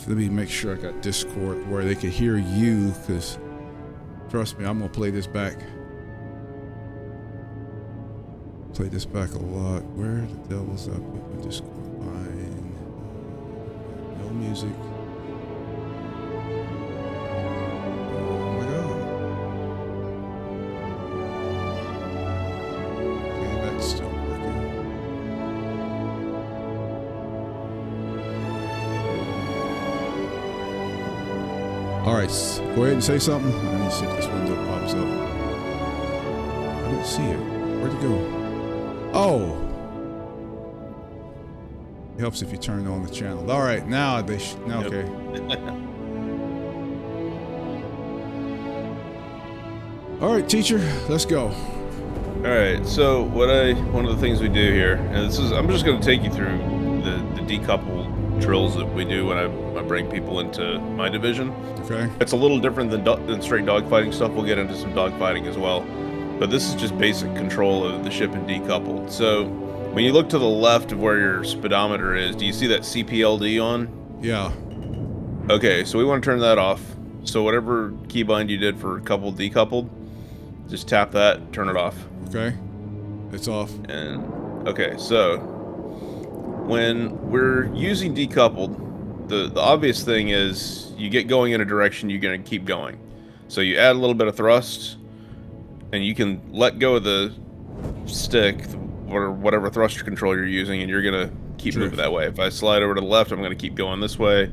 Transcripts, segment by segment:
Let me make sure I got Discord where they can hear you, because trust me, I'm gonna play this back. Play this back a lot. Where the devil's up with my Discord? Fine. No music. Oh my god. Okay, that's still working. Alright, go ahead and say something. I need to see if this window pops up. I don't see it. Where'd it go? Oh! It helps if you turn on the channel. Alright, now they now Yep. okay. Alright, teacher, let's go. Alright, so one of the things we do here, and I'm just going to take you through the decouple drills that we do when I bring people into my division. Okay. It's a little different than straight dogfighting stuff. We'll get into some dogfighting as well. But this is just basic control of the ship and decoupled. So when you look to the left of where your speedometer is, do you see that CPLD on? Yeah. Okay, so we want to turn that off. So whatever keybind you did for coupled decoupled, just tap that, turn it off. Okay. It's off. And okay, so when we're using decoupled, the obvious thing is you get going in a direction, you're going to keep going. So you add a little bit of thrust, and you can let go of the stick or whatever thruster control you're using, and you're going to keep moving that way. If I slide over to the left, I'm going to keep going this way.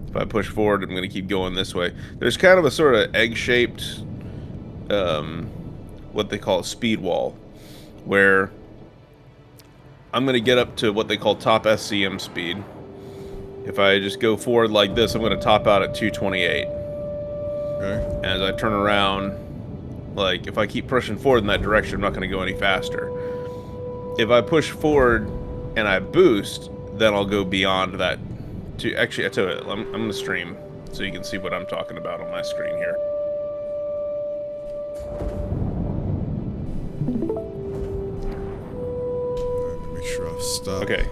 If I push forward, I'm going to keep going this way. There's kind of a sort of egg-shaped, what they call a speed wall, where I'm going to get up to what they call top SCM speed. If I just go forward like this, I'm going to top out at 228. Okay. And as I turn around, like if I keep pushing forward in that direction, I'm not going to go any faster. If I push forward and I boost, then I'll go beyond that. Actually, I tell you, I'm going to stream so you can see what I'm talking about on my screen here. Make sure I stop. Okay.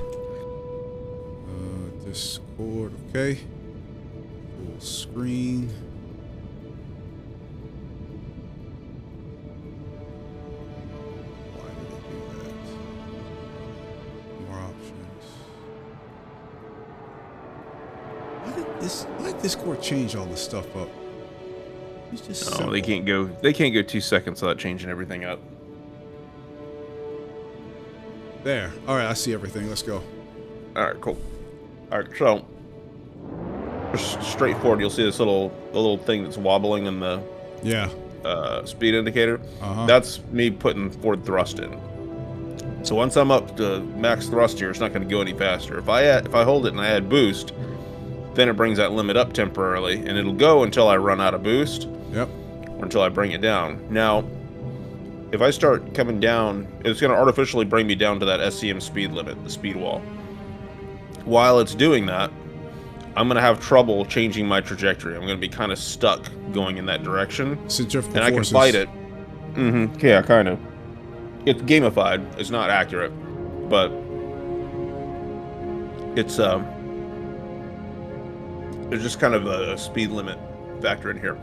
Discord, okay. Full screen. Why did it do that? More options. Why did Discord change all this stuff up? It's just simple. They can't go 2 seconds without changing everything up. There. Alright, I see everything. Let's go. Alright, cool. Alright, so just straightforward, you'll see this little thing that's wobbling in the speed indicator. That's me putting forward thrust in. So once I'm up to max thrust here, it's not going to go any faster. If I hold it and I add boost, then it brings that limit up temporarily, and it'll go until I run out of boost. Yep. Or until I bring it down. Now, if I start coming down, it's going to artificially bring me down to that SCM speed limit, the speed wall. While it's doing that, I'm going to have trouble changing my trajectory. I'm going to be kind of stuck going in that direction. Centrifugal and I can forces. fight it. Yeah, kind of. It's gamified. It's not accurate. But it's there's just kind of a speed limit factor in here.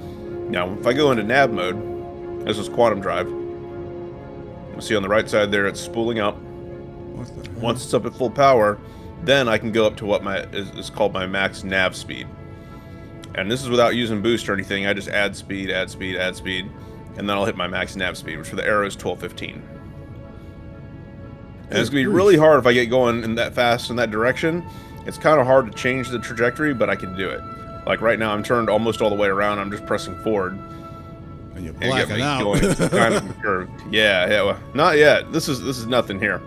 Now, if I go into nav mode, this is quantum drive. You see on the right side there, it's spooling up. Once it's up at full power, then I can go up to what is called my max nav speed. And this is without using boost or anything. I just add speed, add speed, add speed, and then I'll hit my max nav speed, which for the arrow is 1215. And it's going to be really hard if I get going in that fast in that direction. It's kind of hard to change the trajectory, but I can do it. Like right now, I'm turned almost all the way around. I'm just pressing forward. And you're blacking out. Going kind of curved. Yeah, well, not yet. This is nothing here.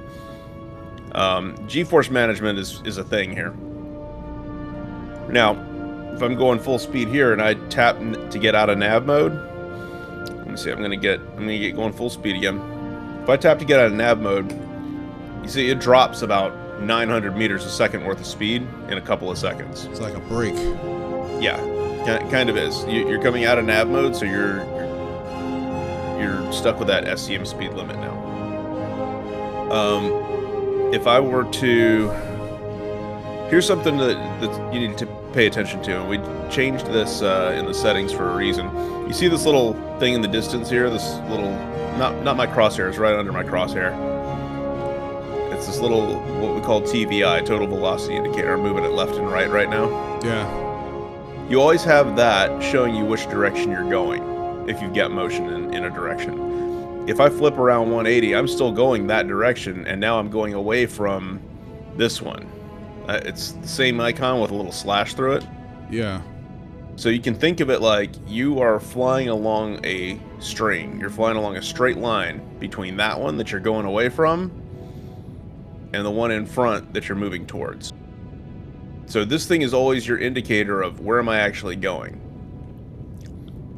G-force management is a thing here. Now, if I'm going full speed here and I tap to get out of nav mode, let me see. I'm gonna get going full speed again. If I tap to get out of nav mode, you see it drops about 900 meters a second worth of speed in a couple of seconds. It's like a break. Yeah, kind of is. You're coming out of nav mode, so you're stuck with that SCM speed limit now. If I were to Here's something that you need to pay attention to, and we changed this in the settings for a reason. You see this little thing in the distance here? This little, not my crosshair, it's right under my crosshair. It's this little, what we call TVI, total velocity indicator. I'm moving it left and right now. Yeah. You always have that showing you which direction you're going, if you've got motion in a direction. If I flip around 180, I'm still going that direction, and now I'm going away from this one. It's the same icon with a little slash through it. Yeah. So you can think of it like you are flying along a string. You're flying along a straight line between that one that you're going away from and the one in front that you're moving towards. So this thing is always your indicator of where am I actually going.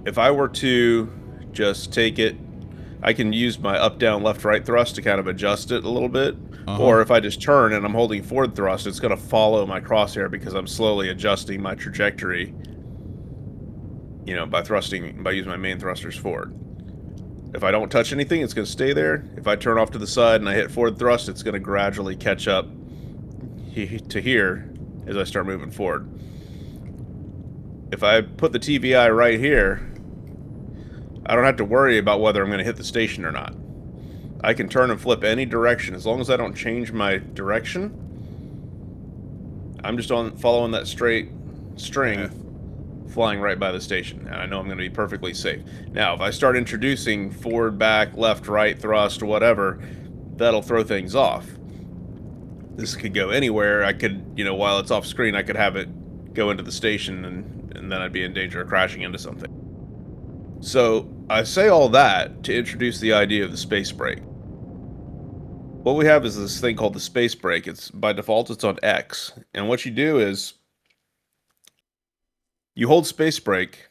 If I were to just take it, I can use my up, down, left, right thrust to kind of adjust it a little bit. Or if I just turn and I'm holding forward thrust, it's going to follow my crosshair because I'm slowly adjusting my trajectory, you know, by using my main thrusters forward. If I don't touch anything, it's going to stay there. If I turn off to the side and I hit forward thrust, it's going to gradually catch up to here as I start moving forward. If I put the TVI right here, I don't have to worry about whether I'm going to hit the station or not. I can turn and flip any direction as long as I don't change my direction. I'm just following that straight string, flying right by the station, and I know I'm going to be perfectly safe. Now, if I start introducing forward, back, left, right, thrust, whatever, that'll throw things off. This could go anywhere. I could, you know, while it's off screen, I could have it go into the station, and then I'd be in danger of crashing into something. So I say all that to introduce the idea of the space brake. What we have is this thing called the space brake. It's by default, it's on X. And what you do is you hold space brake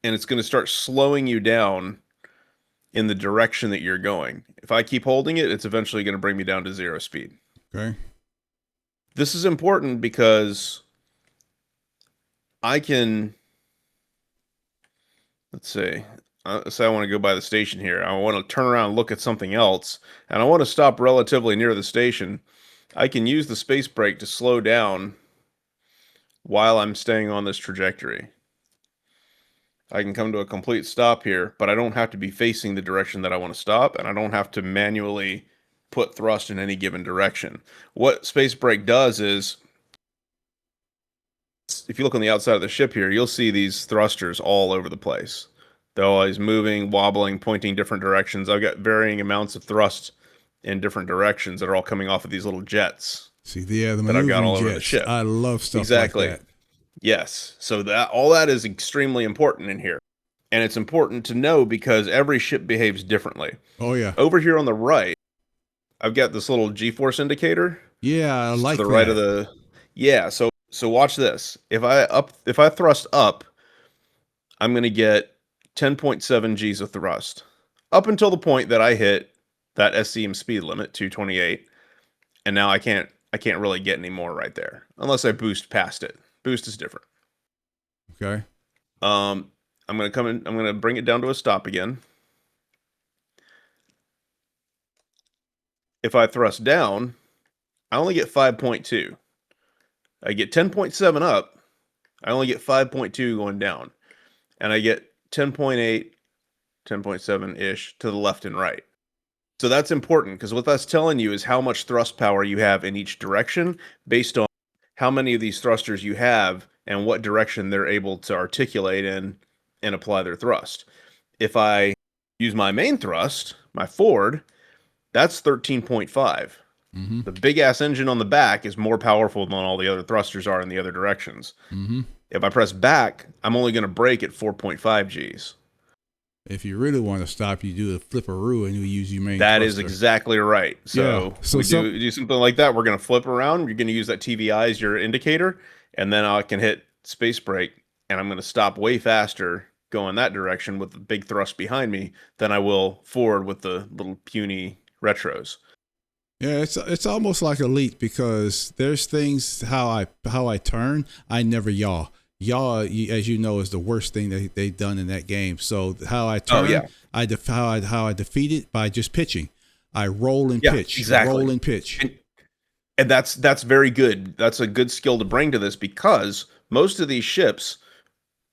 and it's going to start slowing you down in the direction that you're going. If I keep holding it, it's eventually going to bring me down to 0 speed. Okay. This is important because I can, let's see, say I want to go by the station here. I want to turn around and look at something else, and I want to stop relatively near the station. I can use the space brake to slow down while I'm staying on this trajectory. I can come to a complete stop here, but I don't have to be facing the direction that I want to stop, and I don't have to manually put thrust in any given direction. What space brake does is, if you look on the outside of the ship here, you'll see these thrusters all over the place. They're always moving, wobbling, pointing different directions. I've got varying amounts of thrust in different directions that are all coming off of these little jets. See, yeah, the that I've got all jets. over the ship. I love stuff exactly. like that. Yes. So all that is extremely important in here. And it's important to know because every ship behaves differently. Oh, yeah. Over here on the right, I've got this little G-force indicator. Yeah, I like to the that. right of the... Yeah, so watch this. If I thrust up, I'm going to get 10.7 G's of thrust up until the point that I hit that SCM speed limit, 228, and now I can't really get any more right there unless I boost past it. Boost is different. Okay. I'm gonna come in. I'm gonna bring it down to a stop again. If I thrust down, I only get 5.2. I get 10.7 up. I only get 5.2 going down, and I get 10.8, 10.7-ish to the left and right. So that's important because what that's telling you is how much thrust power you have in each direction based on how many of these thrusters you have and what direction they're able to articulate in and apply their thrust. If I use my main thrust, my forward, that's 13.5. Mm-hmm. The big-ass engine on the back is more powerful than all the other thrusters are in the other directions. Mm-hmm. If I press back, I'm only going to brake at 4.5 Gs. If you really want to stop, you do a flipperoo and you use your main That thruster. is exactly right. So, yeah. So we do something like that. We're going to flip around. You're going to use that TVI as your indicator, and then I can hit space brake, and I'm going to stop way faster going that direction with the big thrust behind me than I will forward with the little puny retros. Yeah, it's almost like Elite because there's things how I turn, I never yaw. Yaw, as you know, is the worst thing that they've done in that game. So how I turn, how I defeat it by just pitching. I roll and pitch, exactly. roll and pitch. And that's very good. That's a good skill to bring to this because most of these ships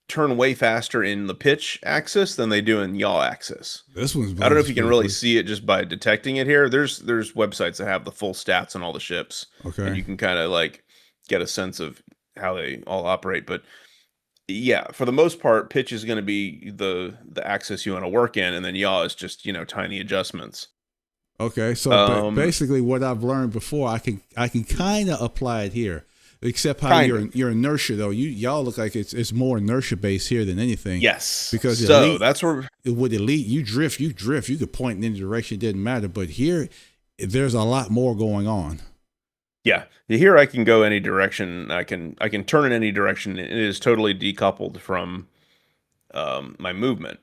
turn way faster in the pitch axis than they do in yaw axis. This one's I don't know if you can really see it just by detecting it here. There's websites that have the full stats on all the ships. Okay. And you can kind of like get a sense of how they all operate. But yeah, for the most part, pitch is going to be the axis you want to work in, and then yaw is just, you know, tiny adjustments. Okay, so basically what I've learned before, I can kind of apply it here. Except how your inertia though, y'all look like it's more inertia based here than anything. Yes. Because so elite, that's where with elite, you drift. You could point in any direction, it didn't matter. But here, there's a lot more going on. Yeah, here I can go any direction. I can turn in any direction. It is totally decoupled from my movement.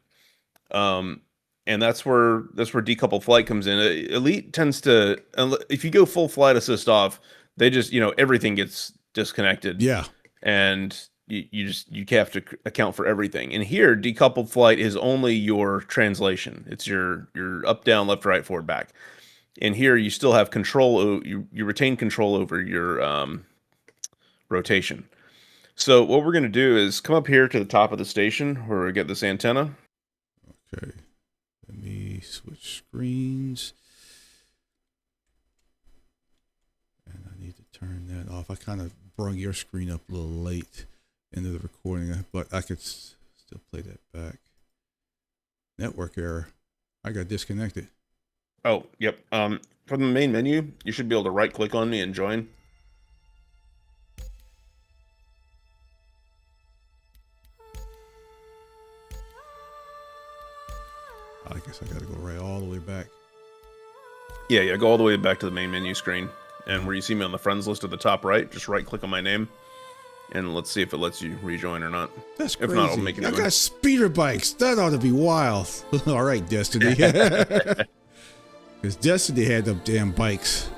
And that's where decoupled flight comes in. Elite tends to, if you go full flight assist off, they just, you know, everything gets disconnected. Yeah. And you have to account for everything. And here, decoupled flight is only your translation. It's your up, down, left, right, forward, back. And here you still have control. You retain control over your rotation. So what we're going to do is come up here to the top of the station where we get this antenna. Okay. Let me switch screens. And I need to turn that off. I kind of brought your screen up a little late into the recording, but I could still play that back. Network error. I got disconnected. Oh, yep. From the main menu, you should be able to right-click on me and join. I guess I got to go right all the way back. Yeah, go all the way back to the main menu screen. And where you see me on the friends list at the top right, just right-click on my name. And let's see if it lets you rejoin or not. That's crazy. If not, I'll make it. I got speeder bikes. That ought to be wild. All right, Destiny. Because Destiny had them damn bikes.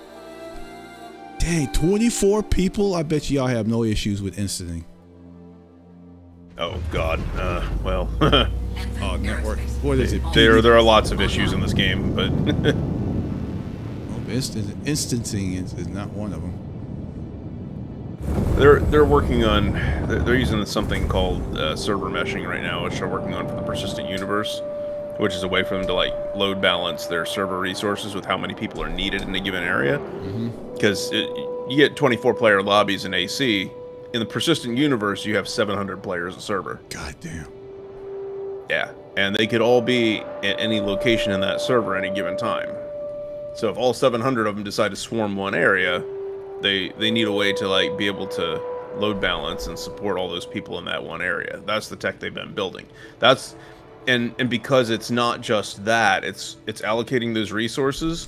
Dang, 24 people? I bet y'all have no issues with instanting. Oh, God. Well. Oh, network. What is it? There are lots of issues in this game, but... Instancing is not one of them. They're working on... They're using something called server meshing right now, which they're working on for the persistent universe, which is a way for them to like load balance their server resources with how many people are needed in a given area. Because you get 24 player lobbies in AC. In the persistent universe, you have 700 players a server. God damn. Yeah, and they could all be at any location in that server at any given time. So if all 700 of them decide to swarm one area, they need a way to like be able to load balance and support all those people in that one area. That's the tech they've been building. That's and because it's not just that, it's allocating those resources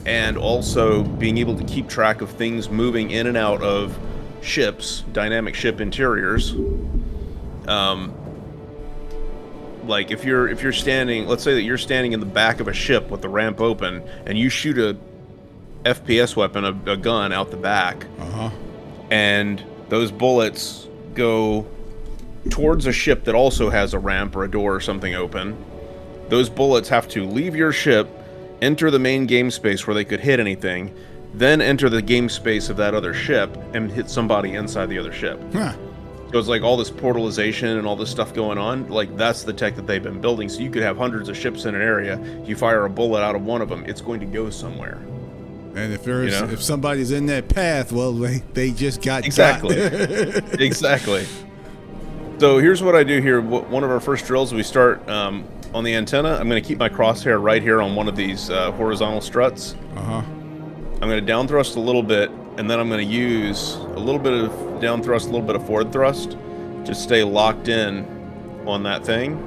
and also being able to keep track of things moving in and out of ships, dynamic ship interiors. Like if you're standing, let's say that you're standing in the back of a ship with the ramp open and you shoot a FPS weapon, a gun out the back, and those bullets go towards a ship that also has a ramp or a door or something open. Those bullets have to leave your ship, enter the main game space where they could hit anything, then enter the game space of that other ship and hit somebody inside the other ship. So it's like all this portalization and all this stuff going on. Like that's the tech that they've been building. So you could have hundreds of ships in an area. You fire a bullet out of one of them, it's going to go somewhere. And if there's if somebody's in that path, well, they just got exactly. Exactly. So here's what I do here. One of our first drills, we start on the antenna. I'm going to keep my crosshair right here on one of these horizontal struts. I'm going to down thrust a little bit, and then I'm going to use a little bit of down thrust, a little bit of forward thrust, to stay locked in on that thing,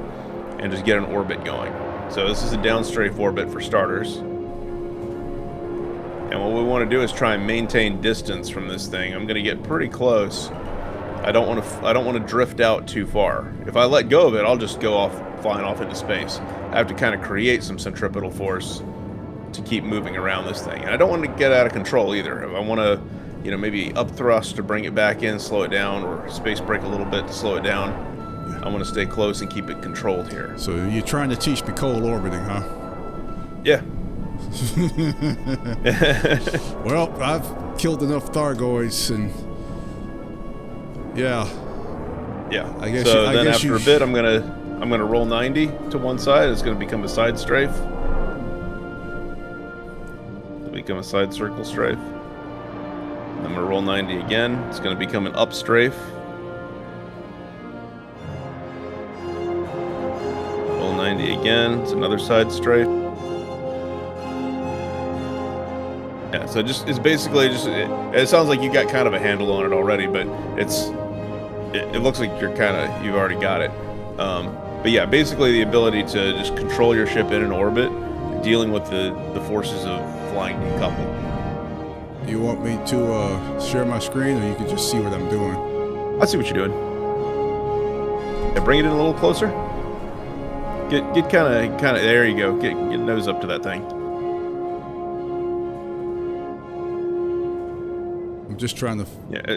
and just get an orbit going. So this is a down strafe orbit for starters. And what we want to do is try and maintain distance from this thing. I'm going to get pretty close. I don't want to drift out too far. If I let go of it, I'll just go off, flying off into space. I have to kind of create some centripetal force to keep moving around this thing. And I don't want to get out of control either. If I want to, maybe up thrust to bring it back in, slow it down, or space brake a little bit to slow it down, I want to stay close and keep it controlled here. So you're trying to teach me cold orbiting, huh? Yeah. Well, I've killed enough Thargoids, and yeah. I guess. So then after a bit, I'm gonna roll 90 to one side. It's gonna become a side strafe. It'll become a side circle strafe. I'm gonna roll 90 again. It's gonna become an up strafe. Roll 90 again. It's another side strafe. Yeah, so it's basically just it sounds like you got kind of a handle on it already, but it looks like you've already got it. But yeah, basically the ability to just control your ship in an orbit, dealing with the forces of flying decoupled. You want me to share my screen, or you can just see what I'm doing? I see what you're doing. Yeah, bring it in a little closer. Get kind of there you go. Get nose up to that thing. I'm just trying to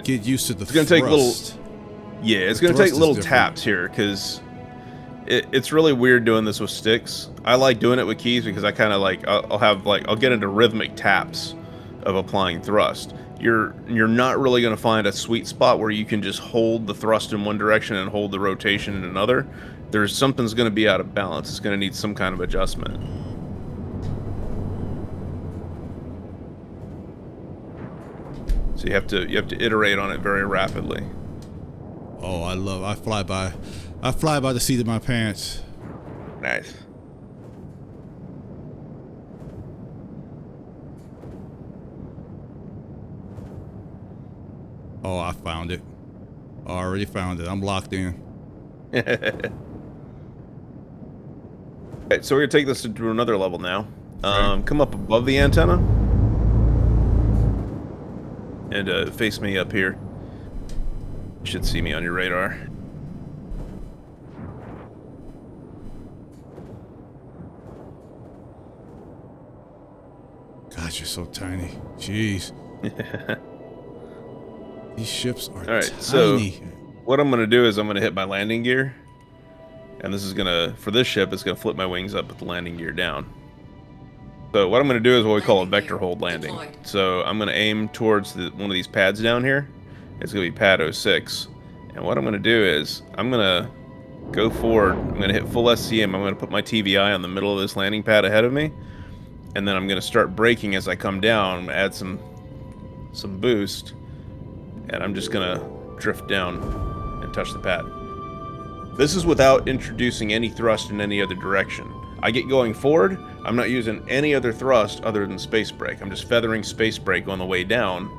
get used to the thrust. It's going to take little taps here, because it's really weird doing this with sticks. I like doing it with keys because I kind of like I'll get into rhythmic taps of applying thrust. You're not really going to find a sweet spot where you can just hold the thrust in one direction and hold the rotation in another. Something's going to be out of balance. It's going to need some kind of adjustment. So you have to iterate on it very rapidly. Oh, I fly by the seat of my pants. Nice. Oh, I found it. I already found it. I'm locked in. Alright, so we're gonna take this to another level now. Come up above the antenna and face me up here. You should see me on your radar. God, you're so tiny. Jeez. These ships are Alright, tiny. So what I'm gonna do is I'm gonna hit my landing gear. And this is gonna, for this ship, it's gonna flip my wings up with the landing gear down. So what I'm gonna do is what we call a vector hold landing. So I'm gonna aim towards one of these pads down here. It's gonna be pad 06. And what I'm gonna do is I'm gonna go forward. I'm gonna hit full SCM. I'm gonna put my TVI on the middle of this landing pad ahead of me. And then I'm gonna start braking as I come down. I'm gonna add some boost. And I'm just gonna drift down and touch the pad. This is without introducing any thrust in any other direction. I get going forward, I'm not using any other thrust other than space brake. I'm just feathering space brake on the way down,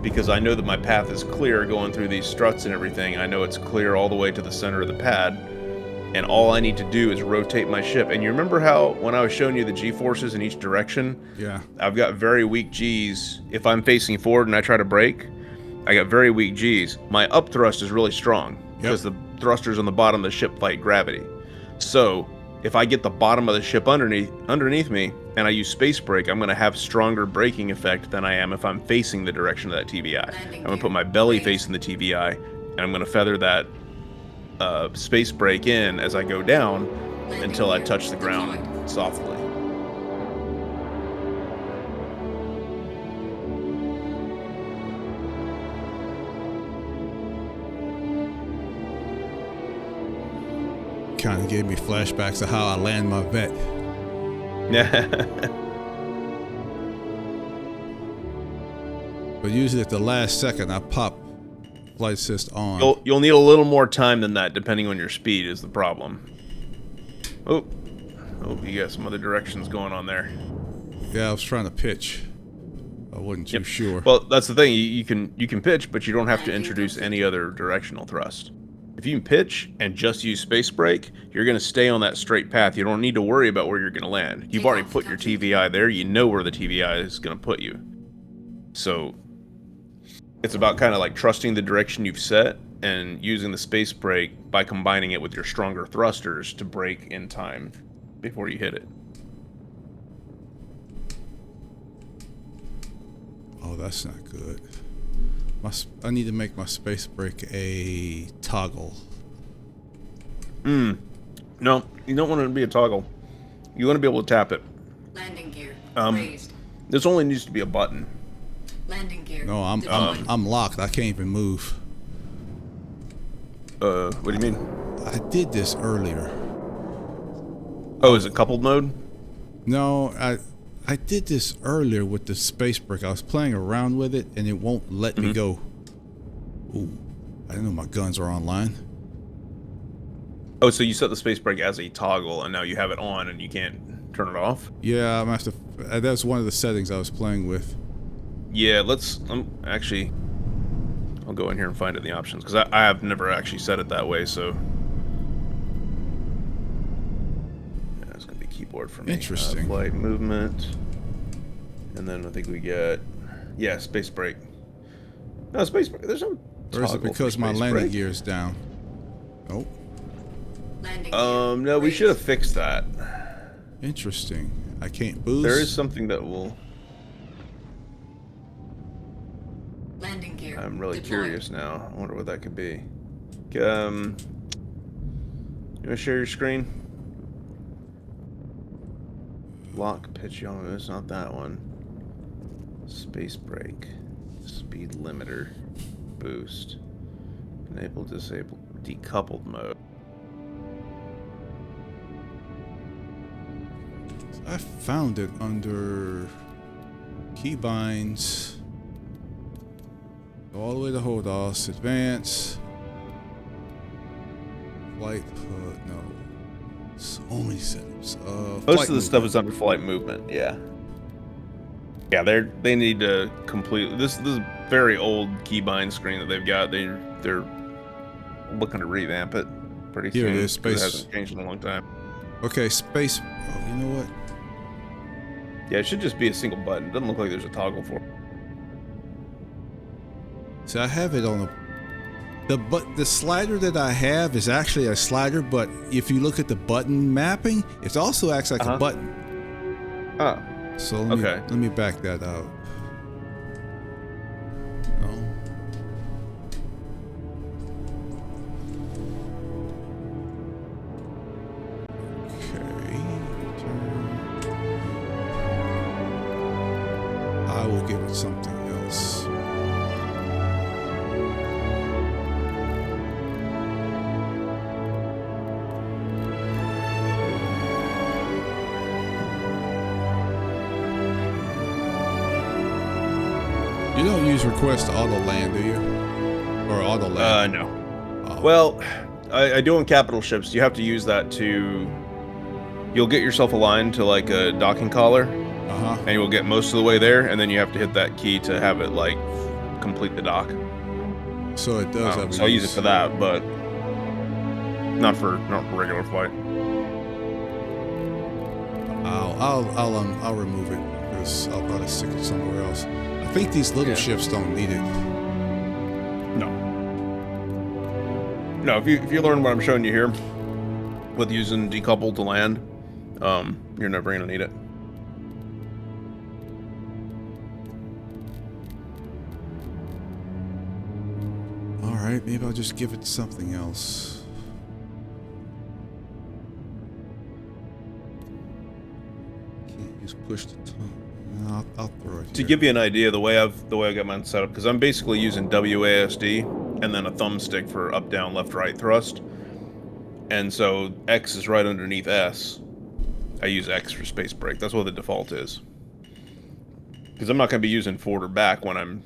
because I know that my path is clear going through these struts and everything. I know it's clear all the way to the center of the pad, and all I need to do is rotate my ship. And you remember how when I was showing you the G-forces in each direction? Yeah. I've got very weak Gs. If I'm facing forward and I try to brake, I got very weak Gs. My up thrust is really strong. Because the thrusters on the bottom of the ship fight gravity. So if I get the bottom of the ship underneath me and I use space brake, I'm going to have stronger braking effect than I am if I'm facing the direction of that TVI. I'm going to put my belly facing the TVI, and I'm going to feather that space brake in as I go down until I touch the ground softly. Kind of gave me flashbacks of how I land my vet. But usually at the last second, I pop flight assist on. You'll need a little more time than that, depending on your speed, is the problem. Oh, you got some other directions going on there. Yeah, I was trying to pitch. I wasn't too sure. Well, that's the thing. You can pitch, but you don't have to introduce any other directional thrust. If you can pitch and just use space brake, you're going to stay on that straight path. You don't need to worry about where you're going to land. You've already put your TVI there. You know where the TVI is going to put you. So it's about kind of like trusting the direction you've set and using the space brake by combining it with your stronger thrusters to brake in time before you hit it. Oh, that's not good. I need to make my space brake a toggle. No, you don't want it to be a toggle. You want to be able to tap it. Landing gear raised. This only needs to be a button. Landing gear. No, I'm locked. I can't even move. What do you mean? I did this earlier. Oh, is it coupled mode? No, I did this earlier with the space brick. I was playing around with it and it won't let me go. Ooh, I didn't know my guns are online. Oh, so you set the space brake as a toggle, and now you have it on, and you can't turn it off? Yeah, I'm gonna have to. That's one of the settings I was playing with. Yeah, let's. Actually, I'll go in here and find it in the options because I have never actually set it that way. So yeah, it's gonna be keyboard for me. Interesting. Flight movement, and then I think we get space brake. No, space brake. There's no. Or is it because my landing gear is down? Nope. No, we should have fixed that. Interesting. I can't boost. There is something that will. Landing gear. I'm really curious now. I wonder what that could be. You want to share your screen? Lock pitch on. It's not that one. Space brake. Speed limiter. Boost. Enable, disable, decoupled mode. I found it under keybinds. All the way to hold off. Advance. Flight. No. So many settings. Most of the stuff is under flight movement. Yeah. Yeah, they need to completely. This is very old keybind screen that they've got. They're looking to revamp it pretty soon. Here it is. Space. It hasn't changed in a long time. Okay, space. Oh, you know what? Yeah, it should just be a single button. It doesn't look like there's a toggle for it. So I have it on the slider that I have is actually a slider, but if you look at the button mapping, it also acts like a button. Oh. So let me back that out. No. I will give it something else. You don't use request to auto land, do you? Or auto land? No. Oh. Well, I do on capital ships. You have to use that to. You'll get yourself aligned to like a docking collar. And you'll get most of the way there, and then you have to hit that key to have it like complete the dock. So it does. So I'll use it for that, but not for regular flight. I'll remove it because I'll probably stick it somewhere else. I think these little ships don't need it. No, if you learn what I'm showing you here with using decoupled to land, you're never gonna need it. Alright, maybe I'll just give it something else. Can't use push to tongue. No, I'll throw it To here. give you an idea, the way I got mine set up, because I'm basically using WASD and then a thumbstick for up, down, left, right thrust. And so X is right underneath S. I use X for space brake. That's what the default is. Because I'm not going to be using forward or back when I'm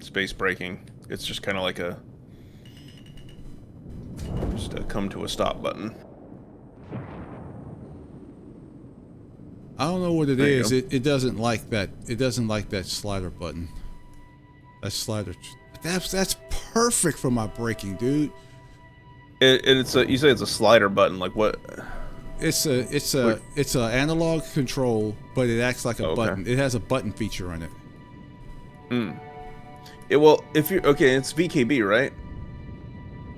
space braking. It's just kind of like a come to a stop button. I don't know what it is. It doesn't like that. It doesn't like that slider button. That slider. That's perfect for my braking, dude. It's a. You say it's a slider button. Like what? It's a analog control, but it acts like a button. It has a button feature on it. Well, if you it's VKB, right?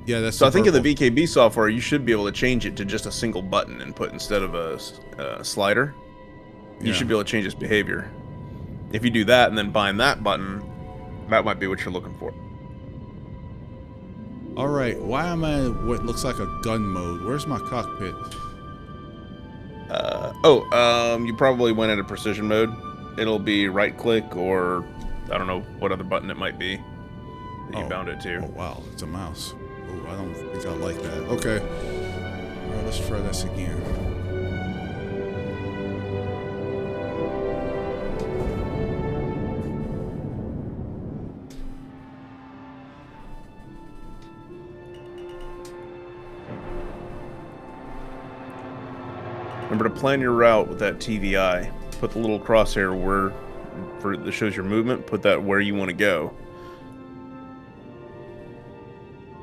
Yeah, that's. So I think in the VKB software, you should be able to change it to just a single button input instead of a slider. You should be able to change its behavior. If you do that and then bind that button, that might be what you're looking for. All right, why am I in what looks like a gun mode? Where's my cockpit? You probably went into precision mode. It'll be right click or I don't know what other button it might be that you bound it to. Oh wow, it's a mouse. Oh, I don't think I like that. Okay. All right, let's try this again. Remember to plan your route with that TVI. Put the little crosshair that shows your movement. Put that where you want to go.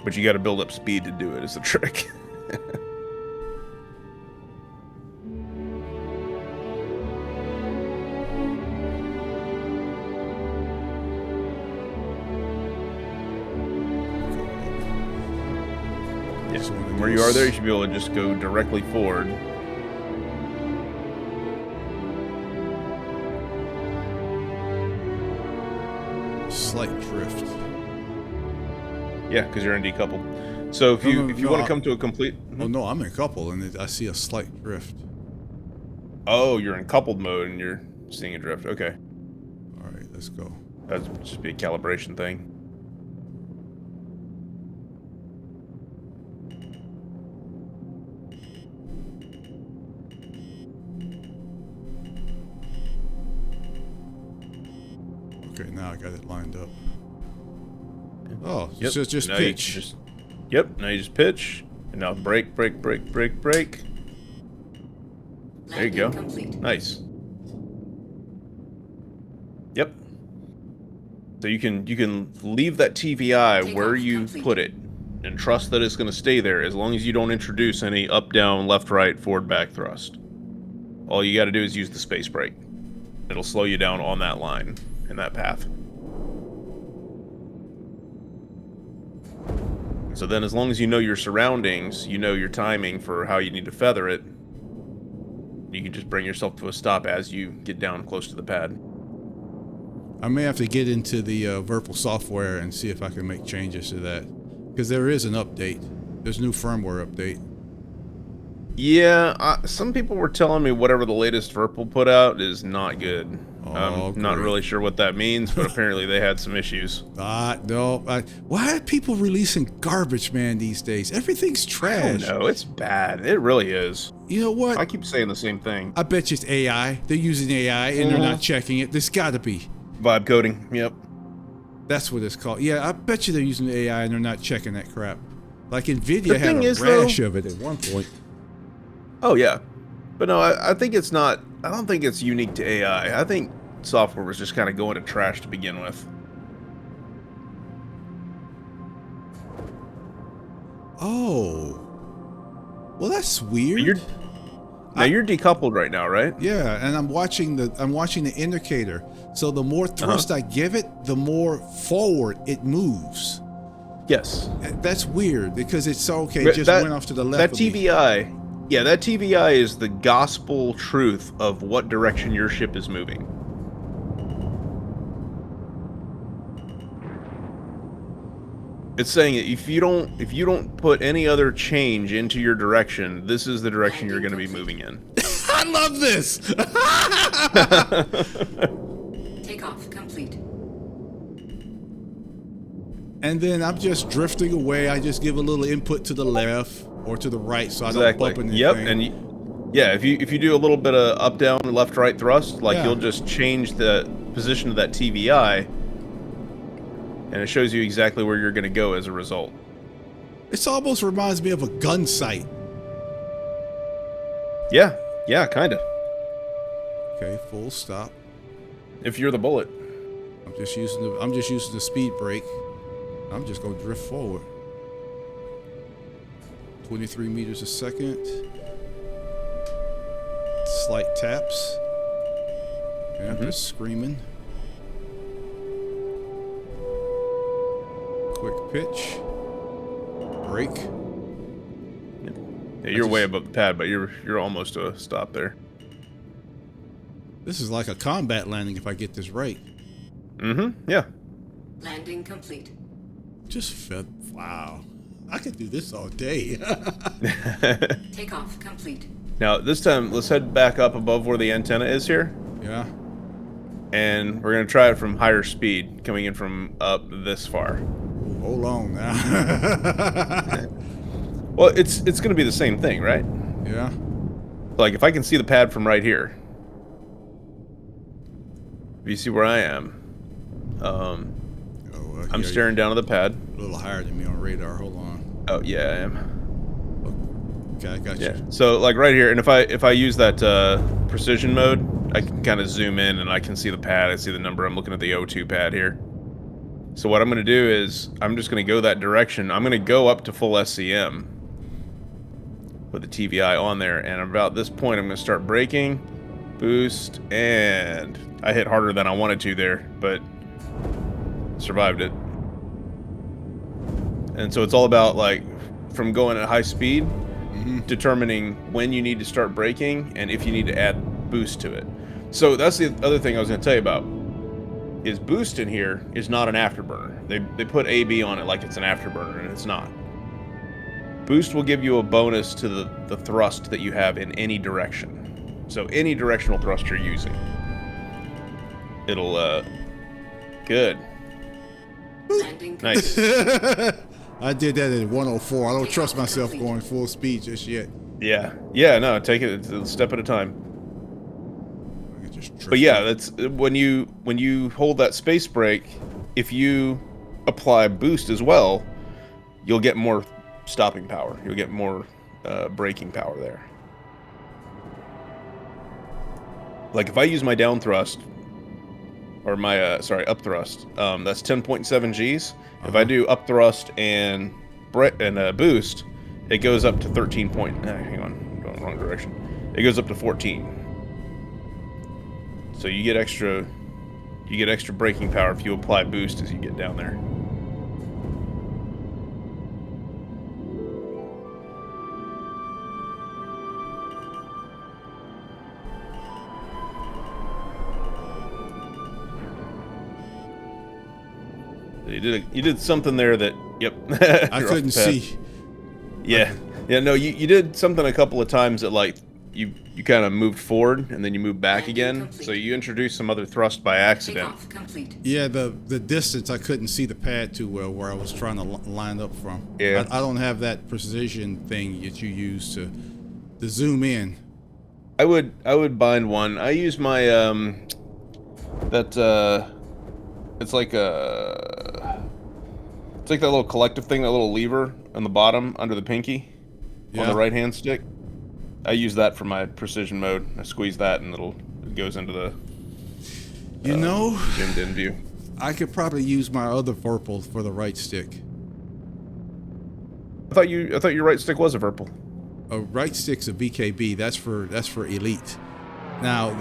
But you got to build up speed to do it. Is the trick. Yeah. So where you are there, you should be able to just go directly forward. Slight drift. Yeah, because you're in decoupled. So if you want to come to a complete... Oh no, I'm in couple and I see a slight drift. Oh, you're in coupled mode and you're seeing a drift. Okay. All right, let's go. That'd just be a calibration thing. Okay, now I got it lined up. Oh, Yep. so just now pitch. Yep, now you just pitch. And now brake, brake, brake, brake, brake. There you go. Complete. Nice. Yep. So you can leave that TVI where you put it and trust that it's going to stay there as long as you don't introduce any up, down, left, right, forward, back thrust. All you got to do is use the space brake. It'll slow you down on that line in that path. So then as long as you know your surroundings, you know your timing for how you need to feather it, you can just bring yourself to a stop as you get down close to the pad. I may have to get into the Virpil software and see if I can make changes to that. Because there is an update. There's a new firmware update. Yeah, some people were telling me whatever the latest Virpil put out is not good. I'm not really sure what that means, but apparently they had some issues. No. Why are people releasing garbage, man, these days? Everything's trash. No, it's bad. It really is. You know what? I keep saying the same thing. I bet you it's AI. They're using AI and they're not checking it. There's got to be. Vibe coding, yep. That's what it's called. Yeah, I bet you they're using AI and they're not checking that crap. Like NVIDIA had a rash of it at one point. Oh, yeah. But no, I think it's not... I don't think it's unique to AI. I think software was just kind of going to trash to begin with. Oh. Well, that's weird. You're decoupled right now, right? Yeah, and I'm watching the indicator. So the more thrust I give it, the more forward it moves. Yes. That's weird because it's okay. It just went off to the left. That TVI, yeah, that TVI is the gospel truth of what direction your ship is moving. It's saying if you don't put any other change into your direction, this is the direction you're going to be moving in. I love this. Takeoff complete. And then I'm just drifting away. I just give a little input to the left or to the right, so I don't bump anything. Yep, and if you do a little bit of up, down, left, right thrust, you'll just change the position of that TVI. And it shows you exactly where you're going to go as a result. It almost reminds me of a gun sight. Yeah, kind of. Okay, full stop. If you're the bullet. I'm just using the speed brake. I'm just going to drift forward. 23 meters a second. Slight taps. Okay, I'm just screaming. Quick pitch. Brake. Yeah, you're way above the pad, but you're almost to a stop there. This is like a combat landing if I get this right. Yeah. Landing complete. Wow. I could do this all day. Takeoff complete. Now, this time, let's head back up above where the antenna is here. Yeah. And we're going to try it from higher speed, coming in from up this far. Ooh, hold on now. Well, it's going to be the same thing, right? Yeah. Like, if I can see the pad from right here. If you see where I am. I'm staring down at the pad. A little higher than me on radar. Hold on. Oh, yeah, I am. Okay, I got Yeah. you. So, like, right here, and if I use that precision mode, I can kind of zoom in and I can see the pad. I see the number. I'm looking at the O2 pad here. So what I'm going to do is I'm just going to go that direction. I'm going to go up to full SCM with the TVI on there. And about this point, I'm going to start braking, boost, and I hit harder than I wanted to there, but survived it. And so it's all about, like, from going at high speed, determining when you need to start braking and if you need to add boost to it. So that's the other thing I was going to tell you about. Is boost in here is not an afterburner. They put AB on it like it's an afterburner, and it's not. Boost will give you a bonus to the thrust that you have in any direction. So any directional thrust you're using. It'll, good. Landing Nice. I did that at 104. I don't trust myself going full speed just yet. Yeah. Yeah, no, take it a step at a time. I just But yeah, that's when you hold that space brake, if you apply boost as well, you'll get more stopping power. You'll get more braking power there. Like if I use my down thrust or my up thrust, that's 10.7 Gs. If I do up thrust and boost, it goes up to 13 point. Hang on, I'm going the wrong direction. It goes up to 14. So you get extra braking power if you apply boost as you get down there. You did something there that, yep. I couldn't see. Yeah. Yeah, no, you did something a couple of times that, like, you kind of moved forward and then you moved back again. So you introduced some other thrust by accident. Takeoff complete. Yeah, the distance, I couldn't see the pad too well where I was trying to line up from. Yeah. I don't have that precision thing that you use to zoom in. I would bind one. I use my it's like that little collective thing, that little lever on the bottom under the pinky on the right hand stick. I use that for my precision mode. I squeeze that and it goes into the zoomed in view. I could probably use my other Vorpal for the right stick. I thought your right stick was a Vorpal. A right stick's a VKB. That's for elite. Now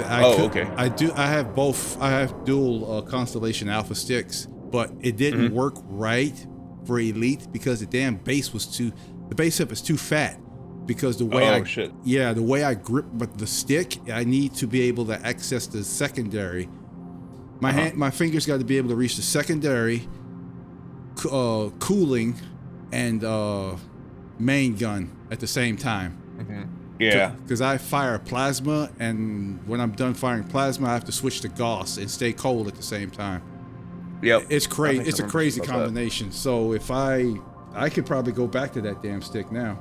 okay. I have both. I have dual Constellation Alpha sticks, but it didn't work right for elite because the damn base the base hip is too fat. Because the way the way I grip the stick, I need to be able to access the secondary. My fingers got to be able to reach the secondary, cooling, and main gun at the same time. Yeah. Because I fire plasma, and when I'm done firing plasma, I have to switch to Gauss and stay cold at the same time. Yep. It's crazy. It's a crazy combination. So if I could probably go back to that damn stick now.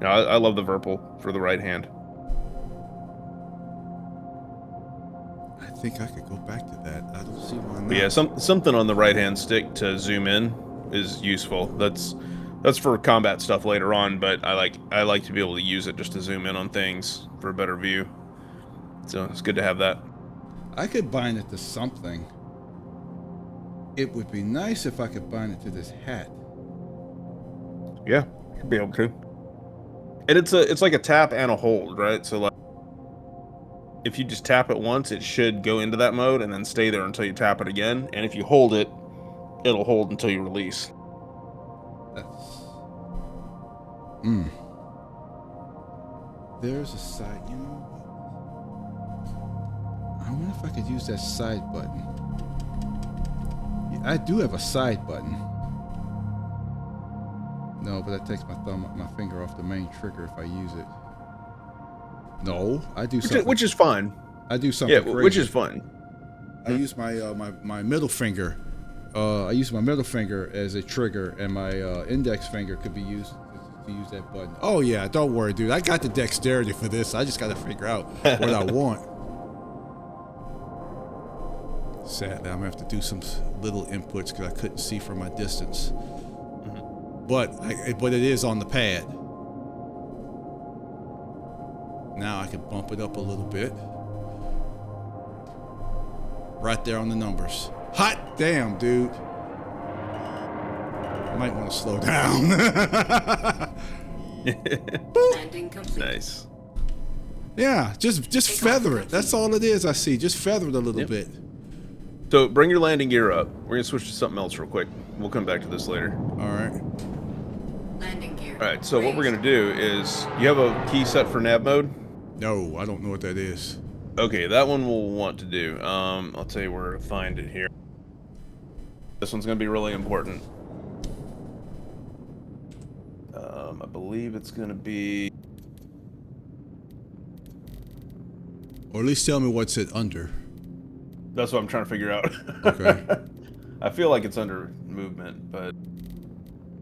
No, I love the Vorpal for the right hand. I think I could go back to that. I don't see why not. But yeah, something on the right hand stick to zoom in is useful. That's for combat stuff later on, but I like to be able to use it just to zoom in on things for a better view. So it's good to have that. I could bind it to something. It would be nice if I could bind it to this hat. Yeah, you'd be able to. And it's like a tap and a hold, right? So like, if you just tap it once, it should go into that mode and then stay there until you tap it again. And if you hold it, it'll hold until you release. There's a side, you know what? I wonder if I could use that side button. Yeah, I do have a side button. No, but that takes my finger off the main trigger if I use it. No, I do something. Which is fine. I do something crazy. Which is fun. I use my my middle finger. I use my middle finger as a trigger, and my index finger could be used to use that button. Oh yeah, don't worry, dude. I got the dexterity for this. I just got to figure out what I want. Sadly, I'm gonna have to do some little inputs because I couldn't see from my distance. But it is on the pad. Now I can bump it up a little bit. Right there on the numbers. Hot damn, dude. I might want to slow down. Landing complete. Nice. Yeah, just feather it. That's all it is I see. Just feather it a little bit. So bring your landing gear up. We're gonna switch to something else real quick. We'll come back to this later. All right. Landing gear. All right. So what we're gonna do is, you have a key set for nav mode? No, I don't know what that is. Okay, that one we'll want to do. I'll tell you where to find it here. This one's gonna be really important. I believe it's gonna be. Or at least tell me what's it under. That's what I'm trying to figure out. Okay. I feel like it's under movement, but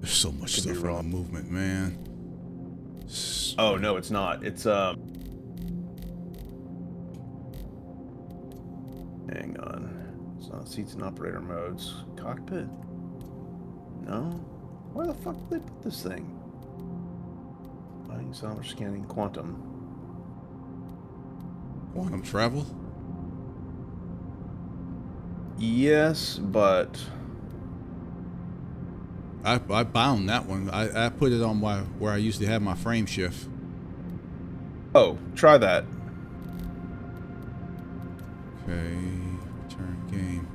There's so much stuff on the movement, man. oh no, it's not. It's hang on. It's not seats and operator modes. Cockpit? No. Where the fuck did they put this thing? Buying, salvage, scanning, quantum. Quantum travel? Yes, but I bound that one. I put it on where I usually have my frame shift. oh, try that. Okay, return game.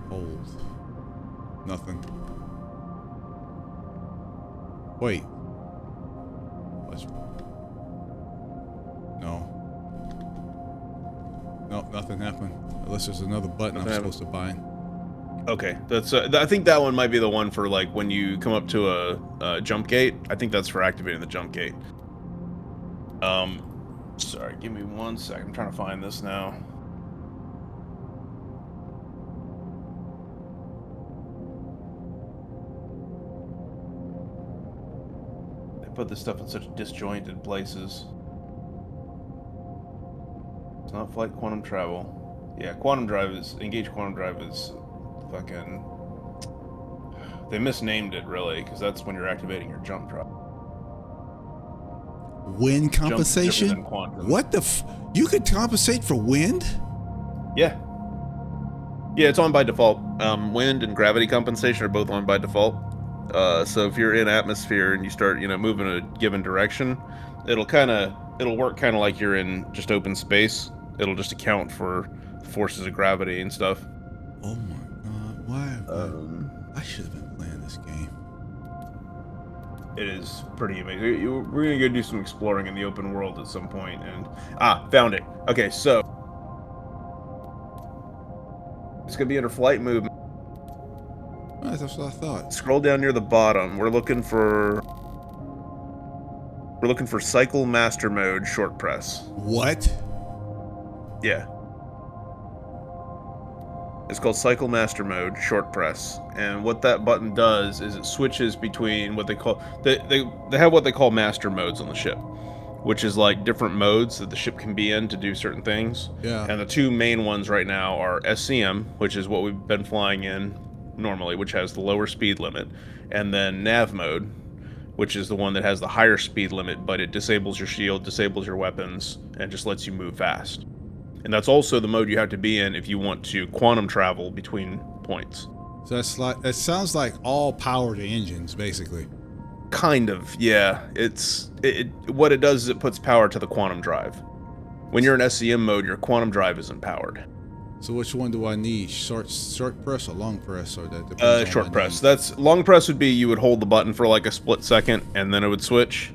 Hold. Nothing. Wait. No. Nope, nothing happened. Unless there's another button I'm supposed to bind. Okay, that's. I think that one might be the one for like when you come up to a jump gate. I think that's for activating the jump gate. Sorry, give me 1 second. I'm trying to find this now. They put this stuff in such disjointed places. It's not flight quantum travel. Yeah, quantum drive is engage. Quantum drive is fucking. They misnamed it really because that's when you're activating your jump drive. Wind compensation? What the you could compensate for wind? Yeah. Yeah, it's on by default. Wind and gravity compensation are both on by default. So if you're in atmosphere and you start, moving a given direction, it'll work kind of like you're in just open space. It'll just account for forces of gravity and stuff. Oh my god, why? I should have been playing this game. It is pretty amazing. We're gonna go do some exploring in the open world at some point, and found it. Okay, so it's gonna be under flight movement. That's what I thought. Scroll down near the bottom. We're looking for cycle master mode short press. What? Yeah. It's called Cycle Master Mode Short Press, and what that button does is it switches between what they call they have what they call master modes on the ship, which is like different modes that the ship can be in to do certain things. Yeah. And the two main ones right now are SCM, which is what we've been flying in normally, which has the lower speed limit, and then Nav mode, which is the one that has the higher speed limit, but it disables your shield, disables your weapons, and just lets you move fast. And that's also the mode you have to be in if you want to quantum travel between points. So it sounds like all power to engines, basically. Kind of, yeah. What it does is it puts power to the quantum drive. When you're in SCM mode, your quantum drive isn't powered. So which one do I need? Short press or long press, or that depends on short press. That's long press would be you would hold the button for like a split second and then it would switch.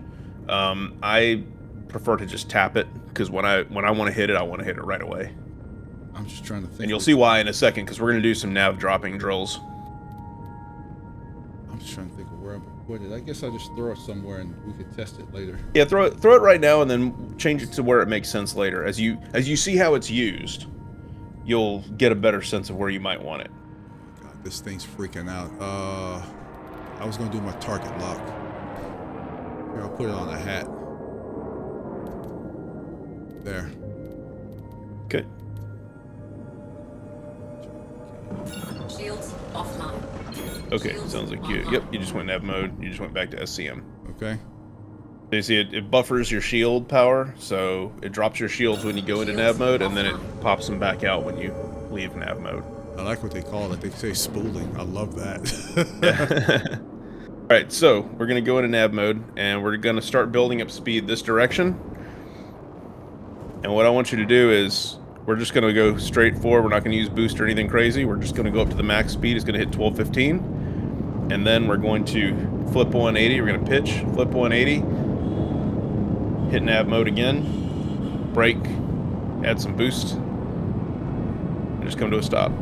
I prefer to just tap it because when I want to hit it, I want to hit it right away. I'm just trying to think. And you'll see why in a second because we're going to do some nav dropping drills. I'm was trying to think of where I'm gonna put it. I guess I'll just throw it somewhere and we could test it later. Yeah, throw it right now and then change it to where it makes sense later. As you see how it's used, you'll get a better sense of where you might want it. God, this thing's freaking out. I was gonna do my target lock. Here, I'll put it on a hat. There. Okay. Shields offline. Okay, Shields sounds like you. online. Yep, you just went nav mode. You just went back to SCM. Okay. You see, it buffers your shield power, so it drops your shields when you go into nav mode, and then it pops them back out when you leave nav mode. I like what they call it. They say spooling. I love that. All right, so we're gonna go into nav mode, and we're gonna start building up speed this direction. And what I want you to do is, we're just gonna go straight forward. We're not gonna use boost or anything crazy. We're just gonna go up to the max speed. It's gonna hit 1215, and then we're going to flip 180. We're gonna pitch, flip 180, hit nav mode again, brake, add some boost, and just come to a stop.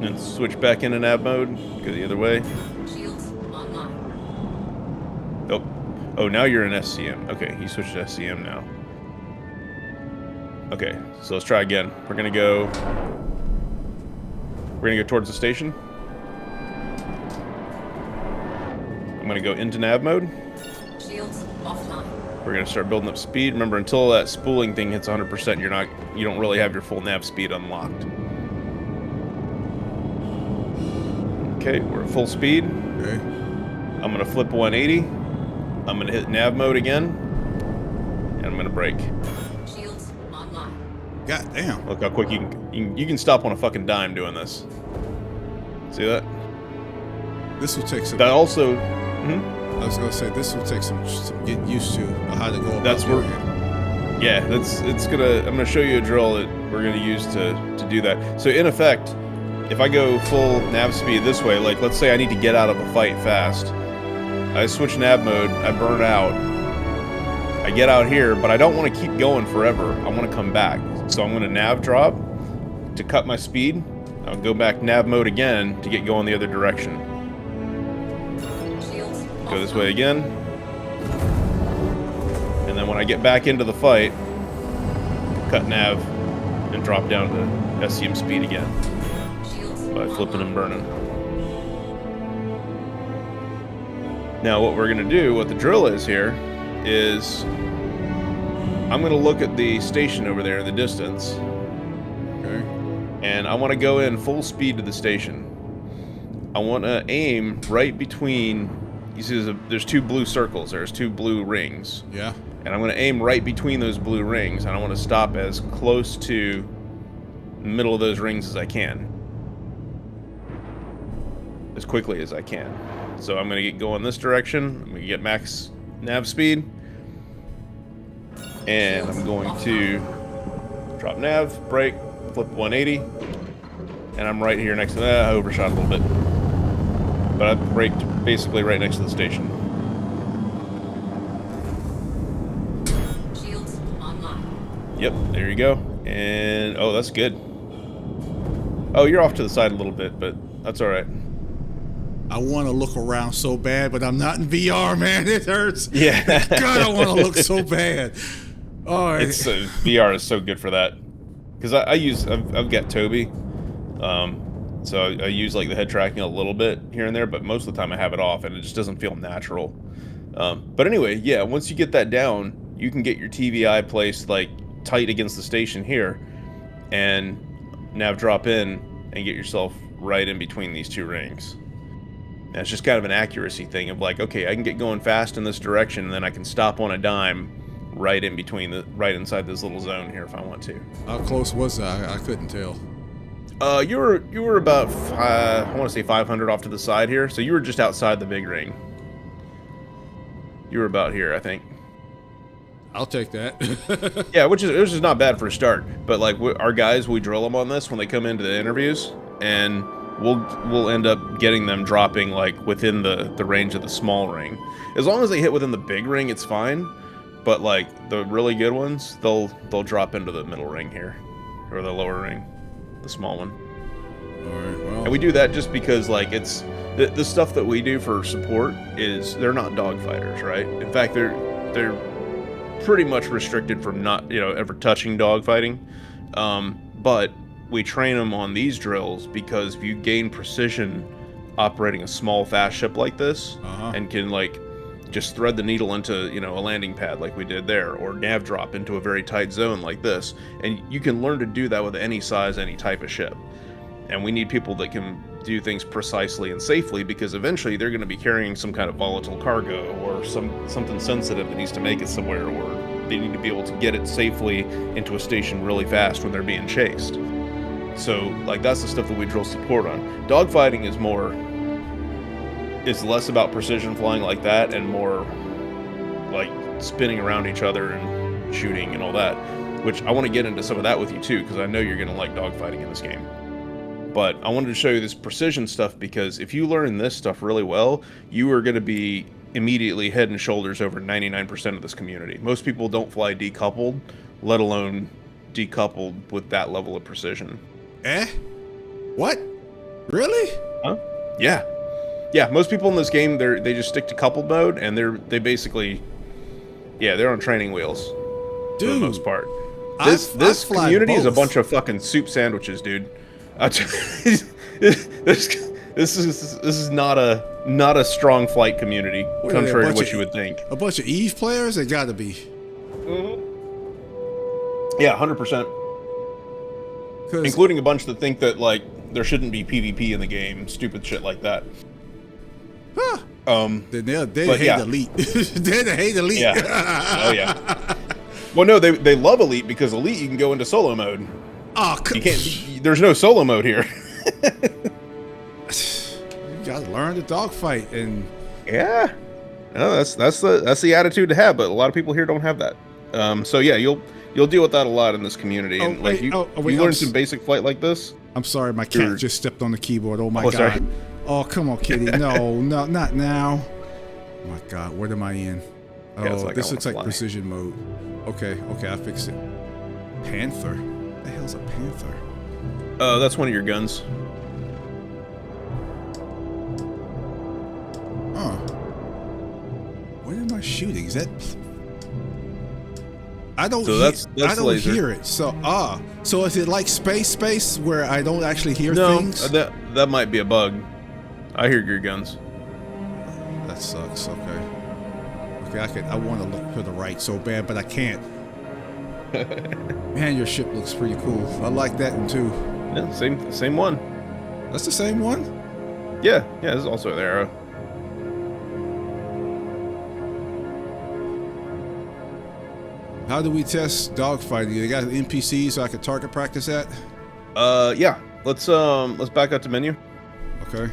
And switch back into nav mode, go the other way. Shields online. Oh, now you're in SCM. Okay, you switched to SCM now. Okay, so let's try again. We're gonna go towards the station. I'm gonna go into nav mode. Shields offline. We're gonna start building up speed. Remember, until that spooling thing hits 100%, you don't really have your full nav speed unlocked. Okay, we're at full speed. Okay. I'm gonna flip 180. I'm gonna hit nav mode again, and I'm gonna brake. Shields online. God damn. Look how quick you can stop on a fucking dime doing this. See that? This will take some. That also. I was gonna say this will take some getting used to how to go about That's where. doing it. Yeah, I'm gonna show you a drill that we're gonna use to do that. So in effect, if I go full nav speed this way, like let's say I need to get out of a fight fast, I switch nav mode, I burn out, I get out here, but I don't want to keep going forever. I want to come back. So I'm going to nav drop to cut my speed. I'll go back nav mode again to get going the other direction. Shields Go this way again. And then when I get back into the fight, cut nav and drop down to SCM speed again by flipping and burning. Now what we're going to do, what the drill is here, is I'm going to look at the station over there in the distance. Okay. And I want to go in full speed to the station. I want to aim right between, you see there's two blue circles, there's two blue rings. Yeah. And I'm going to aim right between those blue rings, and I want to stop as close to the middle of those rings as I can. As quickly as I can. So I'm going to get going this direction. I'm going to get max nav speed. And I'm going to drop nav, brake, flip 180. And I'm right here next to that. I overshot a little bit. But I braked basically right next to the station. Shields online. Yep, there you go. And, oh, that's good. Oh, you're off to the side a little bit, but that's all right. I want to look around so bad, but I'm not in VR, man. It hurts. Yeah. God, I want to look so bad. Oh, It's VR is so good for that. Because I've got Toby. So I use like the head tracking a little bit here and there, but most of the time I have it off and it just doesn't feel natural. But anyway, yeah, once you get that down, you can get your TVI placed like tight against the station here and nav drop in and get yourself right in between these two rings. And it's just kind of an accuracy thing of like, okay, I can get going fast in this direction and then I can stop on a dime right in between right inside this little zone here if I want to. how close was I? I couldn't tell. You were about I want to say 500 off to the side here, so you were just outside the big ring. You were about here, I think. I'll take that. Yeah, which is not bad for a start. But like our guys, we drill them on this when they come into the interviews, and we'll end up getting them dropping like within the range of the small ring. As long as they hit within the big ring, it's fine. But like the really good ones, they'll drop into the middle ring here, or the lower ring, the small one. All right, well. And we do that just because like it's the stuff that we do for support is they're not dogfighters, right? In fact, they're pretty much restricted from not ever touching dogfighting. But we train them on these drills because if you gain precision operating a small fast ship like this, and can like just thread the needle into a landing pad like we did there, or nav drop into a very tight zone like this, and you can learn to do that with any size, any type of ship. And we need people that can do things precisely and safely, because eventually they're going to be carrying some kind of volatile cargo or something sensitive that needs to make it somewhere, or they need to be able to get it safely into a station really fast when they're being chased. So like that's the stuff that we drill support on. Dogfighting is less about precision flying like that and more like spinning around each other and shooting and all that, which I want to get into some of that with you too, because I know you're going to like dogfighting in this game. But I wanted to show you this precision stuff because if you learn this stuff really well, you are going to be immediately head and shoulders over 99% of this community. Most people don't fly decoupled, let alone decoupled with that level of precision. What? Really? Huh? Yeah. Yeah, most people in this game, they just stick to coupled mode, and they basically, they're on training wheels for the most part. This community is a bunch of fucking soup sandwiches, dude. This is not a strong flight community, contrary to what you would think. A bunch of Eve players? They gotta be. Yeah, 100%. Including a bunch that think that like there shouldn't be PvP in the game, stupid shit like that. Huh. They hate Elite. They hate Elite. Yeah. Oh yeah. Well, no, they love Elite because Elite you can go into solo mode. Oh, you can't. There's no solo mode here. You gotta learn to dogfight, and yeah, no, that's the attitude to have. But a lot of people here don't have that. So yeah, you'll deal with that a lot in this community. And like you learn some basic flight like this. I'm sorry, my cat just stepped on the keyboard. Oh my god. Sorry. Oh come on, kitty. No, not now. Oh my god, what am I in? Oh, like this looks like precision mode. Okay, I fixed it. Panther. What the hell's a panther? That's one of your guns. Huh. What am I shooting? Is that? I don't hear it. So so is it like space where I don't actually hear things? No, that might be a bug. I hear your guns. That sucks. Okay, I want to look to the right so bad, but I can't. Man, your ship looks pretty cool. I like that one too. Yeah, same one. That's the same one? Yeah, this is also an arrow. How do we test dogfighting? You got an NPC so I can target practice at? Yeah. Let's back up to menu. Okay.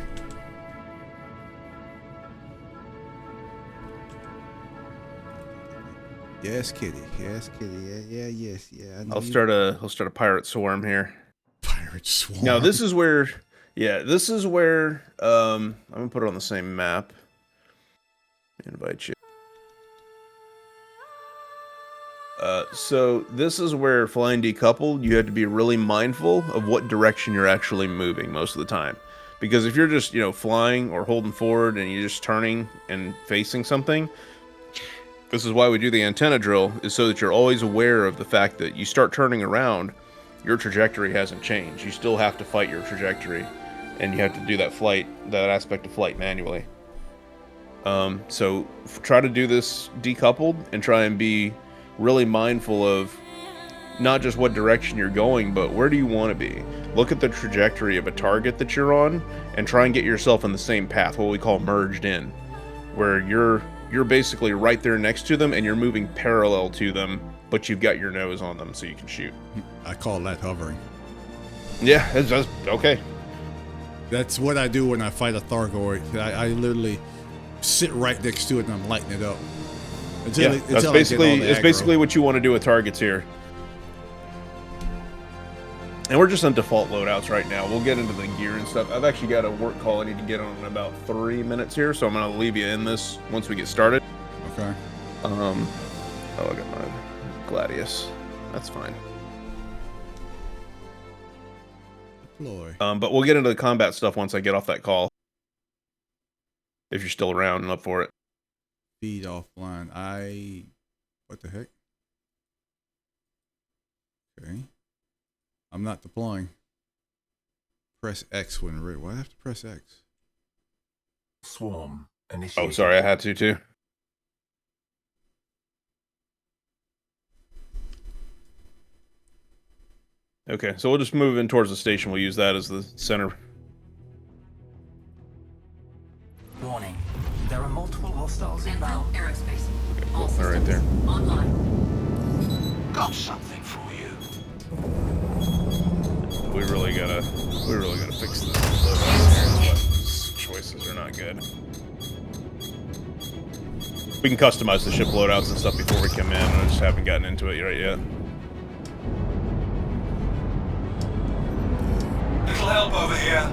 Yes, kitty. Yes, kitty. Yes. I'll start a pirate swarm here. Pirate swarm. Now this is where I'm gonna put it on the same map. Invite you. So this is where flying decoupled, you have to be really mindful of what direction you're actually moving most of the time. Because if you're just, flying or holding forward and you're just turning and facing something, this is why we do the antenna drill, is so that you're always aware of the fact that you start turning around, your trajectory hasn't changed. You still have to fight your trajectory, and you have to do that aspect of flight manually. So try to do this decoupled and try and be really mindful of not just what direction you're going, but where do you want to be. Look at the trajectory of a target that you're on and try and get yourself in the same path, what we call merged in, where you're basically right there next to them and you're moving parallel to them, but you've got your nose on them so you can shoot. I call that hovering. Yeah, it's just okay. That's what I do when I fight a Thargoid. I literally sit right next to it and I'm lighting it up. That's basically what you want to do with targets here. And we're just on default loadouts right now. We'll get into the gear and stuff. I've actually got a work call I need to get on in about 3 minutes here, so I'm going to leave you in this once we get started. Okay. Oh, I got my Gladius. That's fine. Deploy. But we'll get into the combat stuff once I get off that call. If you're still around and up for it. Feed offline. What the heck? Okay. I'm not deploying. Press X when ready. Why do I have to press X? Swarm initiated. Oh, sorry, I had to too. Okay, so we'll just move in towards the station. We'll use that as the center. Warning. There are multiple hostiles Intel inbound. aerospace. Okay, All cool. They're right systems there. online. Got something for you. We really gotta fix this. Choices are not good. We can customize the ship loadouts and stuff before we come in. I just haven't gotten into it right yet. Little help over here.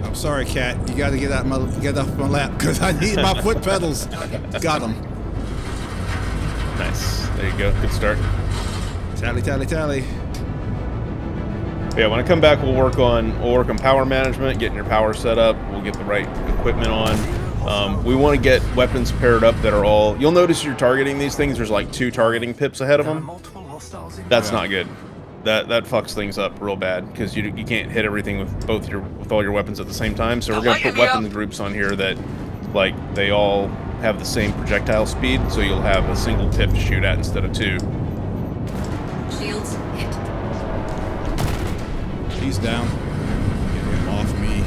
I'm sorry, Cat. You got to get off my lap because I need my foot pedals. Got them. Nice. There you go. Good start. Tally, tally, tally. Yeah, when I come back, we'll work on power management, getting your power set up. We'll get the right equipment on. We want to get weapons paired up that are all. You'll notice you're targeting these things. There's like 2 targeting pips ahead of There are them. multiple hostiles inbound. That's not good. That fucks things up real bad because you can't hit everything with all your weapons at the same time. So we're gonna put weapon groups on here that like they all have the same projectile speed. So you'll have a single pip to shoot at instead of 2. Shields hit. He's down. Get him off me.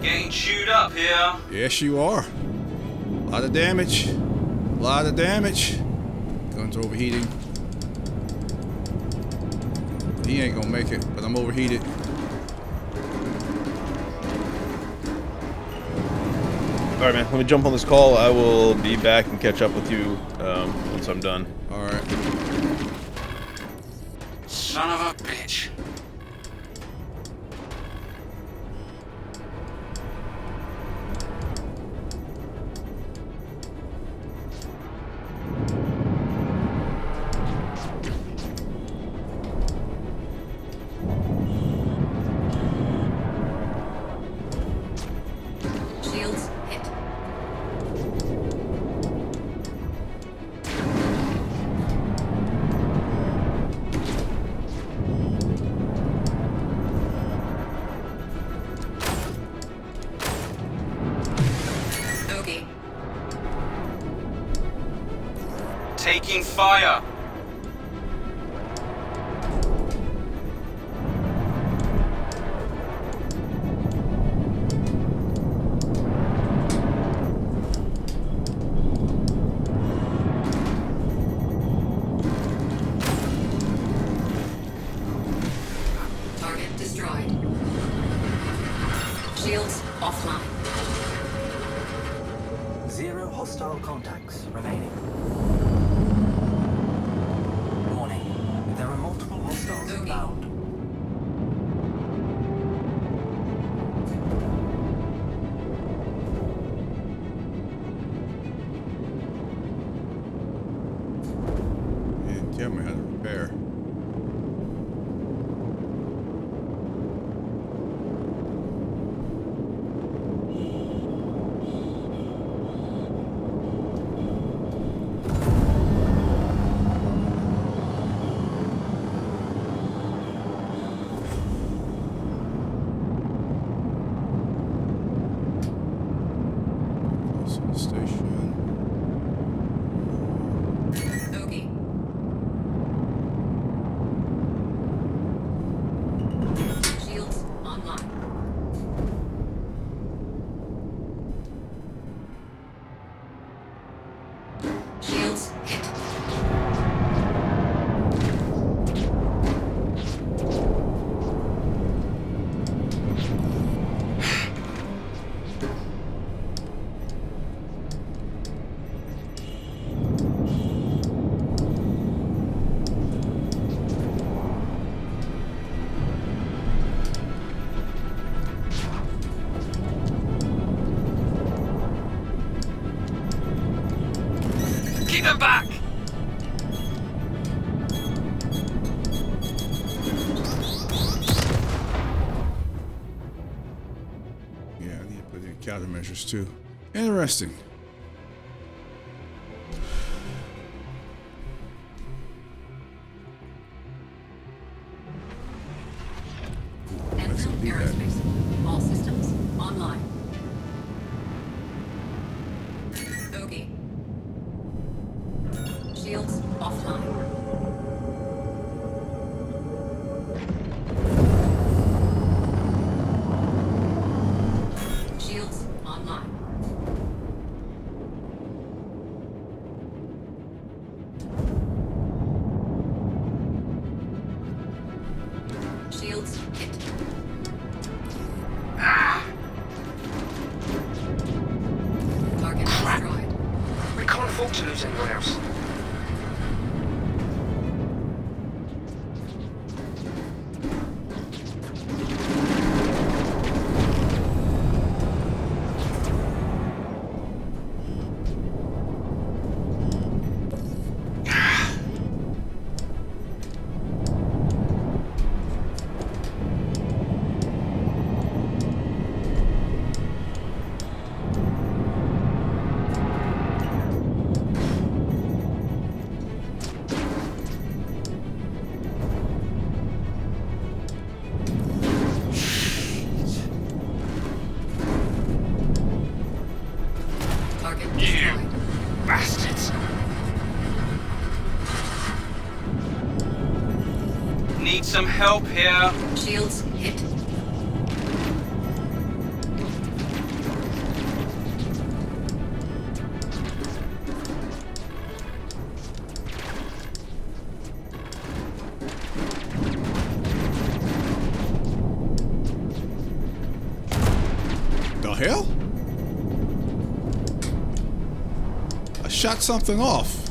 Getting chewed up here. Yes, you are. A lot of damage. A lot of damage. Gun's overheating. He ain't gonna make it, but I'm overheated. All right, man. Let me jump on this call. I will be back and catch up with you once I'm done. All right. Son of a bitch. Shields hit. Okay. Taking fire. Target destroyed. Shields offline. 0 hostile contacts remaining. Warning. There are multiple hostiles Okay. inbound. You didn't tell me how to repair. them back! Yeah, I need to put in countermeasures too. Interesting. Enfield be that. Aerospace. All systems online. Bogey. Shields offline. Shields online. Shields hit. Target destroyed. We can't afford to lose anyone else. Target destroyed. Bastards! Need some help here. Shields hit. The hell? I shot something off.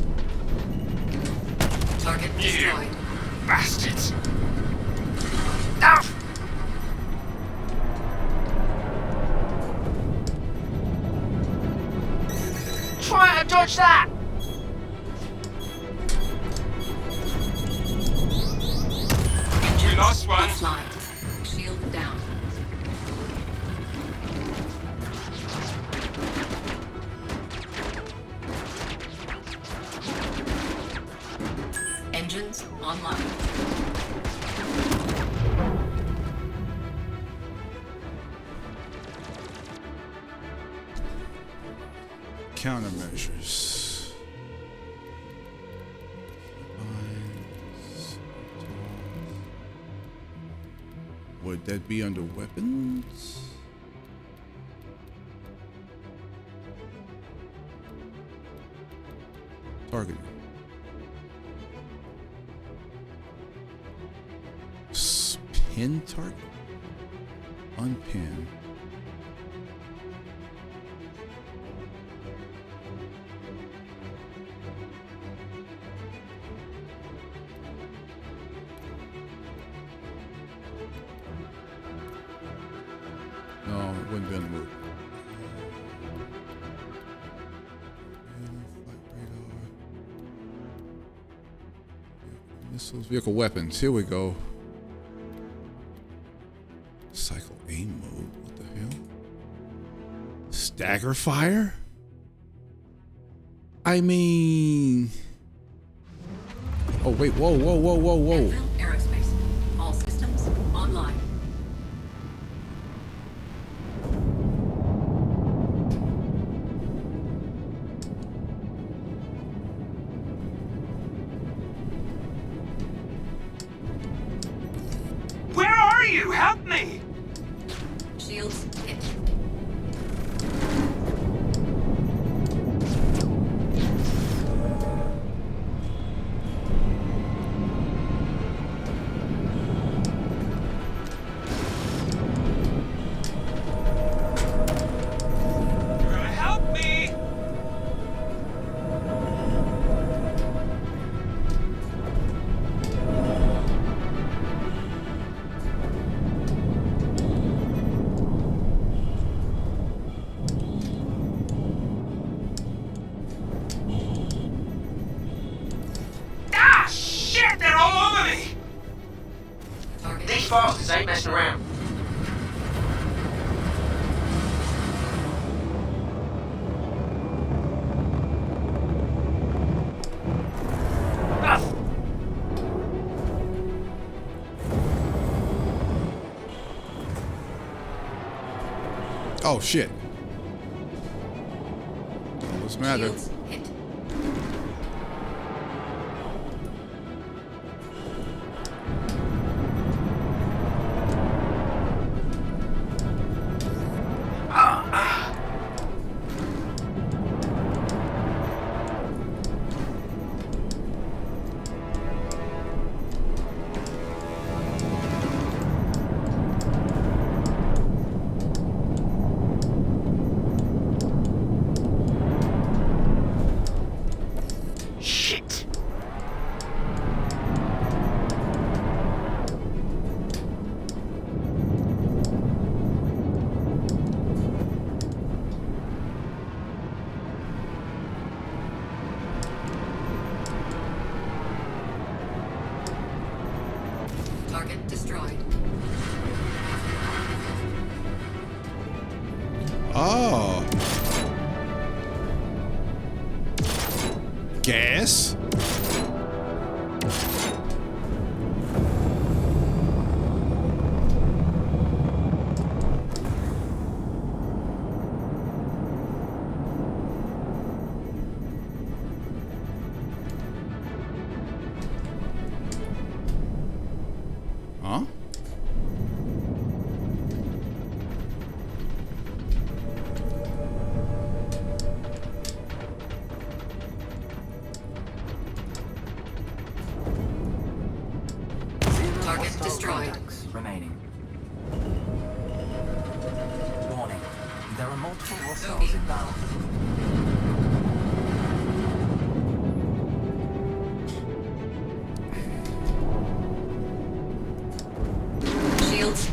Target destroyed. Bastards! Now! Try to dodge that! We lost one. Offline. Shield down. Engines online. Countermeasures. Would that be under weapons? Targeting. Pin target? Unpin. No, it wouldn't be on the move. Missiles, vehicle weapons. Here we go. Cycle aim mode. What the hell? Stagger fire? I mean... Oh, wait. Whoa, whoa, whoa, whoa, whoa. Enfield Aerospace. All systems online. Where are you? Help me! Shields hit. Help me! ain't messing around. Oh shit. What's the matter? Shields hit. Shit. Target destroyed. Oh. Gas? Huh? Target Hostile destroyed. contacts remaining. Warning. There are multiple hostiles inbound. Shields.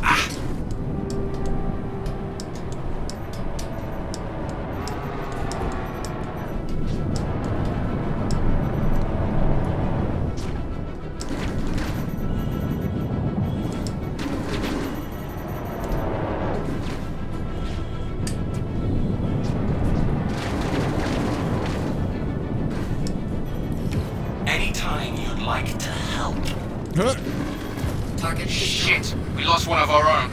Anytime you'd like to help. Huh? Target destroyed. Shit. We lost one of our own.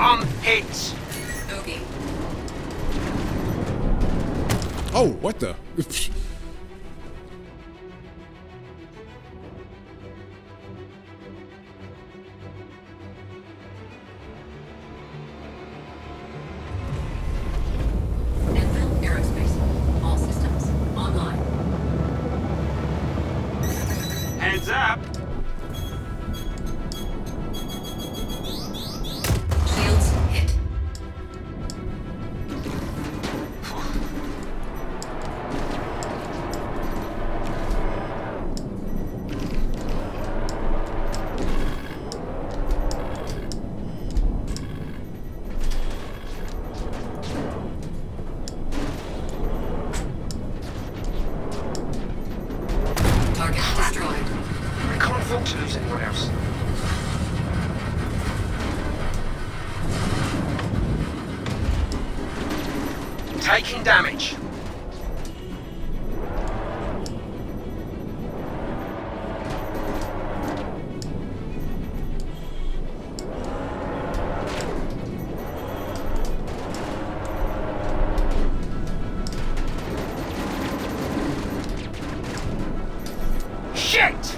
I'm hit. Bogey. Oh, what the? Anvil Aerospace. All systems online. Heads up. Shields hit. Target destroyed. We can't afford to lose anyone else. Taking damage. Shit!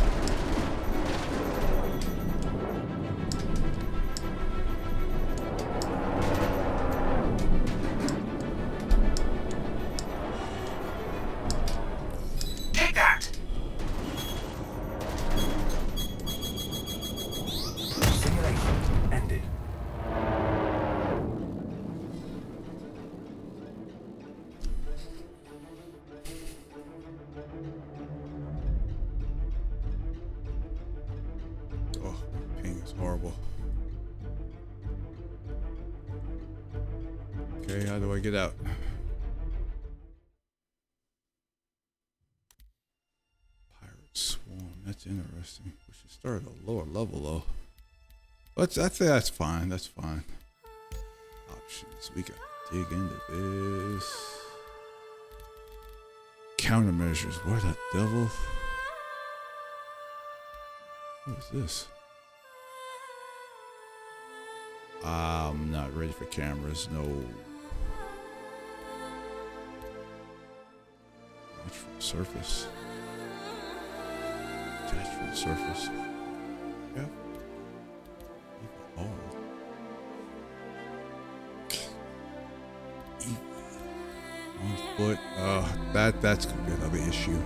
Okay, how do I get out? Pirate Swarm. That's interesting. We should start at a lower level though. But I think that's fine. That's fine. Options. We got to dig into this. Countermeasures. What the devil? What is this? I'm not ready for cameras. No. Watch from the surface. Attach from the surface. Yep. Oh. On foot. That's gonna be another issue.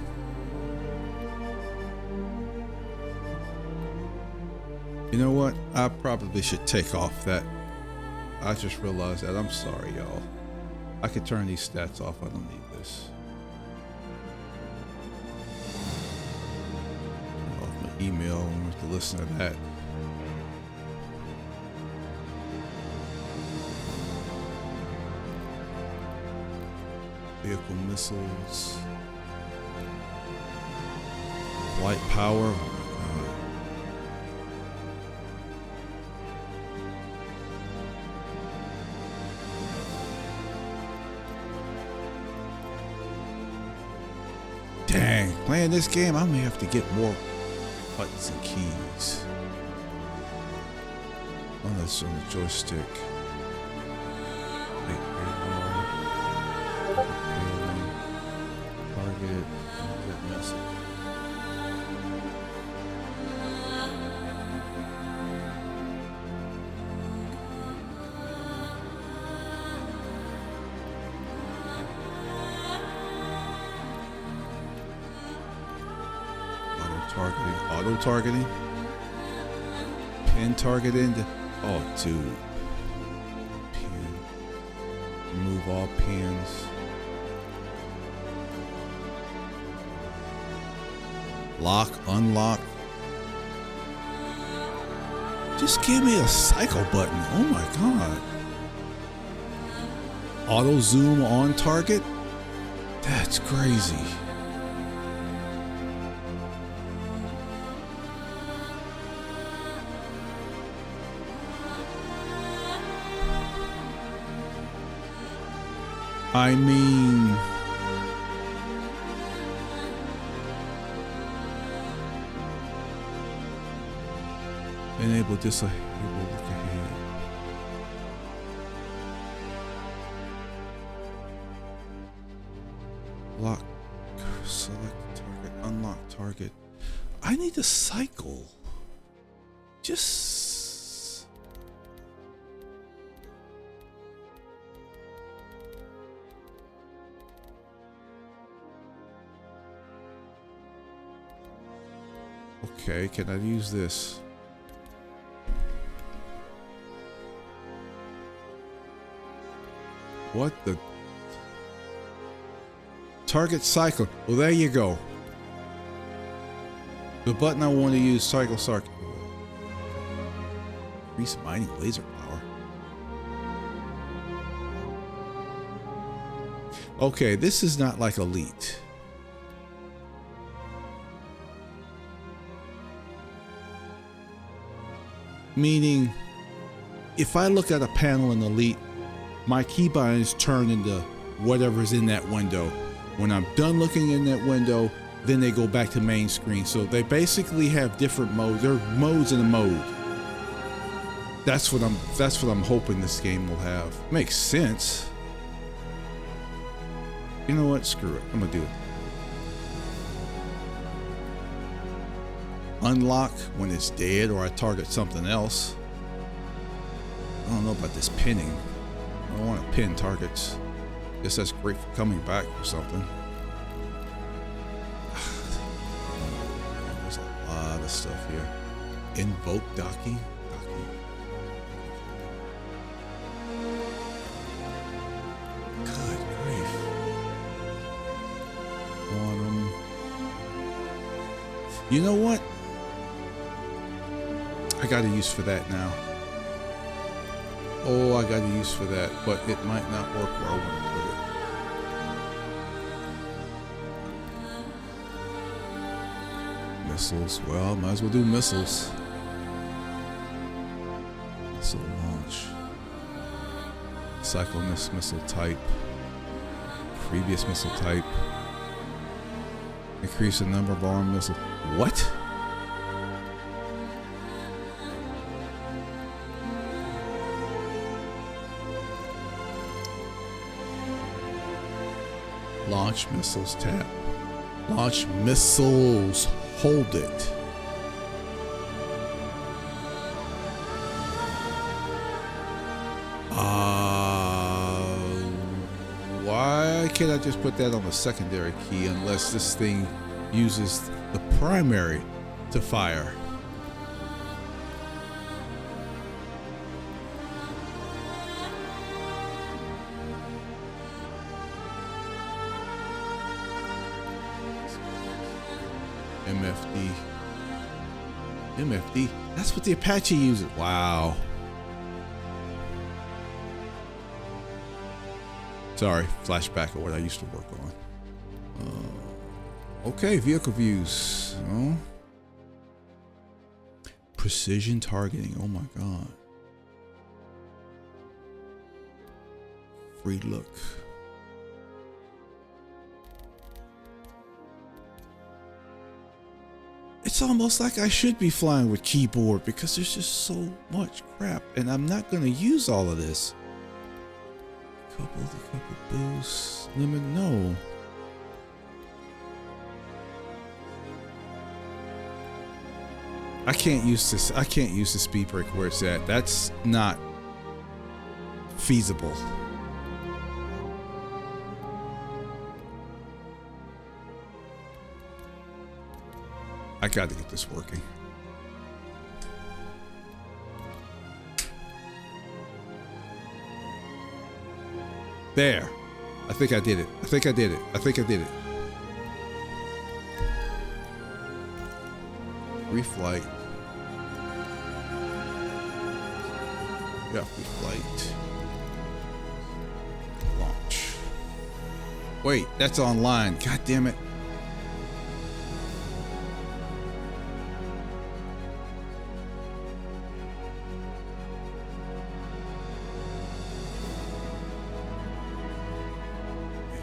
You know what? I probably should take off that. I just realized that. I'm sorry, y'all. I could turn these stats off. I don't need this. Turn off my email. I want to listen to that. Vehicle missiles. Light power. Dang, playing this game, I may have to get more buttons and keys. Oh, that's on the joystick. Wait, target, message. Auto targeting, pin targeting. Oh, dude, pin. Remove all pins. Lock, unlock. Just give me a cycle button. Oh my god. Auto zoom on target. That's crazy. I mean, enable disable look ahead. Lock, select target, unlock target. I need a cycle. Just. Okay, can I use this? What the? Target cycle. Well, there you go. The button I want to use, cycle circuit. Increase mining laser power. Okay, this is not like Elite. Meaning, if I look at a panel in Elite, my keybinds turn into whatever's in that window. When I'm done looking in that window, then they go back to main screen. So they basically have different modes. There are modes in a mode. That's what I'm hoping this game will have. Makes sense. You know what? Screw it. I'm gonna do it. Unlock when it's dead or I target something else. I don't know about this pinning. I don't want to pin targets. Guess that's great for coming back or something. There's a lot of stuff here. Invoke docking. Good grief. Quantum. You know what? I got a use for that now. Oh, I got a use for that, but it might not work where I want to put it. Missiles. Well, might as well do missiles. Missile launch. Cycle missile type. Previous missile type. Increase the number of armed missiles. What? Launch missiles tap. Launch missiles. Hold it. Why can't I just put that on the secondary key unless this thing uses the primary to fire? MFD. MFD. That's what the Apache uses. Wow. Sorry, flashback of what I used to work on. Okay, vehicle views. Oh. Precision targeting. Oh my God. Free look. It's almost like I should be flying with keyboard because there's just so much crap and I'm not going to use all of this. Couple boosts. Limit, no. I can't use this. I can't use the speed break where it's at. That's not feasible. I got to get this working. There. I think I did it. I think I did it. I think I did it. Reflight. Yeah, reflight. Launch. Wait, that's online. God damn it.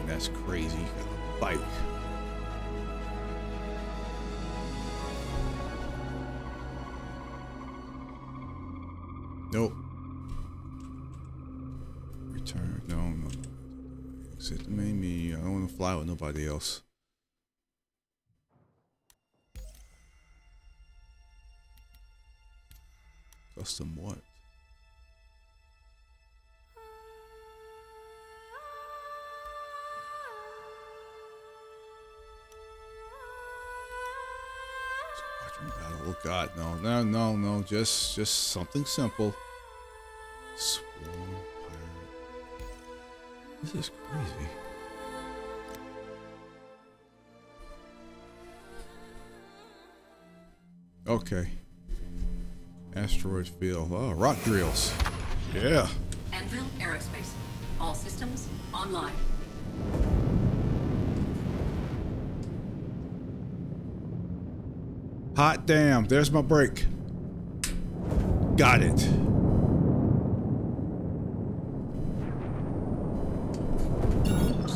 That's crazy. You got a bike. Nope. Return. No. Exit the main menu. I don't want to fly with nobody else. Custom what? Oh God, no, just something simple. Swarm pirate. This is crazy. Okay. Asteroid field. Oh, rock drills. Yeah. Anvil Aerospace. All systems online. Hot damn, there's my break. Got it.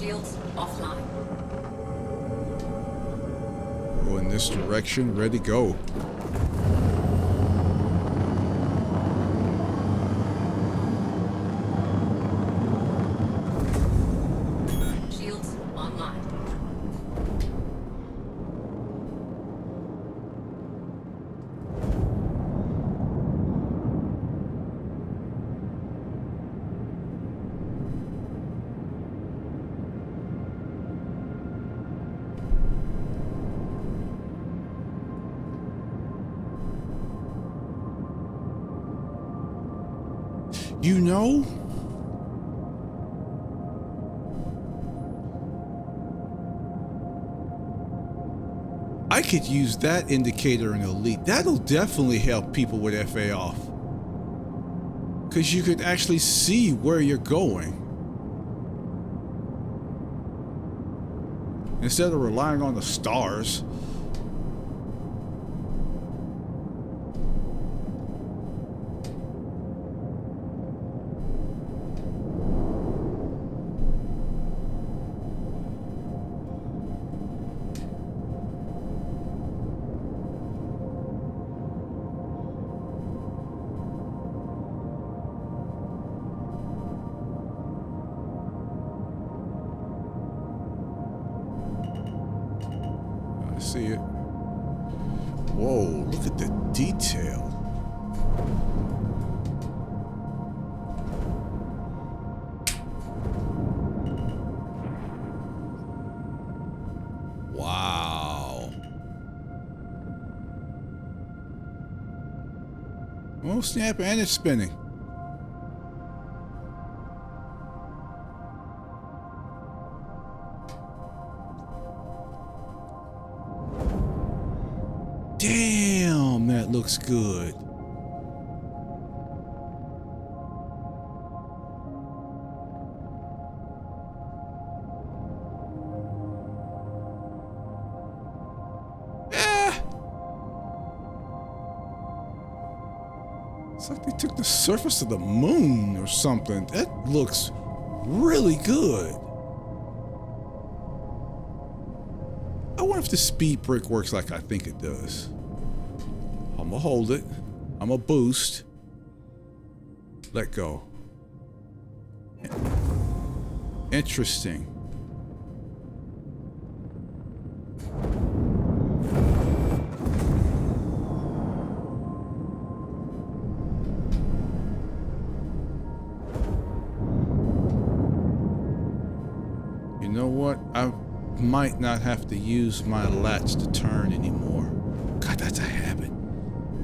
Shields offline. Go in this direction, ready, go. Shields online. You know, I could use that indicator in Elite. That'll definitely help people with FA off. because you could actually see where you're going. Instead of relying on the stars. See it. Whoa, look at the detail. Wow. Oh, snap, and it's spinning. Damn, that looks good. It's like they took the surface of the moon or something. That looks really good. I wonder if the speed brick works like I think it does. I'm gonna hold it. I'm gonna boost. Let go. Interesting. You know what? I might not have to use my latch to turn anymore. God, that's a habit.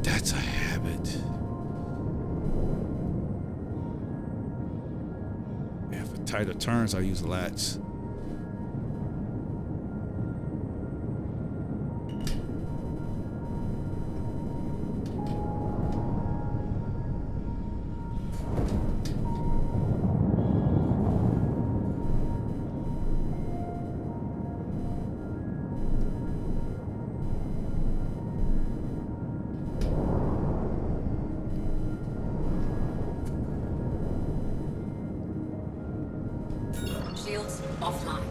That's a habit. Yeah, for tighter turns, I use latch. Shields offline.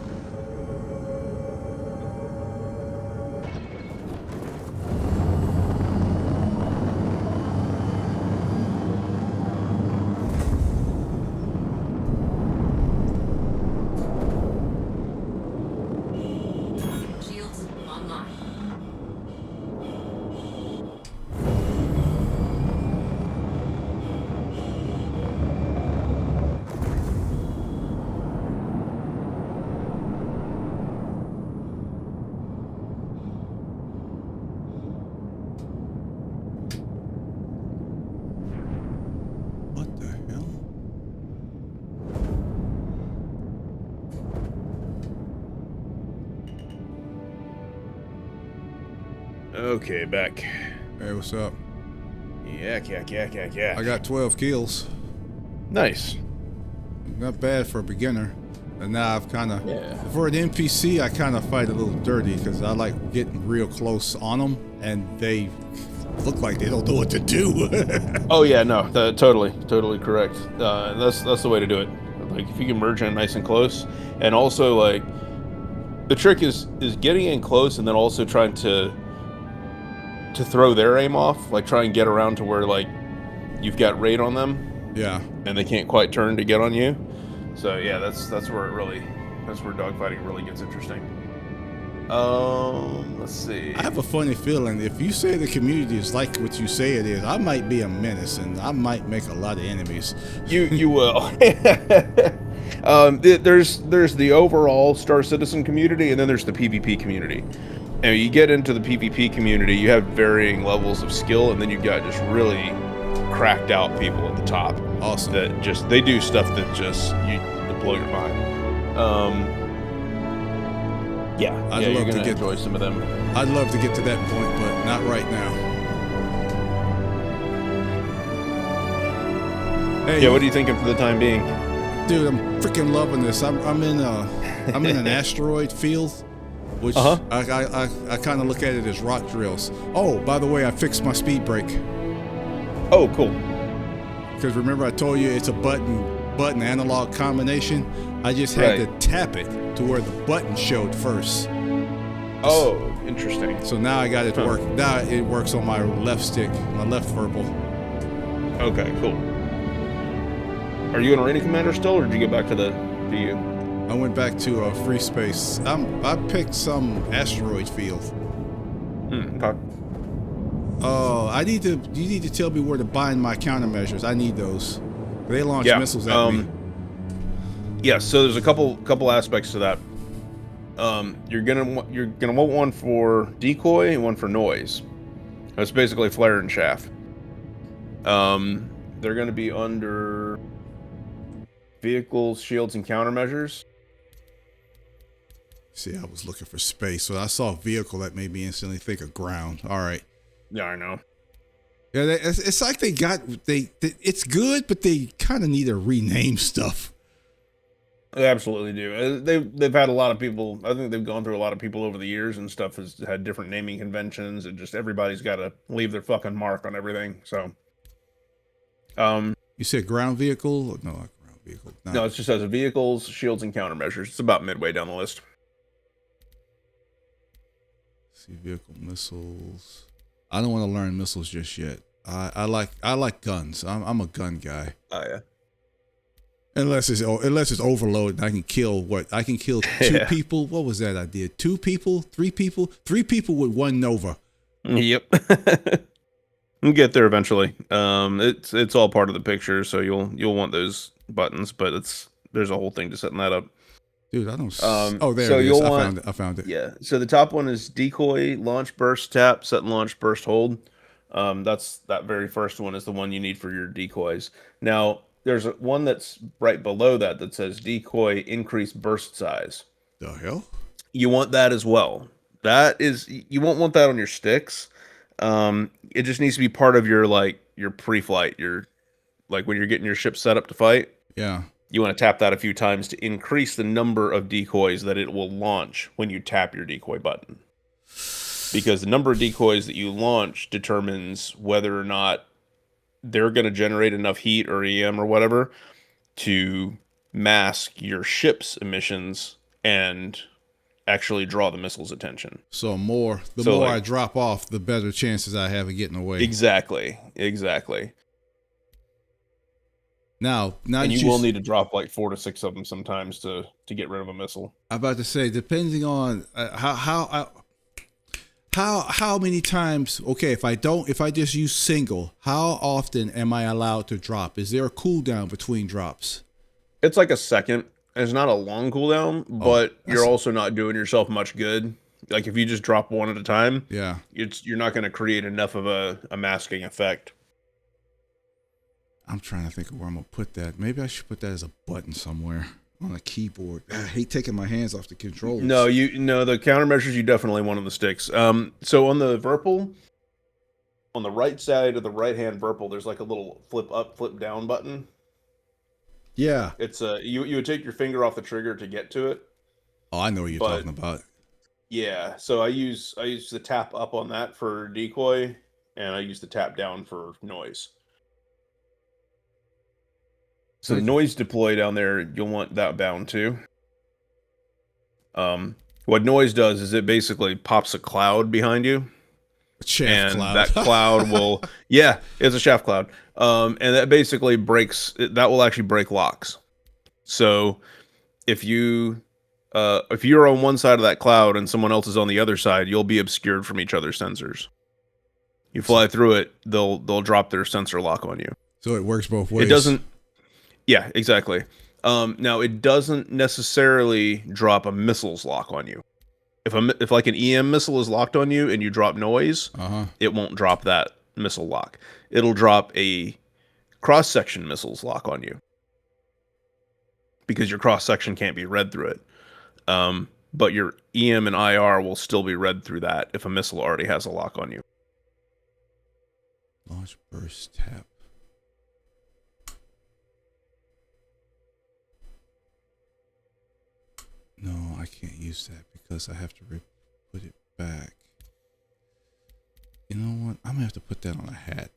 Shields online. What the hell? Okay, back. Hey, what's up? Yeah. I got 12 kills. Nice. Not bad for a beginner. And now I've kind of, Yeah. for an NPC, I kind of fight a little dirty because I like getting real close on them, and they look like they don't know what to do. Oh yeah, no, totally correct. That's the way to do it. Like if you can merge in nice and close, and also like the trick is getting in close and then also trying to throw their aim off, like try and get around to where like you've got raid on them. Yeah. And they can't quite turn to get on you. So yeah, that's where dogfighting really gets interesting. Let's see. I have a funny feeling if you say the community is like what you say it is, I might be a menace and I might make a lot of enemies. You will. There's the overall Star Citizen community, and then there's the PvP community. And you get into the PvP community, you have varying levels of skill, and then you've got just really cracked out people at the top. Awesome. That they do stuff that just that blow your mind. I'd you're love to gonna get enjoy some of them. I'd love to get to that point, but not right now. Hey, Yeah, what are you thinking for the time being? dude, I'm freaking loving this. I'm in an asteroid field, which Uh-huh. I kind of look at it as rock drills. Oh, by the way, I fixed my speed brake. Oh, cool. Because remember I told you it's a button analog combination. I just had Right. to tap it to where the button showed first. Oh, interesting. So now I got it to work. Now it works on my left stick, my left verbal. Okay, cool. Are you in Arena Commander still, or did you go back to the DU? I went back to free space. I picked some asteroid field. Okay. You need to tell me where to bind my countermeasures. I need those. They launch Yeah, missiles at me. Yeah, so there's a couple aspects to that. You're gonna want one for decoy and one for noise. That's basically flare and chaff. They're gonna be under vehicles, shields, and countermeasures. See, I was looking for space, so I saw a vehicle that made me instantly think of ground. All right. Yeah, I know. Yeah, it's like it's good, but they kind of need to rename stuff. They absolutely do. They've had a lot of people. I think they've gone through a lot of people over the years, and stuff has had different naming conventions, and just everybody's got to leave their fucking mark on everything. So, You said ground vehicle? No, not ground vehicle. no, it just says vehicles, shields, and countermeasures. It's about midway down the list. See, vehicle missiles. I don't want to learn missiles just yet. I like guns. I'm a gun guy. Oh yeah. Unless it's overload, and I can kill two people. What was that I did? 2 people, 3 people, 3 people with 1 Nova. Yep. We'll get there eventually. It's all part of the picture, so you'll want those buttons, but there's a whole thing to setting that up. Dude, I don't. There So it is. you'll I found it. Yeah. So the top one is decoy, launch, burst, tap, set and launch, burst, hold. That's that very first one is the one you need for your decoys. Now there's one that's right below that says decoy, increase burst size. The hell? You want that as well. You won't want that on your sticks. It just needs to be part of your pre-flight. Like when you're getting your ship set up to fight. Yeah. You want to tap that a few times to increase the number of decoys that it will launch when you tap your decoy button. Because the number of decoys that you launch determines whether or not they're going to generate enough heat or EM or whatever to mask your ship's emissions and actually draw the missile's attention. So the more I drop off, the better chances I have of getting away. Exactly. Now and you will need to drop like 4 to 6 of them sometimes to get rid of a missile. I'm about to say, depending on how many times. Okay, if I just use single, how often am I allowed to drop? Is there a cooldown between drops? It's like a second. It's not a long cooldown, but you're also not doing yourself much good. Like if you just drop one at a time, yeah, you're not going to create enough of a masking effect. I'm trying to think of where I'm gonna put that. Maybe I should put that as a button somewhere on a keyboard. I hate taking my hands off the controls. No, the countermeasures you definitely want on the sticks. So on the Verpal, on the right side of the right hand Verpal, there's like a little flip up, flip down button. Yeah, it's you would take your finger off the trigger to get to it. Oh, I know what you're talking about. Yeah, so I use the tap up on that for decoy, and I use the tap down for noise. So the noise deploy down there, you'll want that bound too. What noise does is it basically pops a cloud behind you. A shaft cloud. That cloud will, yeah, it's a shaft cloud. And that basically that will actually break locks. So if you're on one side of that cloud and someone else is on the other side, you'll be obscured from each other's sensors. You fly through it, they'll drop their sensor lock on you. So it works both ways. It doesn't. Yeah, exactly. Now it doesn't necessarily drop a missile's lock on you. If like an EM missile is locked on you and you drop noise, it won't drop that missile lock. It'll drop a cross-section missile's lock on you because your cross-section can't be read through it. But your EM and IR will still be read through that if a missile already has a lock on you. Launch burst tap. No, I can't use that because I have to put it back. You know what? I'm gonna have to put that on a hat.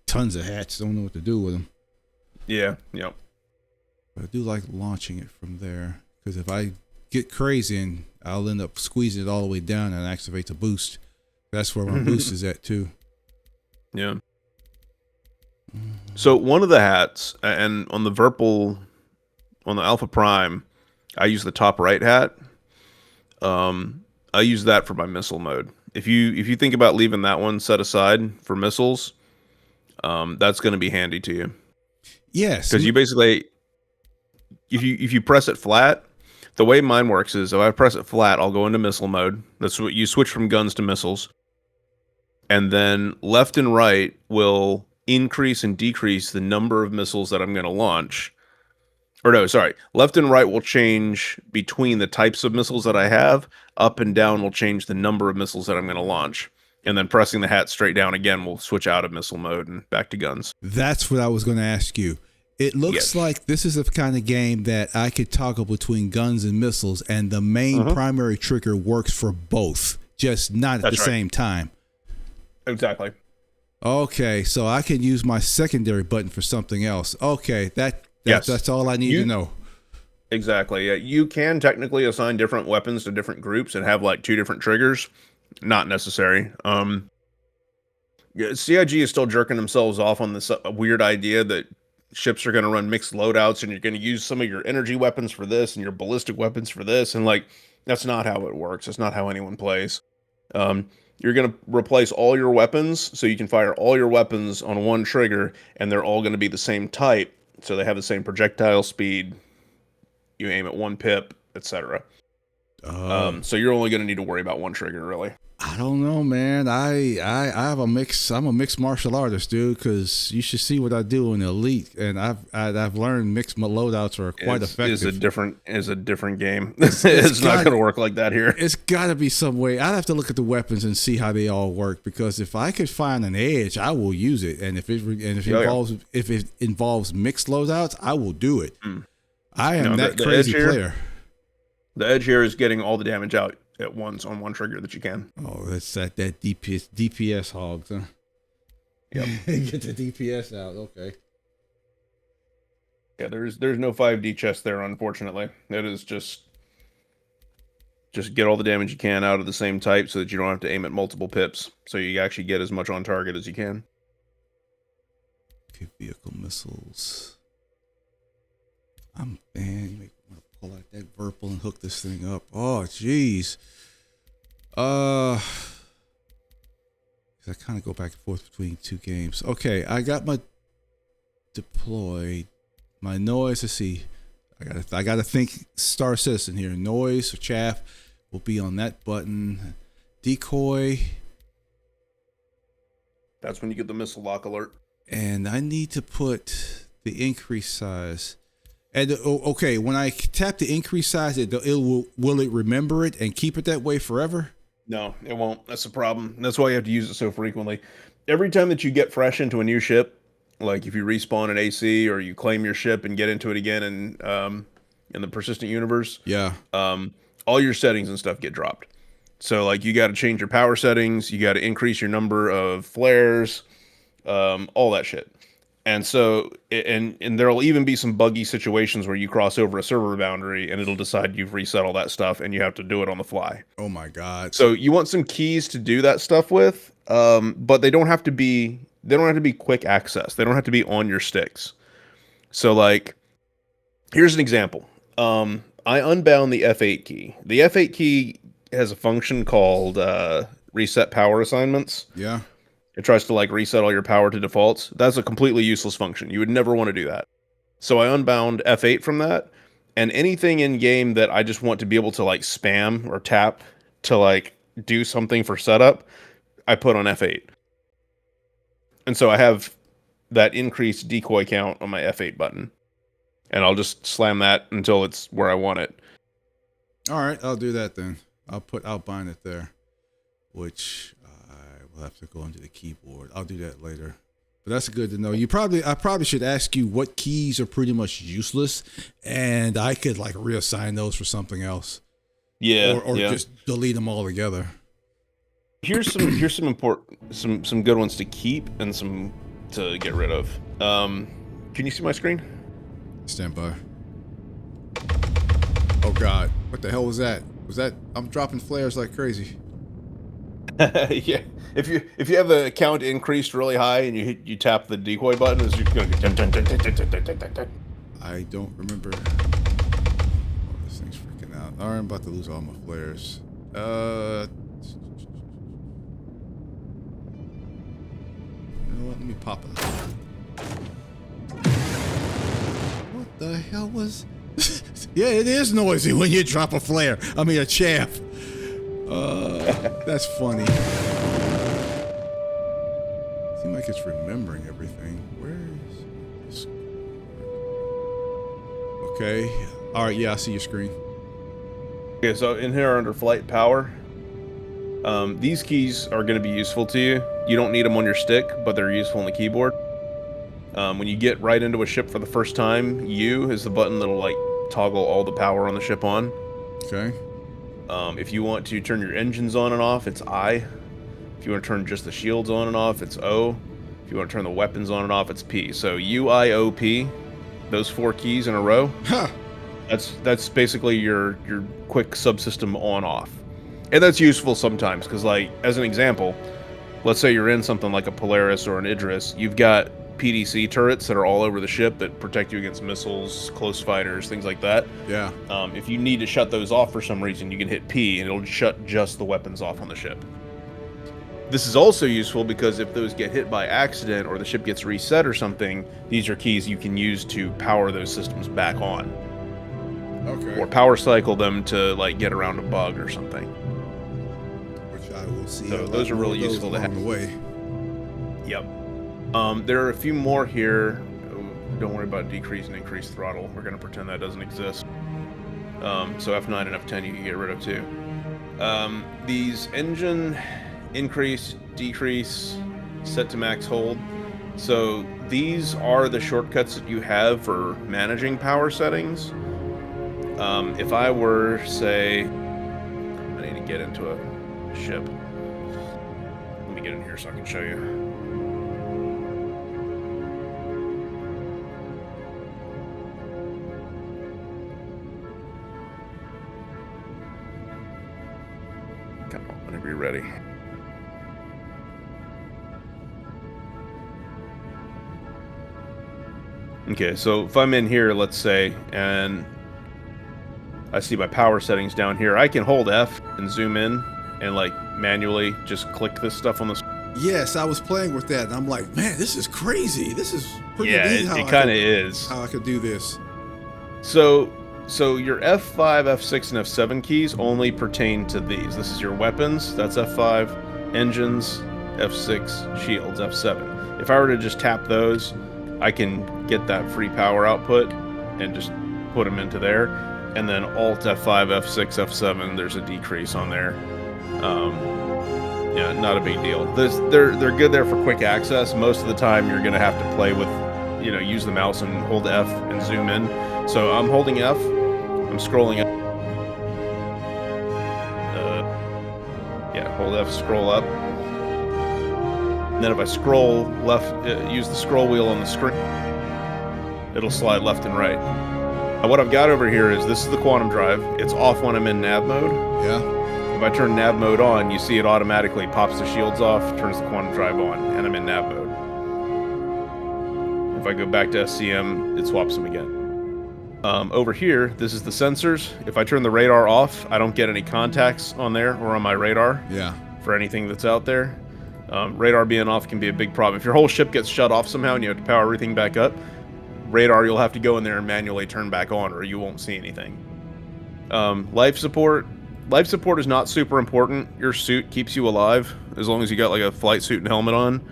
Tons of hats. Don't know what to do with them. Yeah. Yep. But I do like launching it from there because if I get crazy, and I'll end up squeezing it all the way down and activate the boost. That's where my boost is at too. Yeah. So one of the hats, and on the Verpal, on the Alpha Prime, I use the top right hat. I use that for my missile mode. If you think about leaving that one set aside for missiles, that's going to be handy to you. Yes, because you basically, if you press it flat, the way mine works is if I press it flat, I'll go into missile mode. That's what you switch from guns to missiles, and then left and right will increase and decrease the number of missiles that I'm going to launch. Or no, sorry. Left and right will change between the types of missiles that I have. Up and down will change the number of missiles that I'm going to launch. And then pressing the hat straight down again will switch out of missile mode and back to guns. That's what I was going to ask you. It looks like this is the kind of game that I could toggle between guns and missiles, and the main primary trigger works for both, just not at the same time. Exactly. Okay, so I can use my secondary button for something else. Okay, that's all I need to know. Exactly. Yeah, you can technically assign different weapons to different groups and have like 2 different triggers. Not necessary. CIG is still jerking themselves off on this weird idea that ships are going to run mixed loadouts and you're going to use some of your energy weapons for this and your ballistic weapons for this, and like that's not how it works. It's not how anyone plays. You're going to replace all your weapons so you can fire all your weapons on one trigger, and they're all going to be the same type, so they have the same projectile speed. You aim at 1 pip, etc. So you're only going to need to worry about one trigger, really. I don't know, man. I have a mix. I'm a mixed martial artist, dude. Because you should see what I do in Elite, and I've learned mixed loadouts are quite effective. Is a different game. It's not going to work like that here. It's got to be some way. I'd have to look at the weapons and see how they all work. Because if I could find an edge, I will use it. And if it involves mixed loadouts, I will do it. I am that crazy player. The edge here is getting all the damage out at once on one trigger that you can. Oh, that's that DPS hogs, huh? Yep. Get the DPS out, okay. Yeah, there's no 5D chest there, unfortunately. It is just get all the damage you can out of the same type so that you don't have to aim at multiple pips, so you actually get as much on target as you can. Okay, vehicle missiles. You make pull out that Verpal and hook this thing up. Oh, jeez. I kind of go back and forth between 2 games. Okay, I got my deployed. My noise. Let's see. I gotta think Star Citizen here. Noise or chaff will be on that button. Decoy. That's when you get the missile lock alert. And I need to put the increase size. And okay, when I tap the increase size, will it remember it and keep it that way forever? No, it won't. That's the problem. That's why you have to use it so frequently. Every time that you get fresh into a new ship, like if you respawn an AC or you claim your ship and get into it again in the persistent universe, all your settings and stuff get dropped. So like you got to change your power settings, you got to increase your number of flares, all that shit. And so, and there'll even be some buggy situations where you cross over a server boundary and it'll decide you've reset all that stuff and you have to do it on the fly. Oh my God. So you want some keys to do that stuff with, but they don't have to be quick access. They don't have to be on your sticks. So like, here's an example. I unbound the F8 key. The F8 key has a function called reset power assignments. Yeah. It tries to like reset all your power to defaults. That's a completely useless function. You would never want to do that. So I unbound F8 from that, and anything in game that I just want to be able to like spam or tap to like do something for setup, I put on F8. And so I have that increased decoy count on my F8 button, and I'll just slam that until it's where I want it. All right, I'll do that then. I'll bind it there, which I will have to go into the keyboard. I'll do that later. But that's good to know. I probably should ask you what keys are pretty much useless, and I could like reassign those for something else. Yeah, or just delete them all together. Here's some important some good ones to keep and some to get rid of. Can you see my screen? Stand by. Oh God, what the hell was that? Was that I'm dropping flares like crazy? Yeah. If you have the count increased really high and you tap the decoy button, it's just going to. I don't remember. Oh, this thing's freaking out. All right, I'm about to lose all my flares. You know what? Let me pop it. What the hell was? Yeah, it is noisy when you drop a flare. I mean a chaff. That's funny. Seems like it's remembering everything. Where is this? Okay. All right. Yeah, I see your screen. Okay, so in here under flight power, these keys are going to be useful to you. You don't need them on your stick, but they're useful on the keyboard. When you get right into a ship for the first time, U is the button that'll like toggle all the power on the ship on. Okay. If you want to turn your engines on and off, it's I. If you want to turn just the shields on and off, it's O. If you want to turn the weapons on and off, it's P. So U, I, O, P, those 4 keys in a row. Huh. That's basically your quick subsystem on off. And that's useful sometimes because, like, as an example, let's say you're in something like a Polaris or an Idris, you've got PDC turrets that are all over the ship that protect you against missiles, close fighters, things like that. Yeah. If you need to shut those off for some reason, you can hit P and it'll shut just the weapons off on the ship. This is also useful because if those get hit by accident or the ship gets reset or something, these are keys you can use to power those systems back on. Okay. Or power cycle them to like get around a bug or something. Which I will see. So those are really useful to have. The way. Yep. There are a few more here. Don't worry about decrease and increase throttle. We're going to pretend that doesn't exist. So F9 and F10 you can get rid of too. These engine increase, decrease, set to max hold. So these are the shortcuts that you have for managing power settings. If I were, say, I need to get into a ship. Let me get in here so I can show you. Come on, whenever you're ready. Okay, so if I'm in here, let's say, and I see my power settings down here, I can hold F and zoom in and like manually just click this stuff on the screen. Yes, I was playing with that, and I'm like, man, this is crazy. This is pretty neat. Yeah, it kind of is. How I could do this. So your F5, F6, and F7 keys only pertain to these. This is your weapons, that's F5, engines, F6, shields, F7. If I were to just tap those, I can get that free power output and just put them into there. And then Alt F5, F6, F7, there's a decrease on there. Yeah, not a big deal. They're good there for quick access. Most of the time you're going to have to play with, use the mouse and hold F and zoom in. So I'm holding F, I'm scrolling up. Yeah, hold F, scroll up. And then if I scroll left, use the scroll wheel on the screen, it'll slide left and right. Now what I've got over here is this is the quantum drive. It's off when I'm in nav mode. Yeah. If I turn nav mode on, you see it automatically pops the shields off, turns the quantum drive on, and I'm in nav mode. If I go back to SCM, it swaps them again. Over here, this is the sensors. If I turn the radar off, I don't get any contacts on there or on my radar. Yeah. For anything that's out there. Radar being off can be a big problem. If your whole ship gets shut off somehow and you have to power everything back up, radar you'll have to go in there and manually turn back on or you won't see anything. Life support. Life support is not super important. Your suit keeps you alive as long as you got like a flight suit and helmet on.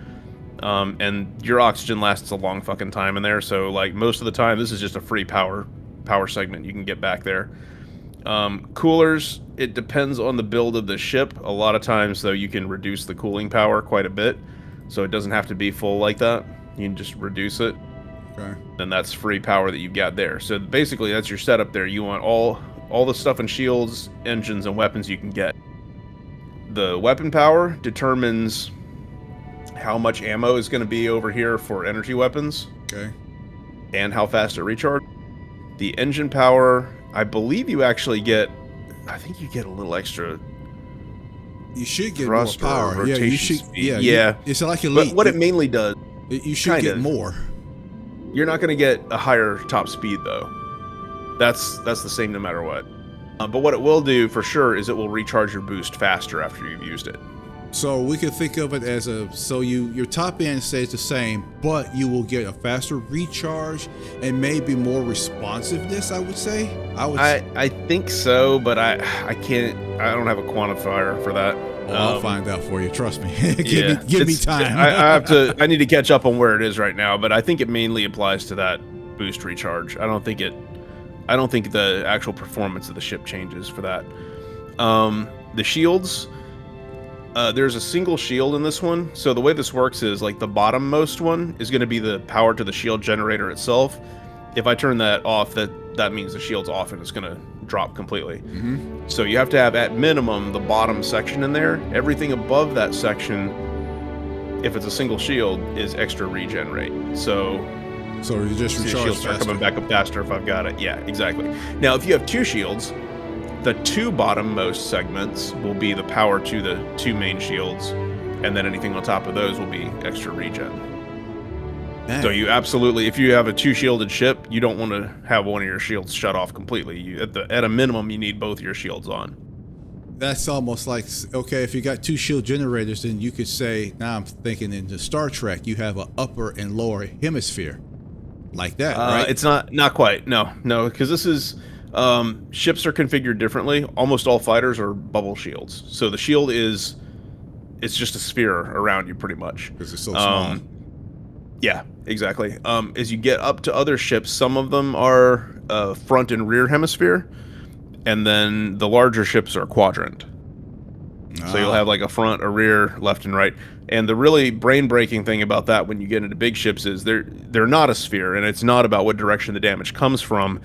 And your oxygen lasts a long fucking time in there, so like most of the time this is just a free power segment you can get back there. Coolers, it depends on the build of the ship. A lot of times though you can reduce the cooling power quite a bit, so it doesn't have to be full like that. You can just reduce it. Okay. Then that's free power that you've got there. So basically, that's your setup there. You want all the stuff in shields, engines, and weapons you can get. The weapon power determines how much ammo is going to be over here for energy weapons. Okay. And how fast it recharges. The engine power, I believe you actually get, I think you get a little extra. You should get thrust more power. or Yeah, you rotation should. speed. Yeah, it's like elite. But what it mainly does, you should kind get of. more. You're not going to get a higher top speed though. That's the same no matter what. But what it will do for sure is it will recharge your boost faster after you've used it. So we could think of it as your top end stays the same, but you will get a faster recharge and maybe more responsiveness. I would say. I think so, but I can't. I don't have a quantifier for that. I'll find out for you. Trust me. give me time. I have to. I need to catch up on where it is right now, but I think it mainly applies to that boost recharge. I don't think the actual performance of the ship changes for that. The shields. There's a single shield in this one. So the way this works is like the bottommost one is going to be the power to the shield generator itself. If I turn that off, that means the shield's off and it's going to drop completely. Mm-hmm. So you have to have at minimum the bottom section in there. Everything above that section, if it's a single shield, is extra regenerate. So you just recharge shields start faster. coming back up faster if I've got it. Yeah, exactly. Now if you have two shields, the two bottommost segments will be the power to the two main shields, and then anything on top of those will be extra regen. Dang. So you absolutely, if you have a two-shielded ship, you don't want to have one of your shields shut off completely. At a minimum, you need both your shields on. That's almost like, okay, if you got two shield generators, then you could say, now I'm thinking in the Star Trek, you have an upper and lower hemisphere. Like that, right? It's not quite. No, because this is... ships are configured differently. Almost all fighters are bubble shields. So the shield it's just a sphere around you pretty much. Because it's so small. Yeah, exactly. As you get up to other ships, some of them are front and rear hemisphere, and then the larger ships are quadrant. So you'll have like a front, a rear, left and right. And the really brain-breaking thing about that when you get into big ships is they're not a sphere, and it's not about what direction the damage comes from.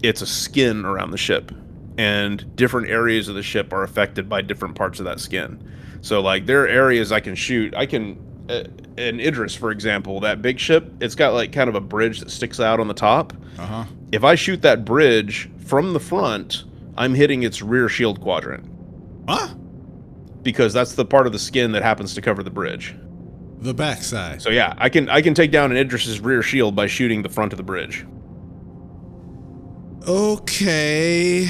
It's a skin around the ship, and different areas of the ship are affected by different parts of that skin. So like there are areas I can shoot. In Idris, for example, that big ship, it's got like kind of a bridge that sticks out on the top. Uh-huh. If I shoot that bridge from the front, I'm hitting its rear shield quadrant. Huh? Because that's the part of the skin that happens to cover the bridge. The backside. So yeah, I can take down an Idris's rear shield by shooting the front of the bridge. Okay.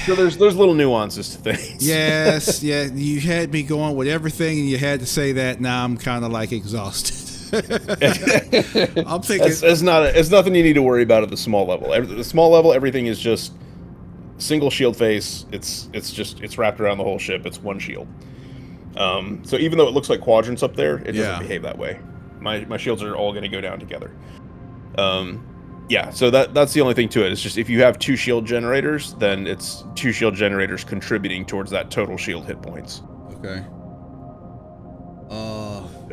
So there's little nuances to things. Yes, yeah. You had me going with everything, and you had to say that. Now I'm kind of like exhausted. I'm thinking it's nothing you need to worry about at the small level. The small level, everything is just single shield face. It's wrapped around the whole ship. It's one shield. So even though it looks like quadrants up there, it doesn't behave that way. My shields are all going to go down together. Yeah, so that's the only thing to it. It's just if you have two shield generators, then it's two shield generators contributing towards that total shield hit points. Okay.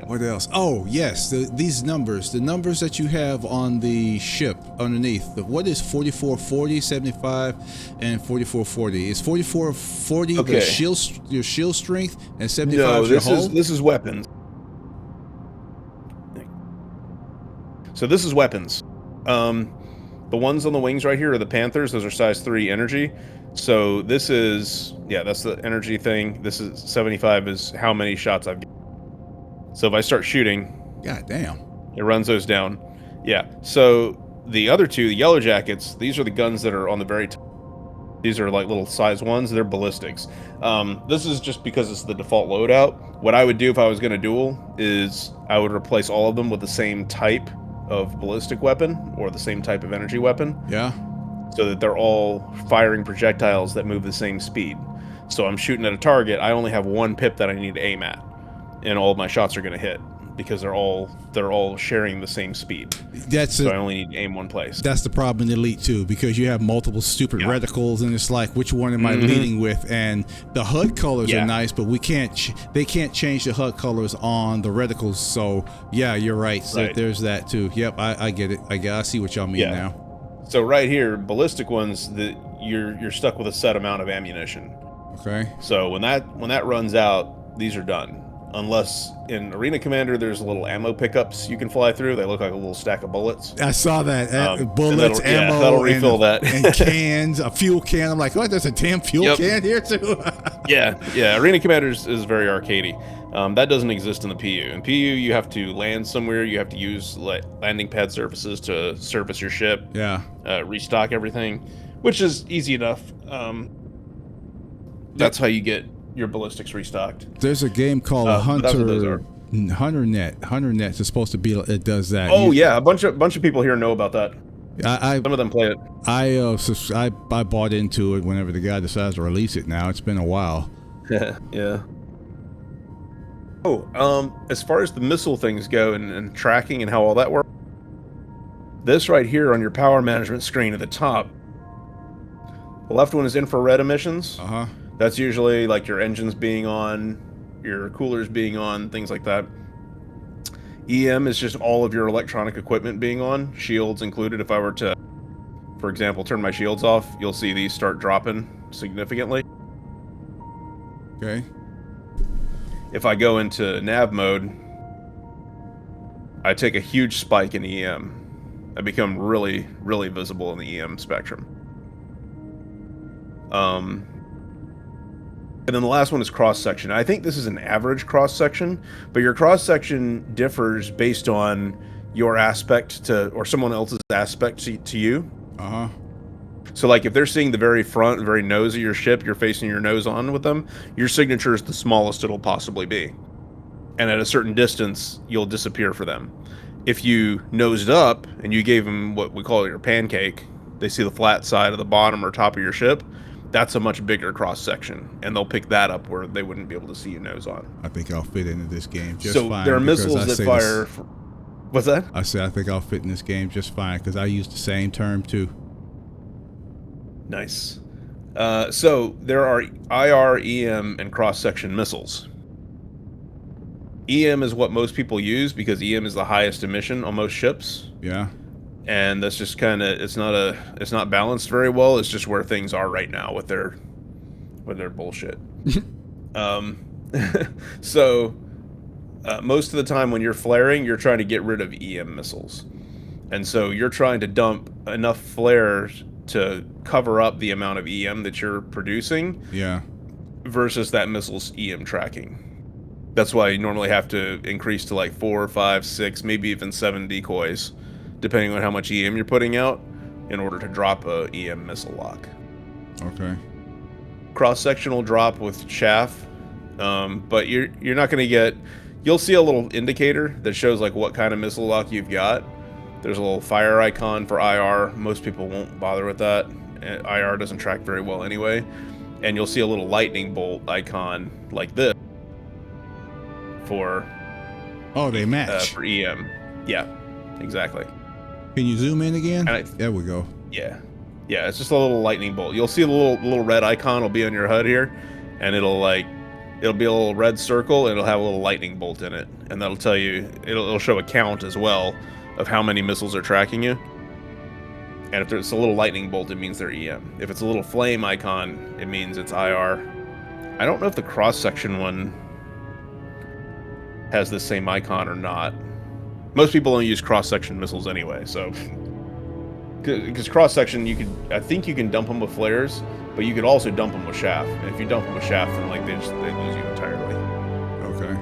What else? Oh, yes, these numbers. The numbers that you have on the ship underneath. What is 4440, 75, and 4440? Is 4440 your shield strength, and 75 your hull? This is weapons. So this is weapons. The ones on the wings right here are the Panthers. Those are size 3 energy. So this is, that's the energy thing. This is 75 is how many shots I've given. So if I start shooting, God damn, it runs those down. Yeah. So the other two, the Yellow Jackets, these are the guns that are on the very top. These are like little size ones. They're ballistics. This is just because it's the default loadout. What I would do if I was going to duel is I would replace all of them with the same type of ballistic weapon or the same type of energy weapon. Yeah. So that they're all firing projectiles that move the same speed. So I'm shooting at a target. I only have one pip that I need to aim at, and all of my shots are going to hit. because they're all sharing the same speed. So I only need to aim one place. That's the problem in Elite too, because you have multiple stupid reticles, and it's like, which one am I leading with? And the HUD colors are nice, but we can't. They can't change the HUD colors on the reticles. So yeah, you're right. So there's that too. Yep, I get it. I see what y'all mean now. So right here, ballistic ones, that you're stuck with a set amount of ammunition. Okay. So when that runs out, these are done. Unless in Arena Commander, there's little ammo pickups you can fly through. They look like a little stack of bullets. I saw that. Bullets, ammo, that'll refill that. and cans, a fuel can. I'm like, what? There's a damn fuel can here too? yeah. Arena Commander is very arcadey. That doesn't exist in the PU. In PU, you have to land somewhere. You have to use landing pad surfaces to service your ship. Yeah. Restock everything, which is easy enough. That's how you get your ballistics restocked. There's a game called Hunter Net. Hunter Net is supposed to be. It does that. Oh yeah, a bunch of people here know about that. Some of them play it. I bought into it whenever the guy decides to release it. Now it's been a while. Yeah. Oh, as far as the missile things go and tracking and how all that works, this right here on your power management screen at the top, the left one is infrared emissions. That's usually like your engines being on, your coolers being on, things like that. EM is just all of your electronic equipment being on, shields included. If I were to, for example, turn my shields off, you'll see these start dropping significantly. Okay. If I go into nav mode, I take a huge spike in EM. I become really, really visible in the EM spectrum. And then the last one is cross-section. I think this is an average cross-section, but your cross-section differs based on your aspect to, or someone else's aspect to you. So like if they're seeing the very front, very nose of your ship, you're facing your nose on with them, your signature is the smallest it'll possibly be. And at a certain distance, you'll disappear for them. If you nosed up and you gave them what we call your pancake, they see the flat side of the bottom or top of your ship, that's a much bigger cross section, and they'll pick that up where they wouldn't be able to see you nose on. I think I'll fit into this game just so fine. There are missiles that fire. What's that? I said I think I'll fit in this game just fine because I use the same term too. Nice. So there are IR, EM, and cross section missiles. EM is what most people use because EM is the highest emission on most ships. Yeah. And that's just kind of, it's not balanced very well. It's just where things are right now with their bullshit. So most of the time when you're flaring, you're trying to get rid of EM missiles. And so you're trying to dump enough flares to cover up the amount of EM that you're producing. Yeah. Versus that missile's EM tracking. That's why you normally have to increase to like 4, 5, 6, maybe even 7 decoys, depending on how much EM you're putting out, in order to drop a EM missile lock. Okay. Cross-sectional drop with chaff, but you're not going to get... You'll see a little indicator that shows like what kind of missile lock you've got. There's a little fire icon for IR. Most people won't bother with that. IR doesn't track very well anyway. And you'll see a little lightning bolt icon like this for... Oh, they match. For EM. Yeah, exactly. Can you zoom in again? There we go. Yeah. Yeah, it's just a little lightning bolt. You'll see a little red icon will be on your HUD here, and it'll be a little red circle, and it'll have a little lightning bolt in it. And that'll tell you, it'll show a count as well of how many missiles are tracking you. And if it's a little lightning bolt, it means they're EM. If it's a little flame icon, it means it's IR. I don't know if the cross-section one has the same icon or not. Most people don't use cross-section missiles anyway, so... Because cross-section, I think you can dump them with flares, but you could also dump them with chaff. And if you dump them with chaff, then like they lose you entirely. Okay.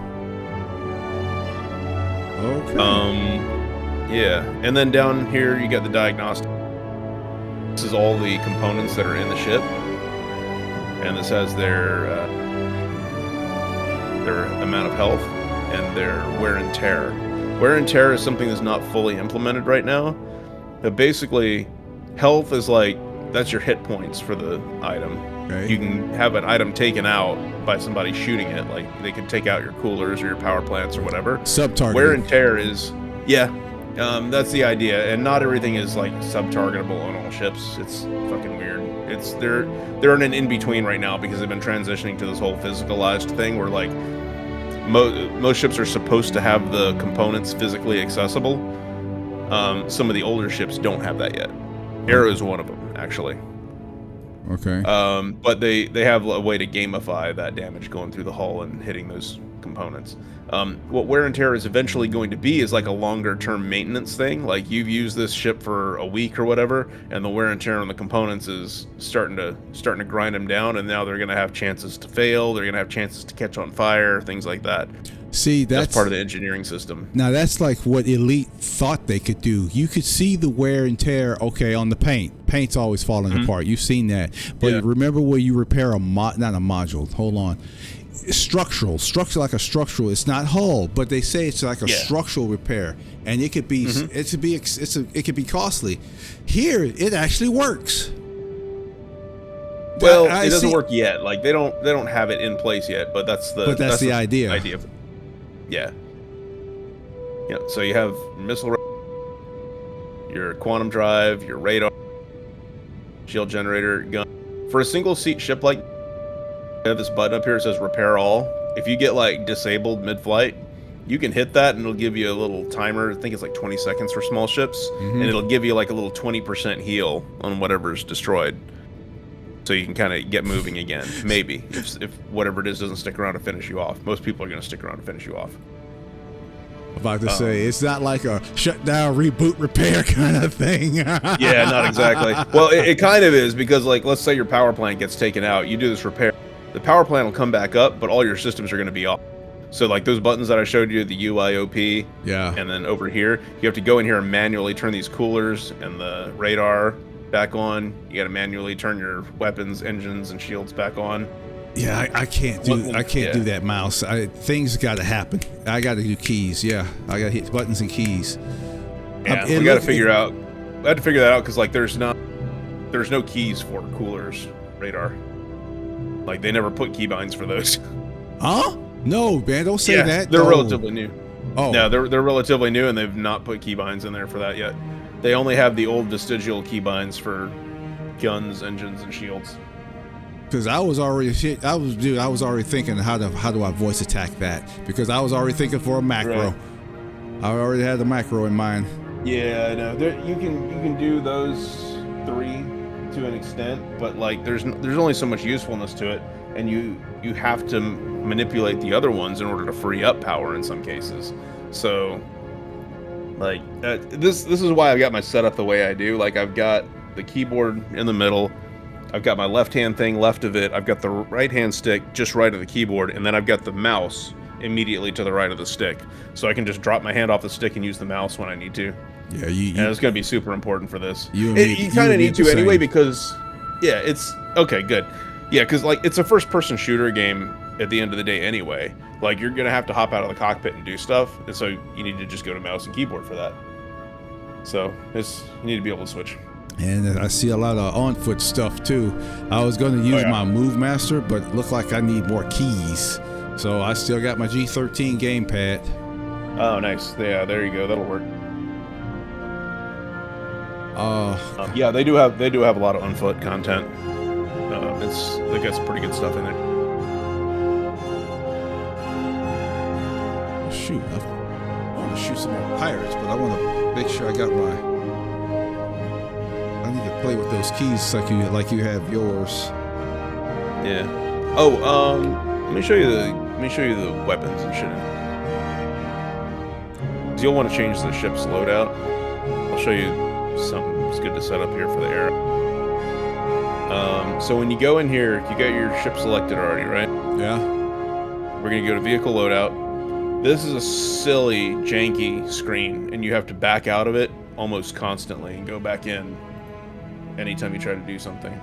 Yeah. And then down here, you got the diagnostic. This is all the components that are in the ship. And this has their amount of health and their wear and tear. Wear and tear is something that's not fully implemented right now. But basically, health is like, that's your hit points for the item. Okay. You can have an item taken out by somebody shooting it. Like they can take out your coolers or your power plants or whatever. Sub-targeting. Wear and tear is, yeah, that's the idea. And not everything is like sub-targetable on all ships. It's fucking weird. They're in an in-between right now because they've been transitioning to this whole physicalized thing where like most ships are supposed to have the components physically accessible. Some of the older ships don't have that yet. Arrow is one of them, actually. Okay. But they have a way to gamify that damage going through the hull and hitting those components. What wear and tear is eventually going to be is like a longer term maintenance thing. Like you've used this ship for a week or whatever, and the wear and tear on the components is starting to grind them down, and now they're going to have chances to fail. They're going to have chances to catch on fire, things like that. See, that's part of the engineering system. Now that's like what Elite thought they could do. You could see the wear and tear, okay, on the paint. Paint's always falling apart. You've seen that. But remember where you repair not a module. Hold on. Structure like a structural. It's not hull, but they say it's like a structural repair, and it could be it could be costly. Here, it actually works. Well, it doesn't work yet. Like they don't have it in place yet, but that's the idea. Yeah. So you have missile, your quantum drive, your radar, shield generator, gun. For a single seat ship like, I have this button up here that says repair all. If you get like disabled mid-flight, you can hit that and it'll give you a little timer. I think it's like 20 seconds for small ships, and it'll give you like a little 20% heal on whatever's destroyed. So you can kind of get moving again, maybe, if whatever it is doesn't stick around to finish you off. Most people are going to stick around to finish you off. About to say, it's not like a shutdown, reboot, repair kind of thing. Yeah, not exactly. Well, it kind of is, because like, let's say your power plant gets taken out, you do this repair, the power plant will come back up, but all your systems are going to be off. So like those buttons that I showed you, the UIOP, and then over here, you have to go in here and manually turn these coolers and the radar back on. You got to manually turn your weapons, engines, and shields back on. Yeah, I can't do that mouse. Things got to happen. I got to do keys. Yeah, I got to hit buttons and keys. Yeah, we got to figure out. I had to figure that out because like there's no keys for coolers, radar. Like they never put keybinds for those. Huh? No, man, don't say that. They're relatively new. Oh, no, they're relatively new, and they've not put keybinds in there for that yet. They only have the old vestigial keybinds for guns, engines, and shields. Because I was already thinking how do I voice attack that, because I was already thinking for a macro. Right. I already had the macro in mind. Yeah, I know. You can do those three to an extent, but like there's only so much usefulness to it, and you have to manipulate the other ones in order to free up power in some cases. So like this is why I've got my setup the way I do. Like I've got the keyboard in the middle, I've got my left hand thing left of it, I've got the right hand stick just right of the keyboard, and then I've got the mouse immediately to the right of the stick, so I can just drop my hand off the stick and use the mouse when I need to. Yeah, and it's going to be super important for this. You kind of need to anyway, because it's okay, good. Yeah, because like it's a first-person shooter game at the end of the day anyway. Like you're gonna have to hop out of the cockpit and do stuff, and so you need to just go to mouse and keyboard for that. So you need to be able to switch. And I see a lot of on-foot stuff too. I was going to use my Move Master, but it looked like I need more keys. So I still got my G13 gamepad. Oh, nice. Yeah, there you go. That'll work. Yeah, they do have a lot of on-foot content. They got some pretty good stuff in there. Shoot, I want to shoot some more pirates, but I want to make sure I got my. I need to play with those keys like you have yours. Yeah. Oh, let me show you the weapons and shit. You'll want to change the ship's loadout. I'll show you something that's good to set up here for the arrow. So when you go in here, you got your ship selected already, right? Yeah. We're gonna go to vehicle loadout. This is a silly, janky screen, and you have to back out of it almost constantly and go back in anytime you try to do something.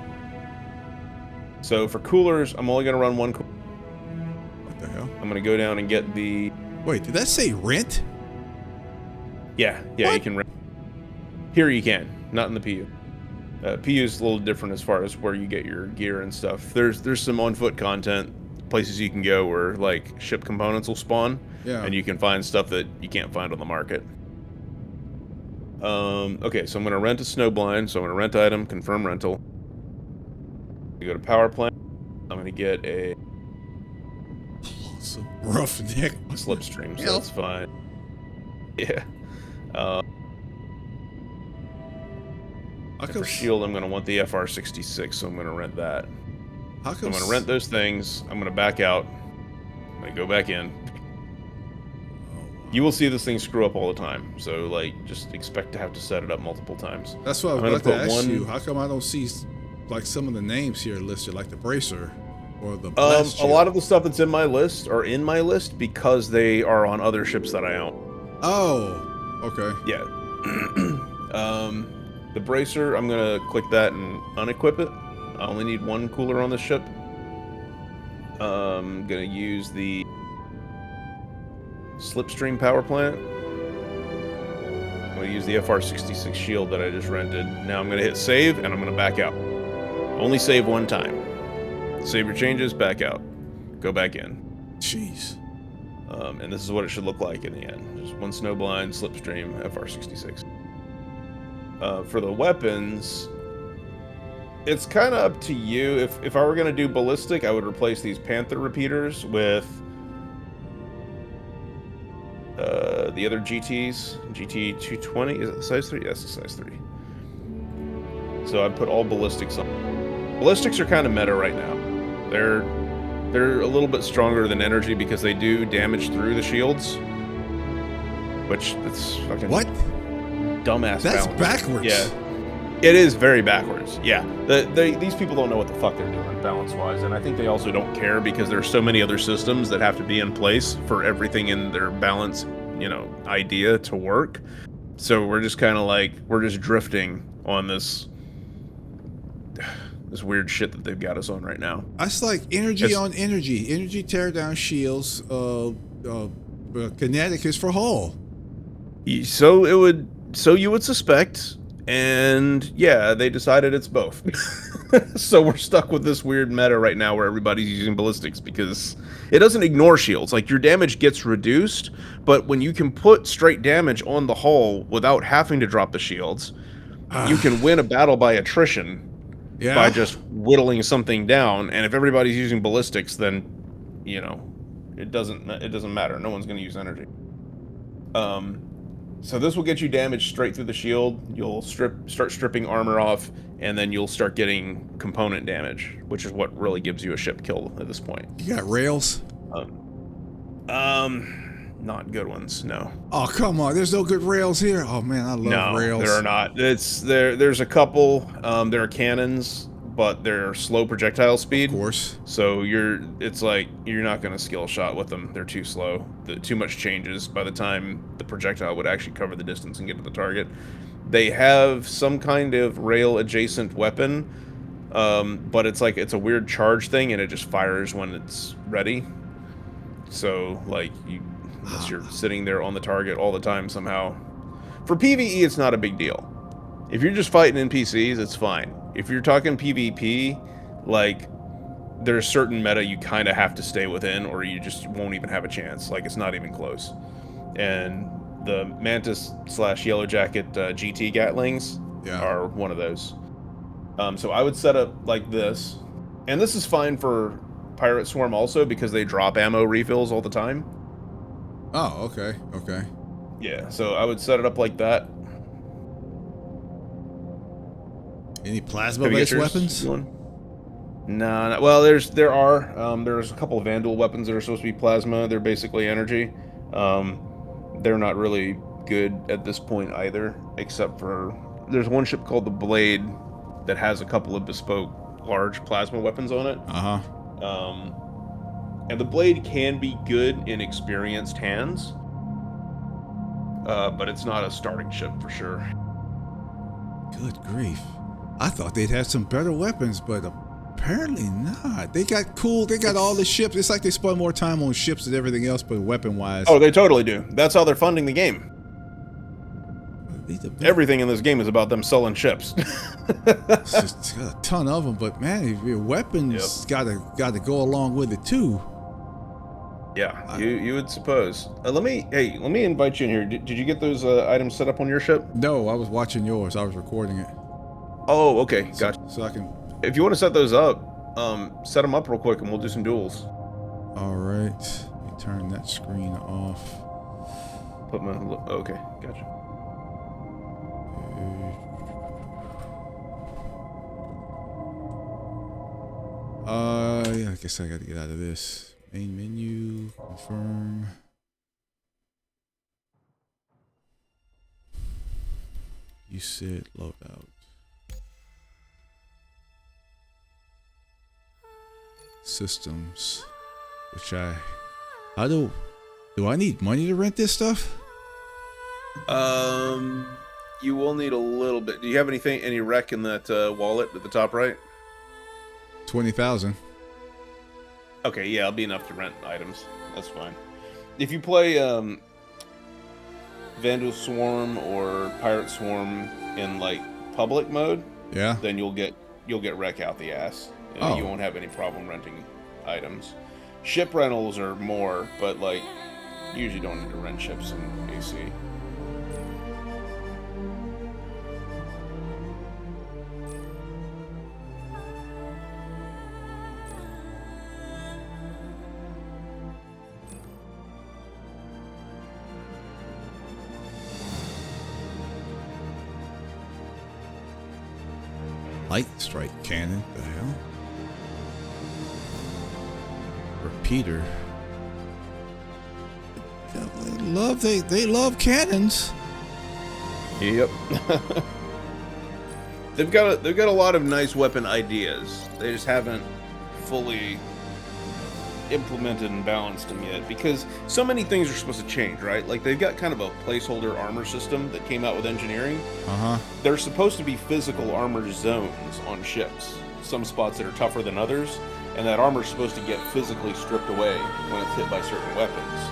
So for coolers, I'm only gonna run one cooler. What the hell? I'm gonna go down and get the... Wait, did that say rent? Yeah, what? You can rent. Here you can, not in the PU. PU is a little different as far as where you get your gear and stuff. There's some on-foot content, places you can go where like ship components will spawn, and you can find stuff that you can't find on the market. Okay, so I'm gonna rent a snowblind. So I'm gonna rent item, confirm rental. You go to power plant. I'm gonna get a roughneck slipstream, so that's fine. Yeah. For shield, I'm gonna want the FR66, so I'm gonna rent that. I'm gonna rent those things. I'm gonna back out. I'm gonna go back in. You will see this thing screw up all the time, so like just expect to have to set it up multiple times. That's what I was about to ask you. How come I don't see like some of the names here listed, like the bracer or the blast a lot of the stuff that's in my list are in my list because they are on other ships that I own. Oh, okay. Yeah. The bracer, I'm gonna click that and unequip it. I only need one cooler on this ship. I'm gonna use the slipstream power plant. I'm gonna use the FR66 shield that I just rented. Now I'm gonna hit save and I'm gonna back out. Only save one time. Save your changes, back out. Go back in. Jeez. And this is what it should look like in the end. Just one snowblind, slipstream, FR66. For the weapons, it's kind of up to you. If I were going to do ballistic, I would replace these Panther repeaters with the other GTs. GT 220, is it the size 3? Yes, the size 3. So I'd put all ballistics on. Ballistics are kind of meta right now. They're a little bit stronger than energy because they do damage through the shields. Which, that's fucking... What? Dumbass That's balance. backwards. Yeah. It is very backwards. Yeah. These people don't know what the fuck they're doing balance-wise, and I think they also don't care because there's so many other systems that have to be in place for everything in their balance, idea to work. So we're just kind of like, we're just drifting on this weird shit that they've got us on right now. That's like energy on energy. Energy tear down shields. Kinetic is for hull. So you would suspect, and yeah, they decided it's both. So we're stuck with this weird meta right now where everybody's using ballistics because it doesn't ignore shields. Like, your damage gets reduced, but when you can put straight damage on the hull without having to drop the shields, you can win a battle by attrition by just whittling something down. And if everybody's using ballistics, then it doesn't matter. No one's going to use energy. So this will get you damage straight through the shield. You'll start stripping armor off, and then you'll start getting component damage, which is what really gives you a ship kill at this point. You got rails? Not good ones, no. Oh, come on. There's no good rails here. Oh man, I love rails. No, there are not. There's a couple. There are cannons, but they're slow projectile speed. Of course. So it's like you're not gonna skill shot with them. They're too slow. Too much changes by the time the projectile would actually cover the distance and get to the target. They have some kind of rail adjacent weapon, but it's a weird charge thing, and it just fires when it's ready. So like unless you're sitting there on the target all the time somehow. For PvE, it's not a big deal. If you're just fighting NPCs, it's fine. If you're talking PvP, like, there's certain meta you kind of have to stay within, or you just won't even have a chance. Like, it's not even close. And the Mantis / Yellow Jacket GT Gatlings are one of those. So I would set up like this. And this is fine for Pirate Swarm also, because they drop ammo refills all the time. Oh, okay, okay. Yeah, so I would set it up like that. Any plasma-based weapons? No. Well, there's a couple of Vandal weapons that are supposed to be plasma. They're basically energy. They're not really good at this point either, except for there's one ship called the Blade that has a couple of bespoke large plasma weapons on it. And the Blade can be good in experienced hands, but it's not a starting ship for sure. Good grief. I thought they'd have some better weapons, but apparently not. They got all the ships. It's like they spend more time on ships than everything else, but weapon-wise. Oh, they totally do. That's how they're funding the game. Everything in this game is about them selling ships. It's just got a ton of them, but man, your weapons gotta go along with it too. Yeah, you would suppose. Let me invite you in here. Did you get those items set up on your ship? No, I was watching yours. I was recording it. Oh, okay, gotcha. So I can. If you want to set those up, set them up real quick, and we'll do some duels. All right. Let me turn that screen off. Put my. Okay, gotcha. Yeah, I guess I got to get out of this. Main menu, confirm. You said loadout. Systems, which how do I need money to rent this stuff? You will need a little bit. Do you have any rec in that wallet at the top right? 20,000. Okay, yeah, it'll be enough to rent items. That's fine. If you play Vandal Swarm or Pirate Swarm in like public mode, yeah, then you'll get rec out the ass. Oh. You won't have any problem renting items. Ship rentals are more, but like you usually don't need to rent ships in AC. Light strike cannon. The hell? Repeater. They love cannons. Yep. they've got a lot of nice weapon ideas. They just haven't fully implemented and balanced them yet, because so many things are supposed to change, right? Like they've got kind of a placeholder armor system that came out with engineering. There's supposed to be physical armor zones on ships, some spots that are tougher than others, and that armor is supposed to get physically stripped away when it's hit by certain weapons.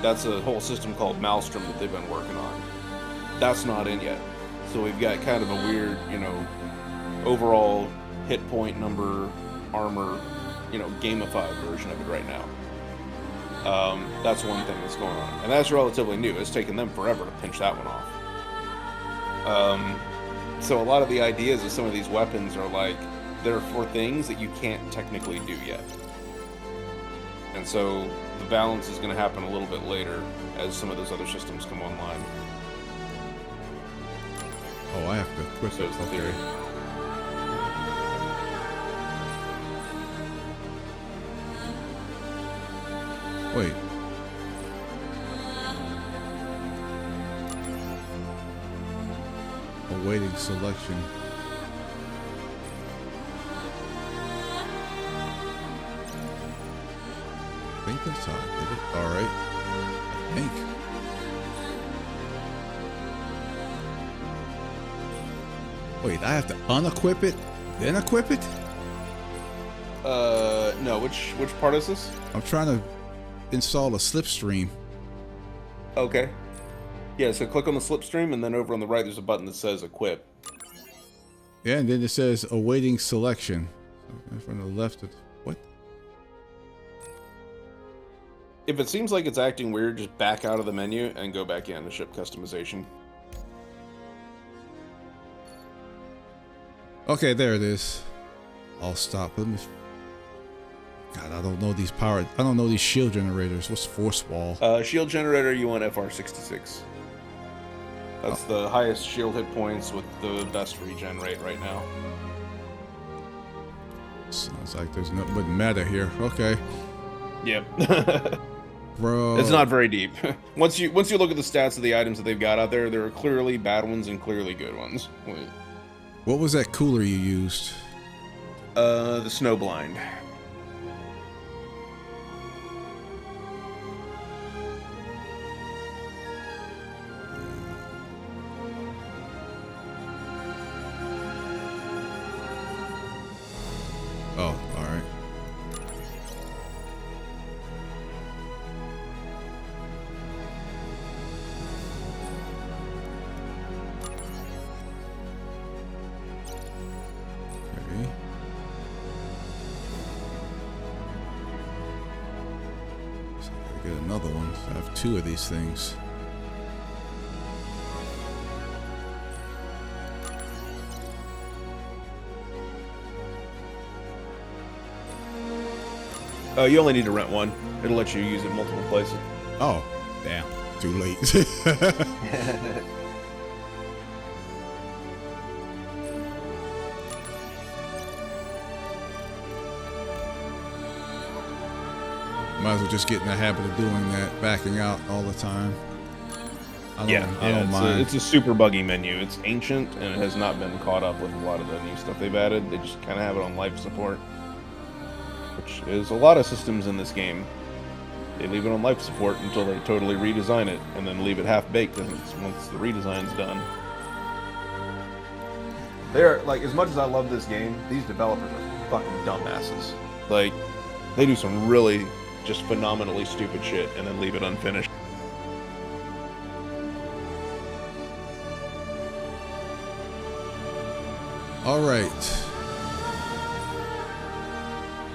That's a whole system called Maelstrom that they've been working on. That's not in yet, so we've got kind of a weird, overall hit point number armor, gamified version of it right now. That's one thing that's going on, and that's relatively new. It's taken them forever to pinch that one off. So a lot of the ideas of some of these weapons are like, they're for things that you can't technically do yet. And so the balance is going to happen a little bit later as some of those other systems come online. Oh, I have to equip So it. it's the Okay. theory. Wait. Awaiting selection. I think that's how I did it. All right. I think. Wait, I have to unequip it, then equip it? No, which part is this? I'm trying to install a slipstream. Okay. Yeah, so click on the slipstream, and then over on the right there's a button that says equip. Yeah, and then it says awaiting selection. From the left, what? If it seems like it's acting weird, just back out of the menu and go back in to ship customization. Okay, there it is. I'll stop. Let me. God, I don't know these power. I don't know these shield generators. What's force wall? Shield generator, you want FR66. That's the highest shield hit points with the best regen rate right now. Sounds like there's nothing but meta here. Okay, Yep. bro. It's not very deep. Once you look at the stats of the items that they've got out there, there are clearly bad ones and clearly good ones. Wait. What was that cooler you used? The Snowblind. Oh, all right. Get another one. I have 2 of these things. You only need to rent one. It'll let you use it multiple places. Oh, damn. Too late. Might as well just get in the habit of doing that, backing out all the time. I don't mind. It's a super buggy menu. It's ancient and it has not been caught up with a lot of the new stuff they've added. They just kind of have it on life support, which is a lot of systems in this game. They leave it on life support until they totally redesign it, and then leave it half-baked once the redesign's done. They're, like, as much as I love this game, these developers are fucking dumbasses. Like, they do some really just phenomenally stupid shit and then leave it unfinished. All right.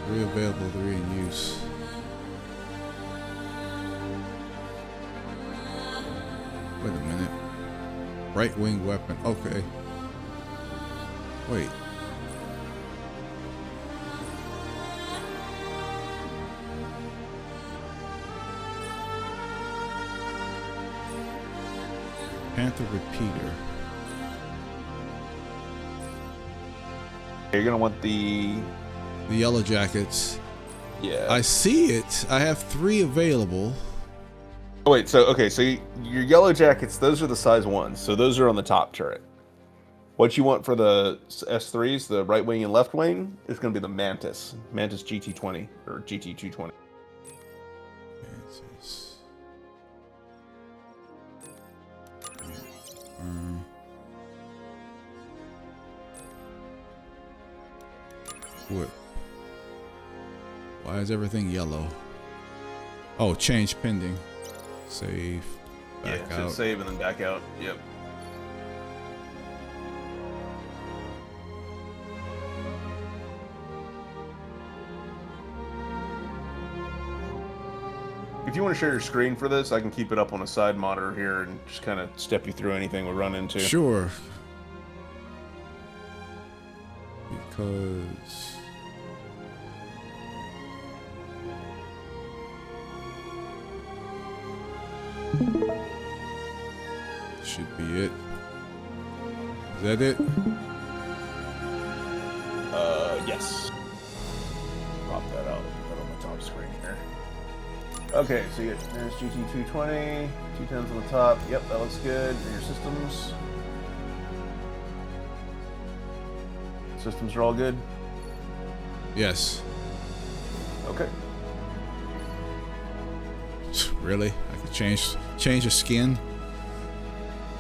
3 available, 3 in use. Wait a minute. Right wing weapon. Okay. Wait. Panther repeater. You're gonna want the Yellow Jackets. Yeah. I see it. I have 3 available. Oh wait, so your Yellow Jackets, those are the size 1s, so those are on the top turret. What you want for the S3s, the right wing and left wing, is going to be the Mantis GT20 or GT220. Mantis. Whip. Why is everything yellow? Oh, change pending. Save. Back out. Save and then back out. Yep. If you want to share your screen for this, I can keep it up on a side monitor here and just kind of step you through anything we run into. Sure. Because should be it. Is that it? Yes. Pop that out. Put it on the top screen here. Okay, so you get there's GT220, 210s on the top. Yep, that looks good. And your systems. Systems are all good? Yes. Okay. Really? I can change the skin?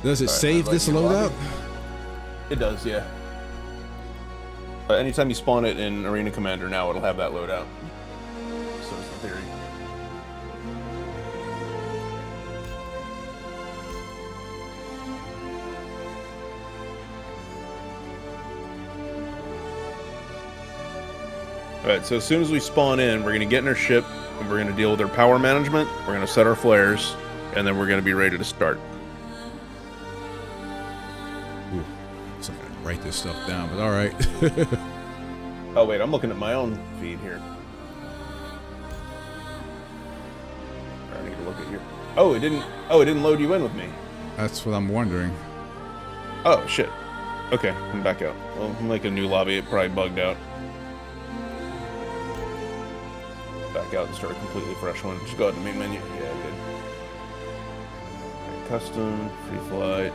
Does it All right, save this loadout? It does, yeah. Anytime you spawn it in Arena Commander now, it'll have that loadout. So is the theory. Alright, so as soon as we spawn in, we're going to get in our ship, and we're going to deal with our power management, we're going to set our flares, and then we're going to be ready to start. Ooh, so I gotta write this stuff down, but alright. Oh wait, I'm looking at my own feed here. I need to look at your... Oh, it didn't load you in with me. That's what I'm wondering. Oh, shit. Okay, I'm back out. Well, I'm like a new lobby, it probably bugged out. Back out and start a completely fresh one. Just go ahead to main menu. Yeah, good. Right, custom, free flight.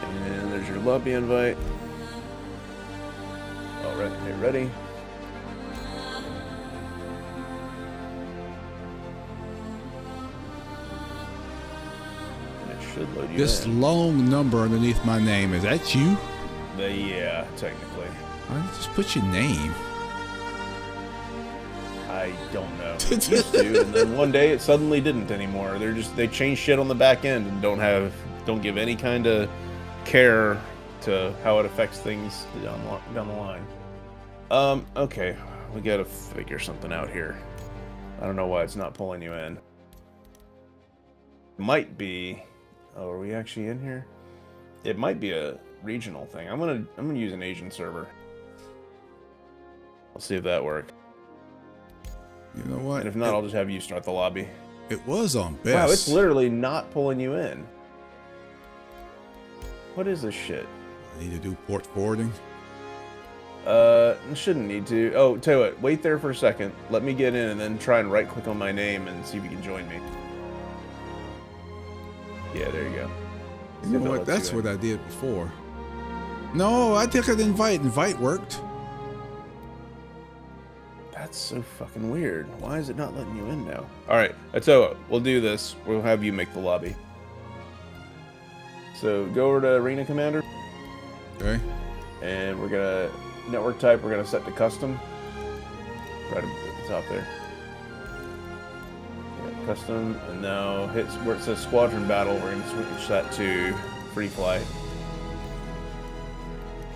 And there's your lobby invite. All right, hey, ready? Should load you This in. long number underneath my name, is that you? Yeah, technically. Why don't you just put your name? I don't know. It used to, and then one day it suddenly didn't anymore. They changed shit on the back end and don't give any kind of care to how it affects things down the line. Okay, we gotta figure something out here. I don't know why it's not pulling you in. Might be. Oh, are we actually in here? It might be a regional thing. I'm gonna use an Asian server. I'll see if that works. You know what? And if not, I'll just have you start the lobby. It was on best. Wow, it's literally not pulling you in. What is this shit? I need to do port forwarding. Shouldn't need to. Oh, tell you what, wait there for a second. Let me get in and then try and right click on my name and see if you can join me. Yeah, there you go. You know what? That's what I did before. No, I think I'd invite. Invite worked. That's so fucking weird. Why is it not letting you in now? Alright, I tell you what, we'll do this. We'll have you make the lobby. So go over to Arena Commander. Okay. And we're gonna network type, we're gonna set to custom. Right at the top there. Yeah, custom, and now hit where it says squadron battle, we're gonna switch that to free flight.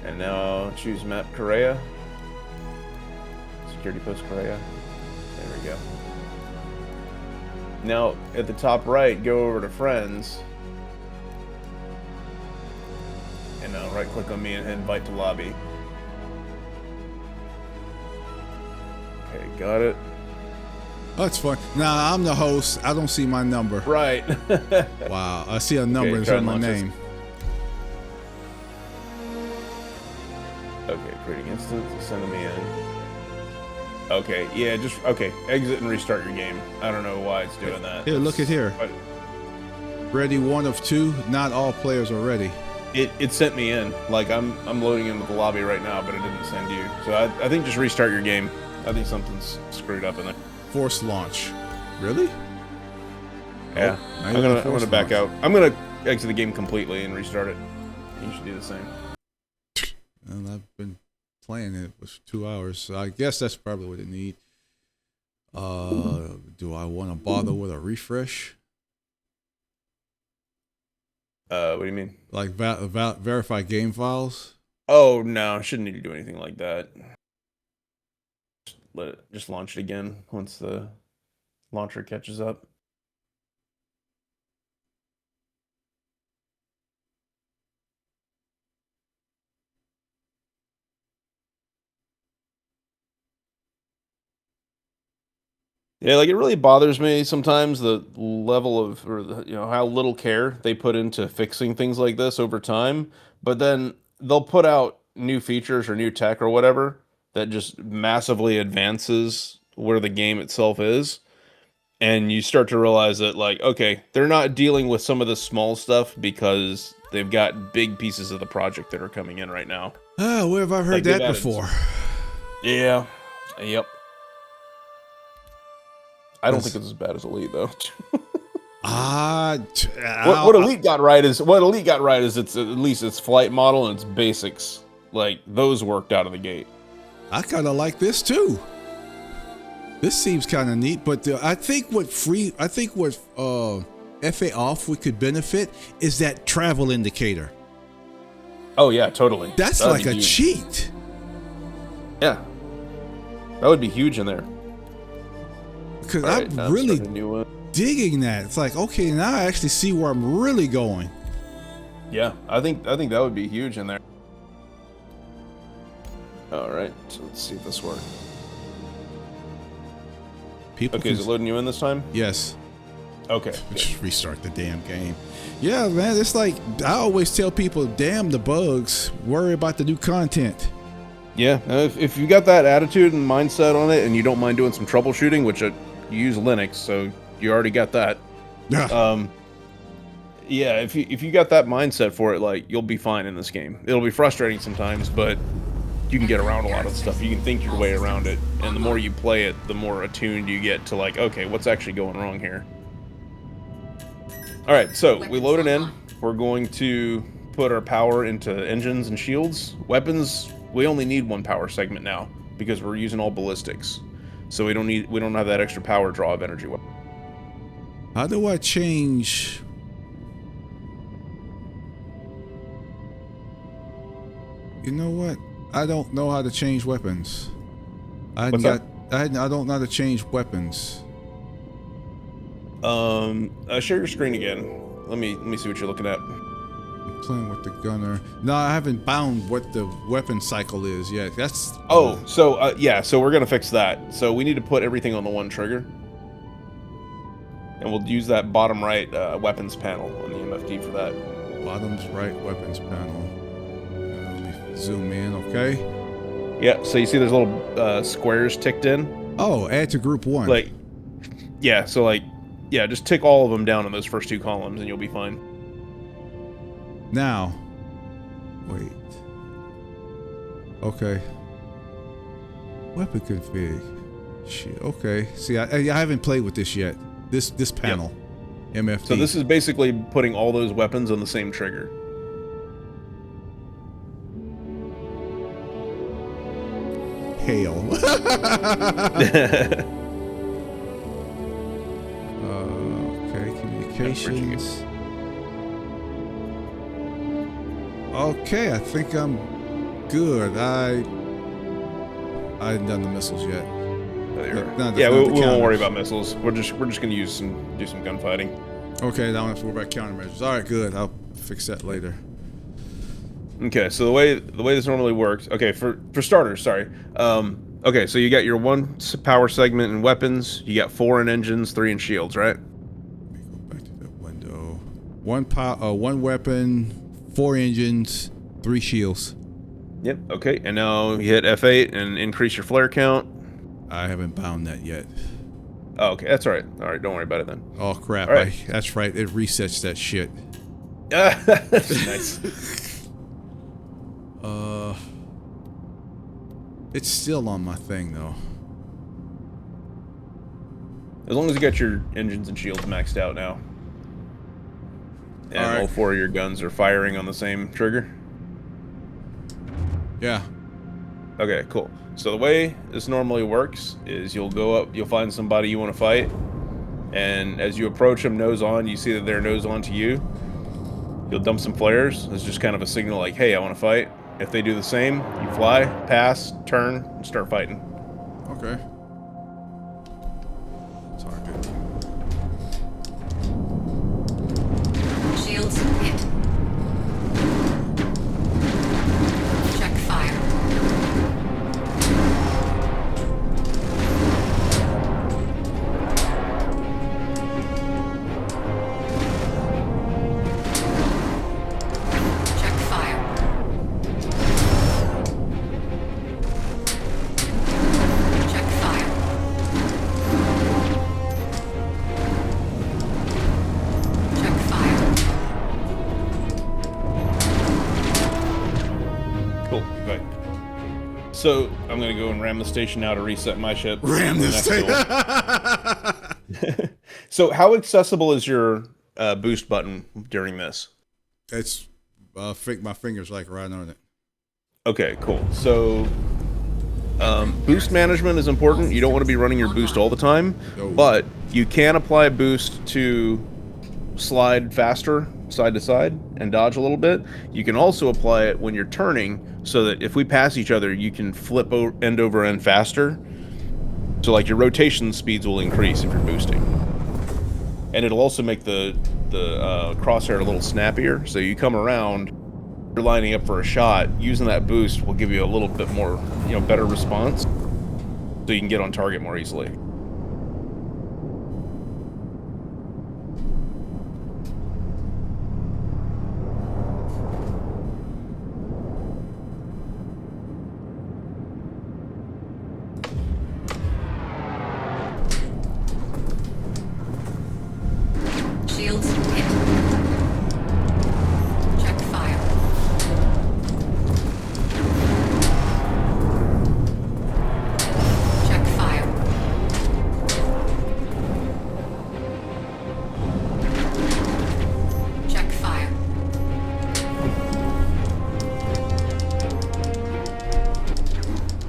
And now choose map Korea. Security post Korea. There we go. Now at the top right, go over to friends. And now right click on me and hit invite to lobby. Okay, got it. That's fun. Nah, I'm the host. I don't see my number. Right. Wow, I see a number Okay, in my name. Okay, creating instance, send me in. Okay, yeah, just, okay, exit and restart your game. I don't know why it's doing that. Here, look at here. But Ready 1 of 2. Not all players are ready. it sent me in. Like, I'm loading into the lobby right now, but it didn't send you. So I think just restart your game. I think something's screwed up in there. Force launch. Really? Yeah, Oh, I'm gonna back out. I'm gonna exit the game completely and restart it. You should do the same. And I've been playing it for 2 hours, so I guess that's probably what it need. Do I want to bother with a refresh? What do you mean? Like verify game files? Oh no, shouldn't need to do anything like that. Let it just launch it again once the launcher catches up. Yeah, like it really bothers me sometimes the level of, or the, you know, how little care they put into fixing things like this over time. But then they'll put out new features or new tech or whatever that just massively advances where the game itself is. And you start to realize that, like, okay, they're not dealing with some of the small stuff because they've got big pieces of the project that are coming in right now. Ah, where have I heard Like, that they've added before? Yeah. Yep. I don't think it's as bad as Elite though. What Elite got right is it's at least its flight model and its basics. Like those worked out of the gate. I kind of like this too. This seems kind of neat, but I think what FA off we could benefit is that travel indicator. Oh yeah, totally. That's That'd like a huge. cheat. Yeah, that would be huge in there. Because Right, I'm really starting a new one. digging that. It's like, okay, now I actually see where I'm really going. Yeah, I think that would be huge in there. All right, so let's see if this works. People Okay, is it loading you in this time? Yes. Okay. Just restart the damn game. Yeah, man, it's like I always tell people, damn the bugs, worry about the new content. Yeah, if you got that attitude and mindset on it, and you don't mind doing some troubleshooting, which you use Linux, so you already got that. Yeah. Yeah, if you got that mindset for it, like you'll be fine in this game. It'll be frustrating sometimes, but you can get around a lot of stuff. You can think your way around it, and the more you play it, the more attuned you get to like, okay, what's actually going wrong here? All right, so we loaded in. We're going to put our power into engines and shields. Weapons, we only need one power segment now because we're using all ballistics, so we don't have that extra power draw of energy weapon. How do I change? You know what? I don't know how to change weapons. I What's don't know how to change weapons. Share your screen again. Let me see what you're looking at. I'm playing with the gunner. No, I haven't bound what the weapon cycle is yet. That's Yeah, so we're gonna fix that. So we need to put everything on the one trigger, and we'll use that bottom right weapons panel on the MFD for that. bottom's right weapons panel. Let me zoom in, okay? Yeah, so you see there's little squares ticked in. Oh, add to group 1. Like, yeah, so like, yeah, just tick all of them down in those first 2 columns, and you'll be fine. Now, wait. Okay. Weapon config. Shit. Okay. See, I haven't played with this yet. This panel, MFD. So this is basically putting all those weapons on the same trigger. Hail. Okay, communications. Okay, I think I'm good. I haven't done the missiles yet. Yeah, we won't worry about missiles. We're just gonna do some gunfighting. Okay, now I don't have to worry about countermeasures. All right, good. I'll fix that later. Okay, so the way this normally works. Okay, for starters, sorry. Okay, so you got your 1 power segment in weapons. You got 4 in engines, 3 in shields, right? Let me go back to that window. 1 weapon, 4 engines, 3 shields. Yep. Okay, and now you hit F8 and increase your flare count. I haven't bound that yet. Oh, okay, that's all right. All right, don't worry about it then. Oh crap! All right. That's right. It resets that shit. Nice. It's still on my thing though. As long as you got your engines and shields maxed out now, and all right. all 4 of your guns are firing on the same trigger. Yeah. Okay, cool. So the way this normally works is you'll go up, you'll find somebody you want to fight, and as you approach them nose on, you see that they're nose on to you. You'll dump some flares. It's just kind of a signal like, hey, I want to fight. If they do the same, you fly, pass, turn, and start fighting. Okay. Target. Shields hit. Check fire. Check fire. Check fire. Check fire. Cool. Right. So I'm gonna go and ram the station now to reset my ship. Ram this thing. So how accessible is your boost button during this? It's my fingers like right on it. Okay, cool. So boost management is important. You don't want to be running your boost all the time, No. but you can apply boost to slide faster side to side and dodge a little bit. You can also apply it when you're turning so that if we pass each other, you can flip end over end faster. So like your rotation speeds will increase if you're boosting. And it'll also make the crosshair a little snappier. So you come around, you're lining up for a shot, using that boost will give you a little bit more, better response. So you can get on target more easily. Shields hit. Check fire. Check fire. Check fire.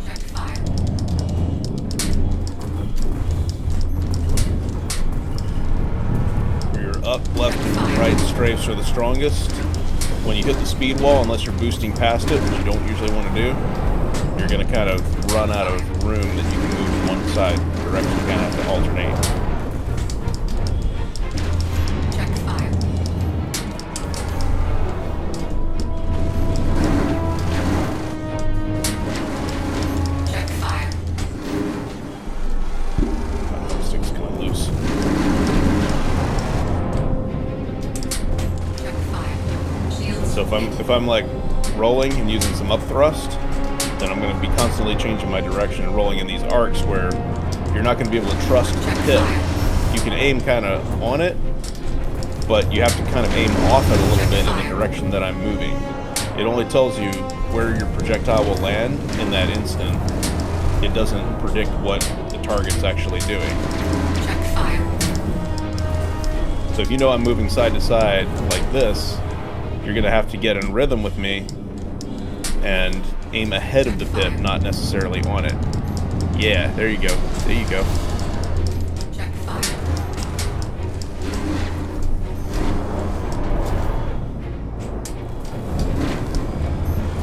Check fire. Your up, left, and right strafes are the strongest. when you hit the speed wall, unless you're boosting past it, which you don't usually want to do, you're going to kind of run out of room that you can move from one side direction. You kind of have to alternate. Check fire. Check fire. My stick's kind of loose. Check fire. Shields. So if I'm like rolling and using some up thrust, then I'm going to be constantly changing my direction and rolling in these arcs where you're not going to be able to trust the pip. You can aim kind of on it, but you have to kind of aim off it a little bit in the direction that I'm moving. It only tells you where your projectile will land in that instant. It doesn't predict what the target's actually doing. Check fire. So if you know I'm moving side to side like this, you're going to have to get in rhythm with me and aim ahead of the pip, not necessarily on it. Yeah, there you go. There you go. Check fire.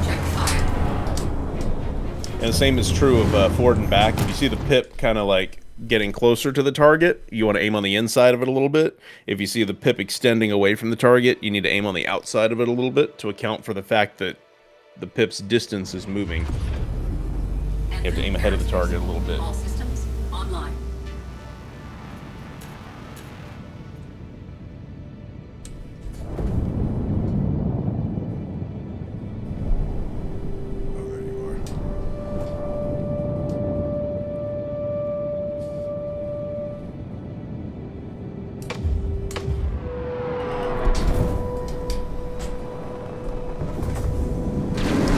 Check fire. And the same is true of forward and back. If you see the pip kind of like getting closer to the target, you want to aim on the inside of it a little bit. If you see the pip extending away from the target, you need to aim on the outside of it a little bit to account for the fact that the pip's distance is moving. You have to aim ahead of the target a little bit. All systems online. Oh, there you are.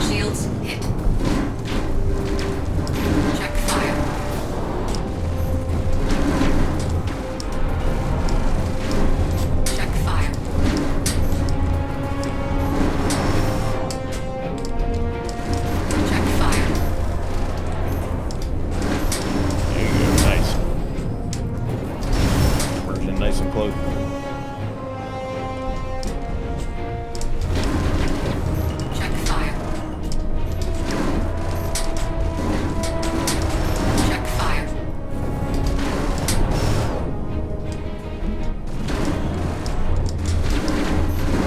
Shields hit. Check fire. Check fire. Check fire. There you go. Nice. Merging nice and close. Check fire. Check fire.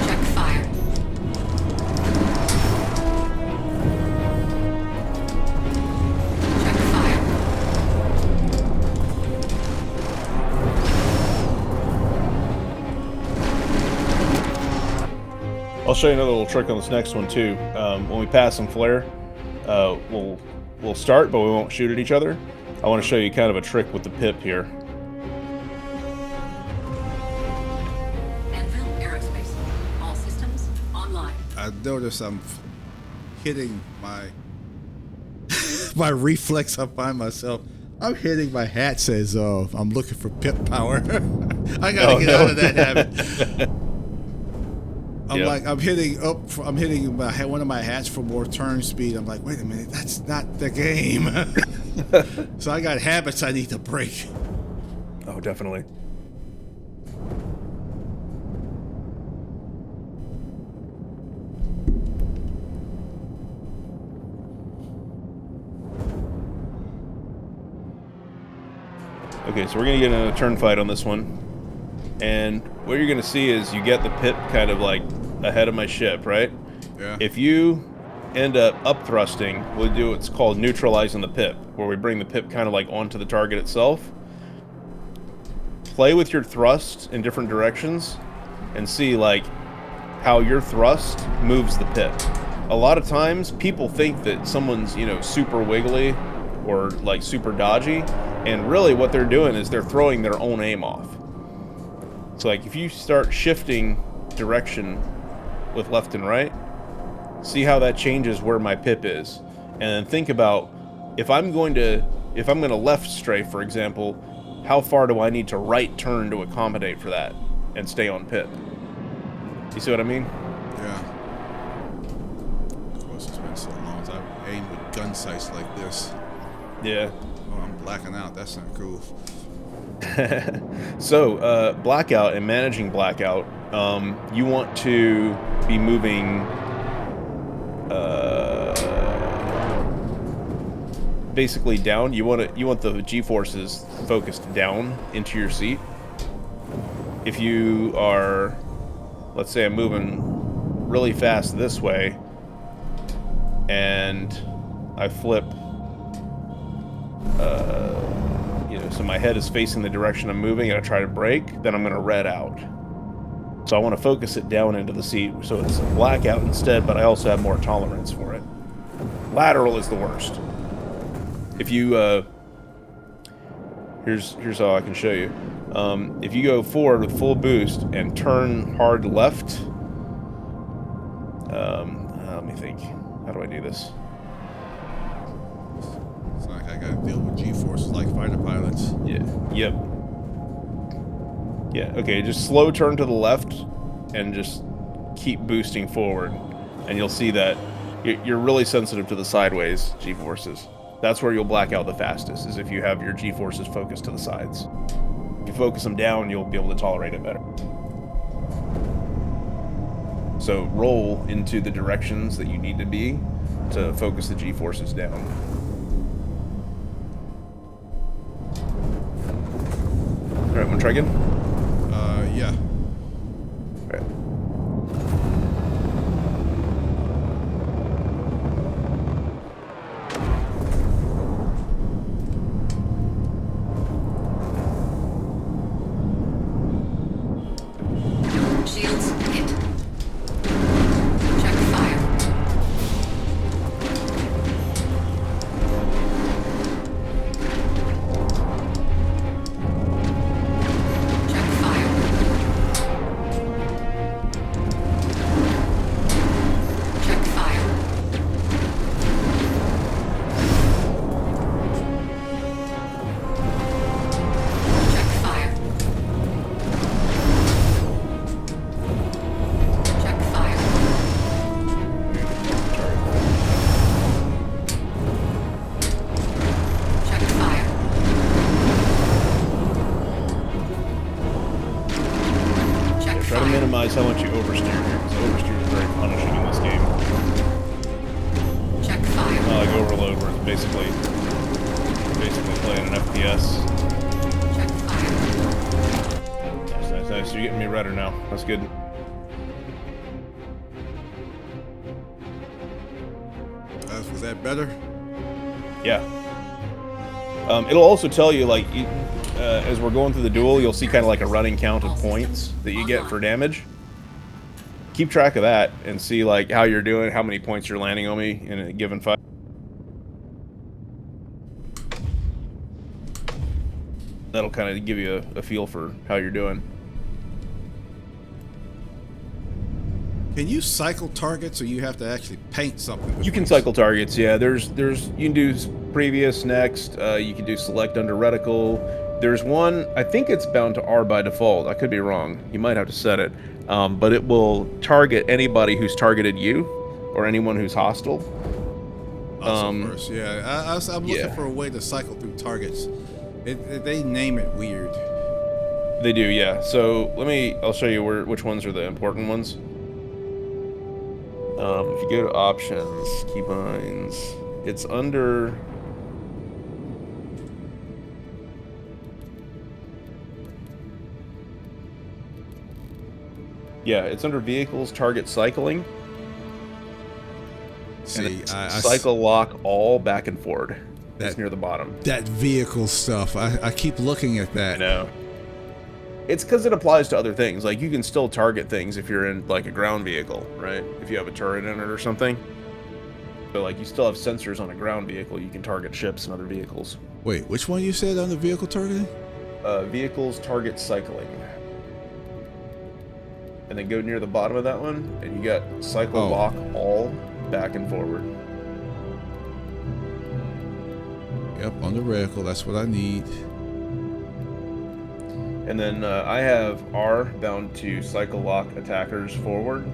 Check fire. Check fire. I'll show you another little trick on this next one too. When we pass some flare, we'll start, but we won't shoot at each other. I want to show you kind of a trick with the pip here. Anvil Aerospace. All systems online. I notice I'm hitting my my reflex. I find myself. I'm hitting my hats as I'm looking for pip power. I gotta get out of that habit. I'm Yep. like I'm hitting up. I'm hitting one of my hats for more turn speed. I'm like, wait a minute, that's not the game. So I got habits I need to break. Oh, definitely. Okay, so we're gonna get in a turn fight on this one, and what you're gonna see is you get the pip kind of like ahead of my ship, right? Yeah. If you end up thrusting, we'll do what's called neutralizing the pip, where we bring the pip kind of like onto the target itself. Play with your thrust in different directions and see like how your thrust moves the pip. A lot of times people think that someone's, you know, super wiggly or like super dodgy, and really what they're doing is they're throwing their own aim off. So like if you start shifting direction with left and right, see how that changes where my pip is, and then think about if I'm going to left strafe, for example, how far do I need to right turn to accommodate for that and stay on pip? You see what I mean? Yeah. Of course, it's been so long since I've aimed with gun sights like this. Yeah. Oh, I'm blacking out. That's not cool. So, blackout and managing blackout, you want to be moving basically down. You want the G-forces focused down into your seat. If you are, let's say I'm moving really fast this way, and I flip, so my head is facing the direction I'm moving, and I try to brake, then I'm going to red out. So I want to focus it down into the seat, so it's blackout instead, but I also have more tolerance for it. Lateral is the worst. If you, here's how I can show you. If you go forward with full boost and turn hard left, let me think. How do I do this? It's like I gotta deal with G-forces like fighter pilots. Yeah. Yep. Yeah. Okay. Just slow turn to the left, and just keep boosting forward, and you'll see that you're really sensitive to the sideways G-forces. That's where you'll black out the fastest, is if you have your G-forces focused to the sides. If you focus them down, you'll be able to tolerate it better. So roll into the directions that you need to be to focus the G-forces down. All right, want to try again? Yeah. All right. Shields hit. Check fire. Check fire. Check fire. Check fire. Check fire. Check fire. Check Try to fire. minimize how much you oversteer here, because oversteer is very punishing in this game. Check fire. Not like overload, where it's basically playing an FPS. Check fire. Nice, nice, nice. You're getting me redder now. That's good. Was that better? Yeah. It'll also tell you, like, as we're going through the duel, you'll see kind of like a running count of points that you get for damage. Keep track of that and see, like, how you're doing, how many points you're landing on me in a given fight. That'll kind of give you a feel for how you're doing. Can you cycle targets, or you have to actually paint something? with You can these? cycle targets, yeah. There's you can do previous, next. You can do select under reticle. There's one, I think it's bound to R by default. I could be wrong. You might have to set it, but it will target anybody who's targeted you, or anyone who's hostile. First, yeah. I'm looking for a way to cycle through targets. They name it weird. They do, yeah. So I'll show you which ones are the important ones. If you go to options, keybinds, it's under. Yeah, it's under vehicles, target cycling. See, I cycle lock all back and forward. That's near the bottom. That vehicle stuff. I keep looking at that. I know. It's because it applies to other things. Like, you can still target things if you're in, like, a ground vehicle, right? If you have a turret in it or something. But, like, you still have sensors on a ground vehicle. You can target ships and other vehicles. Wait, which one you said on the vehicle targeting? Vehicles target cycling. And then go near the bottom of that one, and you got cycle lock all back and forward. Yep, on the reticle. That's what I need. And then I have R bound to cycle lock attackers forward.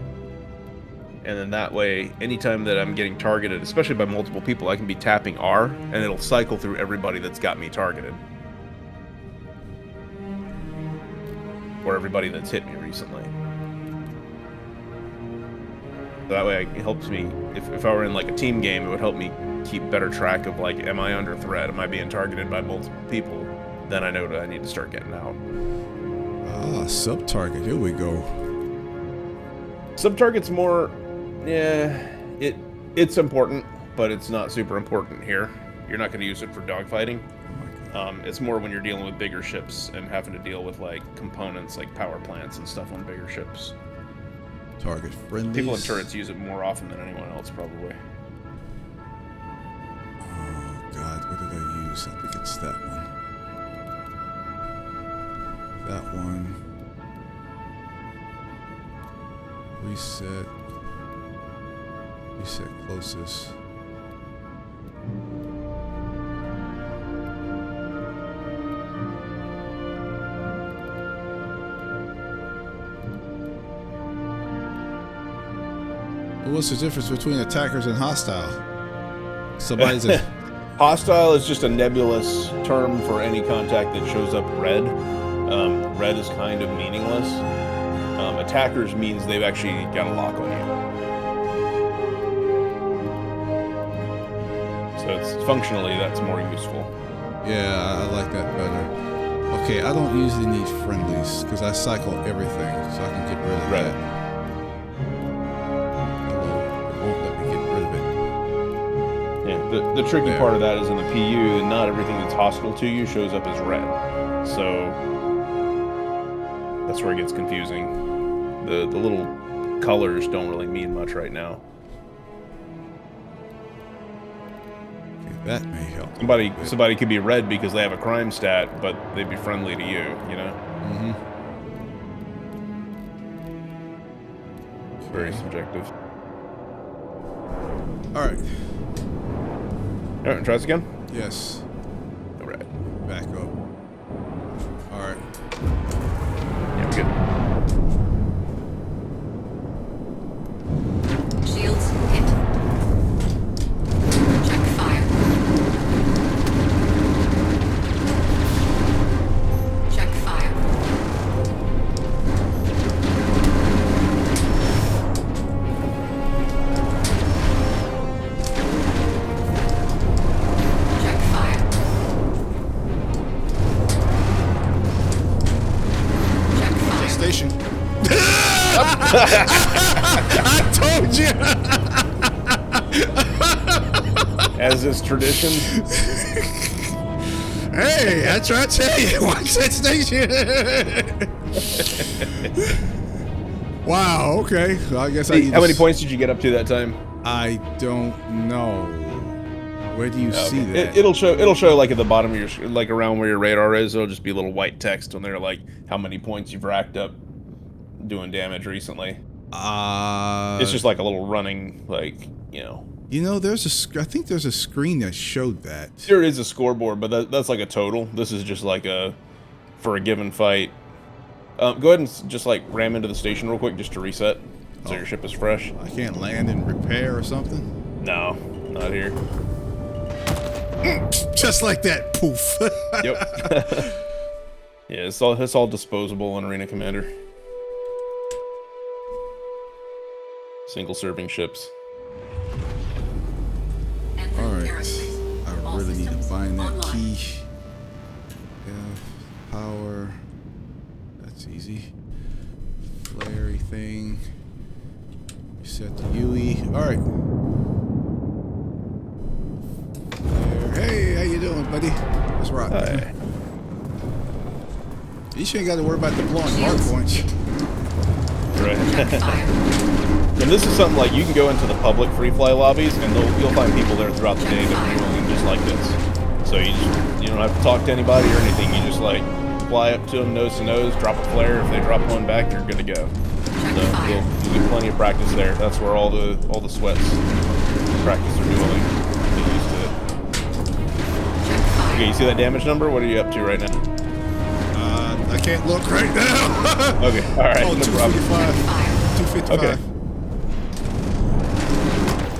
And then that way, anytime that I'm getting targeted, especially by multiple people, I can be tapping R, and it'll cycle through everybody that's got me targeted. for everybody that's hit me recently. That way it helps me, if I were in like a team game, it would help me keep better track of like, am I under threat? Am I being targeted by multiple people? Then I know that I need to start getting out. Ah, sub-target, here we go. Sub-target's more, yeah, it's important, but it's not super important here. You're not going to use it for dogfighting. It's more when you're dealing with bigger ships and having to deal with like components like power plants and stuff on bigger ships. Target friendly. People in turrets use it more often than anyone else, probably. Oh God, what did I use? I think it's that one. That one. Reset. Reset closest. What's the difference between attackers and hostile? Somebody's a... Hostile is just a nebulous term for any contact that shows up red. Red is kind of meaningless. Attackers means they've actually got a lock on you. So it's functionally, that's more useful. Yeah, I like that better. Okay, I don't usually need friendlies because I cycle everything, so I can get rid of that. The tricky part of that is in the PU, and not everything that's hostile to you shows up as red. So that's where it gets confusing. The little colors don't really mean much right now. Okay, that may help. Somebody could be red because they have a crime stat, but they'd be friendly to you, you know? Mm-hmm. It's very subjective. All right. All right, try this again? Yes. All right. Back up. All right. Yeah, we're good. Shields hit. Check fire. Check fire. Station. I told you. As is tradition. Hey, I try to tell you. Watch that station. Wow. Okay. Well, I guess How many points did you get up to that time? I don't know. Where do you see that? It'll show like at the bottom of your, like around where your radar is. It'll just be a little white text on there, like how many points you've racked up doing damage recently. It's just like a little running, like, you know. You know, I think there's a screen that showed that. There is a scoreboard, but that's like a total. This is just like for a given fight. Go ahead and just like ram into the station real quick just to reset, so your ship is fresh. I can't land and repair or something? No, not here. Just like that, poof. Yep. Yeah, it's all disposable in Arena Commander. Single serving ships. All right, I really need to find that key. Power. That's easy. Flary thing. Reset the UE. All right. Hey, how you doing, buddy? Let's rock. Hi. You sure ain't got to worry about deploying hard points. Right. And this is something like you can go into the public free fly lobbies, and you'll find people there throughout the day that are doing just like this. So you don't have to talk to anybody or anything. You just like fly up to them nose to nose, drop a flare. If they drop one back, you're good to go. So you'll get plenty of practice there. That's where all the sweats practice are doing. Get used to it. Okay, you see that damage number? What are you up to right now? I can't look right now. Okay, all right. Oh, 255. 255. Okay.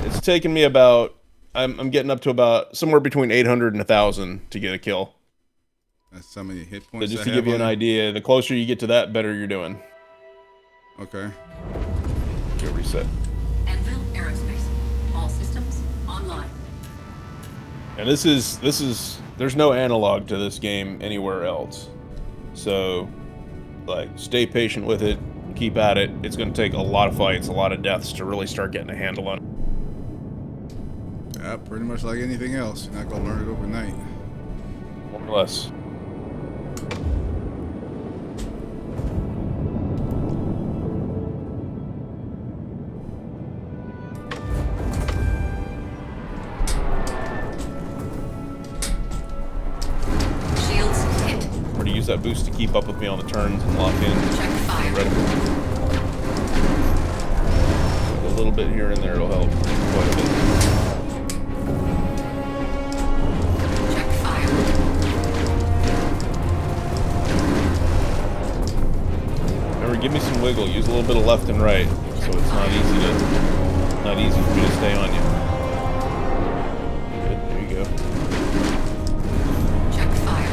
It's taken me about, I'm getting up to about somewhere between 800 and 1,000 to get a kill. That's how many hit So points. just to give you an idea, the closer you get to that, better you're doing. Okay. Go reset. Anvil Aerospace. All systems online. And this is there's no analog to this game anywhere else. So, like, stay patient with it, keep at it. It's going to take a lot of fights, a lot of deaths to really start getting a handle on it. Yeah, pretty much like anything else. You're not gonna learn it overnight. More or less. Shields hit. I'm going to use that boost to keep up with me on the turns and lock in. Check fire. A little bit here and there will help quite a bit. Check fire. Remember, give me some wiggle. Use a little bit of left and right, so it's not easy for me to stay on you. Good, there you go. Check fire.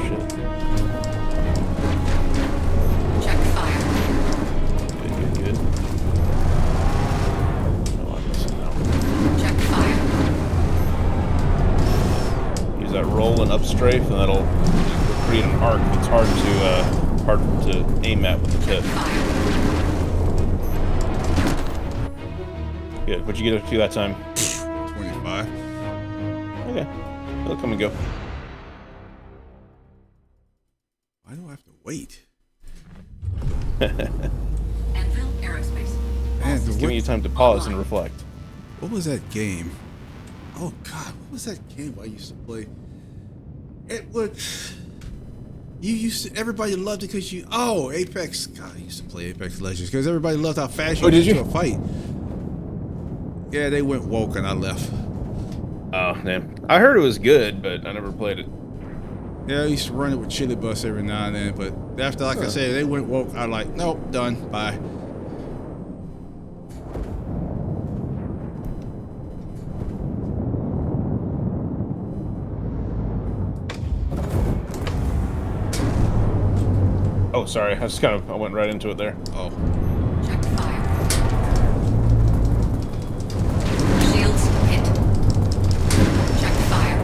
Shit. Check fire. Good. No, I'm missing now. Check fire. Use that roll and up strafe, and that'll create an arc that's hard to aim at with the tip. Fire. Good. What'd you get up to that time? 25. Okay. It'll come and go. Why do I have to wait? Anvil Aerospace. Man, It's giving you time to pause and reflect. what was that game? Oh God, what was that game I used to play? It would. You used to. Everybody loved it because you. Oh, Apex. God, I used to play Apex Legends because everybody loved how fast you Oh, did get you? into a fight. Yeah, they went woke and I left. Oh, damn. I heard it was good, but I never played it. Yeah, I used to run it with Chili Bus every now and then, but after, like I said, they went woke. I like, nope, done, bye. Oh, sorry. I went right into it there. Oh, Check fire. Shields hit. Check fire.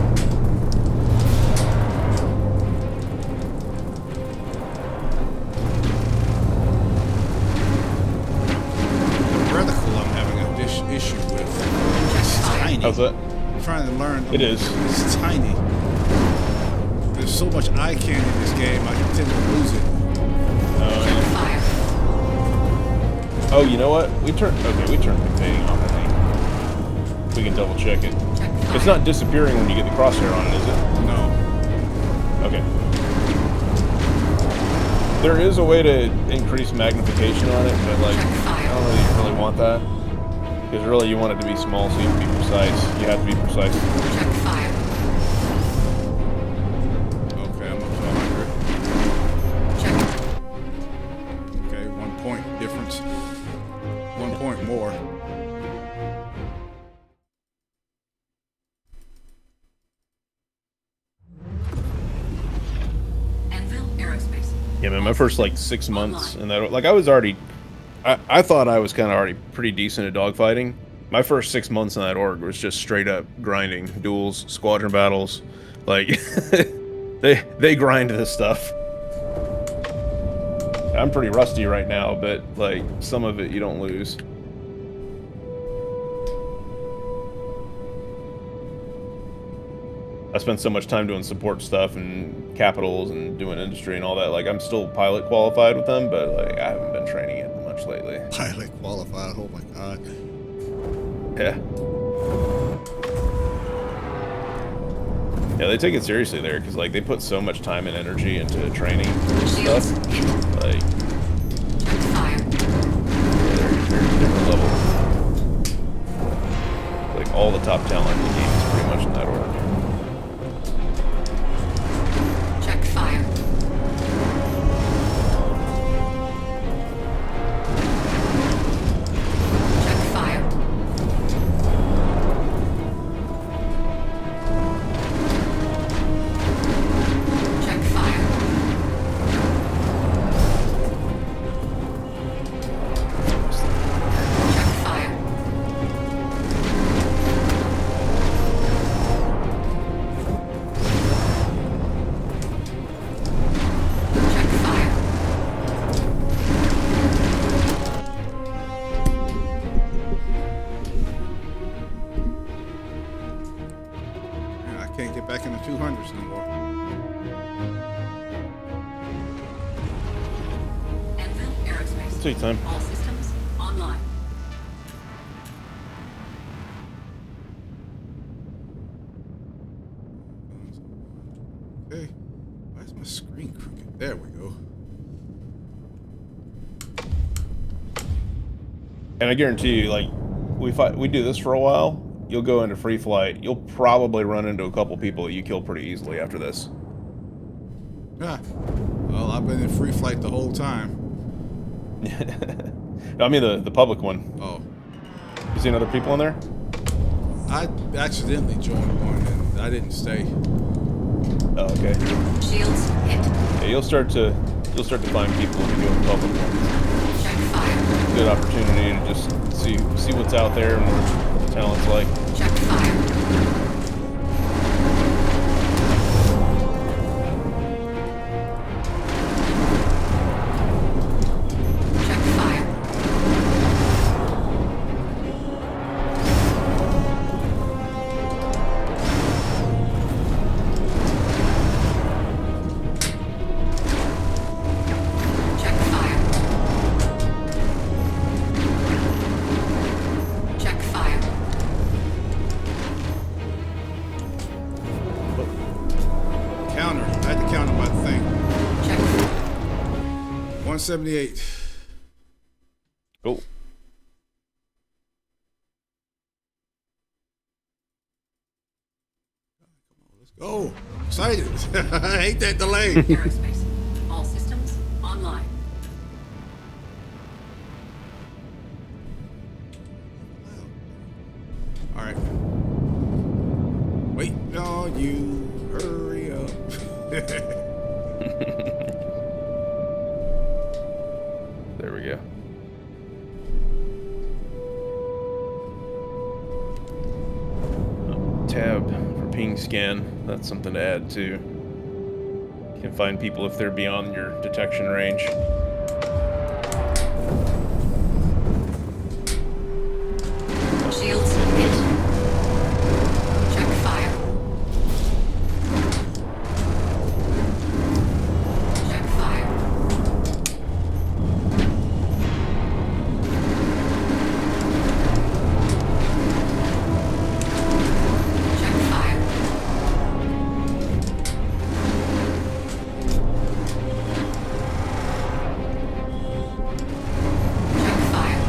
reticle I'm having a issue with. It's tiny. How's that? I'm trying to learn. It is. It's tiny. There's so much eye candy in this game, I can tend to lose it. Check fire. Oh, you know what? We turned the fading off, I think. We can double check it. Check fire. It's not disappearing when you get the crosshair on it, is it? No. Okay. There is a way to increase magnification on it, but like, I don't really want that. Because really you want it to be small so you can be precise. You have to be precise. Check fire. Okay, I'm up to 100. Check. Okay, 1 point difference. 1 point more. Anvil Aerospace. Yeah, man, my first like 6 months and that, like, I was already, I thought I was kind of already pretty decent at dogfighting. My first 6 months in that org was just straight up grinding, duels, squadron battles, like they grind this stuff. I'm pretty rusty right now, but like some of it you don't lose. I spent so much time doing support stuff and capitals and doing industry and all that. Like, I'm still pilot qualified with them, but like I haven't been training it much lately. Pilot qualified, oh my God. Yeah. Yeah, they take it seriously there because like they put so much time and energy into training Shields stuff. hit. Like, Check fire. they're different level. Like all the top talent in the game is pretty much in that order. Check fire. Check fire. can't get back in the 200s no more. Anvil Aerospace. Take time. All systems online. Okay. Why is my screen crooked? There we go. And I guarantee you, like, we do this for a while, you'll go into free flight, you'll probably run into a couple people that you kill pretty easily after this. Ah. Well, I've been in free flight the whole time. I mean the public one. Oh. You seen other people in there? I accidentally joined one and I didn't stay. Oh, okay. Shields hit. Yeah, you'll start to find people if you go in public ones. Check fire. Good opportunity to just see what's out there and what the talent's like. Check fire. Check fire. Check fire. Check fire. Counter. I had to counter my thing. Check. 178. Cool. Let's go. Excited. I hate that delay. Aerospace. All systems online. All right. Wait. No, you hurry up. There we go. Tab for ping scan. That's something to add too. You can find people if they're beyond your detection range. Shields hit. Check fire. Check fire. Check fire. Check fire.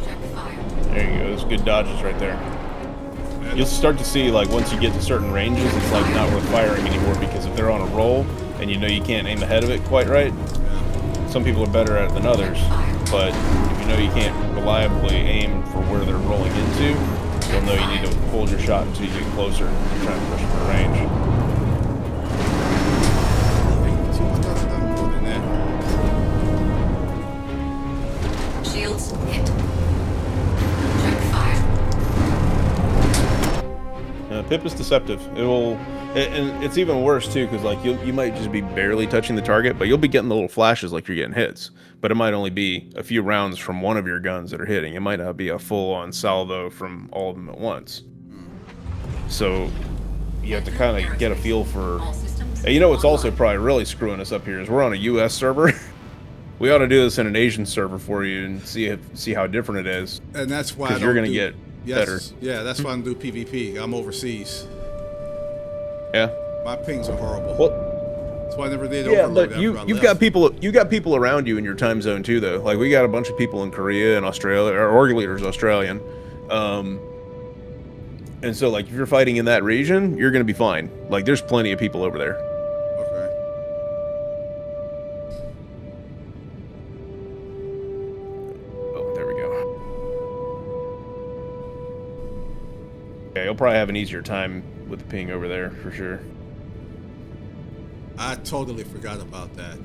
Check fire. There you go. Those good dodges right there. You'll start to see, like, once you get to certain ranges, it's like not worth firing anymore, because if they're on a roll and you know you can't aim ahead of it quite right, some people are better at it than others. But if you know you can't reliably aim for where they're rolling into, you'll know you need to hold your shot until you get closer and try and push for range. I'm more than that. Shields hit. Check fire. Pip is deceptive. It will, and it's even worse too, because like you might just be barely touching the target, but you'll be getting the little flashes like you're getting hits. But it might only be a few rounds from one of your guns that are hitting. It might not be a full-on salvo from all of them at once. So you have to kind of get a feel for. All systems And you know what's also online. probably really screwing us up here is we're on a U.S. server. We ought to do this in an Asian server for you and see how different it is. And that's why I Because you're don't gonna get better. Yeah, that's why I don't do PvP. I'm overseas. Yeah. My pings are horrible. Well, That's why I never did yeah, overload but after I you've left. got people around you in your time zone too, though. Like we got a bunch of people in Korea and Australia. Our org leader's Australian, and so like if you're fighting in that region, you're gonna be fine. Like there's plenty of people over there. Okay. Oh, there we go. Yeah, you'll probably have an easier time with the ping over there for sure. I totally forgot about that.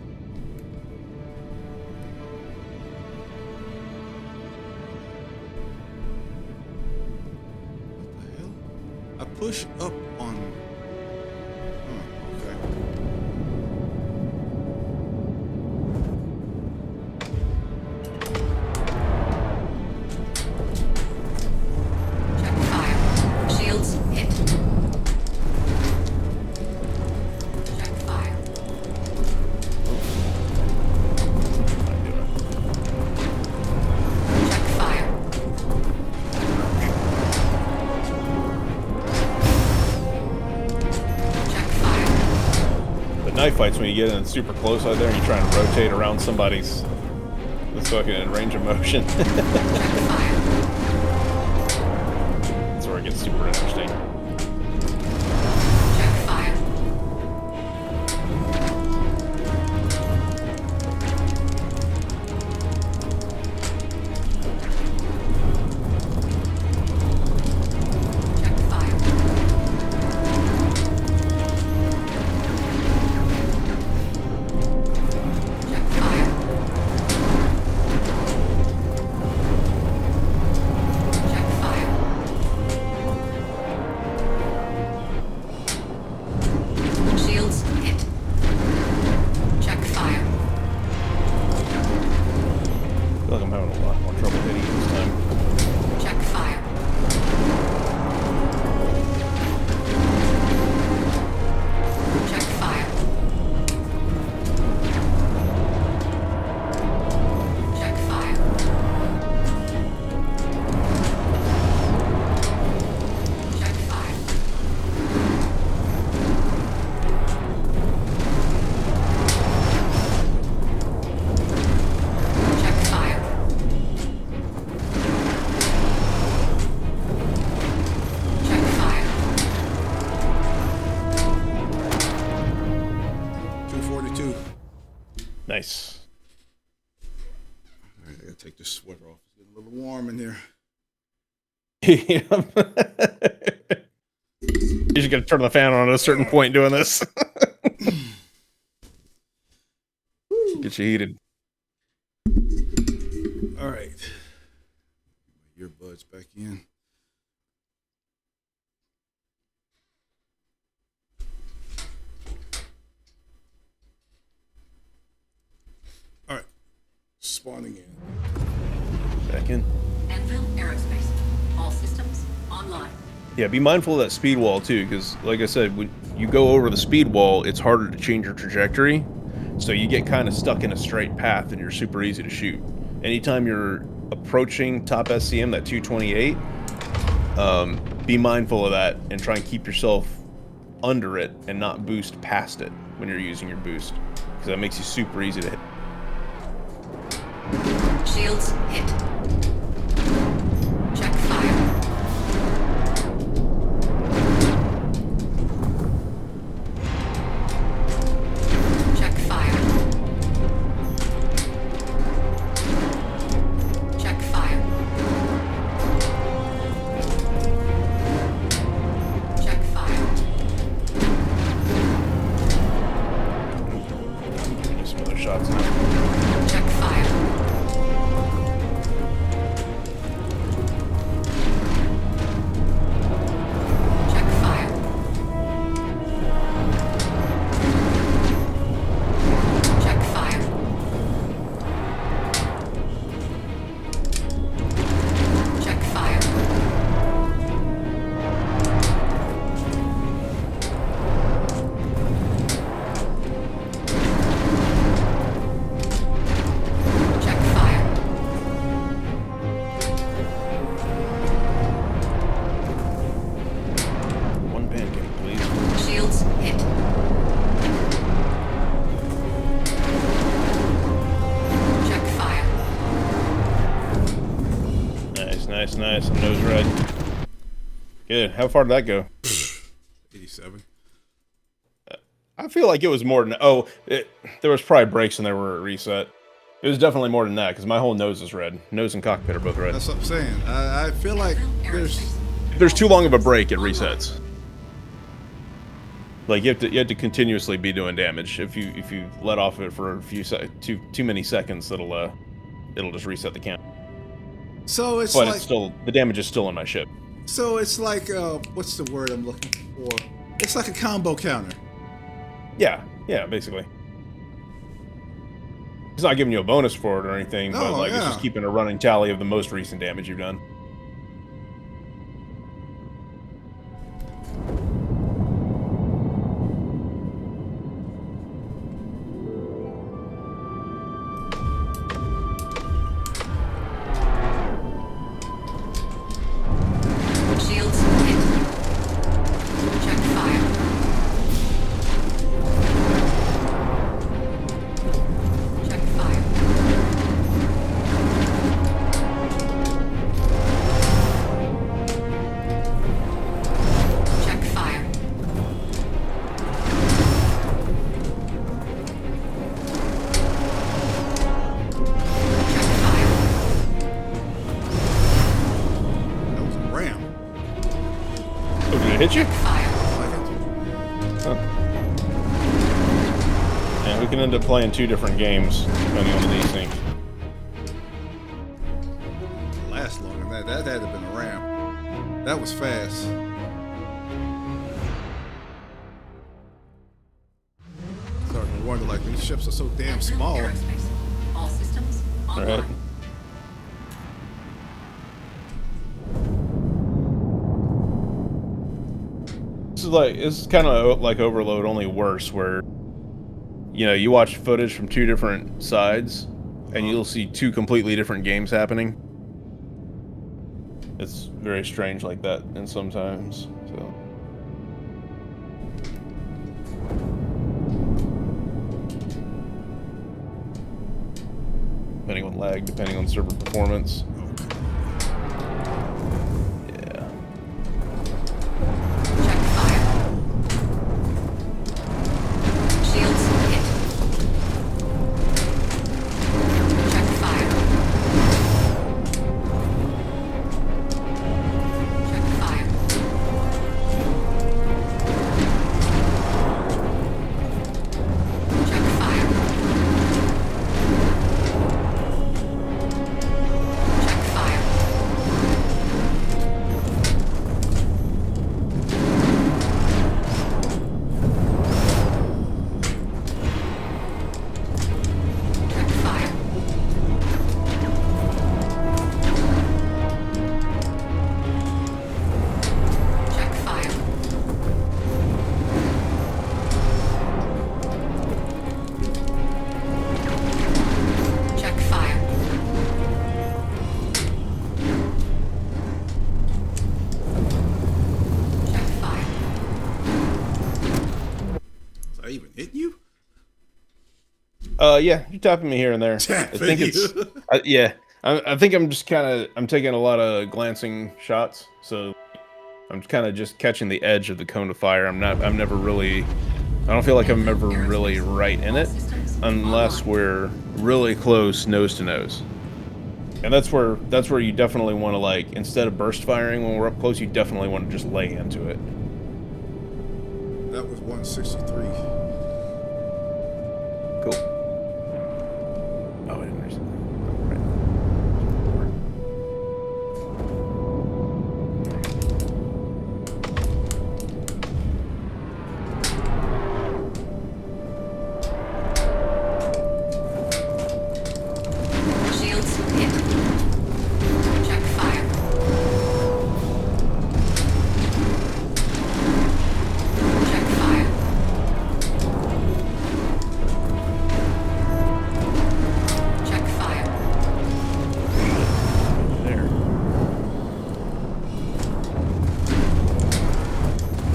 What the hell? I push up on. Okay. dogfights when you get in super close out there and you try and rotate around somebody's fucking range of motion. That's where it gets super interesting. Nice. All right, I gotta take this sweater off. It's getting a little warm in here. You just gotta turn the fan on at a certain point doing this. Get you heated. All right. Earbuds back in. All right. Spawning in. Back in. Anvil Aerospace. All systems online. Yeah, be mindful of that speed wall too, because like I said, when you go over the speed wall, it's harder to change your trajectory. So you get kind of stuck in a straight path and you're super easy to shoot. Anytime you're approaching top SCM, that 228, be mindful of that and try and keep yourself under it and not boost past it when you're using your boost, because that makes you super easy to hit. Shields hit. Check fire. Check fire. Check fire. Check fire. Give some other shots now. Check fire. Check fire. Check fire. Check fire. Check fire. One pancake, please. Shields hit. Check fire. Nice, nice, nice. Nose red. Good. How far did that go? 87. I feel like it was more than... Oh, there was probably breaks in there where it reset. It was definitely more than that, because my whole nose is red. Nose and cockpit are both red. That's what I'm saying. I feel like there's... If there's too long of a break, it resets. Like you have to continuously be doing damage. If you let off it for a few too many seconds, it'll just reset the count. So it's But like... it's still, the damage is still on my ship. So it's like, what's the word I'm looking for? It's like a combo counter. Yeah, basically. It's not giving you a bonus for it or anything, but No, like it's yeah. just keeping a running tally of the most recent damage you've done. Shields hit. Check fire. hit you? Fire. Huh. And we can end up playing 2 different games depending on the desync. Last longer than that. That had to have been a ram. That was fast. Starting to wonder, like, these ships are so damn small. Aerospace. All systems online. Alright. This is kind of like Overload, only worse, where you know you watch footage from 2 different sides, and you'll see 2 completely different games happening. It's very strange like that, and sometimes so. Depending on lag, depending on server performance. Yeah. Check fire. Shields hit. Check fire. Check fire. Check fire. Check fire. Check fire. Check fire. Check fire. Check fire. Is I even hitting you? Yeah, you're tapping me here and there. I think it's yeah. I think I'm just I'm taking a lot of glancing shots, so I'm kind of just catching the edge of the cone of fire. I'm never really, I don't feel like I'm ever really right in it, unless we're really close nose to nose. And that's where you definitely want to, like, instead of burst firing when we're up close, you definitely want to just lay into it. That was 163. Cool. Oh, I didn't understand. Right. Shields hit. Check fire. Check fire. Check fire. There.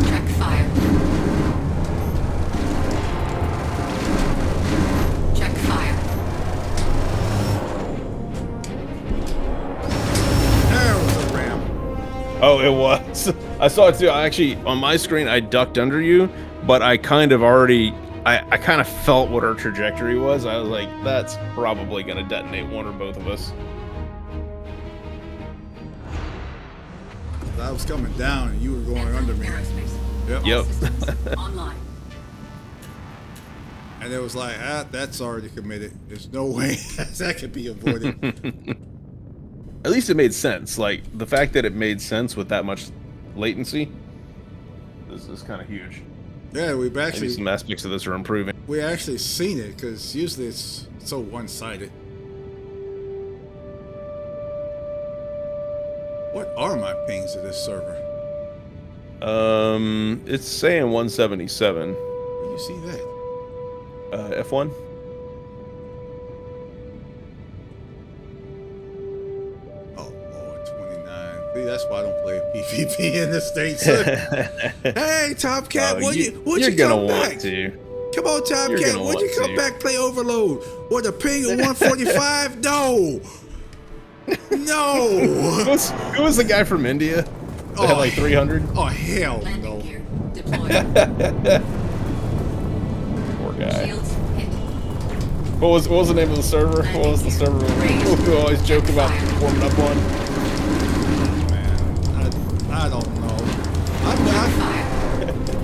Check fire. Check fire. There was a ram. Oh, it was. I saw it too. I actually, on my screen, I ducked under you, but I kind of already, I kind of felt what our trajectory was. I was like, that's probably going to detonate one or both of us. I was coming down and you were going under me. Aerospace. Yep. Yep. All systems online. And it was like, that's already committed. There's no way that could be avoided. At least it made sense. Like, the fact that it made sense with that much latency is kind of huge. Yeah, we've Maybe actually some aspects of this are improving. we actually seen it because usually it's so one-sided. What are my pings of this server? It's saying 177. Where you see that? F1. Oh, Lord, 29. See, that's why I don't play PvP in the States. Hey, Top Cat, would you you're gonna come want back? to. Come on, Top You're Cat, gonna would you want come to. back play Overload? With a ping of 145? No! No! Who was the guy from India that had like 300? Oh, hell Landing no. gear deployed. Poor guy. Shields hit. What was the name of the server? What was the server we always joke about warming up on? Man, I don't know. I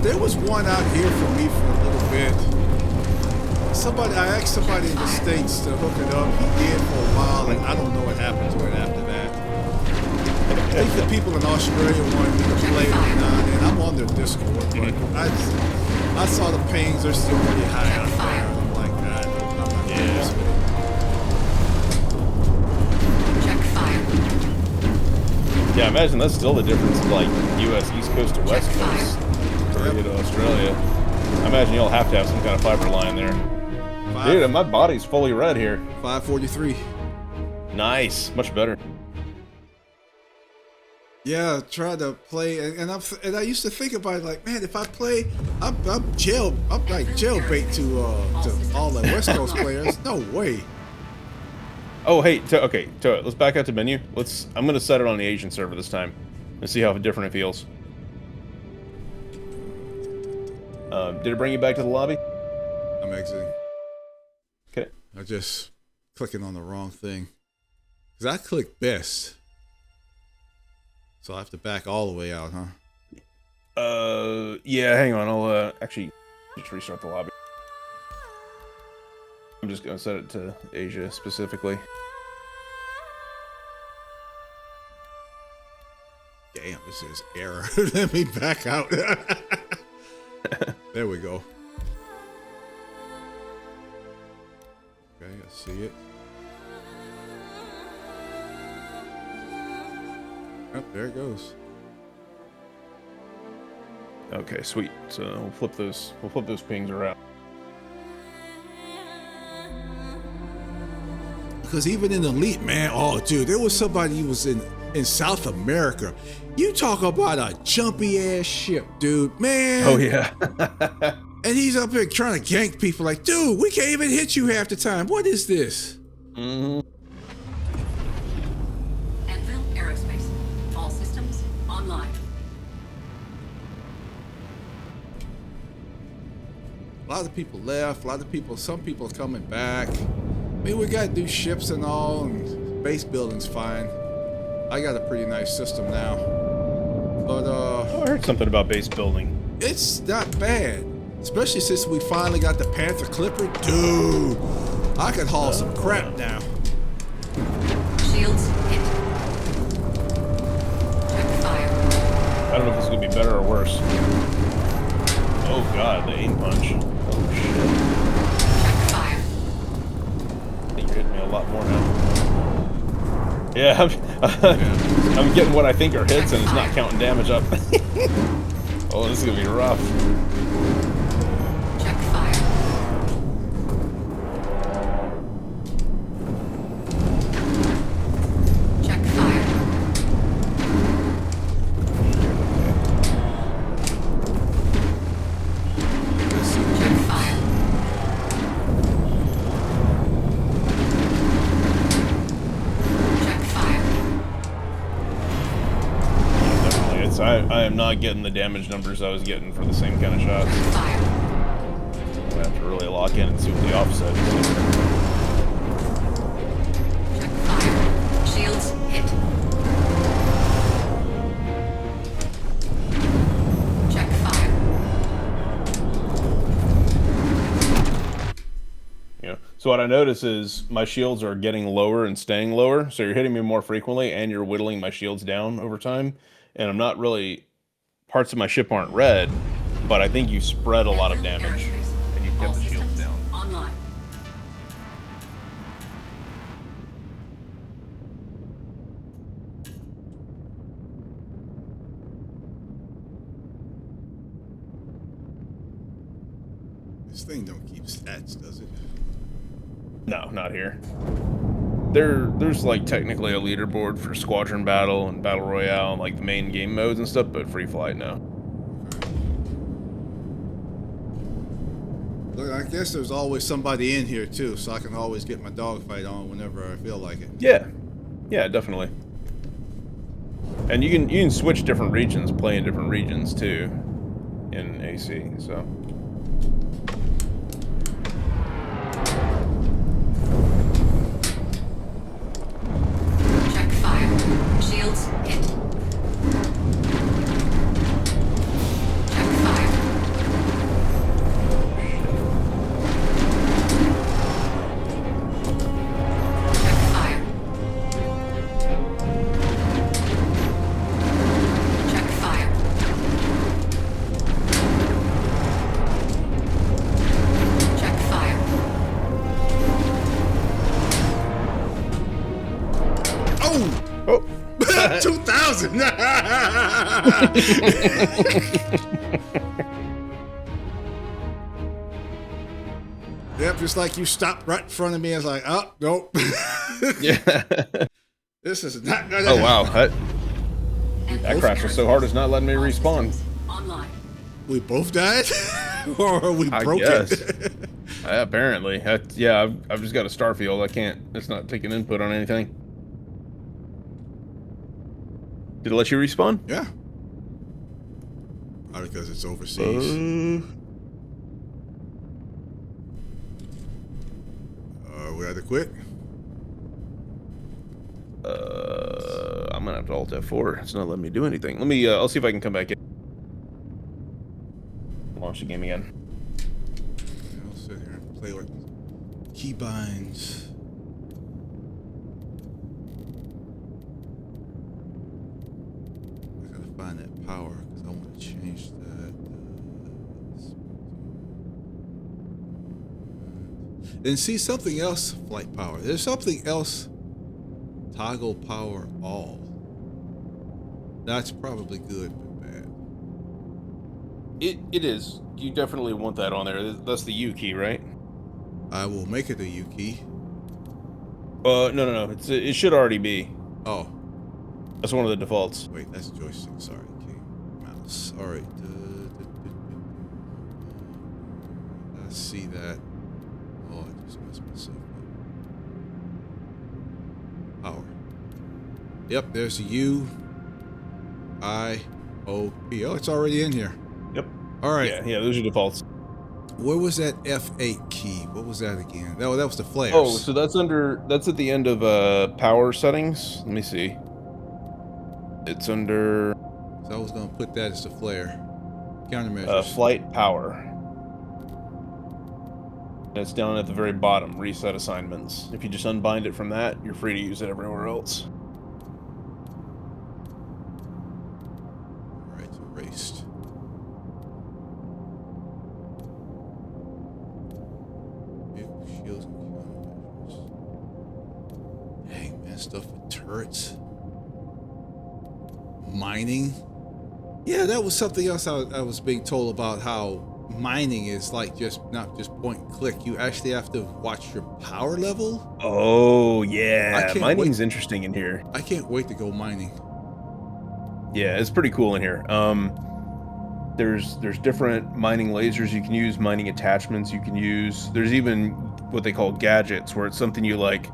There was one out here for me for a little bit. I asked somebody in the States to hook it up. He did for a while, and I don't know what happened to it after that. I think the people in Australia wanted me to play it every now and then. I'm on their Discord, but I saw the pings. They're still pretty high out there. I'm like, God, I'm not doing this with it. Check fire. Yeah, imagine that's still the difference of like U.S. East Coast to West Coast, Korea to Australia. I imagine you'll have to have some kind of fiber line there. Dude, my body's fully red here. 543. Nice, much better. Yeah, try to play, and I used to think about it like, man, if I play, I'm like jailbait to all the West Coast players. No way. Oh, hey, okay, let's back out to menu. I'm gonna set it on the Asian server this time and see how different it feels. Did it bring you back to the lobby? I'm exiting. Okay. I just clicking on the wrong thing. Cause I clicked best. So I have to back all the way out, huh? Yeah, hang on, I'll actually just restart the lobby. I'm just gonna set it to Asia specifically. Damn, this is error. Let me back out. There we go. Okay, I see it. Oh, there it goes. Okay, sweet. So we'll flip those pings around. Because even in Elite, man, oh dude, there was somebody who was in South America. You talk about a jumpy ass ship, dude, man. Oh yeah. And he's up here trying to gank people like, dude, we can't even hit you half the time. What is this? Mm-hmm. Anvil Aerospace. All systems online. A lot of people left. Some people are coming back. I mean, we got new ships and all, and base building's fine. I got a pretty nice system now. But, I heard something about base building. It's not bad. Especially since we finally got the Panther Clipper. Dude, I could haul some crap now. Shields hit. Check fire. I don't know if this is gonna be better or worse. Oh god, the aim punch. Oh shit. Check fire. I think you're hitting me a lot more now. Yeah, I'm getting what I think are hits and it's not counting damage up. Oh, this is gonna be rough. Check fire. Check fire. Check fire. Check fire. Definitely, I am not getting the damage numbers I was getting for the same kind of shots. Fire. I have to really lock in and see what the offset is. Check fire. Shields hit. Check fire. Yeah. So what I notice is my shields are getting lower and staying lower. So you're hitting me more frequently and you're whittling my shields down over time. And I'm not really, parts of my ship aren't red, but I think you spread a lot of damage and you All kept the shields systems down. online. This thing don't keep stats, does it? No, not here. There's like technically a leaderboard for squadron battle and battle royale and like the main game modes and stuff, but free flight no. Look, I guess there's always somebody in here too, so I can always get my dogfight on whenever I feel like it. Yeah, yeah, definitely. And you can switch different regions, play in different regions too, in AC. So. Check fire. Shields hit. Oh. 2,000. Yep, just like you stopped right in front of me. I was like, oh, nope. Yeah. This is not gonna Oh wow, happen. that crash was so hard it's not letting me All respawn. systems online. We both died? Or we I broke guess. it? Apparently. Yeah, I've just got a starfield. I can't. It's not taking input on anything. Did it let you respawn? Yeah. Probably because it's overseas. We had to quit. I'm gonna have to alt F4. It's not letting me do anything. Let me. I'll see if I can come back in. Launch the game again. I'll sit here and play with keybinds. I gotta find that power because I want to change that. And see something else, flight power. There's something else. Toggle power all. That's probably good but bad. It is. You definitely want that on there. That's the U key, right? I will make it a U key. No. It should already be. Oh, That's one of the defaults. wait, that's joystick. Sorry, okay. Mouse. All right. I see that. Oh, I just messed myself up. Power. Yep, there's the U, I, O, P. Oh, it's already in here. Yep. All right. Yeah, those are defaults. Where was that F8 key? What was that again? No, that was the flares. Oh, so that's at the end of power settings. Let me see. It's under So I was gonna put that as the flare. Countermeasures. flight power. And it's down at the very bottom, reset assignments. If you just unbind it from that, you're free to use it everywhere else. All right, erased. Vehicle shields and countermeasures. Dang, man, stuff with turrets. Mining. Yeah, that was something else I was being told about, how mining is like not just point and click. You actually have to watch your power level. Oh I yeah, can't mining's interesting in here. I can't wait to go mining. Yeah, it's pretty cool in here. There's different mining lasers you can use, mining attachments you can use. There's even what they call gadgets, where it's something you like.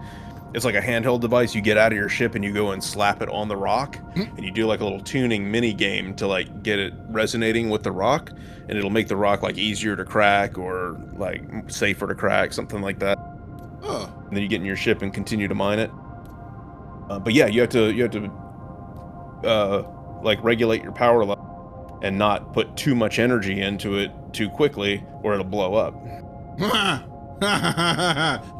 It's like a handheld device you get out of your ship and you go and slap it on the rock, and you do like a little tuning mini game to like get it resonating with the rock, and it'll make the rock like easier to crack or like safer to crack, something like that. Oh, And then you get in your ship and continue to mine it. But yeah, you have to like regulate your power level and not put too much energy into it too quickly, or it'll blow up.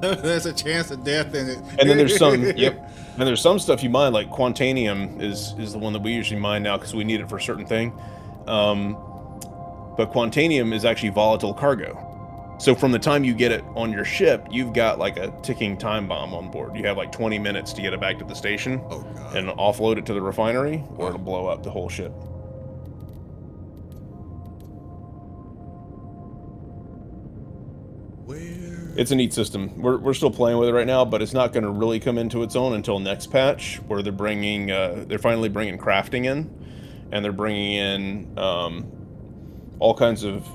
there's a chance of death in it. And then there's some, yep. And there's some stuff you mine, like Quantanium is the one that we usually mine now because we need it for a certain thing. But Quantanium is actually volatile cargo. So from the time you get it on your ship, you've got like a ticking time bomb on board. You have like 20 minutes to get it back to the station and offload it to the refinery, or it'll blow up the whole ship. It's a neat system. We're still playing with it right now, but it's not going to really come into its own until next patch, where they're bringing, they're finally bringing crafting in, and they're bringing in all kinds of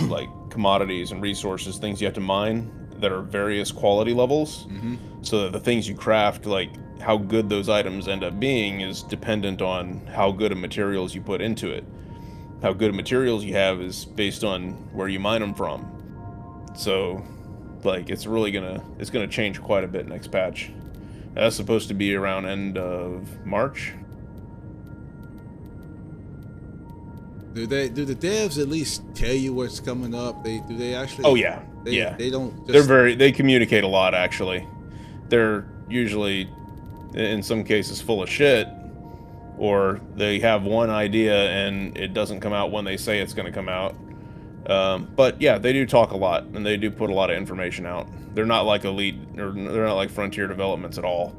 like commodities and resources, things you have to mine that are various quality levels, so that the things you craft, like how good those items end up being, is dependent on how good of materials you put into it. How good of materials you have is based on where you mine them from. So, like, it's gonna change quite a bit next patch. That's supposed to be around end of March. Do the devs at least tell you what's coming up? Do they actually? Oh yeah, They don't. Just, they communicate a lot, actually. They're usually, in some cases, full of shit, or they have one idea and it doesn't come out when they say it's going to come out. But yeah, they do talk a lot, and they do put a lot of information out. They're not like Elite, or they're not like Frontier Developments at all.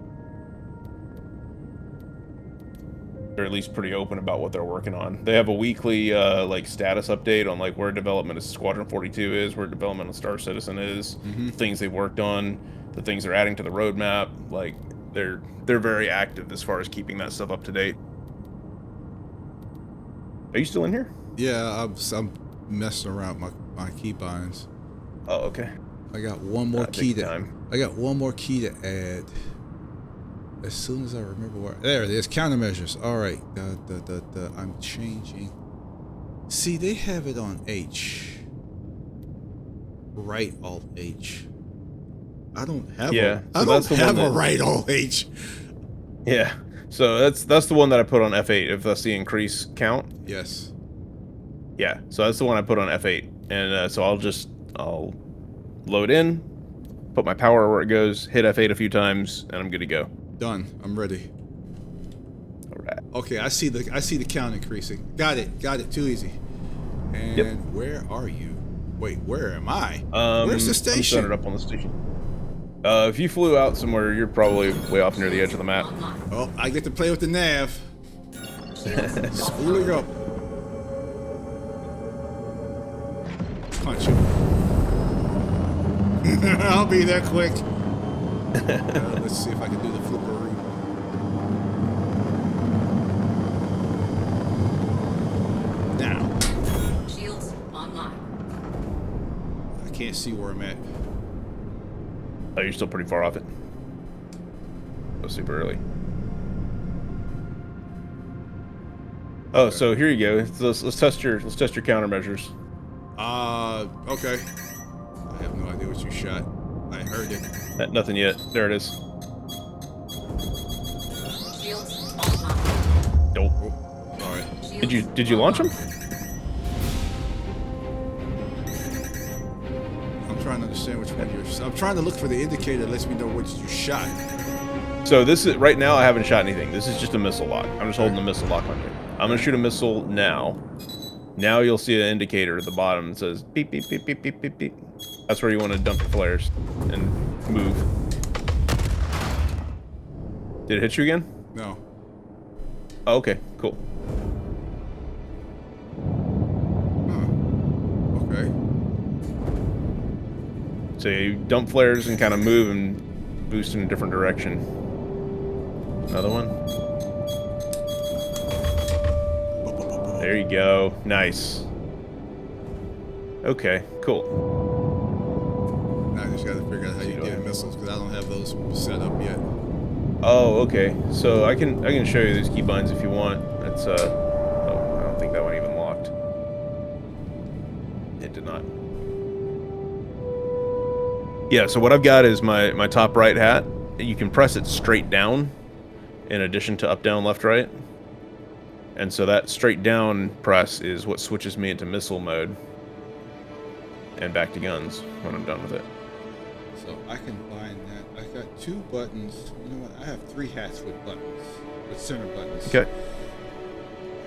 they're at least pretty open about what they're working on. They have a weekly like status update on like where development of Squadron 42 is, where development of Star Citizen is, the things they've worked on, the things they're adding to the roadmap. Like they're very active as far as keeping that stuff up to date. Are you still in here? Yeah, I'm messing around my keybinds. Oh, okay. I got one more key to. time. I got one more key to add. As soon as I remember where. There it is. Countermeasures. All right. I'm changing. See, they have it on H. Right Alt H. I don't have. Yeah, I don't have a right Alt H. Yeah. So that's the one that I put on F8. If that's the increase count. Yes. Yeah. So that's the one I put on F8, and so I'll load in, put my power where it goes, hit F8 a few times, and I'm good to go. Done. I'm ready. All right. Okay, I see the count increasing. Got it. Too easy. And where are you? Wait, where am I? Where's the station? I'm set it up on the station. If you flew out somewhere, you're probably way off near the edge of the map. Oh, I get to play with the nav. Spooling up. Punch him. I'll be there quick. Let's see if I can do the flipperoo. Now. Shields online. I can't see where I'm at. Oh, you're still pretty far off it. Oh, super early. Oh, so here you go. Let's test your countermeasures. Okay. I have no idea what you shot. I heard it. Nothing yet. There it is. Shields online. Nope. Oh, all right. Did you launch them? I'm trying to understand which one you're. I'm trying to look for the indicator that lets me know what you shot. So this is right now. I haven't shot anything. This is just a missile lock. I'm just holding the missile lock on here. I'm gonna shoot a missile now. Now you'll see an indicator at the bottom that says beep beep beep beep beep beep beep. That's where you want to dump your flares and move. Did it hit you again? No. Oh, okay, cool. Huh. Okay. So you dump flares and kind of move and boost in a different direction. Another one. There you go. Nice. Okay, cool. Now I just got to figure out how you get missiles because I don't have those set up yet. Oh, okay. So I can show you these keybinds if you want. It's oh, I don't think that one even locked. It did not. Yeah, so what I've got is my top right hat. You can press it straight down in addition to up, down, left, right. And so that straight down press is what switches me into missile mode and back to guns when I'm done with it. So I can bind that. I got 2 buttons. You know what? I have 3 hats with buttons, with center buttons. Okay. I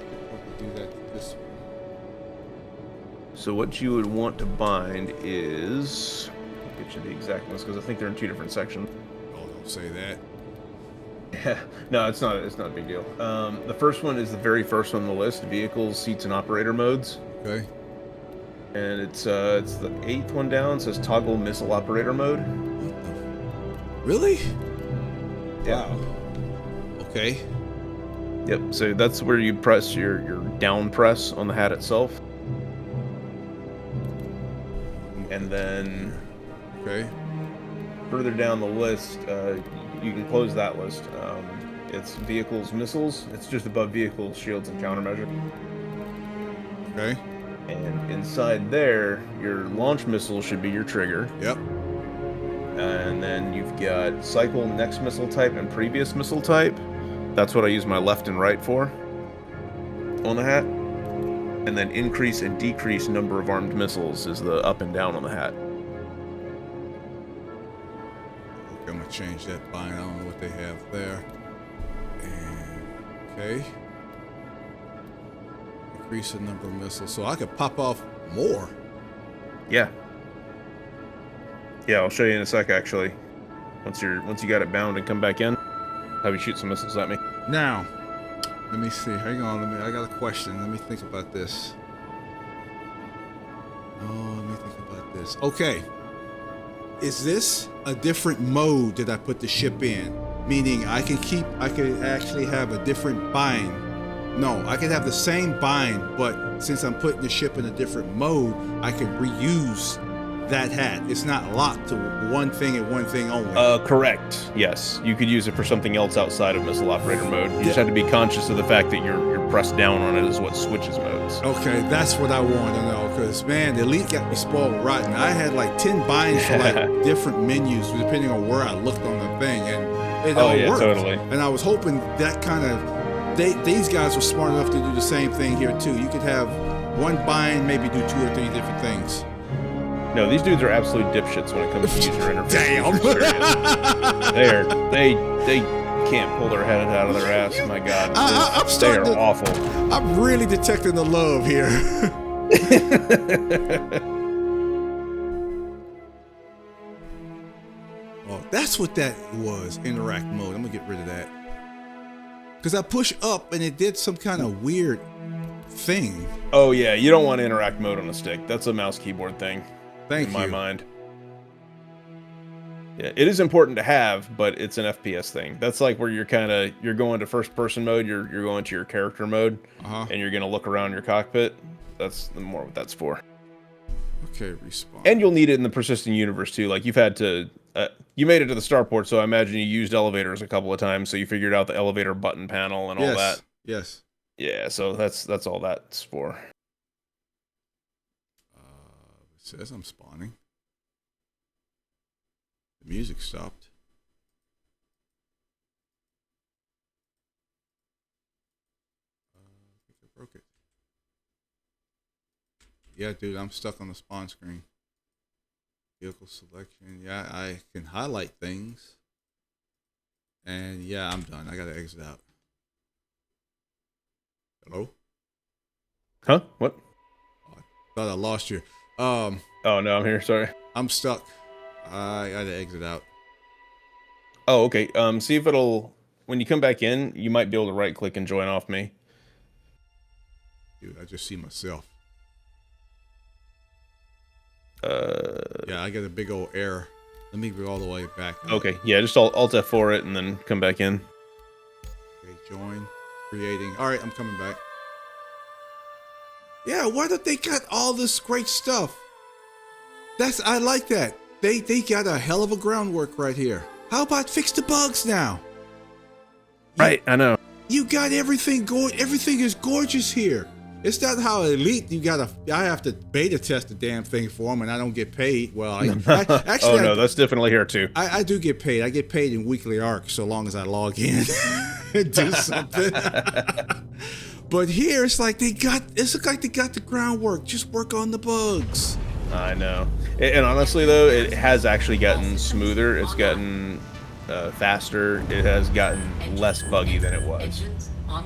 could probably do that this way. So what you would want to bind is, I'll get you the exact ones because I think they're in 2 different sections. Oh, don't say that. Yeah, no, it's not a big deal. The first one is the very first one on the list: vehicles, seats, and operator modes. Okay. And it's the 8th one down. It says toggle missile operator mode. What the? Really? Yeah. Wow. Okay. Yep. So that's where you press your down press on the hat itself, and then Okay. further down the list, you can close that list. It's vehicles, missiles. It's just above vehicles, shields, and countermeasure. Okay. And inside there, your launch missile should be your trigger. Yep. And then you've got cycle next missile type and previous missile type. That's what I use my left and right for on the hat. And then increase and decrease number of armed missiles is the up and down on the hat. Okay, I'm gonna change that bind. I don't know what they have there. And okay. Increase the number of missiles, so I could pop off more. Yeah. Yeah, I'll show you in a sec actually. Once you got it bound and come back in, have you shoot some missiles at me. Now, Let me see. Hang on. I got a question. Let me think about this. Oh, let me think about this. Okay. Is this a different mode that I put the ship in? Meaning I could actually have a different bind. No, I could have the same bind, but since I'm putting the ship in a different mode, I could reuse that hat. It's not locked to one thing and one thing only. Correct. Yes, you could use it for something else outside of missile operator mode. You just have to be conscious of the fact that you're pressed down on it is what switches modes. Okay, that's what I want to know, because man, the Elite got me spoiled rotten. I had like 10 binds for like different menus depending on where I looked on the thing, and it all worked. Totally. And I was hoping that kind of these guys were smart enough to do the same thing here too. You could have one bind, maybe do 2 or 3 different things. No, these dudes are absolute dipshits when it comes to user interface. Damn. They can't pull their head out of their ass. My God, they are awful. I'm really detecting the love here. Oh, that's what that was. Interact mode. I'm gonna get rid of that because I push up and it did some kind of weird thing. Oh yeah, you don't want interact mode on a stick. That's a mouse keyboard thing. Thank you. In my mind. Yeah, it is important to have, but it's an FPS thing. That's like where you're going to first person mode, you're going to your character mode, and you're gonna look around your cockpit. That's more what that's for. Okay, respawn. And you'll need it in the persistent universe too. Like you've had to, you made it to the starport, so I imagine you used elevators a couple of times, so you figured out the elevator button panel and all that. Yes. Yeah, so that's all that's for. It says I'm spawning. The music stopped. I think I broke it. Yeah, dude, I'm stuck on the spawn screen. Vehicle selection. Yeah, I can highlight things. And yeah, I'm done. I gotta exit out. Hello? Huh? What? Oh, I thought I lost you. Oh no, I'm here. Sorry. I'm stuck. I gotta exit out. Oh, okay. See if it'll. When you come back in, you might be able to right click and join off me. Dude, I just see myself. Yeah, I got a big old error. Let me go all the way back. Okay, yeah, just Alt F4 it and then come back in. Okay, join, creating. All right, I'm coming back. Yeah, why don't they got all this great stuff? I like that. They got a hell of a groundwork right here. How about fix the bugs now? Right, I know. You got everything going. Everything is gorgeous here. It's not how Elite. I have to beta test the damn thing for them, and I don't get paid. Well, actually, oh no, that's definitely here too. I do get paid. I get paid in weekly arcs so long as I log in and do something. But here, it's like they got the groundwork. Just work on the bugs. I know. And honestly, though, it has actually gotten smoother. It's gotten faster. It has gotten less buggy than it was.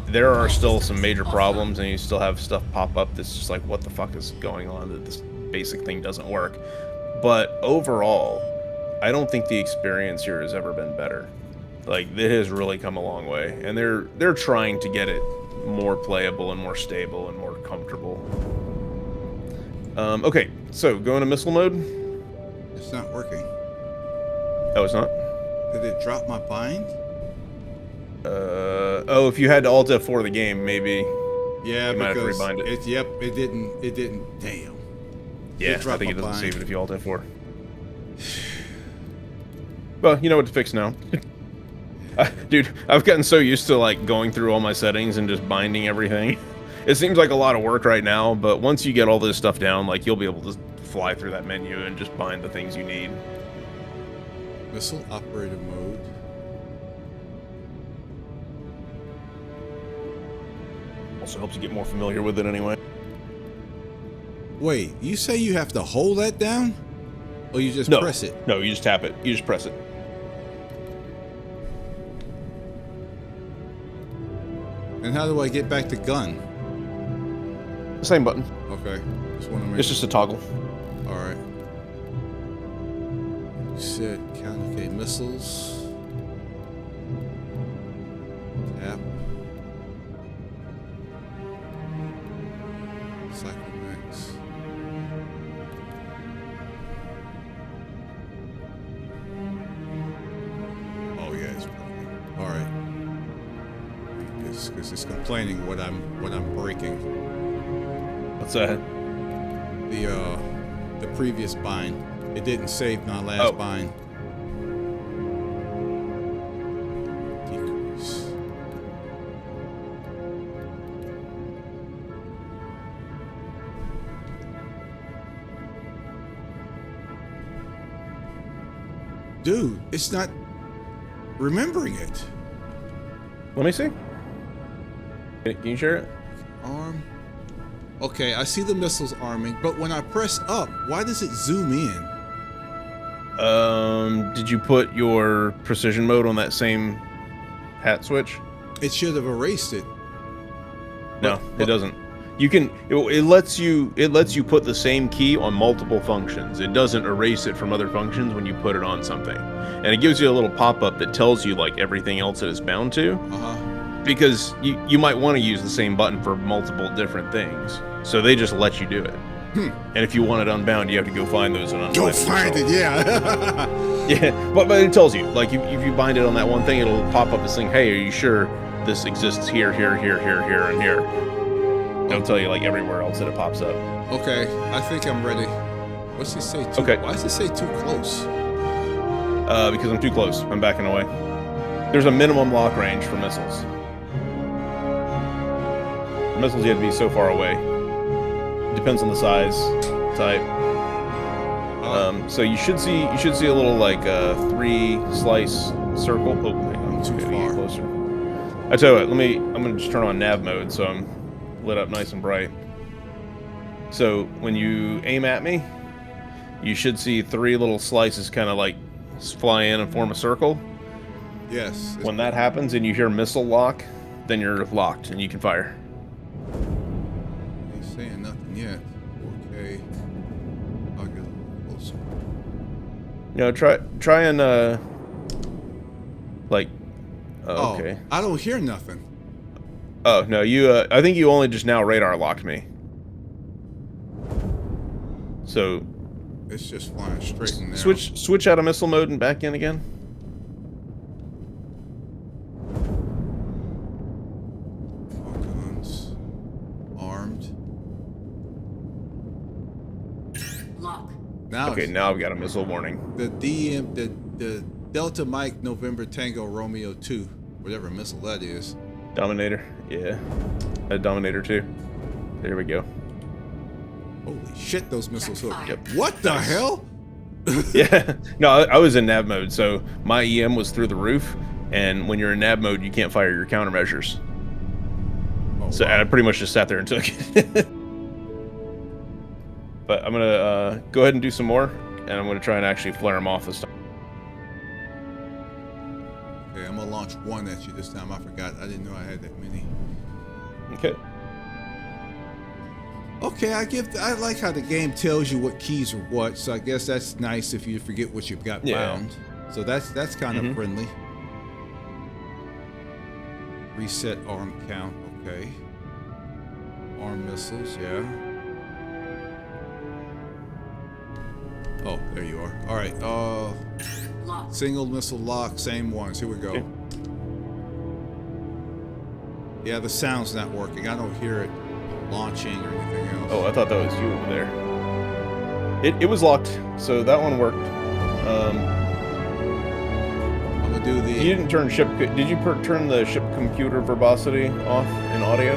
There are still some major problems, and you still have stuff pop up that's just like, what the fuck is going on? That this basic thing doesn't work. But overall, I don't think the experience here has ever been better. Like, it has really come a long way, and they're trying to get it more playable and more stable and more comfortable. Okay, so go into missile mode. It's not working. Oh, it's not? Did it drop my bind? Oh, if you had to Alt F4 the game, maybe. Yeah, you might have to because rebind it. It didn't. Damn. Yeah, I think it doesn't save it if you Alt F4. Well, you know what to fix now. Dude, I've gotten so used to like going through all my settings and just binding everything. It seems like a lot of work right now, but once you get all this stuff down, like you'll be able to fly through that menu and just bind the things you need. Missile operator mode. Also helps you get more familiar with it anyway. Wait, you say you have to hold that down? Or you just press it? No, you just tap it. You just press it. And how do I get back to gun? Same button. Okay. Just want to make It's just a toggle. All right. Set count. Okay, missiles. Tap. because it's complaining what I'm breaking. What's that? The previous bind. It didn't save my last bind. Decrease. Dude, it's not remembering it. Let me see. Can you share it? Arm. Okay, I see the missiles arming, but when I press up, why does it zoom in? Did you put your precision mode on that same hat switch? It should have erased it. No, it doesn't. You can. It lets you put the same key on multiple functions. It doesn't erase it from other functions when you put it on something, and it gives you a little pop-up that tells you like everything else that it's bound to. Because you might want to use the same button for multiple different things, so they just let you do it. And if you want it unbound, you have to go find those and unbind Go it find it, yourself. yeah. Yeah, but it tells you, like, if you bind it on that one thing, it'll pop up this thing, hey, are you sure this exists here, here, here, here, here, and here? It'll tell you, like, everywhere else that it pops up. Okay, I think I'm ready. What's it say? Okay. Why does it say too close? Because I'm too close. I'm backing away. There's a minimum lock range for missiles. For missiles, you have to be so far away. Depends on the size, type. So you should see a little like 3-slice circle. Oh, I'm too far. Closer. I tell you what, I'm gonna just turn on nav mode so I'm lit up nice and bright. So when you aim at me, you should see 3 little slices kind of like fly in and form a circle. Yes. When that happens and you hear missile lock, then you're locked and you can fire. Ain't saying nothing yet. Okay. I'll get a little closer. You know, try and like. Oh, okay. I don't hear nothing. Oh no, you. I think you only just now radar locked me. So. It's just flying straight in there. Switch out of missile mode and back in again. All guns armed. Lock. Now Okay, now I've got a missile warning. the Delta Mike November Tango Romeo 2, whatever missile that is. Dominator, yeah, a Dominator 2. There we go. Holy shit, those missiles hook. Yep. What the hell? Yeah, no, I was in nav mode, so my EM was through the roof, and when you're in nav mode, you can't fire your countermeasures. Oh, So wow. I pretty much just sat there and took it. But I'm gonna go ahead and do some more, and I'm gonna try and actually flare them off this time. Okay, I'm gonna launch one at you this time. I forgot. I didn't know I had that many. Okay. Okay, I like how the game tells you what keys are what, so I guess that's nice if you forget what you've got Yeah. bound. So that's kind of friendly. Reset arm count, okay. Arm missiles, yeah. Oh, there you are. All right, Lock. single missile lock, same ones. Here we go. Okay. Yeah, the sound's not working. I don't hear it launching or anything else. Oh, I thought that was you over there. It was locked, so that one worked. I'm gonna do the. You didn't turn ship. Did you turn the ship computer verbosity off in audio?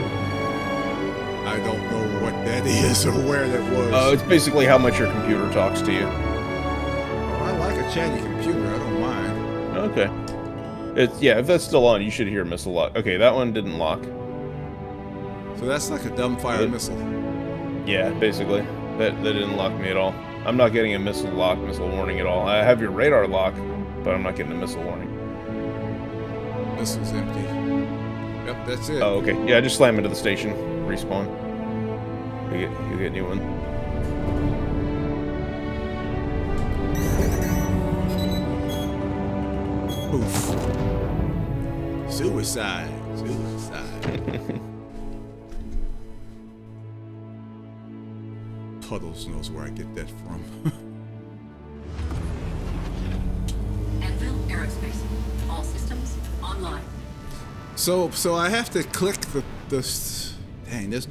I don't know what that is or where that was. It's basically how much your computer talks to you. Oh, I like a chatty computer. I don't mind. Okay. Yeah. If that's still on, you should hear missile lock. Okay, that one didn't lock. So that's like a dumbfire missile. Yeah, basically. That didn't lock me at all. I'm not getting a missile lock, missile warning at all. I have your radar lock, but I'm not getting a missile warning. Missile's empty. Yep, that's it. Oh, okay. Yeah, just slam into the station. Respawn. You get a new one. Poof. Suicide. Puddles knows where I get that from. Anvil Aerospace. All systems online. So I have to click the. Dang, there's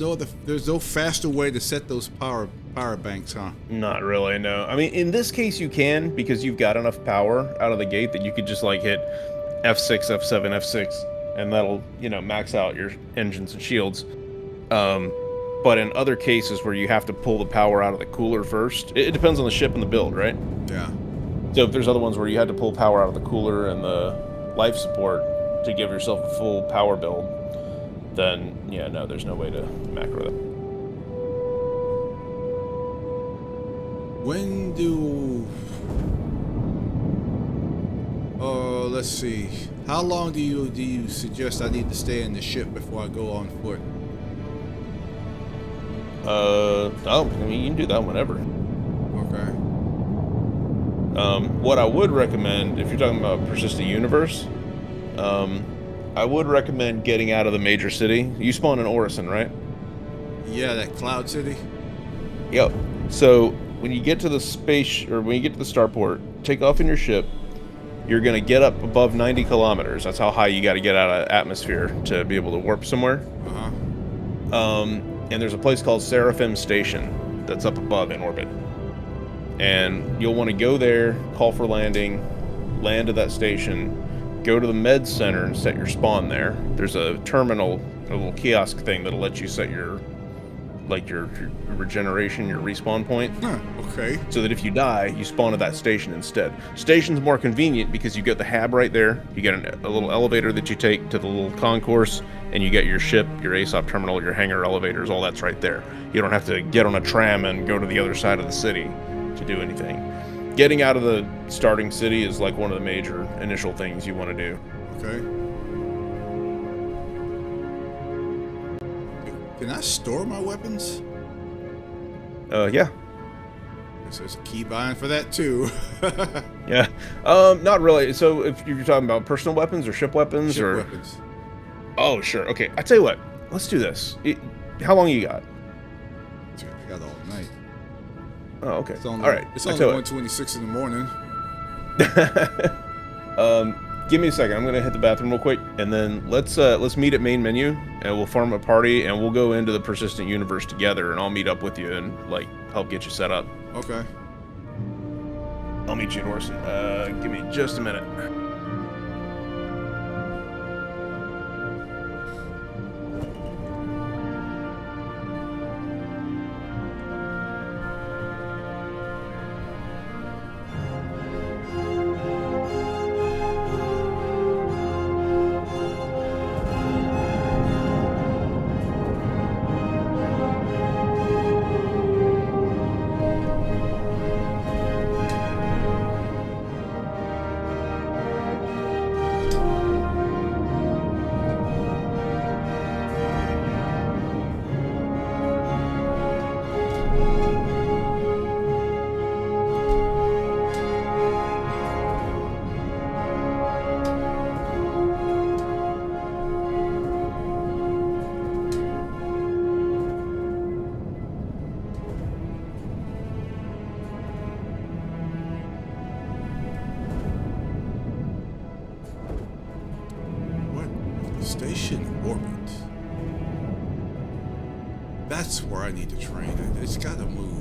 no faster way to set those power banks, huh? Not really, no. I mean, in this case you can, because you've got enough power out of the gate that you could just like hit F6, F7, F6, and that'll, you know, max out your engines and shields. But in other cases where you have to pull the power out of the cooler first, it depends on the ship and the build, right? Yeah. So if there's other ones where you had to pull power out of the cooler and the life support to give yourself a full power build, then yeah, no, there's no way to macro that. When do... let's see. How long do you suggest I need to stay in the ship before I go on foot? I mean, you can do that whenever. Okay. What I would recommend, if you're talking about persistent universe, I would recommend getting out of the major city. You spawn in Orison, right? Yeah, that Cloud City. Yep. So when you get to the when you get to the starport, take off in your ship. You're gonna get up above 90 kilometers. That's how high you got to get out of atmosphere to be able to warp somewhere. And there's a place called Seraphim Station that's up above in orbit. And you'll want to go there, call for landing, land at that station, go to the med center and set your spawn there. There's a terminal, a little kiosk thing that'll let you set your regeneration, your respawn point. Huh, okay. So that if you die, you spawn at that station instead. Station's more convenient because you get the hab right there. You get a little elevator that you take to the little concourse, and you get your ship, your ASOP terminal, your hangar elevators, all that's right there. You don't have to get on a tram and go to the other side of the city to do anything. Getting out of the starting city is like one of the major initial things you want to do. Okay. Can I store my weapons? Yeah. So there's a keybind for that too. Yeah. Not really. So if you're talking about personal weapons or ship weapons Ship or weapons. Oh, sure. Okay. I tell you what. Let's do this. How long you got? I got all night. Oh, okay. It's only, all right. It's only 1:26 in the morning. Give me a second. I'm gonna hit the bathroom real quick, and then let's meet at main menu, and we'll form a party, and we'll go into the persistent universe together, and I'll meet up with you and like help get you set up. Okay. I'll meet you in Orson. Give me just a minute. Station orbit. That's where I need to train. It's got to move.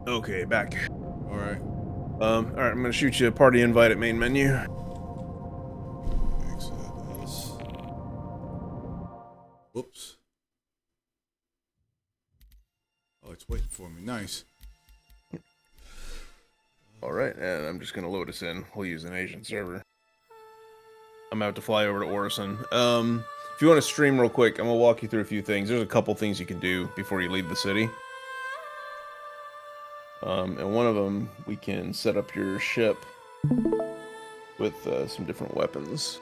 Okay, back. All right. All right, I'm gonna shoot you a party invite at main menu. Exit else. Whoops. Oh, it's waiting for me. Nice. All right, and I'm just gonna load us in. We'll use an Asian server. I'm gonna have to fly over to Orison. If you want to stream real quick, I'm gonna walk you through a few things. There's a couple things you can do before you leave the city. And one of them, we can set up your ship with some different weapons.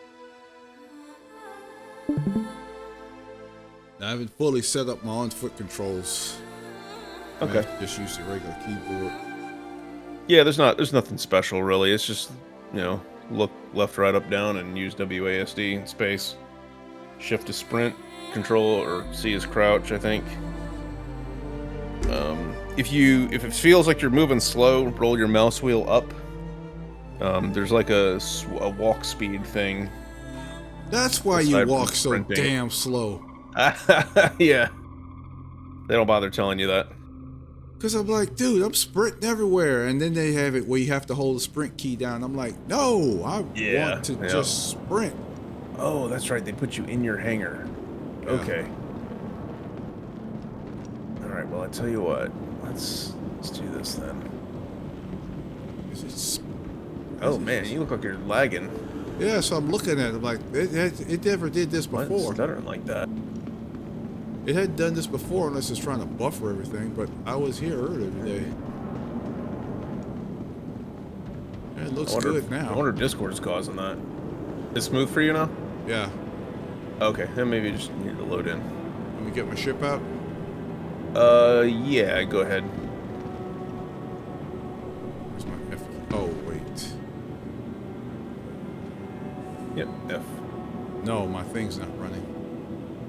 I haven't fully set up my own foot controls. Okay. Just use the regular keyboard. Yeah, there's nothing special really. It's just, you know, look left, right, up, down, and use WASD in space. Shift is sprint, control or C is crouch, I think. If it feels like you're moving slow, roll your mouse wheel up. There's like a walk speed thing. That's why you walk so sprinting. damn slow. Yeah. They don't bother telling you that. Because I'm like, dude, I'm sprinting everywhere. And then they have it where you have to hold the sprint key down. I'm like, no, I want to just sprint. Oh, that's right. They put you in your hangar. Yeah. Okay. All right. Well, I tell you what. Let's do this then. Oh man, you look like you're lagging. Yeah, so I'm looking at it like it never did this Why is it before. stuttering like that? It hadn't done this before unless it's trying to buffer everything. But I was here earlier today. Yeah, it looks good now. I wonder if Discord's causing that. Is it smooth for you now? Yeah. Okay, then maybe you just need to load in. Let me get my ship out. Yeah, go ahead. Where's my F? Oh, wait. Yep, F. No, my thing's not running.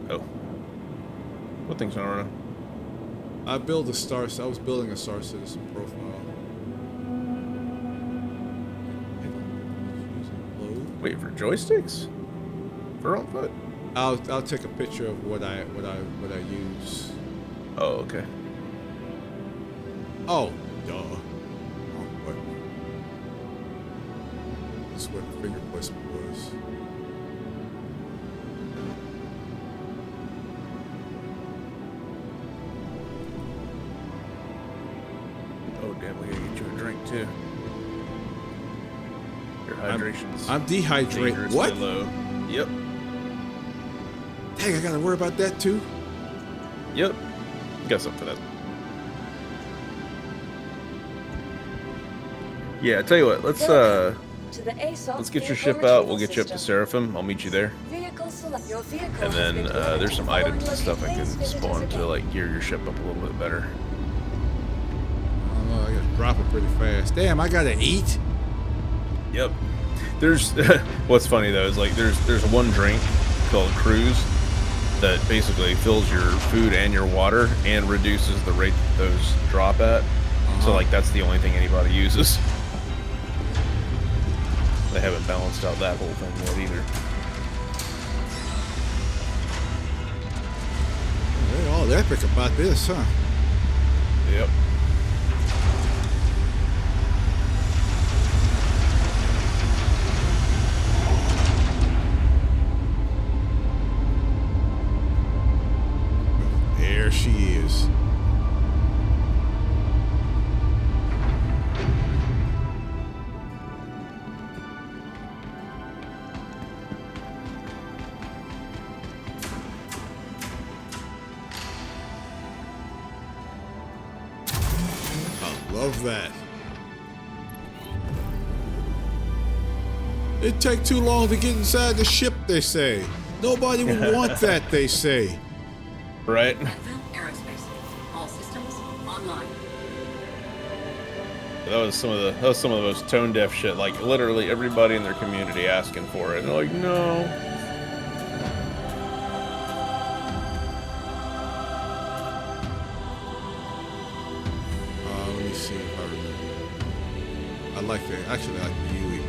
Oh. What thing's not running? I was building a Star Citizen profile. Wait, for joysticks? For on foot? I'll take a picture of what I use. Oh, okay. Oh, duh. Wrong button. This is where the finger placement was. Oh, damn, we gotta get you a drink, too. Your hydration's I'm dehydrated. dangerously What? low. Yep. Dang, I gotta worry about that too? Yep. Got something for that. Yeah, I tell you what, let's get your ship out. We'll get you up to Seraphim. I'll meet you there. And then there's some items and stuff I can spawn to like gear your ship up a little bit better. I don't know, I gotta drop it pretty fast. Damn, I gotta eat? Yep. There's what's funny though is like there's one drink called Cruise that basically fills your food and your water and reduces the rate that those drop at. So like that's the only thing anybody uses. They haven't balanced out that whole thing yet either. They're all epic about this, huh? Yep. There she is. I love that. It take too long to get inside the ship, they say. Nobody would want that, they say. Right. Aerospace. All systems online. That was some of the most tone deaf shit. Like literally everybody in their community asking for it. And they're like, no. Let me see if I remember. I like the UE.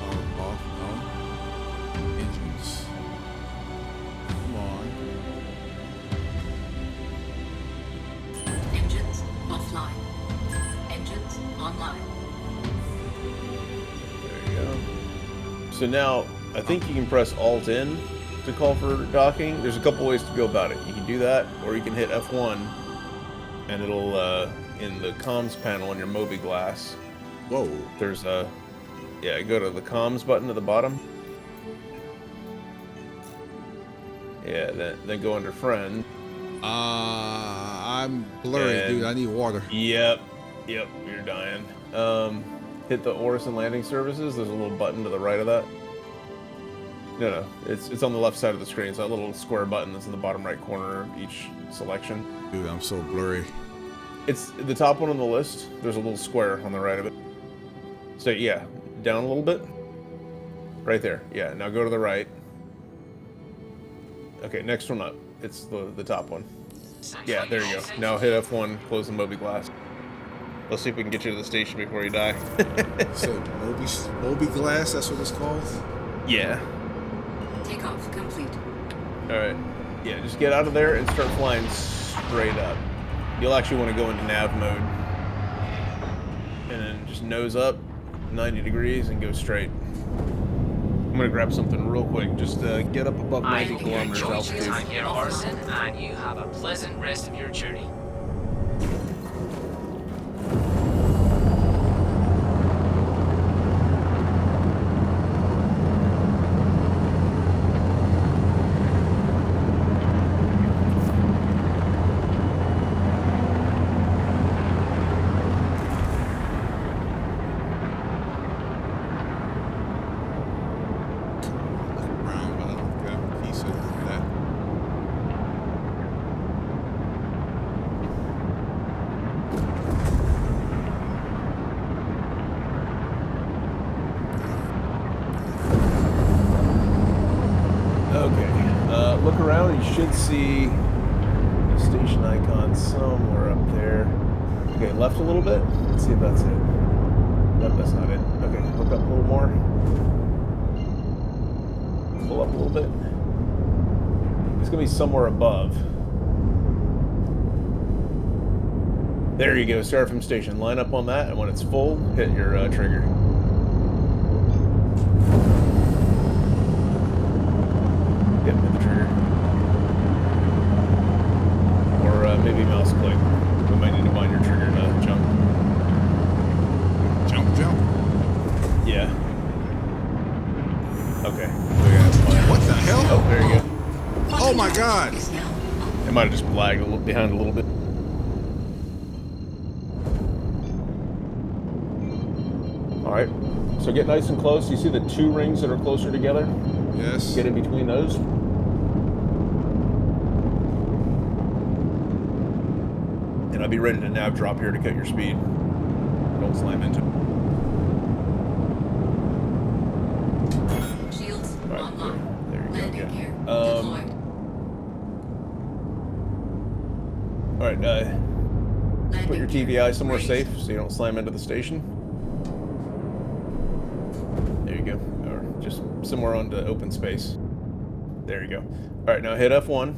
Power off, no. Engines. Come on. Engines offline. online. There you go. So now, I think you can press Alt in to call for docking. There's a couple ways to go about it. You can do that, or you can hit F1, and it'll, in the comms panel on your Moby glass, Whoa. there's a, yeah, go to the comms button at the bottom. Yeah, then go under friend. I'm blurry, And- dude. I need water. Yep, you're dying. Hit the Orison Landing Services. There's a little button to the right of that. No, it's on the left side of the screen. It's that little square button that's in the bottom right corner of each selection. Dude, I'm so blurry. It's the top one on the list. There's a little square on the right of it. So yeah, down a little bit. Right there. Yeah, now go to the right. Okay, next one up. It's the top one. Yeah, there you go. Now hit F1, close the Moby glass. Let's see if we can get you to the station before you die. So Moby glass, that's what it's called? Yeah. Takeoff complete. Alright. Yeah, just get out of there and start flying straight up. You'll actually want to go into nav mode. And then just nose up, 90 degrees, and go straight. I'm gonna grab something real quick. Just get up above 90 kilometers Enjoy your altitude. time here, Orison, and you have a pleasant rest of your journey. Around, but I don't grab a piece of that. Okay. Look around. You should see the station icon somewhere up there. Okay, left a little bit. Let's see if that's it. Nope, that's not it. Okay, look up a little more. Pull up a little bit. It's gonna be somewhere above. There you go, start from station. Line up on that, and when it's full, hit your trigger. Yep, hit the trigger. Or maybe mouse click. We might need to bind your trigger to jump. Jump. Yeah. Okay. What the hell? Oh, there you go. Oh my god! Is now It might have just lagged a little behind a little bit. Alright, so get nice and close. You see the two rings that are closer together? Yes. Get in between those. And I'll be ready to nav drop here to cut your speed. Don't slam into it. shields Alright, online. there you go. Landing Yeah. gear deployed. Alright, put your Landing gear TVI somewhere raised. safe so you don't slam into the station. There you go. Or just somewhere onto open space. There you go. Alright, now hit F1.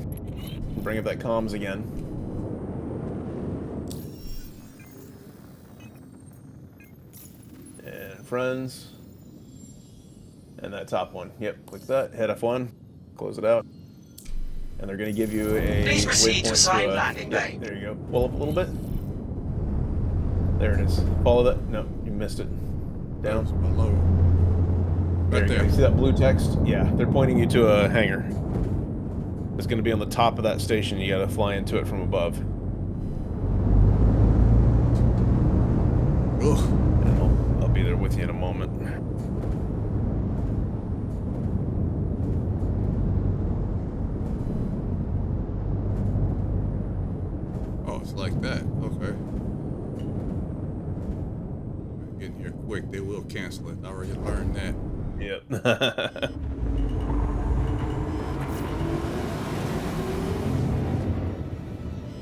Bring up that comms again. And friends. And that top one. Yep, click that. Hit F1. Close it out. And they're going to give you a Please proceed to waypoint assigned a- landing yep, bay. there you go. Pull up a little bit. There it is. Follow that. No, you missed it. Down. Below. There Right you there. go. See that blue text? Yeah, they're pointing you to a hangar. It's going to be on the top of that station. You got to fly into it from above. Ugh. And I'll be there with you in a moment. Oh, it's like that. Okay. Getting here quick. They will cancel it. I already learned that. Yep.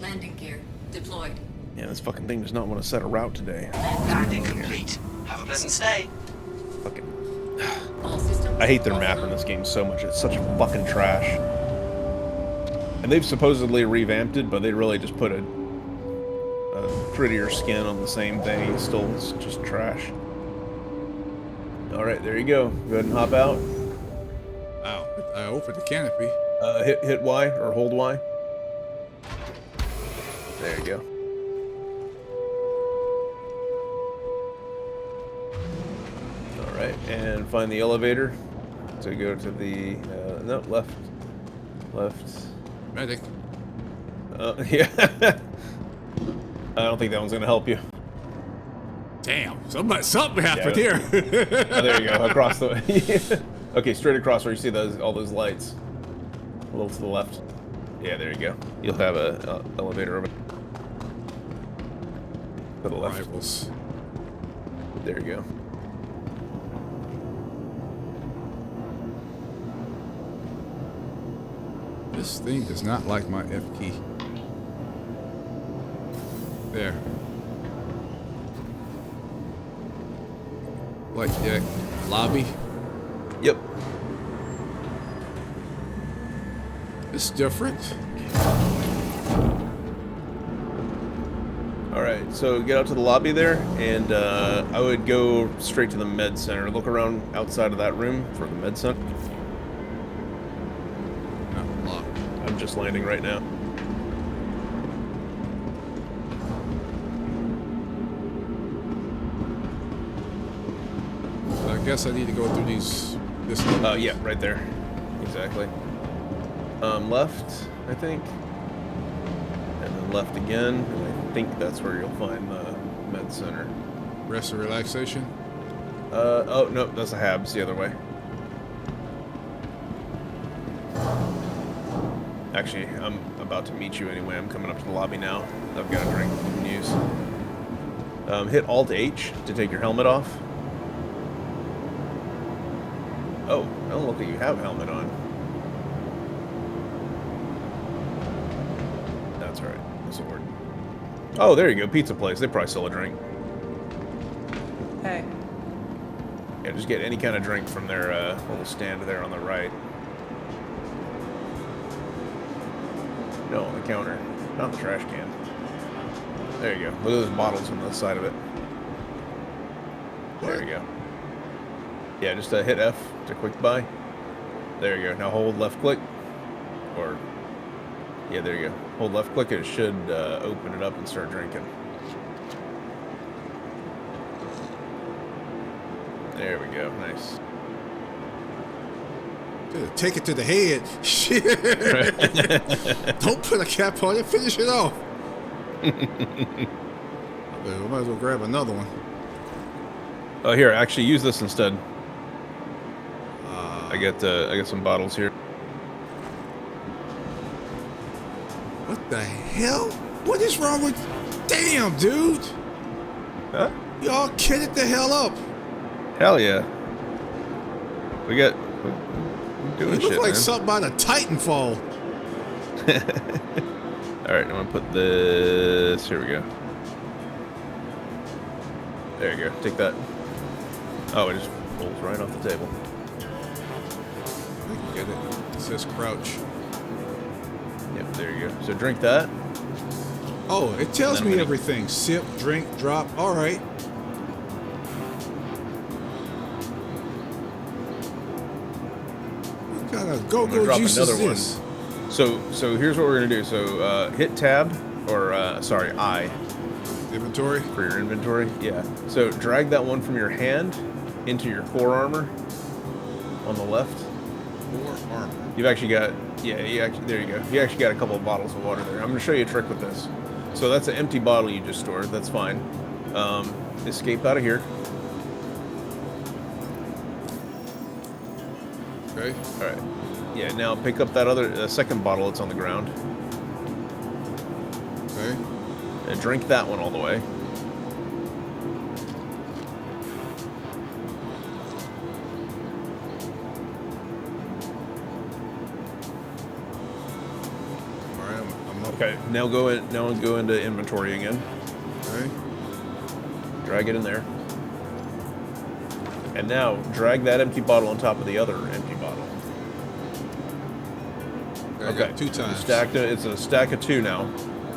Landing gear deployed. Yeah, this fucking thing does not want to set a route today. Landing complete. Have a pleasant stay. Fucking. All systems. I hate their map in this game so much. It's such fucking trash. And they've supposedly revamped it, but they really just put a prettier skin on the same thing. It's just trash. All right, there you go. Go ahead and hop out. Wow, I opened the canopy. Hit Y or hold Y. There you go. All right, and find the elevator to go to the no, left. Medic. Yeah. I don't think that one's gonna help you. Damn, something happened here. Oh, there you go. Across the. Okay, straight across where you see all those lights. A little to the left. Yeah, there you go. You'll have a elevator over to the left. Rivals. There you go. This thing does not like my F key. There. Like that lobby. Yep. It's different. All right, so get out to the lobby there, and I would go straight to the med center. Look around outside of that room for the med center. Not locked. I'm just landing right now. So I guess I need to go through this. Yeah, right there. Exactly. Left, I think. And then left again. And I think that's where you'll find the med center. Rest and relaxation. Oh, no, that's a Habs the other way. Actually, I'm about to meet you anyway. I'm coming up to the lobby now. I've got a drink you can use. Hit Alt-H to take your helmet off. Oh, I don't look like you have a helmet on. That's right. That's the word. Oh, there you go. Pizza place. They probably sell a drink. Hey. Yeah, just get any kind of drink from their little stand there on the right. No, on the counter. Not the trash can. There you go. Look at those bottles on the side of it. There you go. Yeah, just hit F to quick buy. There you go. Now hold left click. Or, yeah, there you go. Hold left click and it should open it up and start drinking. There we go. Nice. Dude, take it to the head. Shit. Don't put a cap on it. Finish it off. I might as well grab another one. Oh, here, actually use this instead. I got some bottles here. What the hell? What is wrong with? Damn, dude. Huh? Y'all kidded the hell up. Hell yeah. We got doing You shit, look like man. something out of Titanfall. All right, I'm gonna put this. Here we go. There you go. Take that. Oh, it just rolls right off the table. I can get it. It says crouch. Yep, there you go. So drink that. Oh, it tells And then me when everything. Sip, drink, drop. All right. What kind of I'm gonna go-go drop juice another is this? one. So here's what we're gonna do. So hit tab or sorry, I Inventory. for your inventory. Yeah. So drag that one from your hand into your core armor on the left. Core armor. You've actually got, yeah, there you go. You actually got a couple of bottles of water there. I'm going to show you a trick with this. So that's an empty bottle you just stored. That's fine. Escape out of here. Okay. All right. Yeah, now pick up that other second bottle that's on the ground. Okay. And drink that one all the way. All right. I'm up. Okay. Now go into inventory again. Okay. Drag it in there. And now drag that empty bottle on top of the other empty bottle. I got 2 times. It's a stack of 2 now.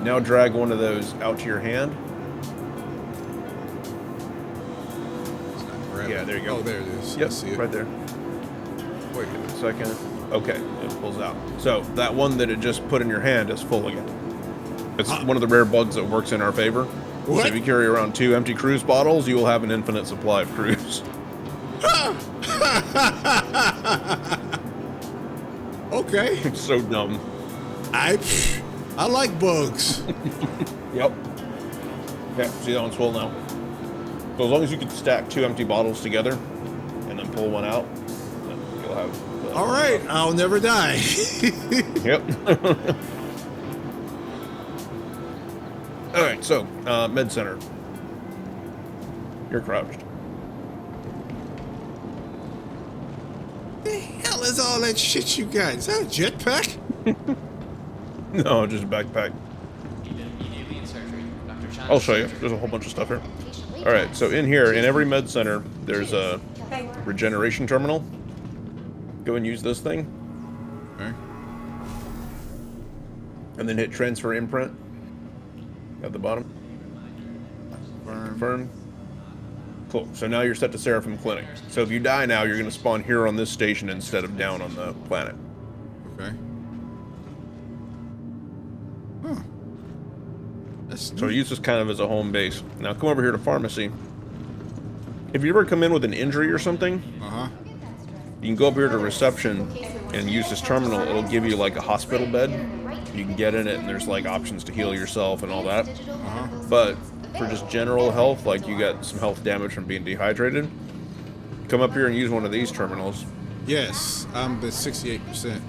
Now drag one of those out to your hand Yeah, there you go. Oh, there it is. Yep, I see it. right there. Wait a second. Okay, it pulls out. So that one that it just put in your hand is full again. It's one of the rare bugs that works in our favor. What? So if you carry around 2 empty cruise bottles, you will have an infinite supply of cruise. Okay. It's so dumb. I like bugs. Yep. Yeah, see that one's full now. So as long as you can stack 2 empty bottles together and then pull one out, then you'll have... All right, I'll never die. Yep. All right, so med center. You're crouched. The hell is all that shit you got? Is that a jetpack? No, just a backpack. I'll show you. There's a whole bunch of stuff here. All right, so in here, in every med center, there's a regeneration terminal. Go and use this thing. Okay. And then hit transfer imprint at the bottom. Confirm. Cool. So now you're set to Seraphim Clinic. So if you die now, you're going to spawn here on this station instead of down on the planet. Okay. Huh. That's So use this kind of as a home base. Now come over here to pharmacy. If you ever come in with an injury or something, you can go up here to reception and use this terminal. It'll give you like a hospital bed. You can get in it and there's like options to heal yourself and all that. But for just general health, like you got some health damage from being dehydrated, come up here and use one of these terminals. Yes, I'm at 68%.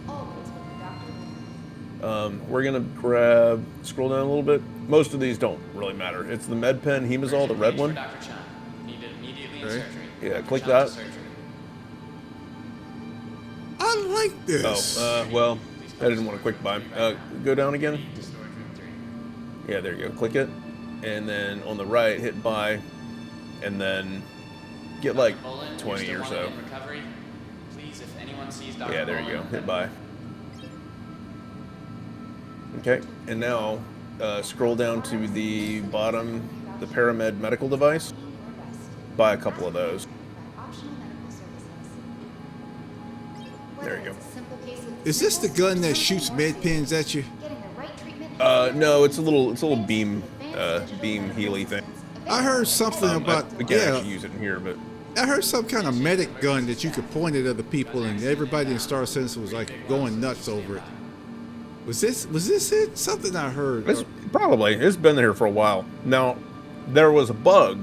We're gonna grab, scroll down a little bit. Most of these don't really matter. It's the med pen hemazole, the red one. Okay. Yeah, click that. I like this. Oh, well, I didn't want a quick buy. Go down again. Yeah, there you go. Click it. And then on the right, hit buy. And then get like 20 or so. Yeah, there you go. Hit buy. Okay, and now scroll down to the bottom, the Paramed medical device. Buy a couple of those. There you go. Is this the gun that shoots med pens at you? No, it's a little beam Healy thing. I heard something about I should use it in here, but I heard some kind of medic gun that you could point at other people, and everybody in Star Citizen was like going nuts over it. Was this it? Something I heard. Probably. It's been there for a while. Now, there was a bug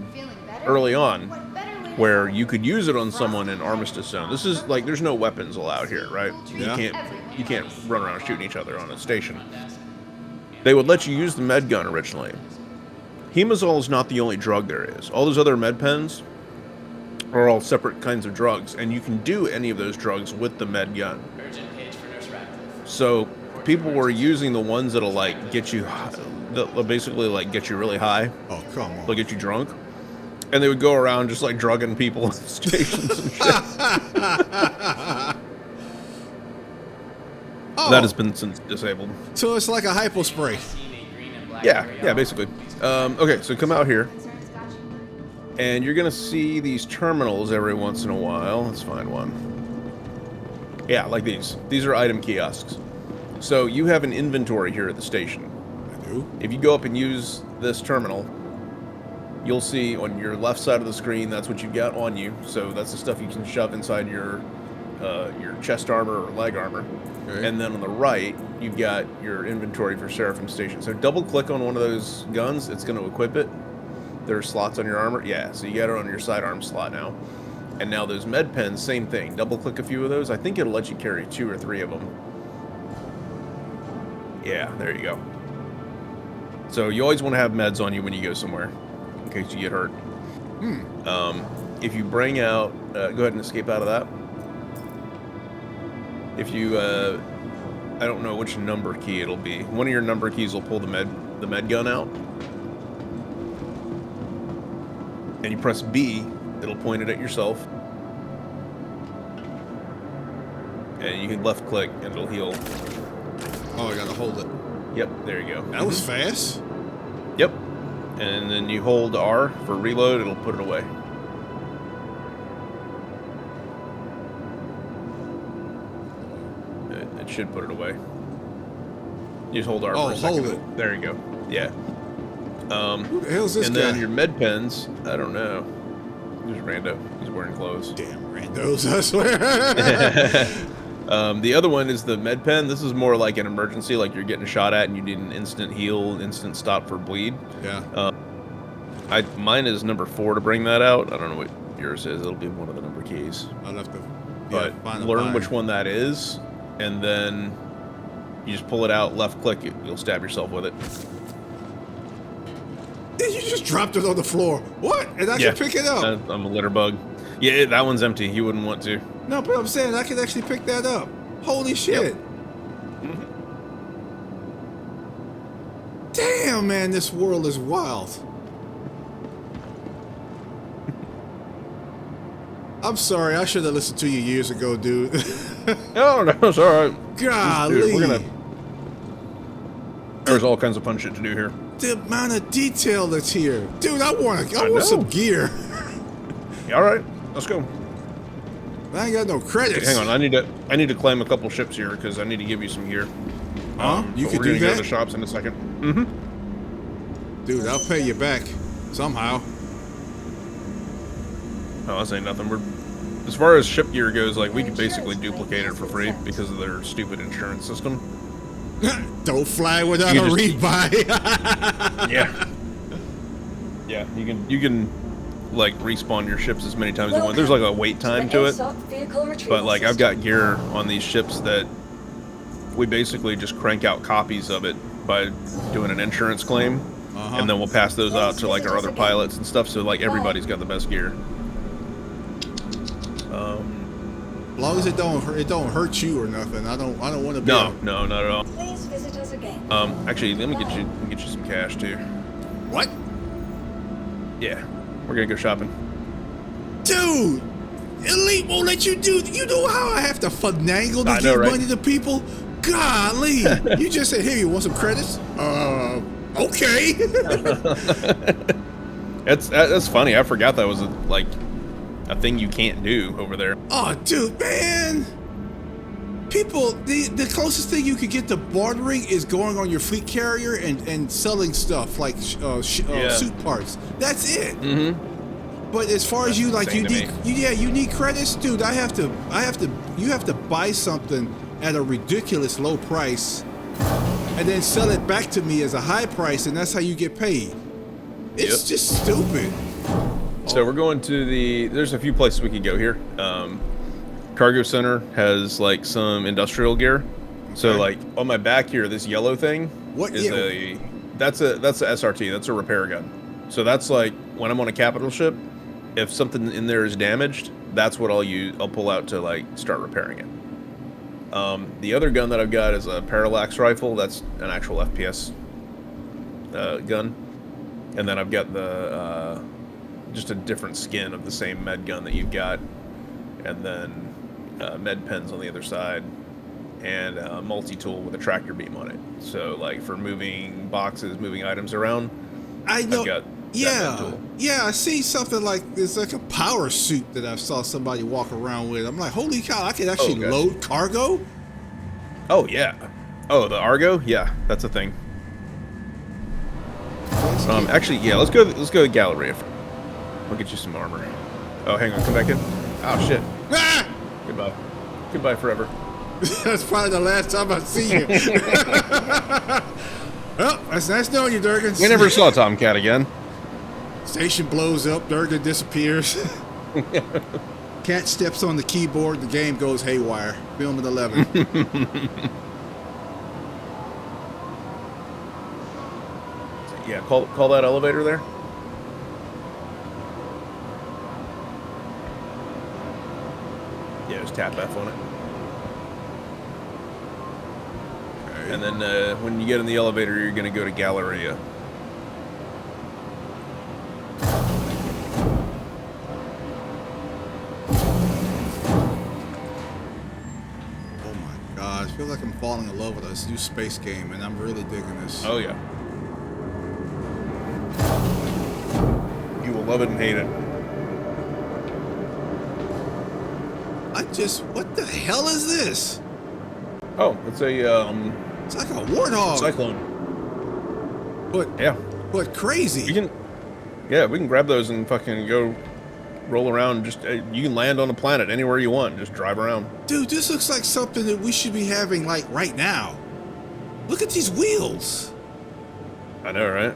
early on where you could use it on someone in Armistice Zone. This is like there's no weapons allowed here, right? Yeah. You can't run around shooting each other on a station. They would let you use the med gun originally. Hemazole is not the only drug there is. All those other med pens are all separate kinds of drugs, and you can do any of those drugs with the med gun. So people were using the ones that'll like get you, that'll basically like get you really high. Oh, come on. They'll get you drunk, and they would go around just like drugging people at stations and shit. Oh, that has been since disabled. so it's like a hypo spray. Yeah, basically. Okay, so come out here, and you're gonna see these terminals every once in a while. Let's find one. Yeah, like these. These are item kiosks. So you have an inventory here at the station. I do. If you go up and use this terminal, you'll see on your left side of the screen, that's what you've got on you. So that's the stuff you can shove inside your chest armor or leg armor. Okay. And then on the right, you've got your inventory for Seraphim Station. So double click on one of those guns, it's going to equip it. There are slots on your armor. Yeah, so you got it on your sidearm slot now. And now those med pens, same thing. Double click a few of those. I think it'll let you carry 2 or 3 of them. Yeah, there you go. So you always want to have meds on you when you go somewhere, in case you get hurt. If you bring out, go ahead and escape out of that. If you, I don't know which number key it'll be. One of your number keys will pull the med gun out. And you press B, it'll point it at yourself. And you can left click and it'll heal. Oh, I gotta hold it. Yep, there you go. That was fast. Yep. And then you hold R for reload, it'll put it away. should put it away. You just hold R Oh, for a second. hold it. There you go. Yeah. Who the hell's this and guy? then your med pens, I don't know. Who's Rando? He's wearing clothes. Damn randos, I swear. The other one is the med pen. This is more like an emergency, like you're getting shot at and you need an instant heal, instant stop for bleed. Yeah. Mine is number 4 to bring that out. I don't know what yours is. It'll be one of the number keys. I'll have to But learn which one that is, and then you just pull it out, left click it, you'll stab yourself with it. You just dropped it on the floor. What? And I can pick it up. I'm a litter bug. Yeah, that one's empty. You wouldn't want to. No, but I'm saying I can actually pick that up. Holy shit. Yep. Damn, man, this world is wild. I'm sorry, I should have listened to you years ago, dude. No, it's all right. Golly. Dude, there's all kinds of fun shit to do here. The amount of detail that's here. Dude, I want some gear. All right, let's go. I ain't got no credits. Hang on, I need to claim a couple ships here because I need to give you some gear. You can we're do gonna go that? to the shops in a second. Dude, I'll pay you back somehow. Oh, that's ain't nothing. As far as ship gear goes, like we could basically duplicate it for free because of their stupid insurance system. Don't fly without You a just- rebuy. Yeah. Yeah, you can like respawn your ships as many times as you want. There's like a wait time to it. But like I've got gear on these ships that we basically just crank out copies of it by doing an insurance claim. And then we'll pass those out to like our other pilots and stuff, so like everybody's got the best gear. As long as it don't hurt you or nothing. I don't want to be. No, not at all. Please visit us again. Actually, let me get you some cash too. What? Yeah, we're gonna go shopping. Dude, Elite won't let you do. You know how I have to finagle to I know, give right? money to people? Golly, you just said, "Here, you want some credits?" Okay. That's funny. I forgot that was a thing you can't do over there. Oh, dude, man. People, the closest thing you could get to bartering is going on your fleet carrier and selling stuff like suit parts. That's it. But as far as you like, you need credits, dude. You have to buy something at a ridiculous low price, and then sell it back to me as a high price, and that's how you get paid. It's just stupid. So we're going to there's a few places we can go here. Cargo Center has like some industrial gear. So like on my back here, this yellow thing that's a SRT, that's a repair gun. So that's like when I'm on a capital ship, if something in there is damaged, that's what I'll pull out to like start repairing it. The other gun that I've got is a parallax rifle. That's an actual FPS gun. And then I've got the just a different skin of the same med gun that you've got, and then med pens on the other side, and a multi-tool with a tractor beam on it. So like for moving boxes, moving items around, I've got that med tool. Yeah, I see something like it's like a power suit that I saw somebody walk around with. I'm like, holy cow, I can actually load cargo? Oh yeah. Oh, the Argo? Yeah, that's a thing. Actually, yeah, let's go to the Galleria. I'll get you some armor. Oh, hang on, come back in. Oh shit. Ah! Goodbye forever. That's probably the last time I see you. Well, that's nice knowing you, Durgan. We never saw Tomcat again. Station blows up, Durgan disappears. Cat steps on the keyboard, the game goes haywire. Film at 11. Yeah, call that elevator there. Yeah, just tap F on it. Okay. And then when you get in the elevator, you're going to go to Galleria. Oh my god, I feel like I'm falling in love with this new space game, and I'm really digging this. Oh yeah. You will love it and hate it. What the hell is this? Oh, it's a It's like a warthog. cyclone. But Yeah, but crazy. we can grab those and fucking go roll around. Just you can land on a planet anywhere you want. Just drive around. Dude, this looks like something that we should be having like right now. Look at these wheels. I know, right?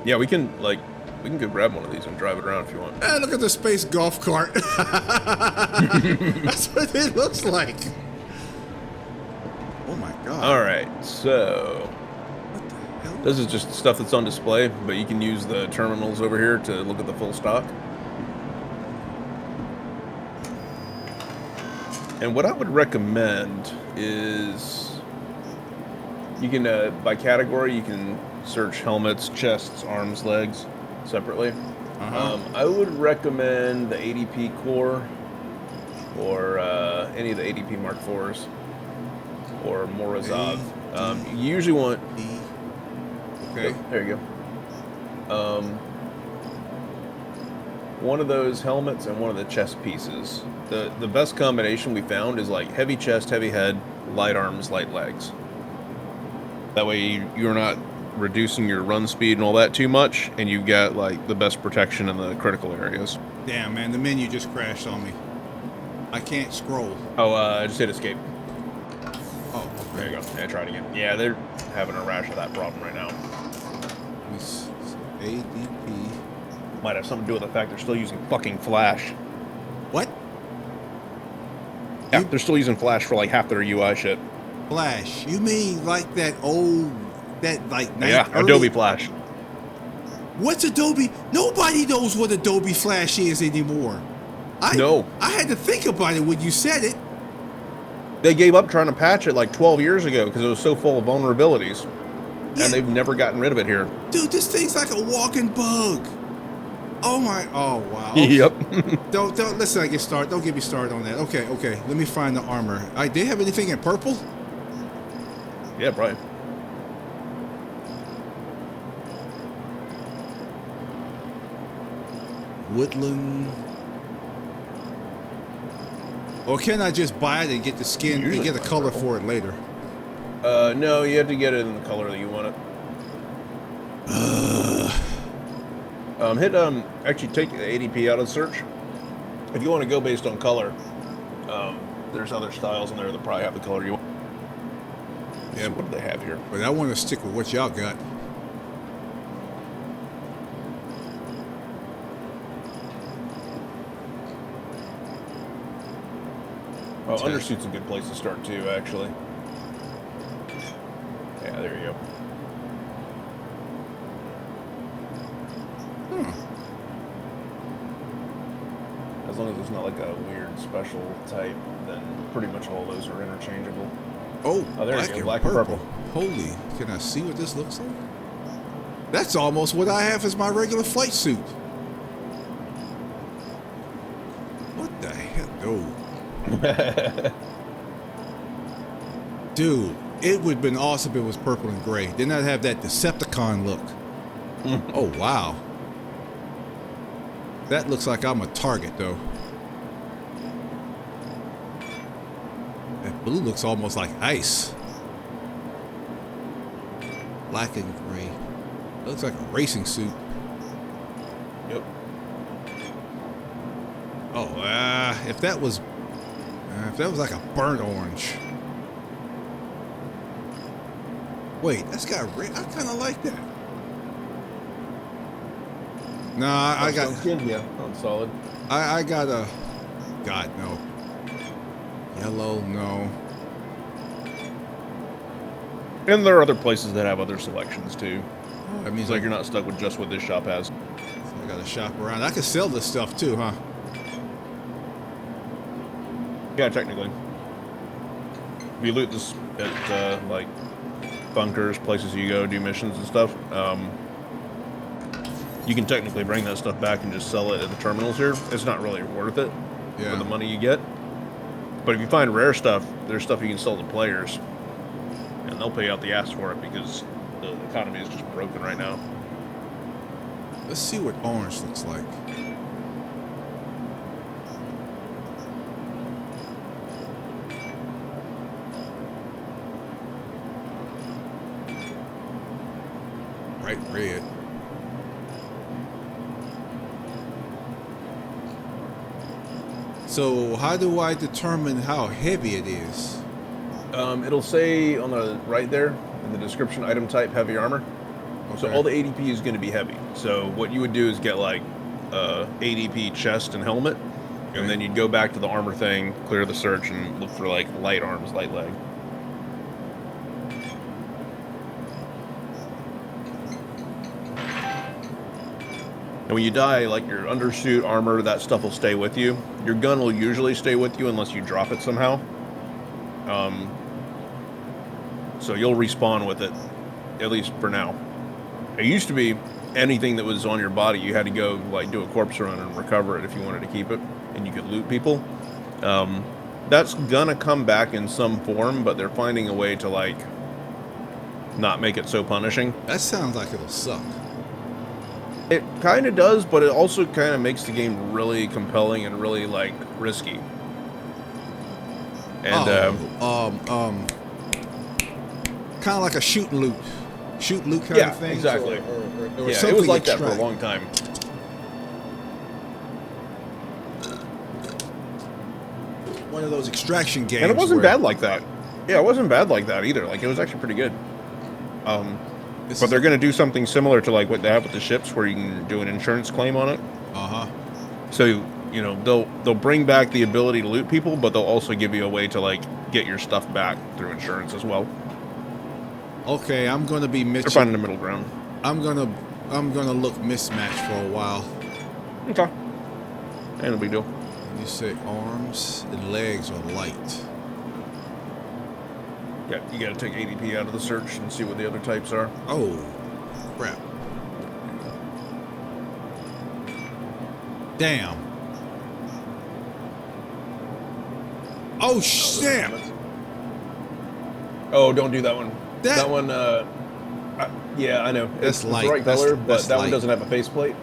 Yeah, we can go grab one of these and drive it around if you want. Look at the space golf cart. That's what it looks like. Oh my god. All right, so What the hell? this is just stuff that's on display, but you can use the terminals over here to look at the full stock. And what I would recommend is you can, by category, you can search helmets, chests, arms, legs separately. I would recommend the ADP core or any of the ADP Mark IVs or Morozov. You usually want... Okay. Oh, there you go. One of those helmets and one of the chest pieces. The best combination we found is like heavy chest, heavy head, light arms, light legs. That way you're not reducing your run speed and all that too much, and you've got like the best protection in the critical areas. Damn, man, the menu just crashed on me. I can't scroll. Oh, I just hit escape. Oh, There you go. Yeah, try it again. Yeah, they're having a rash of that problem right now. let me see. ADP. Might have something to do with the fact they're still using fucking Flash. What? Yeah, they're still using Flash for like half their UI shit. Flash? You mean like that old, that like Yeah, early- Adobe Flash. What's Adobe? Nobody knows what Adobe Flash is anymore. No. I had to think about it when you said it. They gave up trying to patch it like 12 years ago because it was so full of vulnerabilities. Yeah. And they've never gotten rid of it here. Dude, this thing's like a walking bug. Oh my, oh wow. Yep. Don't let's not get started. Don't get me started on that. Okay. Let me find the armor. They have anything in purple? Yeah, probably. Woodland. Or can I just buy it and get the skin and Usually get a it's color purple. for it later? No, you have to get it in the color that you want it. Actually take the ADP out of the search. If you want to go based on color, there's other styles in there that probably have the color you want. Yeah, So what do they have here? but I want to stick with what y'all got. Oh, undersuit's a good place to start too, actually. Yeah, there you go. As long as it's not like a weird special type, then pretty much all those are interchangeable. Oh, Oh, there you black go, and black and purple. purple. Holy, can I see what this looks like? That's almost what I have as my regular flight suit. What the hell? Oh. Dude, it would have been awesome if it was purple and gray. Then I'd have that Decepticon look. Oh, wow. That looks like I'm a target, though. That blue looks almost like ice. Black and gray. Looks like a racing suit. Yep. Oh, if that was like a burnt orange. Wait, that's got red. I kind of like that. Nah, I got. Yeah, on solid. I got a. God no. Yellow no. And there are other places that have other selections too. That means It's like you're not stuck with just what this shop has. I gotta shop around. I can sell this stuff too, huh? Yeah, technically. If you loot this at like bunkers, places you go do missions and stuff, you can technically bring that stuff back and just sell it at the terminals here. It's not really worth it for the money you get. But if you find rare stuff, there's stuff you can sell to players, and they'll pay out the ass for it because the economy is just broken right now. Let's see what orange looks like. Bright red. So how do I determine how heavy it is? It'll say on the right there in the description, item type, heavy armor. So all the ADP is going to be heavy. So what you would do is get like ADP chest and helmet, and then you'd go back to the armor thing, clear the search, and look for like light arms, light leg. And when you die, like your undersuit, armor, that stuff will stay with you. Your gun will usually stay with you unless you drop it somehow. So you'll respawn with it, at least for now. It used to be anything that was on your body, you had to go like do a corpse run and recover it if you wanted to keep it, and you could loot people. That's gonna come back in some form, but they're finding a way to like not make it so punishing. That sounds like it'll suck. It kind of does, but it also kind of makes the game really compelling and really like risky. And kind of like a shoot and loot kind of thing. Exactly. Or Yeah, it was like that for a long time. One of those extraction games. And it wasn't bad like that. Yeah, it wasn't bad like that either. Like, it was actually pretty good. But they're going to do something similar to like what they have with the ships, where you can do an insurance claim on it. So, you know, they'll bring back the ability to loot people, but they'll also give you a way to like get your stuff back through insurance as well. Okay, I'm gonna be They're finding the middle ground. I'm gonna look mismatched for a while. Okay. Ain't no big deal. You say arms and legs are light. Yeah, you got to take ADP out of the search and see what the other types are. Oh, crap. Damn. Oh, snap. Oh, don't do that one. That- That one, yeah, I know. That's It's light. the right That's- color, but that's that one light. doesn't have a faceplate.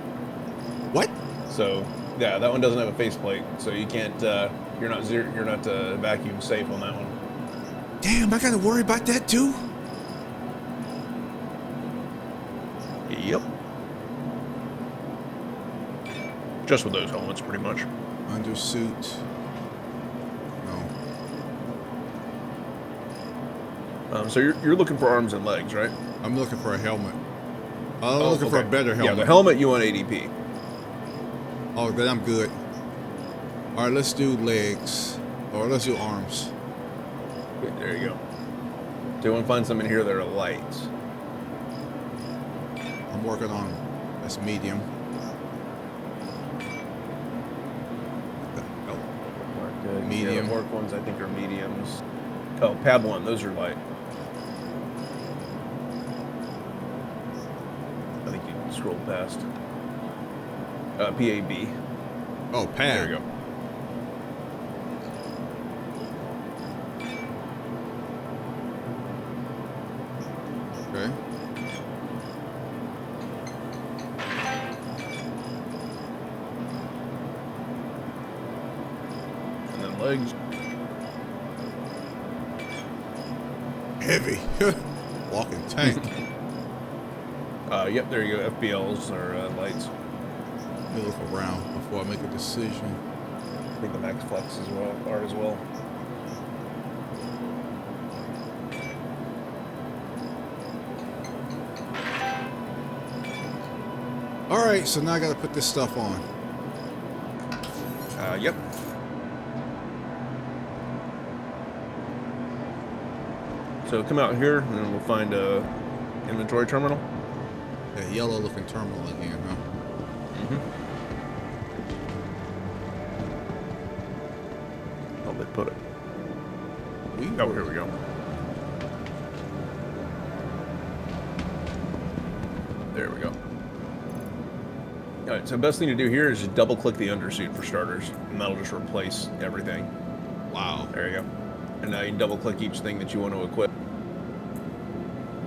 What? So, yeah, that one doesn't have a faceplate. So you can't, you're not vacuum safe on that one. Damn, I gotta worry about that too? Yep. Just with those helmets, pretty much. Undersuit. No. So you're looking for arms and legs, right? I'm looking for a helmet. I'm looking for a better helmet. Yeah, the helmet you want ADP. Oh, then I'm good. All right, let's do legs. Or let's do arms. There you go. Do you want to find some in here that are light? I'm working on them. That's medium. Oh, medium. Yeah, the marked ones I think are mediums. Oh, Pab 1, those are light. I think you scrolled past. PAB. Oh, pad. There you go. Okay. And then legs. Heavy. Walking tank. Yep, there you go. FBLs are lights. Let me look around before I make a decision. I think the Max Flex are as well. All right, so now I got to put this stuff on. Yep. So come out here, and then we'll find a inventory terminal. That yellow-looking terminal again, huh? How'd they put it? Oh, here we go. There we go. All right, so the best thing to do here is just double-click the undersuit for starters, and that'll just replace everything. Wow. There you go. And now you can double-click each thing that you want to equip.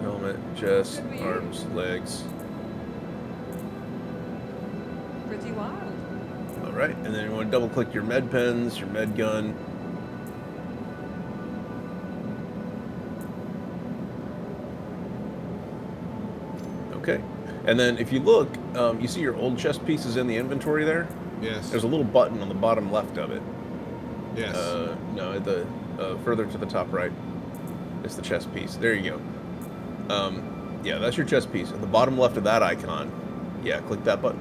Helmet, chest, arms, legs. Pretty wild. All right, and then you want to double-click your med pens, your med gun. Okay. And then if you look, you see your old chest pieces in the inventory there? Yes. There's a little button on the bottom left of it. Yes. No, at the further to the top right. It's the chest piece. There you go. Yeah, that's your chest piece. At the bottom left of that icon, yeah, click that button.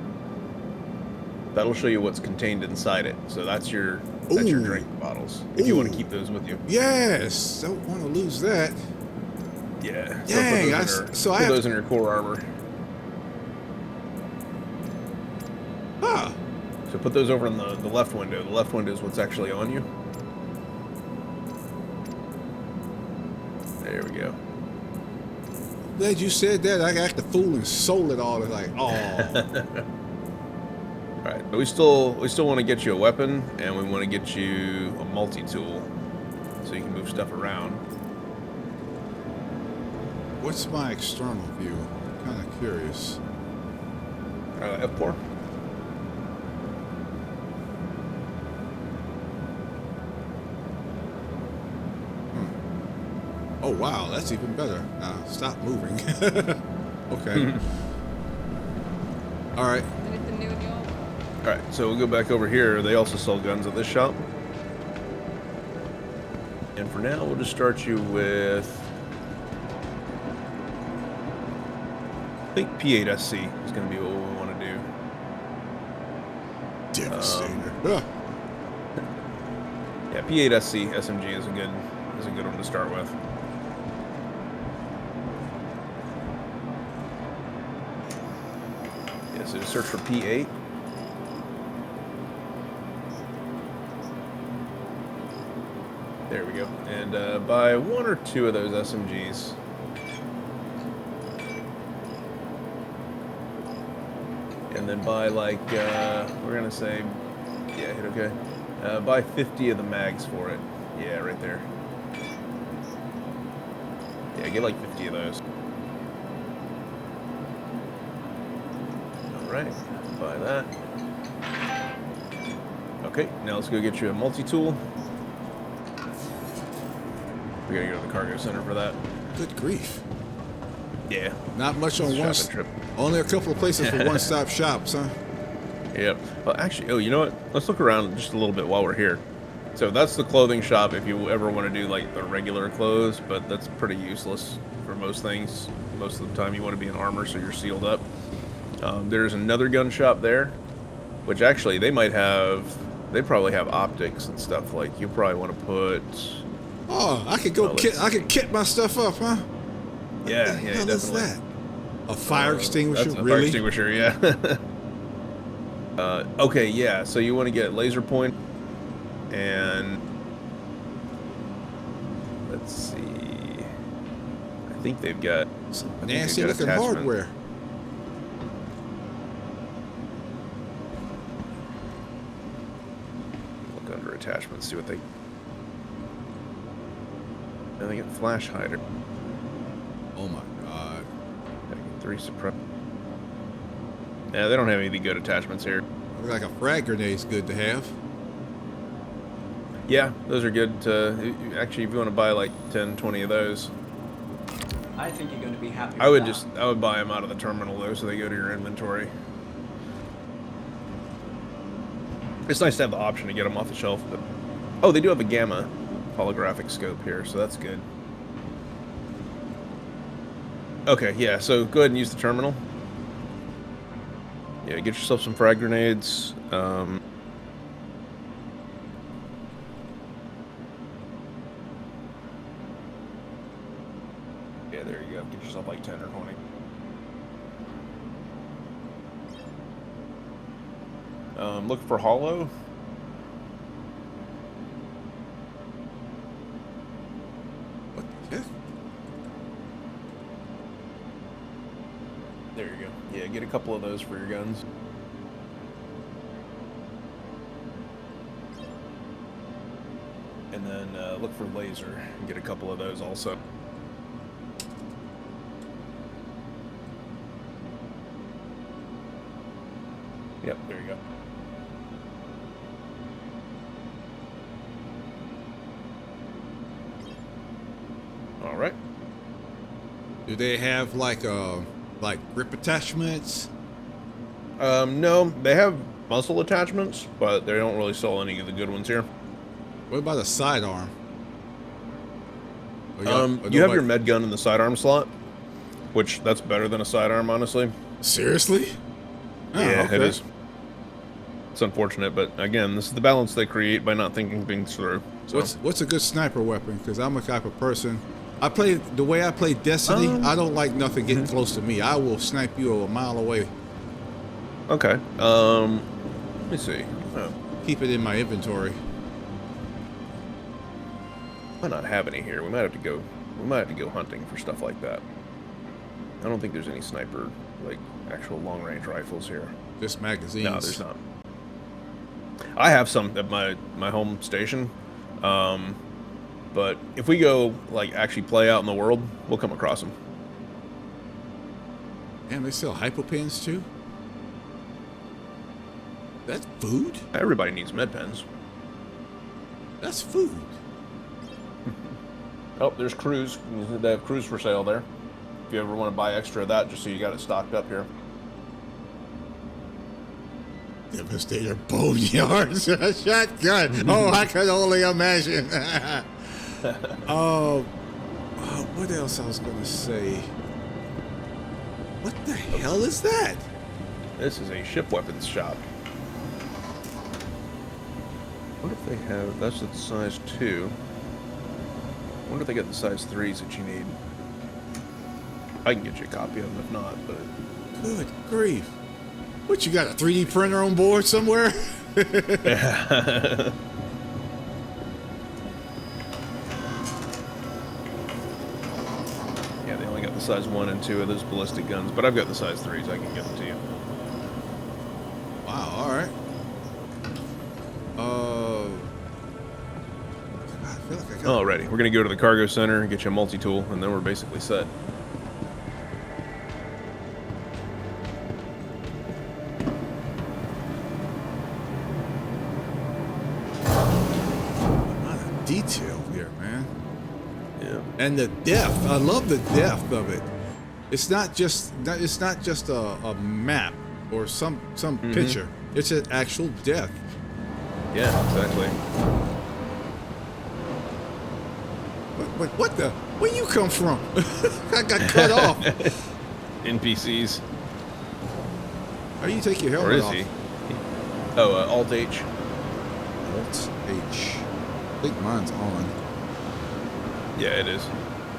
That'll show you what's contained inside it. So that's your drink bottles. If you want to keep those with you. Yes. Don't want to lose that. Yeah. Dang. Put those in your core armor. Huh. So put those over in the left window. The left window is what's actually on you. There we go. Glad you said that. I got the fool and sold it all. It's like, oh. All right, but we still want to get you a weapon, and we want to get you a multi-tool, so you can move stuff around. What's my external view? I'm kind of curious. F4. Oh wow, that's even better. Stop moving. Okay. All right. Anything new in the old? All right, so we'll go back over here. They also sell guns at this shop. And for now, we'll just start you with, I think P8SC is going to be what we want to do. Devastator. Yeah, P8SC SMG is a good one to start with. Yeah, so just search for P8. There we go. And buy one or two of those SMGs. And then buy like, we're gonna say, yeah, hit okay. Buy 50 of the mags for it. Yeah, right there. Yeah, get like 50 of those. Alright, buy that. Okay, now let's go get you a multi-tool. We gotta go to the cargo center for that. Good grief. Yeah. Not much on one. Trip. Only a couple of places for one-stop shops, huh? Yep. Well, actually, you know what? Let's look around just a little bit while we're here. So that's the clothing shop if you ever want to do like the regular clothes, but that's pretty useless for most things. Most of the time you want to be in armor so you're sealed up. There's another gun shop there, which actually they probably have optics and stuff. Like you probably want to put. Oh, I could go I could kit my stuff up, huh? Yeah, What the yeah, hell is definitely. that? A fire extinguisher, That's a really? fire extinguisher, yeah. Okay, yeah. So you want to get laser point, and let's see. I think they've got Some nasty looking attachment. hardware. Look under attachments, see what they. I think it's flash hider. Oh my god. 3 suppress. Yeah, they don't have any good attachments here. Look like a frag grenade's good to have. Yeah, those are good. Actually, if you want to buy like 10, 20 of those, I think you're going to be happy. I would buy them out of the terminal though, so they go to your inventory. It's nice to have the option to get them off the shelf, but oh, they do have a gamma holographic scope here, so that's good. Okay, yeah, so go ahead and use the terminal. Yeah, get yourself some frag grenades. Yeah, there you go. Get yourself like 10 or 20. Look for hollow. What the heck? There you go. Yeah, get a couple of those for your guns. And then look for laser and get a couple of those also. Yep, there you go. Do they have like a Like grip attachments? No, they have muzzle attachments, but they don't really sell any of the good ones here. What about a sidearm? You have your med gun in the sidearm slot, which that's better than a sidearm, honestly. Seriously? Oh, Yeah, okay. it is. It's unfortunate, but again, this is the balance they create by not thinking things through. So. What's a good sniper weapon? Because I'm a type of person. The way I play Destiny. I don't like nothing getting close to me. I will snipe you a mile away. Okay. Let me see. Keep it in my inventory. Might not have any here. We might have to go. We might have to go hunting for stuff like that. I don't think there's any sniper, like actual long-range rifles here. Just magazines. No, there's not. I have some at my home station, but if we go like actually play out in the world, we'll come across them. Damn, they sell hypopens too. That's food. Everybody needs med pens. That's food. Oh, there's cruise. They have cruise for sale there. If you ever want to buy extra of that, just so you got it stocked up here. Devastator boneyard shotgun. Oh, I could only imagine. What else I was gonna say? What the hell is that? This is a ship weapons shop. What if they have? That's the size 2. I wonder if they got the size 3s that you need. I can get you a copy of them if not, but. Good grief. What, you got a 3D printer on board somewhere? Yeah. Yeah, they only got the size 1 and 2 of those ballistic guns, but I've got the size 3s. I can get them to you. Wow, alright. I feel like I got... Alrighty, we're going to go to the cargo center and get you a multi-tool, and then we're basically set. Detail here, man. Yeah. And the depth. I love the depth of it. It's not just a map or some picture. It's an actual depth. Yeah, exactly. But what the? Where you come from? I got cut off. NPCs. How do you take your Where helmet is off? he? Oh, Alt H. Alt H. I think mine's on. Yeah, it is.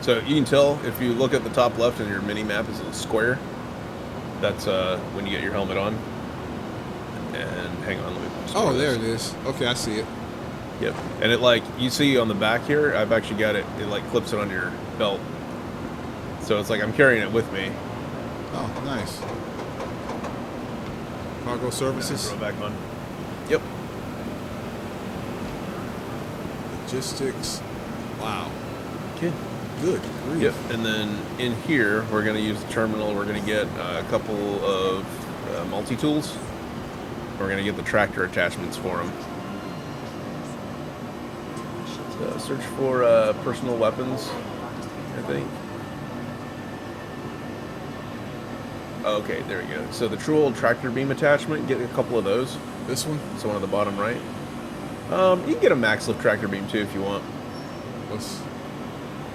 So you can tell if you look at the top left and your mini map is a square. That's when you get your helmet on. And hang on, let me. Oh, there it is. Okay, I see it. Yep. And it like you see on the back here, I've actually got it. It like clips it on your belt. So it's like I'm carrying it with me. Oh, nice. Cargo services. Throw it back on. Yep. Logistics. Wow. Okay. Good grief. Yep. And then in here, we're going to use the terminal. We're going to get a couple of multi-tools. We're going to get the tractor attachments for them. So search for personal weapons, I think. Okay, there we go. So the true old tractor beam attachment, get a couple of those. This one? So one on the bottom right. You can get a max lift tractor beam too if you want.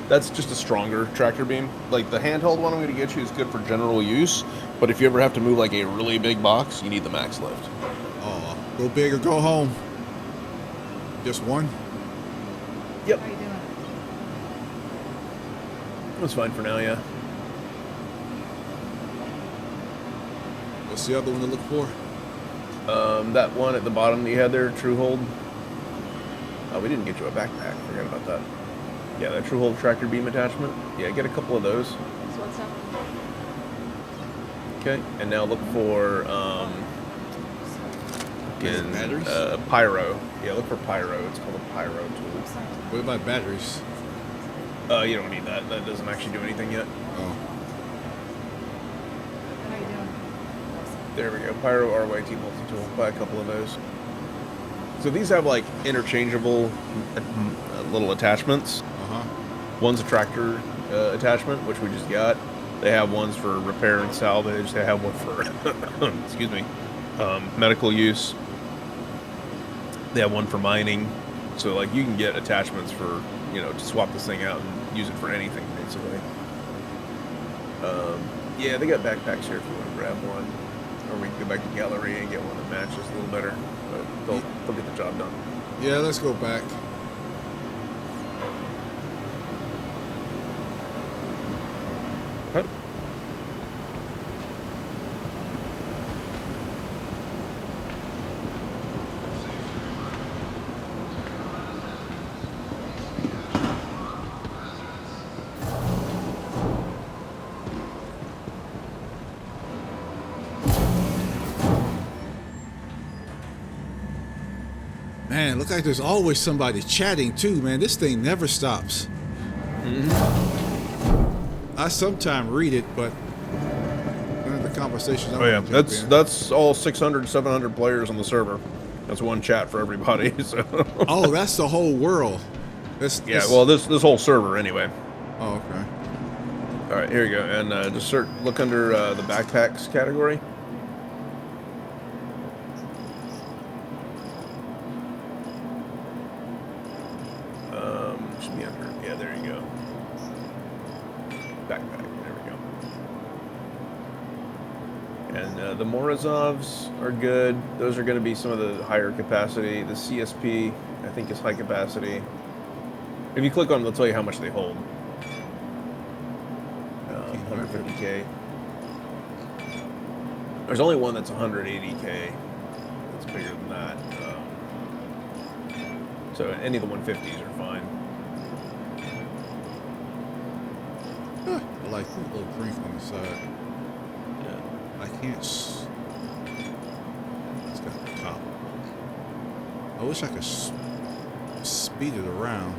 That's just a stronger tractor beam. Like the handheld one I'm going to get you is good for general use, but if you ever have to move like a really big box, you need the max lift. Oh, go big or go home. Just one? Yep. How you doing? That's fine for now, yeah. What's the other one to look for? That one at the bottom that you had there, True Hold. Oh, we didn't get you a backpack. Forgot about that. Yeah, that True Hold tractor beam attachment. Yeah, get a couple of those. So what's up? Okay, and now look for Batteries? Pyro. Yeah, look for Pyro. It's called a Pyro tool. What about batteries? You don't need that. That doesn't actually do anything yet. Oh. How you doing? There we go. Pyro RYT multi-tool. Buy a couple of those. So these have like interchangeable little attachments. Uh-huh. One's a tractor attachment, which we just got. They have ones for repair and salvage. They have one for, excuse me, medical use. They have one for mining. So like you can get attachments for, you know, to swap this thing out and use it for anything basically. Yeah, they got backpacks here if you want to grab one. Or we can go back to gallery and get one that matches a little better. But they'll get the job done. Yeah, let's go back. Okay. Man, look like there's always somebody chatting too, man. This thing never stops. I sometimes read it, but the conversations. Oh yeah, that's all 600, 700 players on the server. That's one chat for everybody. So. Oh, that's the whole world. Yeah, well, this whole server anyway. Oh, okay. All right, here you go, and just look under the backpacks category. Should be under. Yeah, there you go. Backpack. There we go. And the Morozovs are good. Those are going to be some of the higher capacity. The CSP, I think, is high capacity. If you click on them, they'll tell you how much they hold. 150K. There's only one that's 180K. That's bigger than that. So any of the 150s are fine. Huh, I like the little drink on the side. Yeah. I can't. It's got the top. I wish I could speed it around.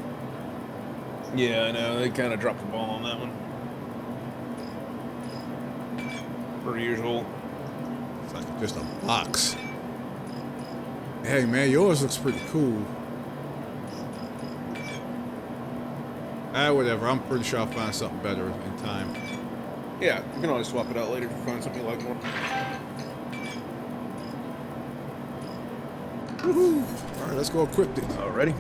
Yeah, I know. They kind of dropped the ball on that one. Per usual. It's like just a box. Hey, man, yours looks pretty cool. Whatever. I'm pretty sure I'll find something better in time. Yeah, you can always swap it out later if you find something you like more. Woohoo! All right, let's go equip it. Alrighty.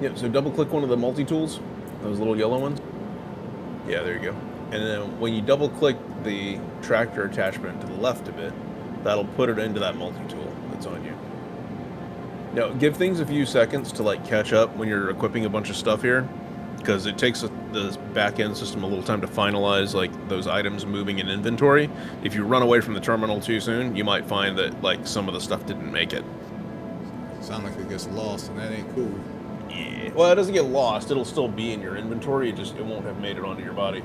Yep, so double click one of the multi-tools, those little yellow ones. Yeah, there you go. And then when you double click the tractor attachment to the left of it, that'll put it into that multi-tool that's on you. Now, give things a few seconds to like catch up when you're equipping a bunch of stuff here, because it takes the back-end system a little time to finalize like those items moving in inventory. If you run away from the terminal too soon, you might find that like some of the stuff didn't make it. Sound like it gets lost, and that ain't cool. Yeah. Well, it doesn't get lost. It'll still be in your inventory. It won't have made it onto your body.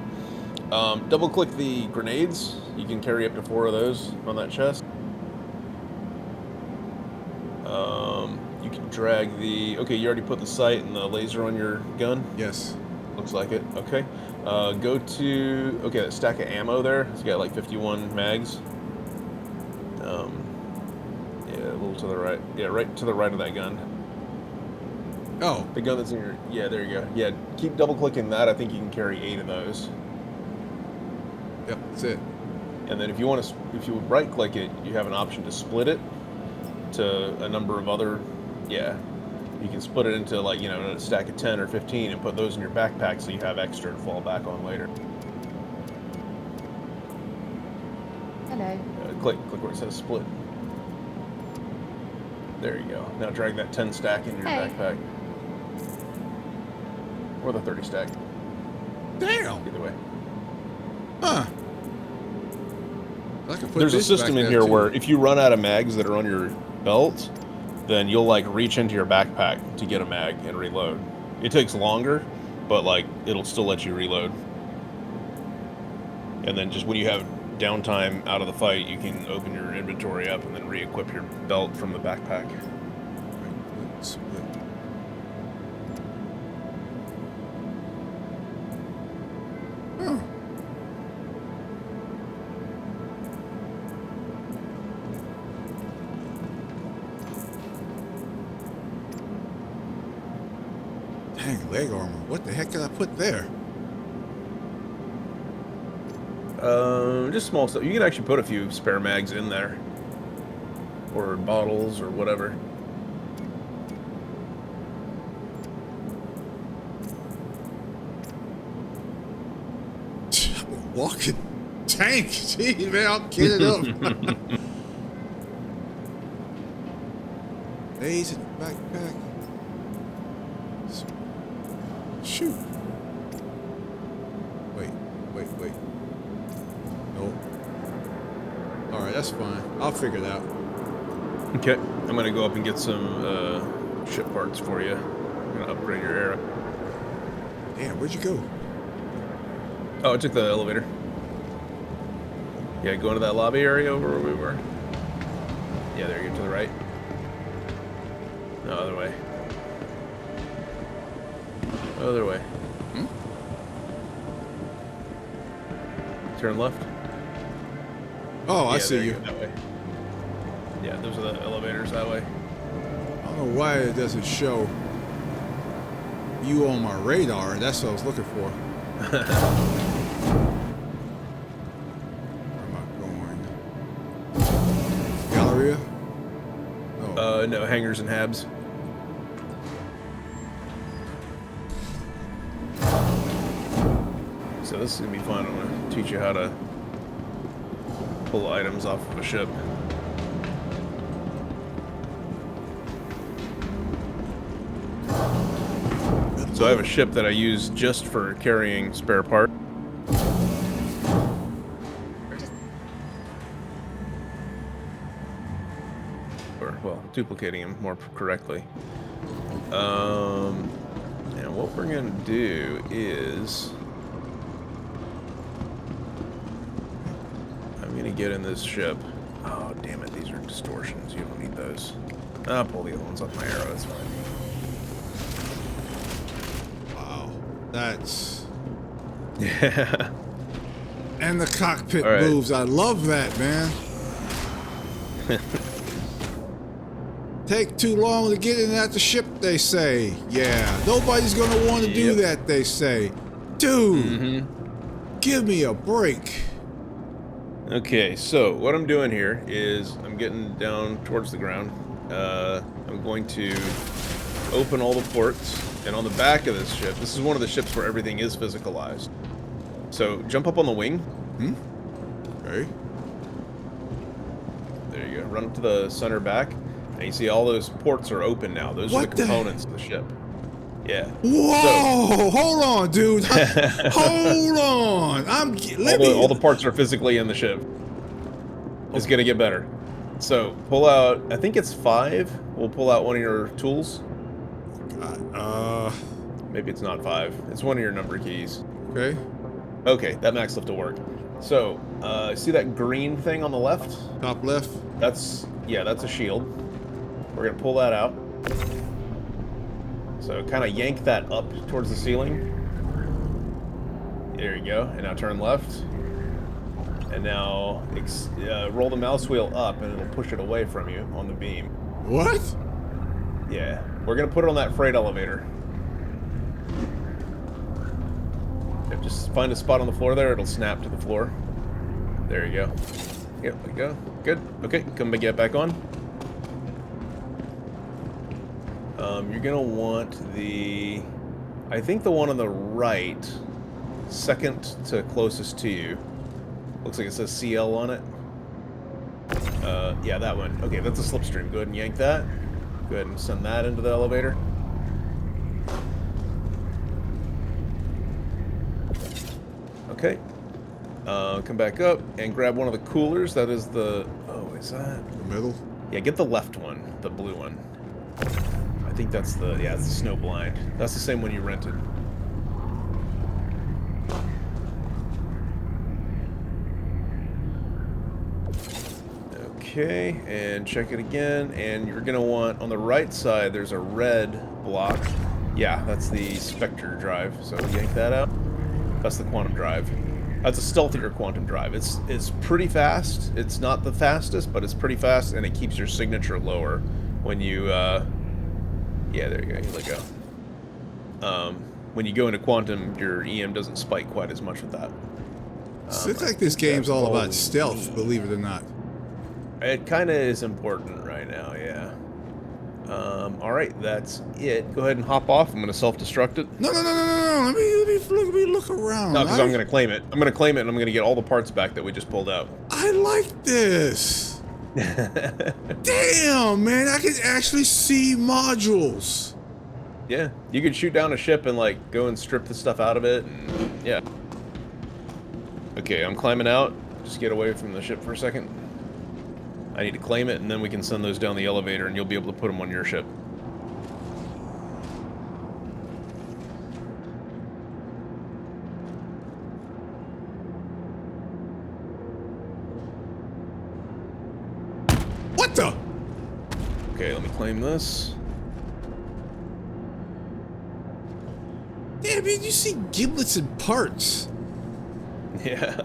Double click the grenades. You can carry up to 4 of those on that chest. You can drag the... Okay, you already put the sight and the laser on your gun? Yes. Looks like it. Okay. Go to... Okay, that stack of ammo there. It's got like 51 mags. Yeah, a little to the right. Yeah, right to the right of that gun. Oh. The gun that's in your... Yeah, there you go. Yeah, keep double-clicking that. I think you can carry 8 of those. Yep, that's it. And then if you want to... If you right-click it, you have an option to split it to a number of other... Yeah. You can split it into, like, you know, a stack of 10 or 15 and put those in your backpack so you have extra to fall back on later. Hello. Click where it says split. There you go. Now drag that 10 stack into your backpack. Or the 30 stack. Damn. Either way. Huh. I can put There's a this system back in there, here too. where if you run out of mags that are on your belt, then you'll like reach into your backpack to get a mag and reload. It takes longer, but like it'll still let you reload. And then just when you have downtime out of the fight, you can open your inventory up and then re-equip your belt from the backpack. Dang, leg armor. What the heck did I put there? Just small stuff. You can actually put a few spare mags in there. Or bottles or whatever. Walking tank. Gee, man, I'll get it up. Days in the backpack. Shoot. Wait. Nope. Alright, that's fine. I'll figure it out. Okay. I'm gonna go up and get some ship parts for you. I'm gonna upgrade your arrow. Damn, where'd you go? Oh, I took the elevator. Yeah, go into that lobby area over where we were. Yeah, there you go, to the right. No, other way. Other way. Turn left. Oh, Yeah, I see there you. go, that way. Yeah, those are the elevators that way. I don't know why it doesn't show you on my radar. That's what I was looking for. Where am I going? Galleria? Oh. No, hangars and habs. So this is gonna be fun. I'm gonna teach you how to pull items off of a ship. So I have a ship that I use just for carrying spare parts. Or, well, duplicating them more correctly. And what we're gonna do is I'm gonna get in this ship. Oh, damn it, these are distortions. You don't need those. I'll pull the other ones off my arrow, it's fine. Wow. That's... Yeah. And the cockpit All right. moves. I love that, man. Take too long to get in at the ship, they say. Yeah. Nobody's going to want to do that, they say. Dude, give me a break. Okay, so what I'm doing here is I'm getting down towards the ground. I'm going to open all the ports, and on the back of this ship, this is one of the ships where everything is physicalized. So jump up on the wing. Okay. There you go. Run up to the center back, and you see all those ports are open now. Those are the components of the ship. Yeah. Whoa! Hold on, dude. Hold on. All the parts are physically in the ship. It's gonna get better. So pull out. I think it's 5. We'll pull out one of your tools. God. Maybe it's not 5. It's one of your number keys. Okay. Okay, that max lift will work. So, see that green thing on the left? Top left. That's a shield. We're gonna pull that out. So kind of yank that up towards the ceiling. There you go. And now turn left. And now roll the mouse wheel up and it'll push it away from you on the beam. What? Yeah. We're gonna put it on that freight elevator. Just find a spot on the floor there, it'll snap to the floor. There you go. Here we go. Good. Okay, come get back on. You're gonna want I think the one on the right, second to closest to you. Looks like it says CL on it. Yeah, that one. Okay, that's a slipstream. Go ahead and yank that. Go ahead and send that into the elevator. Okay. Come back up and grab one of the coolers. That is the... Oh, is that... The middle? Yeah, get the left one. The blue one. I think that's the... Yeah, it's the snow blind. That's the same one you rented. Okay, and check it again, and you're gonna want, on the right side, there's a red block. Yeah, that's the Spectre drive, so yank that out. That's the quantum drive. That's a stealthier quantum drive. It's pretty fast. It's not the fastest, but it's pretty fast, and it keeps your signature lower when you, yeah, there you go, you let go. When you go into quantum, your EM doesn't spike quite as much with that. Seems like this game's all about stealth, believe it or not. It kind of is important right now, yeah. All right, that's it. Go ahead and hop off. I'm going to self-destruct it. No. Let me look around. No, because I'm going to claim it. I'm going to claim it, and I'm going to get all the parts back that we just pulled out. I like this. Damn, man, I can actually see modules. Yeah, you could shoot down a ship and, like, go and strip the stuff out of it, and, yeah. Okay, I'm climbing out. Just get away from the ship for a second. I need to claim it, and then we can send those down the elevator, and you'll be able to put them on your ship. What the? Okay, let me claim this. Damn, man, you see giblets and parts. Yeah.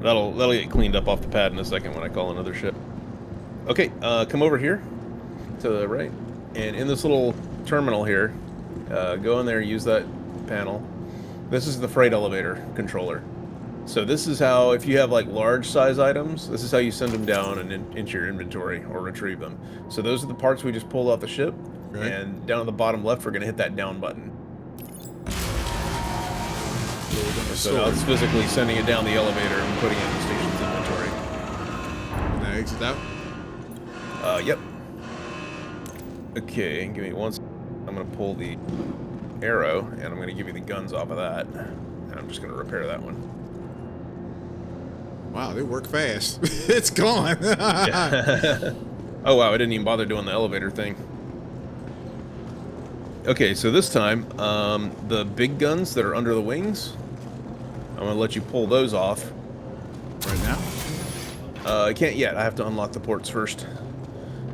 That'll get cleaned up off the pad in a second when I call another ship. Okay, come over here to the right, and in this little terminal here, go in there, use that panel. This is the freight elevator controller. So this is how, if you have like large size items, this is how you send them down and into your inventory or retrieve them. So those are the parts we just pulled off the ship, right. And down at the bottom left, we're gonna hit that down button. So now it's physically sending it down the elevator and putting it in the station's inventory. Can I exit out? Yep. Okay, give me one second. I'm going to pull the arrow, and I'm going to give you the guns off of that. And I'm just going to repair that one. Wow, they work fast. It's gone. Oh, wow, I didn't even bother doing the elevator thing. Okay, so this time, the big guns that are under the wings, I'm going to let you pull those off. Right now? I can't yet. I have to unlock the ports first.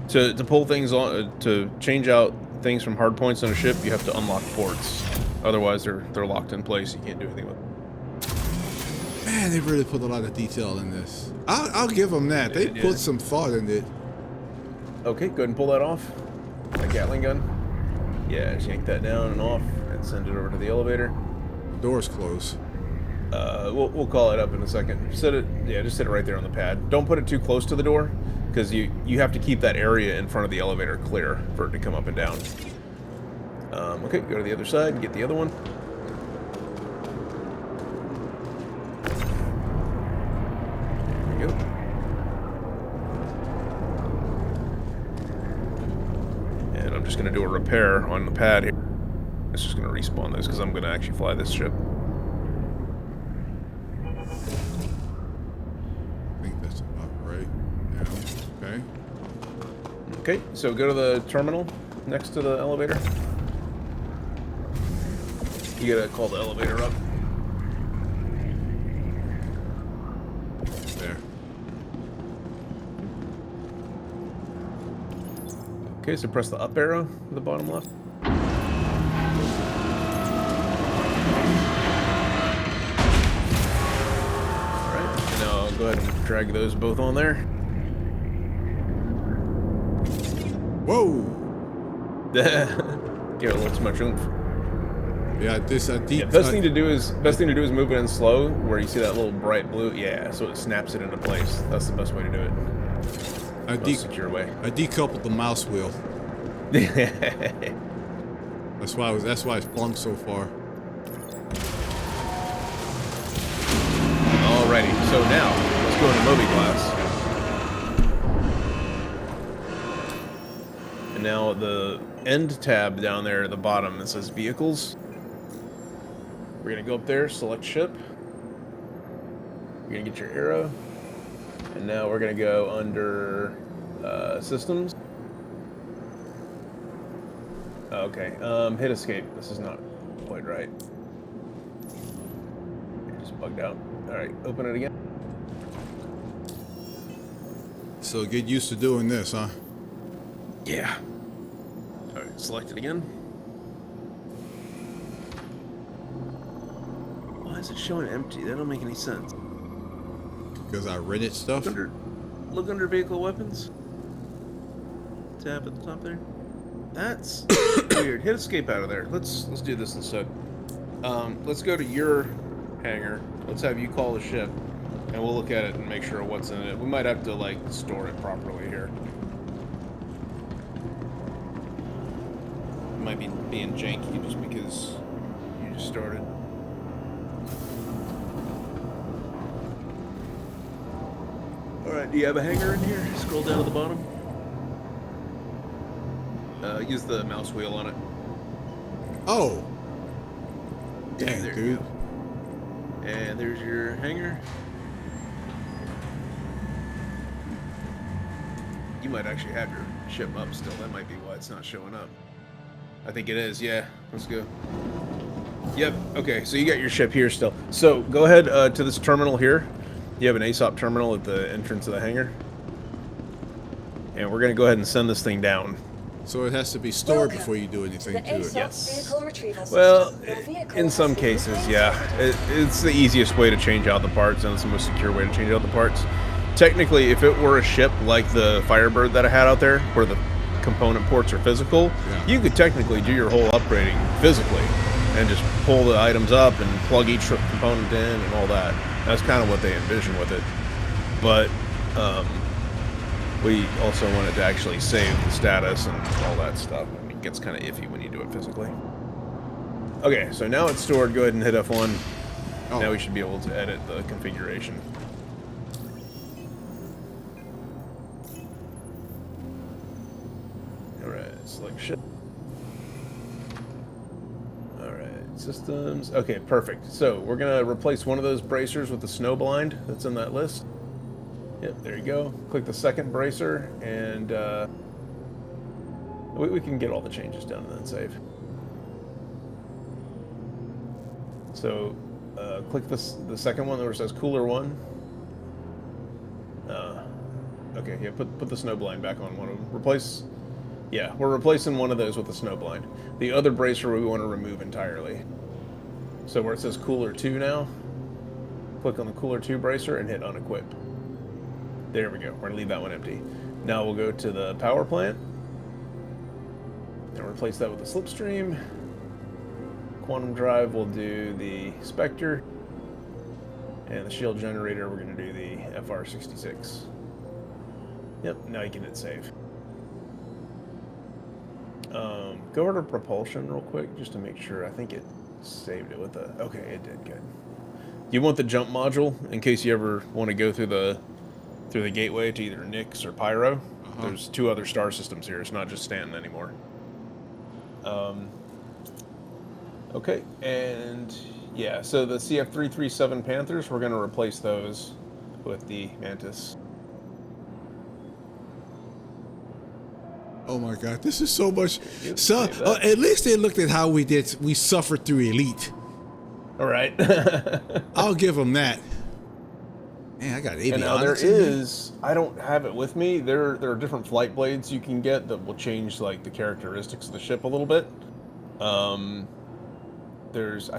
To pull things on, to change out things from hard points on a ship, you have to unlock ports. Otherwise, they're locked in place. You can't do anything with them. Man, they really put a lot of detail in this. I'll give them that. They put some thought in it. Okay, go ahead and pull that off. That Gatling gun. Yeah, just yank that down and off, and send it over to the elevator. Doors closed. We'll call it up in a second. Just set it right there on the pad. Don't put it too close to the door, because you have to keep that area in front of the elevator clear for it to come up and down. Okay, go to the other side and get the other one. There we go. And I'm just going to do a repair on the pad here. It's just going to respawn this because I'm going to actually fly this ship. I think that's about right now. Okay. Okay, so go to the terminal next to the elevator. You gotta call the elevator up. There. Okay, so press the up arrow at the bottom left. Alright, now I'll go ahead and drag those both on there. Whoa! Give it a little too much oomph. Yeah, best thing to do is move it in slow, where you see that little bright blue. Yeah, so it snaps it into place. That's the best way to do it. Most secure way. I decoupled the mouse wheel. That's why it's flunked so far. Alrighty, so now let's go into Moby class. And now the end tab down there at the bottom, it says vehicles. We're gonna go up there, select ship. You're gonna get your arrow. And now we're gonna go under systems. Okay, hit escape. This is not quite right. Just bugged out. Alright, open it again. So get used to doing this, huh? Yeah. All right, select it again. Why is it showing empty? That don't make any sense. Because I rented stuff. Look under vehicle weapons. Tab at the top there. That's weird. Hit escape out of there. Let's do this instead. Let's go to your hangar. Let's have you call the ship, and we'll look at it and make sure what's in it. We might have to like store it properly here. It might be being janky just because you just started. All right. Do you have a hangar in here? Scroll down to the bottom. Use the mouse wheel on it. Oh. Yeah, Dang, there dude. you go. And there's your hangar. You might actually have your ship up still. That might be why it's not showing up. I think it is. Yeah. Let's go. Yep. Okay. So you got your ship here still. So go ahead to this terminal here. You have an ASOP terminal at the entrance of the hangar. And we're going to go ahead and send this thing down. So it has to be stored before you do anything to it. Yes. Well, in some cases, yeah. It's the easiest way to change out the parts, and it's the most secure way to change out the parts. Technically, if it were a ship like the Firebird that I had out there, where the component ports are physical, you could technically do your whole upgrading physically, and just pull the items up and plug each component in and all that. That's kind of what they envision with it. But we also wanted to actually save the status and all that stuff. I mean, it gets kind of iffy when you do it physically. Okay, so now it's stored. Go ahead and hit F1. Oh. Now we should be able to edit the configuration. Alright, select ship. Alright, systems. Okay, perfect. So we're going to replace one of those bracers with the snow blind that's in that list. Yep, there you go. Click the second bracer, and we can get all the changes done and then save. So, click the second one where it says Cooler 1. Okay, yeah, put the snow blind back on one of them. Replace... Yeah, we're replacing one of those with the snow blind. The other bracer we want to remove entirely. So where it says Cooler 2 now, click on the Cooler 2 bracer and hit Unequip. There we go. We're going to leave that one empty. Now we'll go to the power plant and replace that with the slipstream. Quantum drive, we'll do the Spectre. And the shield generator, we're going to do the FR66. Yep, now you can hit save. Go over to propulsion real quick just to make sure. I think it saved it with the... Okay, it did. Good. You want the jump module in case you ever want to go through the gateway to either Nyx or Pyro. There's 2 other star systems here. It's not just Stanton anymore. Okay, and yeah, so the CF337 Panthers, we're going to replace those with the Mantis. Oh my God, this is so much. So at least they looked at how we suffered through Elite. All right. I'll give them that. Man, I got 80. And now there is, I don't have it with me. There are different flight blades you can get that will change like the characteristics of the ship a little bit. I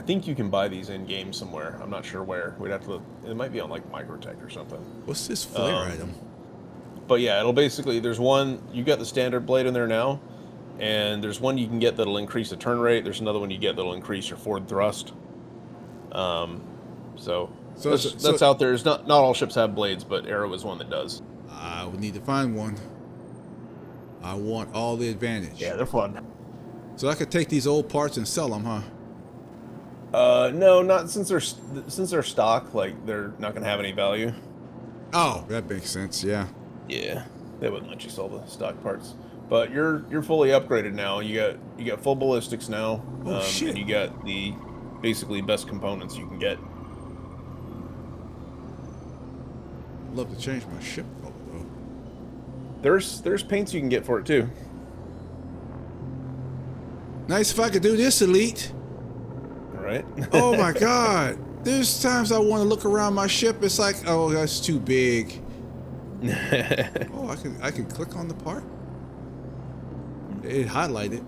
think you can buy these in game somewhere. I'm not sure where. We'd have to look. It might be on like Microtech or something. What's this flare item? But yeah, it'll basically, there's one, you got the standard blade in there now, and there's one you can get that'll increase the turn rate. There's another one you get that'll increase your forward thrust. So that's out there. It's not all ships have blades, but Arrow is one that does. I would need to find one. I want all the advantage. Yeah, they're fun. So I could take these old parts and sell them, huh? No, not since they're stock. Like they're not gonna have any value. Oh, that makes sense. Yeah. Yeah, they wouldn't let you sell the stock parts. But you're fully upgraded now. You got full ballistics now. Oh shit! And you got the basically best components you can get. I'd love to change my ship color though. There's paints you can get for it too. Nice if I could do this, Elite. All right. Oh my God! There's times I want to look around my ship. It's like, oh, that's too big. Oh, I can click on the part. It highlighted.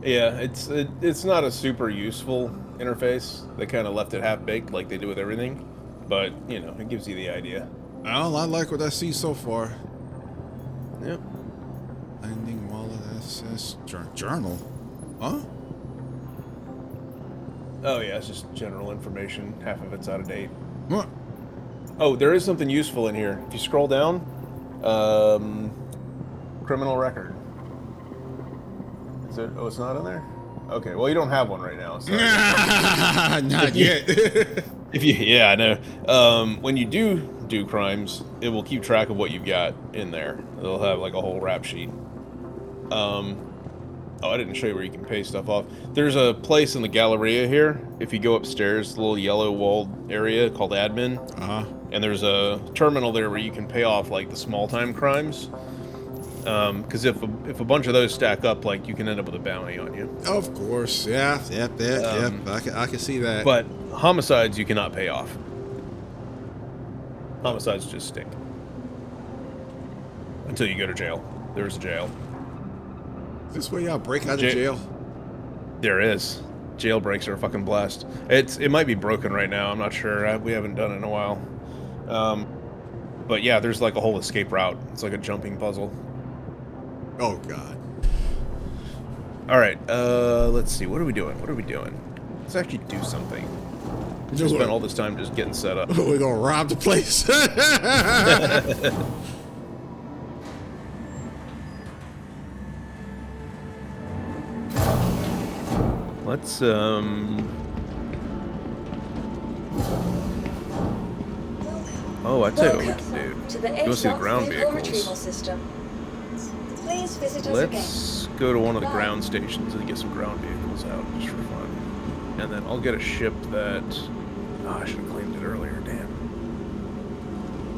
Yeah, it's not a super useful interface. They kind of left it half baked, like they do with everything. But you know, it gives you the idea. Well, I like what I see so far. Yep. Ending wallet access journal. Huh? Oh yeah, it's just general information. Half of it's out of date. What? Oh, there is something useful in here. If you scroll down, criminal record. Is it? Oh, it's not in there. Okay, well you don't have one right now. So. Not yet. Yeah, I know. When you do crimes, it will keep track of what you've got in there. It'll have like a whole rap sheet. Oh, I didn't show you where you can pay stuff off. There's a place in the Galleria here. If you go upstairs, the little yellow walled area called admin. And there's a terminal there where you can pay off like the small time crimes. Because if a bunch of those stack up, like you can end up with a bounty on you. Of course, yeah. I can see that. But homicides you cannot pay off. Homicides just stink. Until you go to jail. There's a jail. Is this where y'all break out of jail? There is. Jailbreaks are a fucking blast. It might be broken right now. I'm not sure. We haven't done it in a while. But yeah, there's like a whole escape route. It's like a jumping puzzle. Oh god. All right. Let's see. What are we doing? Let's actually do something. We just spent all this time just getting set up. We're gonna rob the place. Let's Oh, I tell you what we can do. Go see the ground vehicles. Please visit us Let's go to one of the ground stations and get some ground vehicles out just for fun. And then I'll get a ship that... Oh, I should have claimed it earlier, damn.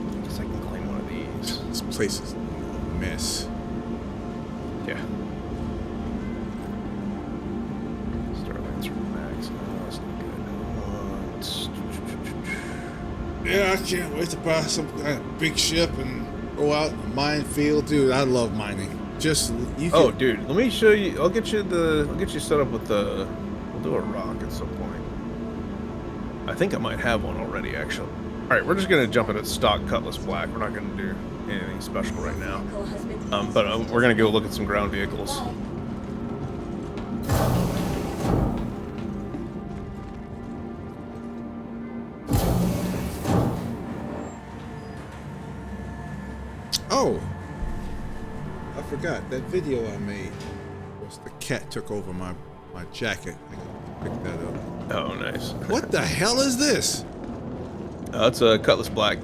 I guess I can claim one of these. This place is a mess. Yeah. Starlancer Max. Oh, that's not good. Yeah, I can't wait to buy some kind of big ship and go out and mine field. Dude, I love mining. Just you can... Oh, dude, let me show you. I'll get you set up with the. We'll do a rock at some point. I think I might have one already, actually. All right, we're just gonna jump into stock Cutlass Black. We're not gonna do anything special right now. But we're gonna go look at some ground vehicles. Oh, I forgot that video I made was the cat took over my jacket. I can pick that up. Oh, nice. What the hell is this? It's a Cutlass Black.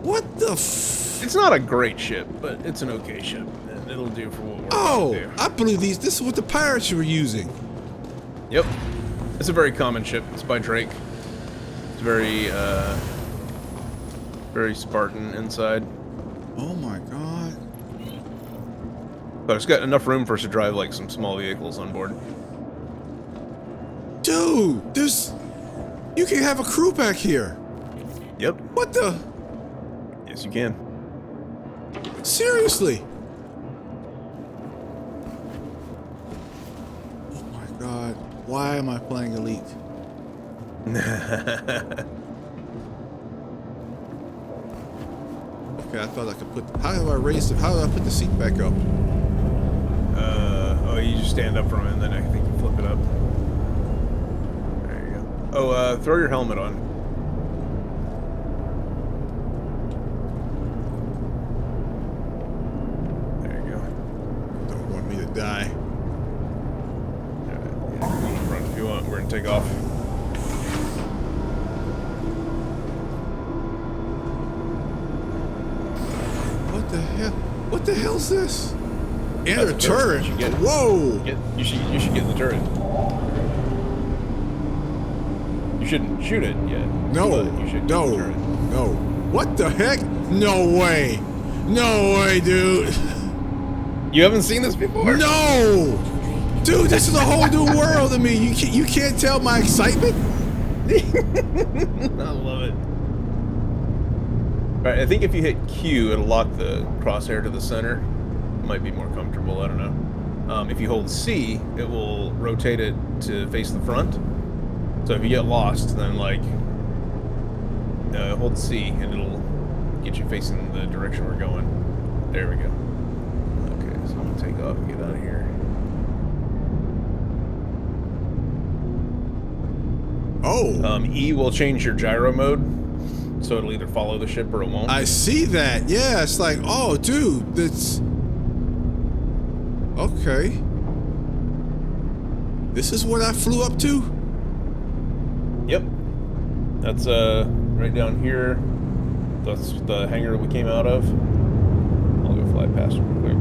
What the It's not a great ship, but it's an okay ship. And it'll do for what we're Oh, gonna do. I believe this is what the pirates were using. Yep. It's a very common ship. It's by Drake. It's very, very Spartan inside. Oh my god. But it's got enough room for us to drive like some small vehicles on board. Dude, you can have a crew back here. Yep. What the? Yes, you can. Seriously? Oh my god. Why am I playing Elite? Okay, I thought I could put... How do I raise it? How do I put the seat back up? Oh, you just stand up from it and then I think you flip it up. There you go. Oh, throw your helmet on. There you go. Don't want me to die. Yeah, go in front if you want. We're gonna take off. What the hell? What the hell's this? Enter That's a turret. turret. You should get it. Whoa! You should get in the turret. You shouldn't shoot it yet. No, but you should get in the turret. no. What the heck? No way. No way, dude. You haven't seen this before? No! Dude, this is a whole new world to me. You can't tell my excitement? I love it. Alright, I think if you hit Q, it'll lock the crosshair to the center. It might be more comfortable, I don't know. If you hold C, it will rotate it to face the front. So if you get lost, then like, hold C and it'll get you facing the direction we're going. There we go. Okay, so I'm gonna take off and get out of here. Oh. E will change your gyro mode, so it'll either follow the ship or it won't. I see that. Yeah, it's like, oh, dude, that's okay. This is what I flew up to? Yep. That's right down here. That's the hangar we came out of. I'll go fly past it real quick.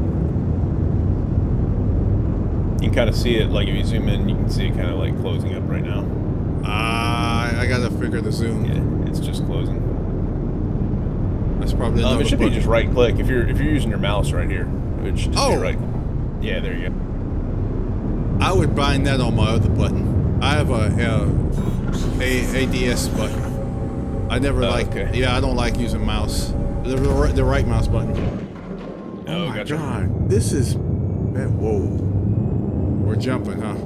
You can kind of see it, like if you zoom in, you can see it kind of like closing up right now. I gotta figure the zoom. Yeah, it's just closing. That's probably another it should be button. just right click. If you're using your mouse right here, it should just be right. Yeah, there you go. I would bind that on my other button. I have a ADS button. I never like. Okay. Yeah, I don't like using mouse. The right mouse button. Oh my gotcha. God, this is. Whoa. We're jumping, huh?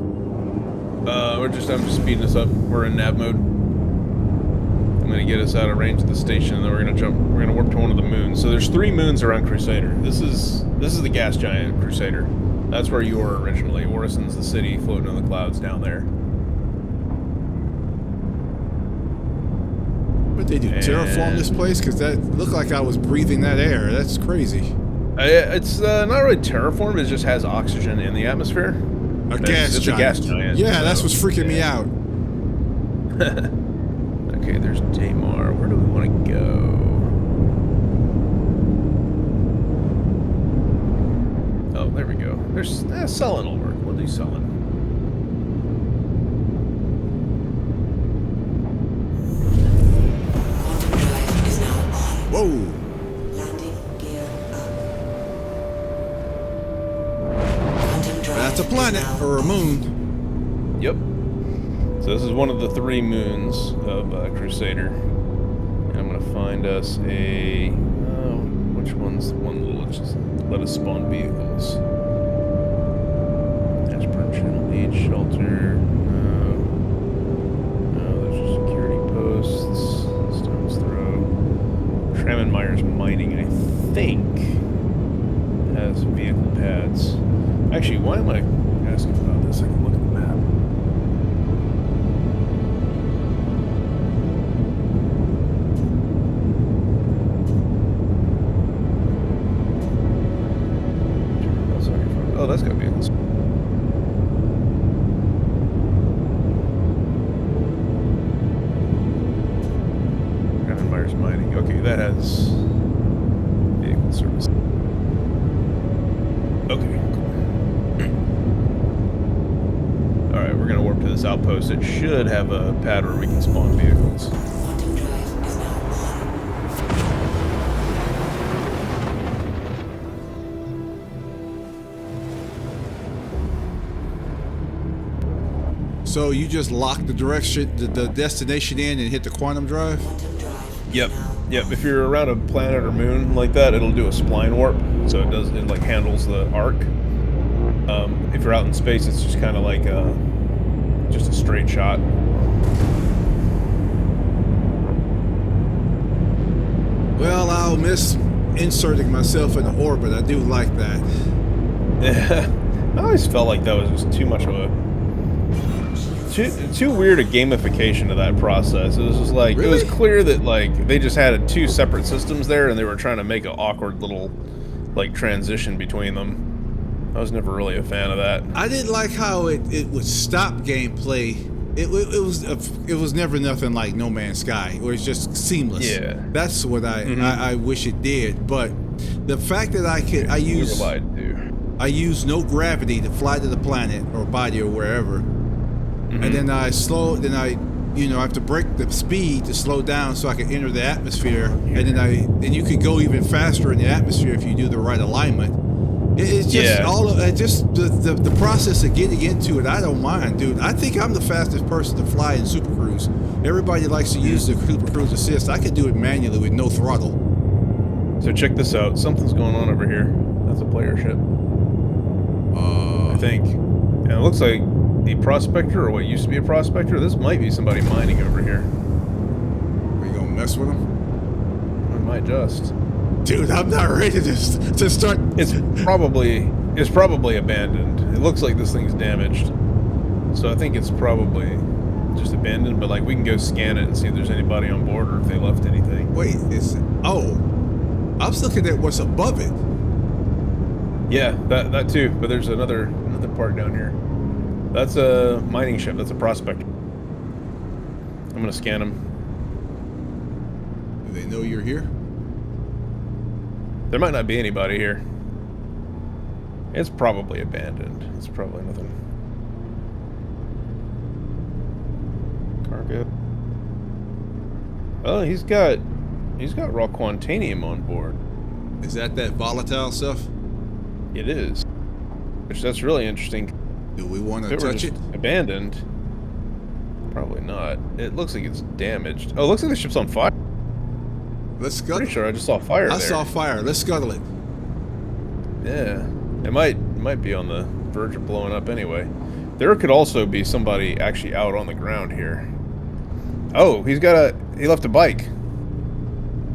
I'm just speeding us up. We're in nav mode. I'm gonna get us out of range of the station, and then we're gonna warp to one of the moons. So there's 3 moons around Crusader. This is the gas giant Crusader. That's where you were originally. Orison's the city floating in the clouds down there. What they do? Terraform this place? Because that looked like I was breathing that air. That's crazy. It's not really terraform. It just has oxygen in the atmosphere. A gas giant. Yeah, that's what's freaking me out. Okay, there's Daymar. Where do we want to go? Oh, there we go. There's Sullen will work. We'll do Sullen. Quantum drive is now on. Whoa. Landing gear up. Quantum drive That's a planet is now or a on. moon. Yep. So this is one of the 3 moons of Crusader. And I'm going to find us a... which one's the one that'll just let us spawn vehicles? As per channel lead, shelter. No, those are security posts. Stone's Throw. Myers Mining, I think, has vehicle pads. Actually, why am I asking about this? I can look at the map. Oh, that's got vehicles. Myers Mining. Okay, that has vehicle service. Okay, cool. Alright, we're gonna warp to this outpost. It should have a pad where we can spawn vehicles. Quantum drive is now So you just lock the direction, the destination in, and hit the quantum drive? Yep. Yep. If you're around a planet or moon like that, it'll do a spline warp. So it like handles the arc. If you're out in space, it's just kind of like just a straight shot. Well, I'll miss inserting myself in the orbit. I do like that. Yeah. I always felt like that was just too much of a too weird a gamification of that process. It was just like, really? It was clear that like they just had 2 separate systems there, and they were trying to make an awkward little like transition between them. I was never really a fan of that. I didn't like how it would stop gameplay. It was never nothing like No Man's Sky. It was just seamless. Yeah. That's what I wish it did. But the fact that I use no gravity to fly to the planet or body or wherever. And then I have to break the speed to slow down so I can enter the atmosphere. And then you could go even faster in the atmosphere if you do the right alignment. It's just the process of getting into it. I don't mind, dude. I think I'm the fastest person to fly in Super Cruise. Everybody likes to use the Super Cruise assist. I could do it manually with no throttle. So check this out. Something's going on over here. That's a player ship. I think. And it looks like a prospector, or what used to be a prospector. This might be somebody mining over here. Are you gonna mess with them? I might just. Dude, I'm not ready to start. It's probably abandoned. It looks like this thing's damaged. So I think it's probably just abandoned, but like we can go scan it and see if there's anybody on board or if they left anything. Wait, I was looking at what's above it. Yeah, that too, but there's another part down here. That's a mining ship, that's a prospector. I'm gonna scan them. Do they know you're here? There might not be anybody here. It's probably abandoned. It's probably nothing. Cargo. Oh, he's got raw quantanium on board. Is that volatile stuff? It is. Which that's really interesting. Do we want If to it were touch just it? abandoned, probably not. It looks like it's damaged. Oh, it looks like the ship's on fire. Let's scuttle. Pretty sure I just saw fire there. I saw fire. Let's scuttle it. Yeah, it might be on the verge of blowing up anyway. There could also be somebody actually out on the ground here. Oh, he left a bike.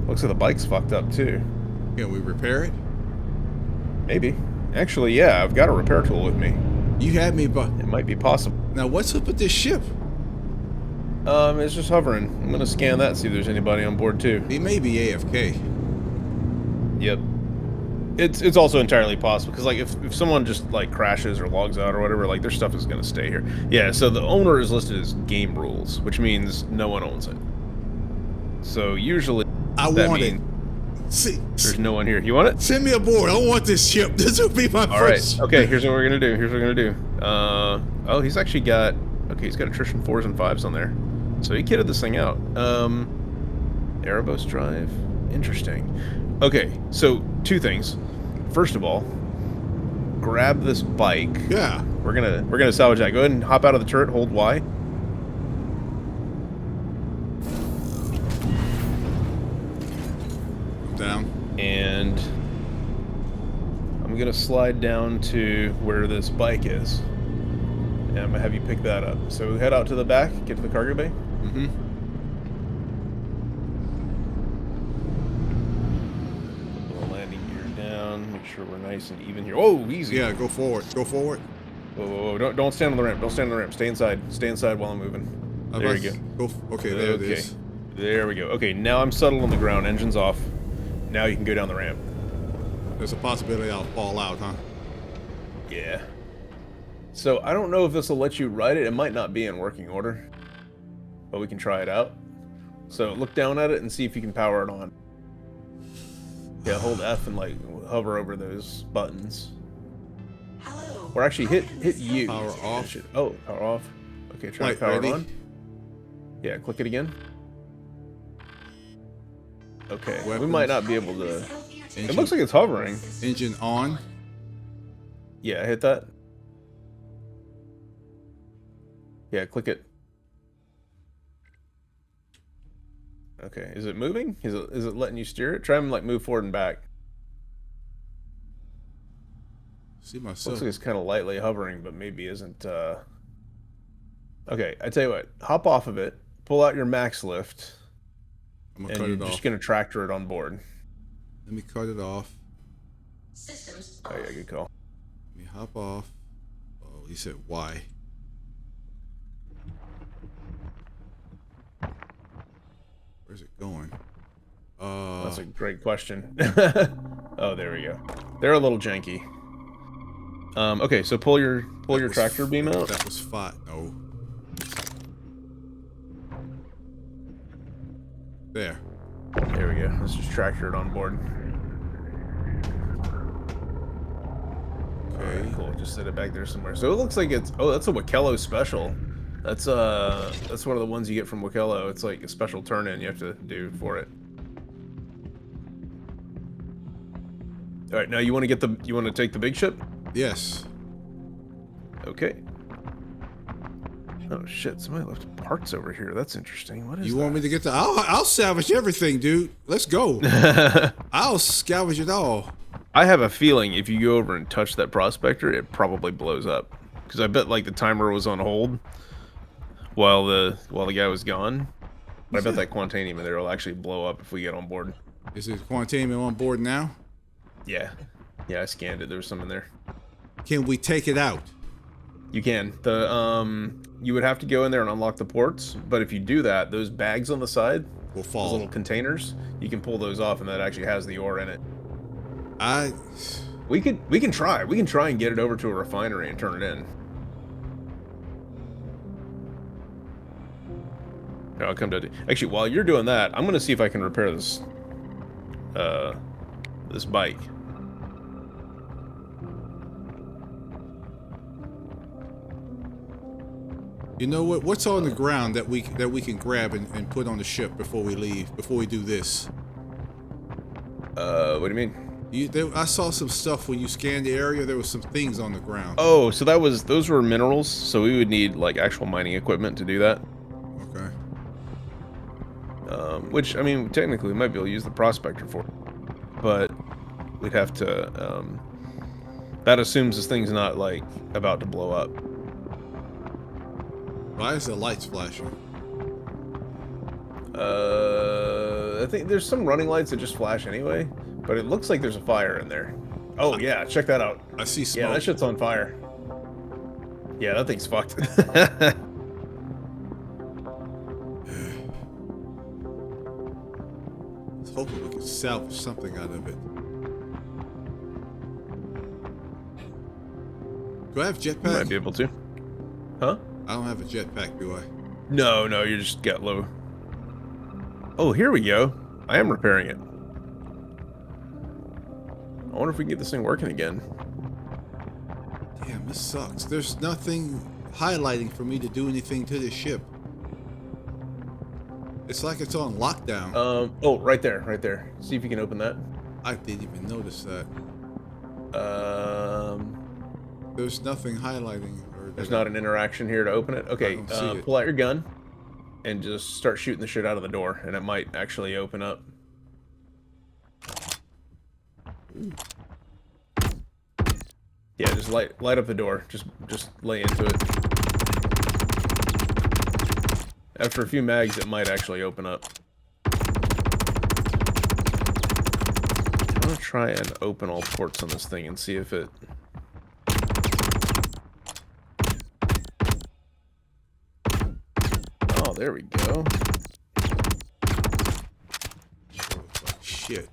Looks like the bike's fucked up too. Can we repair it? Maybe. Actually, yeah, I've got a repair tool with me. You had me, but It might be possible. now what's up with this ship? It's just hovering. I'm gonna scan that, see if there's anybody on board too. He may be AFK. Yep. It's also entirely possible because like if someone just like crashes or logs out or whatever, like their stuff is gonna stay here. Yeah. So the owner is listed as game rules, which means no one owns it. So usually that want means it. See, there's no one here. You want it? send me aboard. I want this ship. This will be my All first. right. Okay. Here's what we're gonna do. Oh, he's actually got. Okay, he's got attrition 4s and 5s on there. So he kitted this thing out. Erebos drive. Interesting. Okay, so 2 things. First of all, grab this bike. Yeah. We're gonna salvage that. Go ahead and hop out of the turret, hold Y. Down. And I'm gonna slide down to where this bike is. And I'm gonna have you pick that up. So head out to the back, get to the cargo bay. Mm-hmm. Put the landing gear down. Make sure we're nice and even here. Oh, easy. Yeah, go forward. Go forward. Whoa, whoa, whoa. Don't stand on the ramp. Don't stand on the ramp. Stay inside. Stay inside while I'm moving. There you go. Okay, there it is. There we go. Okay, now I'm settled on the ground. Engine's off. Now you can go down the ramp. There's a possibility I'll fall out, huh? Yeah. So I don't know if this will let you ride it. It might not be in working order, but we can try it out. So look down at it and see if you can power it on. Yeah, hold F and like hover over those buttons. Hello. Or actually hit U. Power off. Oh, power off. Okay, try Right, to power ready? it on. Yeah, click it again. Okay, we Weapons. might not be able to. It Engine, looks like it's hovering. engine on. Yeah, hit that. Yeah, click it. Okay, is it moving? Is it letting you steer it? Try and like move forward and back. See myself. Looks like it's kind of lightly hovering, but maybe isn't. Okay, I tell you what. Hop off of it. Pull out your max lift. I'm gonna And cut you're it off. just gonna tractor it on board. Let me cut it off. Systems Oh yeah, good call. Let me hop off. Oh, he said Y. Where's it going? That's a great question. Oh, there we go. They're a little janky. Okay, so pull your tractor beam out. That was fine. No. There. There we go. Let's just tractor it on board. Okay. Alright, cool. Just set it back there somewhere. So it looks like it's. Oh, that's a Wakello special. That's one of the ones you get from Wakello. It's like a special turn-in you have to do for it. All right, now you want to take the big ship? Yes. Okay. Oh shit! Somebody left parts over here. That's interesting. What is You that? want me to get the? I'll salvage everything, dude. Let's go. I'll salvage it all. I have a feeling if you go over and touch that prospector, it probably blows up. Because I bet like the timer was on hold while the guy was gone. But I bet that Quantanium in there will actually blow up if we get on board. Is it Quantanium on board now? Yeah. Yeah, I scanned it. There was some in there. Can we take it out? You can. You would have to go in there and unlock the ports, but if you do that, those bags on the side Will those fall. little containers, you can pull those off and that actually has the ore in it. We can try. We can try and get it over to a refinery and turn it in. No, I'll come to actually while you're doing that, I'm gonna see if I can repair this this bike. You know what? What's on the ground that we can grab and put on the ship before we leave? Before we do this? What do you mean? I saw some stuff when you scanned the area. There was some things on the ground. Oh, so those were minerals. So we would need like actual mining equipment to do that. Okay. Which I mean, technically, we might be able to use the prospector for, but we'd have to. That assumes this thing's not like about to blow up. Why is the lights flashing? I think there's some running lights that just flash anyway, but it looks like there's a fire in there. Oh yeah, check that out. I see smoke. Yeah, that shit's on fire. Yeah, that thing's fucked. Let's hope we can salvage something out of it. Do I have jetpack? You might be able to. Huh? I don't have a jetpack, do I? No, you just got low. Oh, here we go. I am repairing it. I wonder if we can get this thing working again. Damn, this sucks. There's nothing highlighting for me to do anything to this ship. It's like it's on lockdown. Oh, right there. See if you can open that. I didn't even notice that. There's nothing highlighting. There's not an interaction here to open it. Okay, pull out your gun and just start shooting the shit out of the door, and it might actually open up. Yeah, just light up the door. Just lay into it. After a few mags, it might actually open up. I'm gonna try and open all ports on this thing and see if it. Oh, there we go. Shit.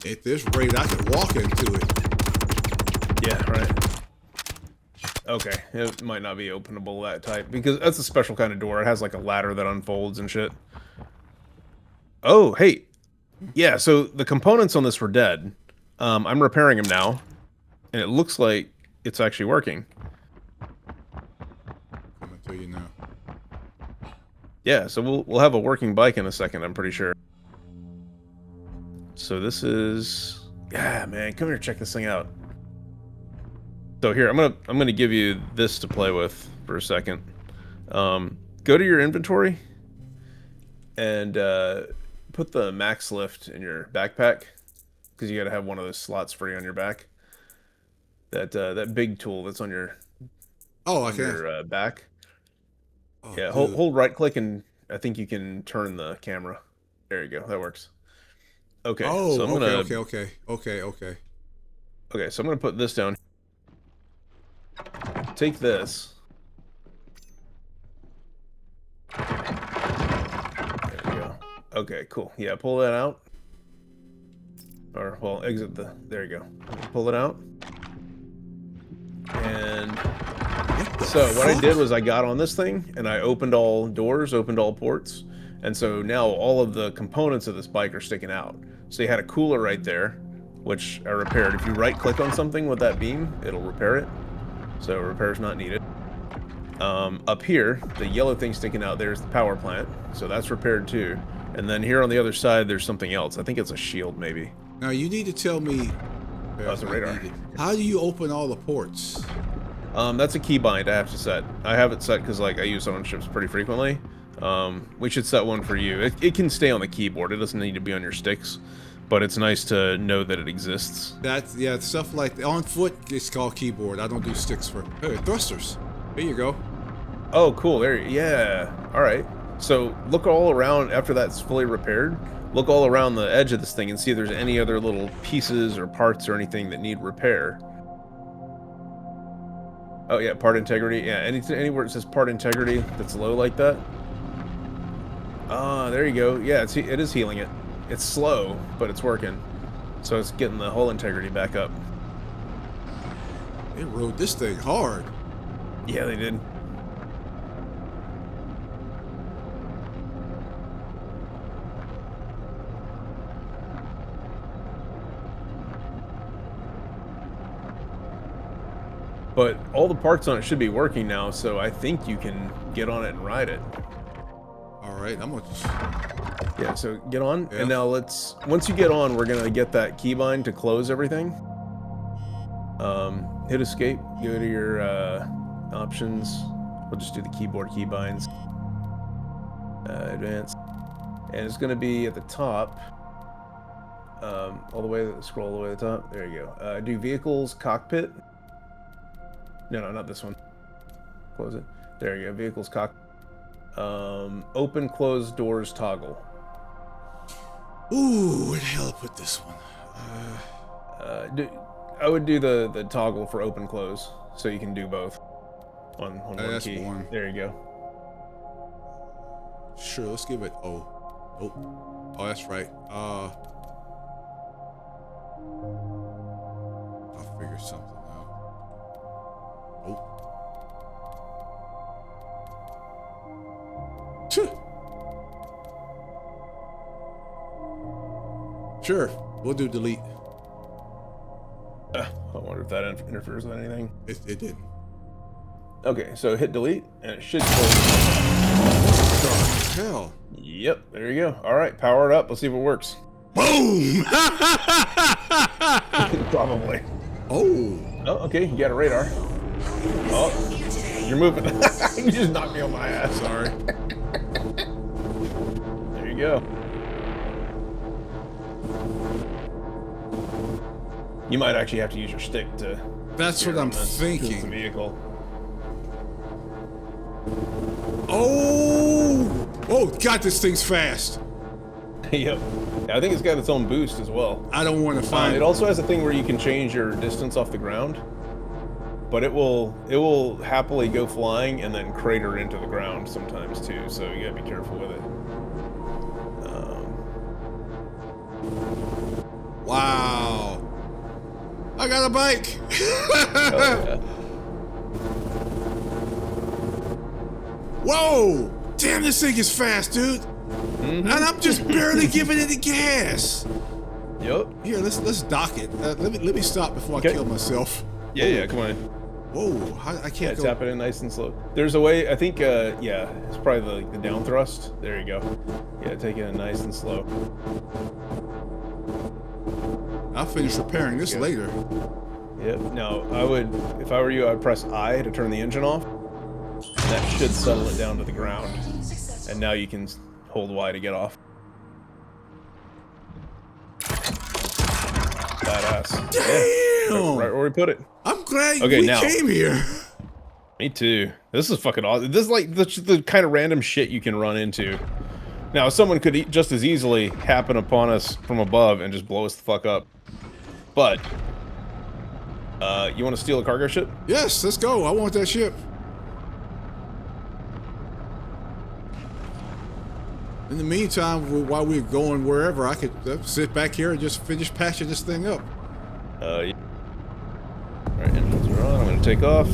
At this rate, I could walk into it. Yeah, right. Okay, it might not be openable that type, because that's a special kind of door. It has like a ladder that unfolds and shit. Oh, hey. Yeah, so the components on this were dead. I'm repairing them now, and it looks like it's actually working. I'm gonna tell you now. Yeah, so we'll have a working bike in a second, I'm pretty sure. So this is, yeah, man, come here, check this thing out. So here, I'm gonna give you this to play with for a second. Go to your inventory and put the max lift in your backpack, because you got to have one of those slots free on your back. That big tool that's on your your back. Oh, yeah, hold right click and I think you can turn the camera. There you go, that works. Okay. Oh, so I'm gonna, okay. Okay, so I'm gonna put this down. Take this. There we go. Okay, cool. Yeah, pull that out. Or, well, exit the... There you go. Pull it out. And... So, what I did was I got on this thing, and I opened all doors, opened all ports. And so now all of the components of this bike are sticking out. So you had a cooler right there, which I repaired. If you right-click on something with that beam, it'll repair it. So repair's not needed. Up here, the yellow thing sticking out there is the power plant. So that's repaired too. And then here on the other side, there's something else. I think it's a shield, maybe. Now you need to tell me, That's a radar. How do you open all the ports? That's a keybind I have to set. I have it set because like I use it on ships pretty frequently. We should set one for you. It can stay on the keyboard. It doesn't need to be on your sticks, but it's nice to know that it exists. That's stuff like on foot. It's called keyboard. I don't do sticks for thrusters. Here you go. Oh, cool. Yeah. All right. So look all around after that's fully repaired. Look all around the edge of this thing and see if there's any other little pieces or parts or anything that need repair. Oh yeah, part integrity. Yeah, anywhere it says part integrity that's low like that. Ah, there you go. Yeah, it is healing it. It's slow, but it's working. So it's getting the hull integrity back up. They rode this thing hard. Yeah, they did. But all the parts on it should be working now, so I think you can get on it and ride it. All right, I'm gonna just... Yeah, so get on, yeah. and now once you get on, we're gonna get that keybind to close everything. Hit escape, go to your options. We'll just do the keyboard keybinds. Advanced. And it's gonna be at the top. All the way, scroll all the way to the top. There you go. Do vehicles, cockpit. No, not this one. Close it. There you go. Vehicles cock. Open, close doors toggle. Ooh, where the hell I put this one? I would do the toggle for open, close, so you can do both on one that's key. one. There you go. Sure, let's give it. Oh, that's right. I'll figure something out. Sure, we'll do delete. I wonder if that interferes with anything. It didn't. Okay, so hit delete, and it should close. Hell. Yep, there you go. All right, power it up. Let's see if it works. Boom! Probably. Oh, okay, you got a radar. Oh, you're moving. You just knocked me on my ass. sorry. There you go. You might actually have to use your stick to... That's what I'm thinking. It's a vehicle. Oh, God, this thing's fast. Yep. Yeah, I think it's got its own boost as well. I don't want to find it. Also has a thing where you can change your distance off the ground, but it will happily go flying and then crater into the ground sometimes too. So you gotta be careful with it. Wow. I got a bike. Oh, yeah. Whoa! Damn, this thing is fast, dude. And I'm just barely giving it the gas. Yep. Here, let's dock it. Let me stop before I kill myself. Yeah, come on. Whoa, I can't go. Tap it in nice and slow. There's a way, I think, yeah, it's probably the down thrust. There you go. Yeah, take it in nice and slow. I'll finish repairing this later. Yep. Now, if I were you, I'd press I to turn the engine off. That should settle it down to the ground. And now you can hold Y to get off. Badass. Damn! Yeah, right where we put it. I'm glad Okay, we now. came here. Me too. This is fucking awesome. This is like the kind of random shit you can run into. Now, someone could just as easily happen upon us from above and just blow us the fuck up. But, you want to steal a cargo ship? Yes, let's go. I want that ship. In the meantime, while we're going wherever, I could sit back here and just finish patching this thing up. Yeah. Alright, engines are on. I'm going to take off.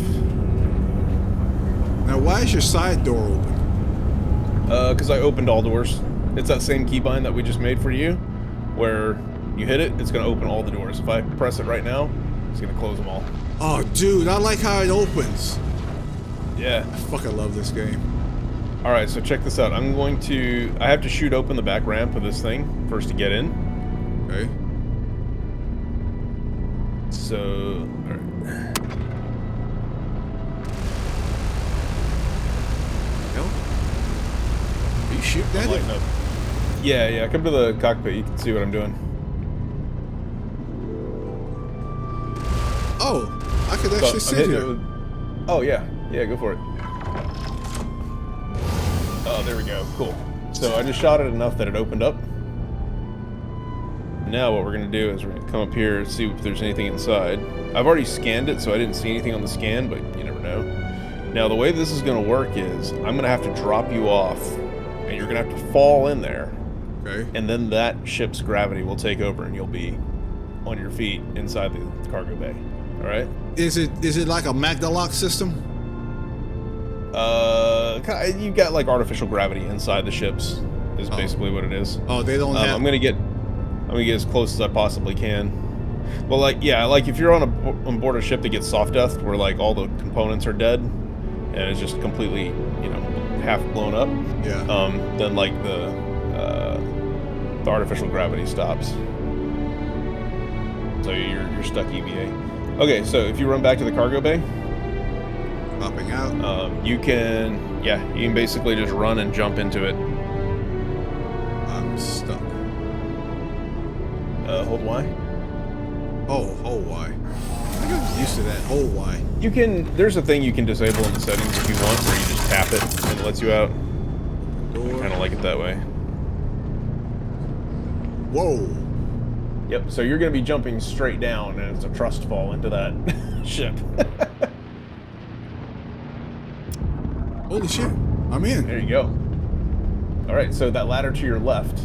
Now, why is your side door open? Because I opened all doors. It's that same keybind that we just made for you, where you hit it, it's going to open all the doors. If I press it right now, it's going to close them all. Oh, dude, I like how it opens. Yeah. I fucking love this game. Alright, so check this out. I have to shoot open the back ramp of this thing first to get in. Okay. So, all right. Are you shooting at I'm it? lighting up. Yeah, come to the cockpit, you can see what I'm doing. Oh, I could actually sit here. Oh, yeah, go for it. Oh, there we go, cool. So I just shot it enough that it opened up. Now what we're going to do is we're going to come up here and see if there's anything inside. I've already scanned it, so I didn't see anything on the scan, but you never know. Now the way this is going to work is I'm going to have to drop you off, and you're going to have to fall in there. Okay. And then that ship's gravity will take over, and you'll be on your feet inside the cargo bay. All right? Is it like a Magdalock system? You got like artificial gravity inside the ships. Is basically what it is. Oh, they don't have. I'm gonna get as close as I possibly can. Well, like if you're on board a ship that gets soft death, where like all the components are dead, and it's just completely, half blown up. Yeah. Then like the artificial gravity stops. So you're stuck EVA. Okay, so if you run back to the cargo bay, popping out. you can basically just run and jump into it. I'm stuck. Hold Y. Oh, Y. I got used to that. Hold Y. You can. There's a thing you can disable in the settings if you want, where you just tap it and it lets you out. Kind of like it that way. Whoa. Yep. So you're going to be jumping straight down, and it's a trust fall into that ship. Holy shit. I'm in. There you go. All right. So that ladder to your left.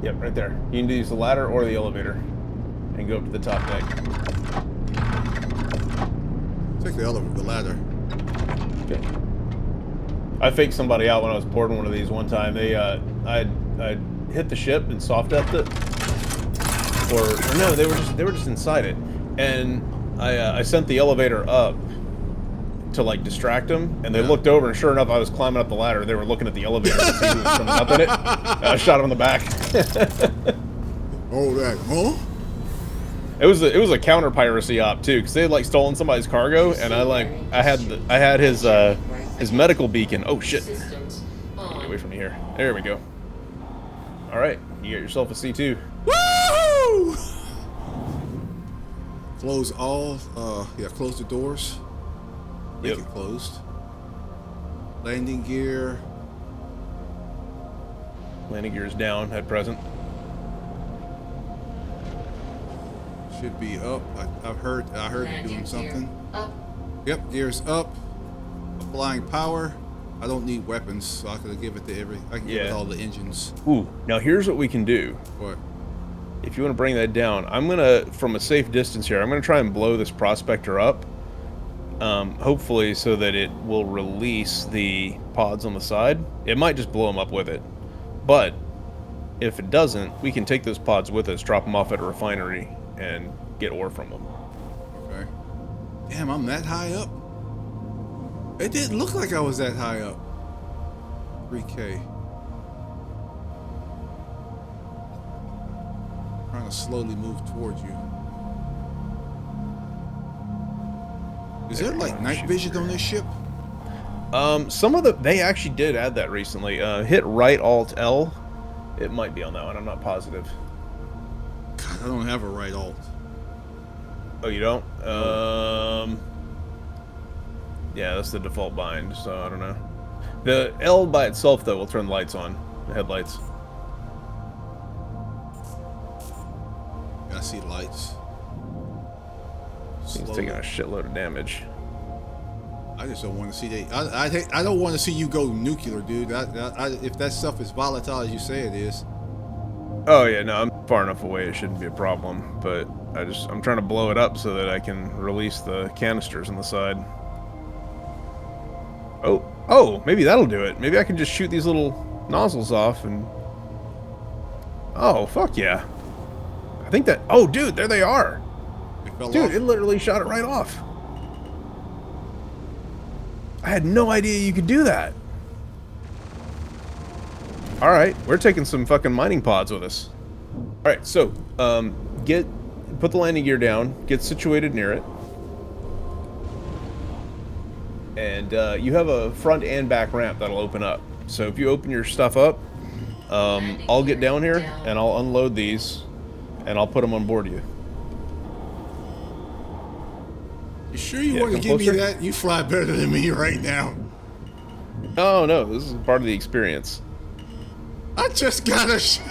Yep, right there. You can use the ladder or the elevator, and go up to the top deck. Take the ladder. Okay. I faked somebody out when I was boarding one of these one time. They, I hit the ship and soft deathed it, or no, they were just inside it, and I sent the elevator up to like distract them, and they looked over, and sure enough, I was climbing up the ladder. They were looking at the elevator to see who was coming up in it. I shot them in the back. Oh, that, huh? It was a counter piracy op too, because they had like stolen somebody's cargo, and I had his medical beacon. Oh shit! Get away from me here. There we go. All right, you get yourself a C2. Woo! Close all. Close the doors. Make it closed. Landing gear. Landing gear is down at present. Should be up. I heard it doing something. Up. Yep, gears up. Applying power. I don't need weapons, so I could give it to I can give it all the engines. Ooh, now here's what we can do. What? If you want to bring that down, I'm gonna, from a safe distance here, I'm gonna try and blow this prospector up. Hopefully so that it will release the pods on the side. It might just blow them up with it. But if it doesn't, we can take those pods with us, drop them off at a refinery, and get ore from them. Okay. Damn, I'm that high up? It didn't look like I was that high up. 3K. Trying to slowly move towards you. Is there like night vision on this ship? They actually did add that recently. Hit right Alt L. It might be on that one. I'm not positive. God, I don't have a right alt. Oh, you don't? Yeah, that's the default bind, so I don't know. The L by itself, though, will turn the lights on. The headlights. I see lights. He's taking a shitload of damage. I just don't want to see that. I don't want to see you go nuclear, dude. If that stuff is volatile as you say it is. Oh yeah, no, I'm far enough away. It shouldn't be a problem. But I'm trying to blow it up so that I can release the canisters on the side. Oh, maybe that'll do it. Maybe I can just shoot these little nozzles off and. Oh fuck yeah! I think that. Oh dude, there they are. Dude, it literally shot it right off. I had no idea you could do that. Alright, we're taking some fucking mining pods with us. Alright, so, put the landing gear down, get situated near it, and you have a front and back ramp that'll open up. So if you open your stuff up, I'll get down here and I'll unload these and I'll put them on board you. You sure you want to give me that? You fly better than me right now. Oh no, this is part of the experience. I just got a ship.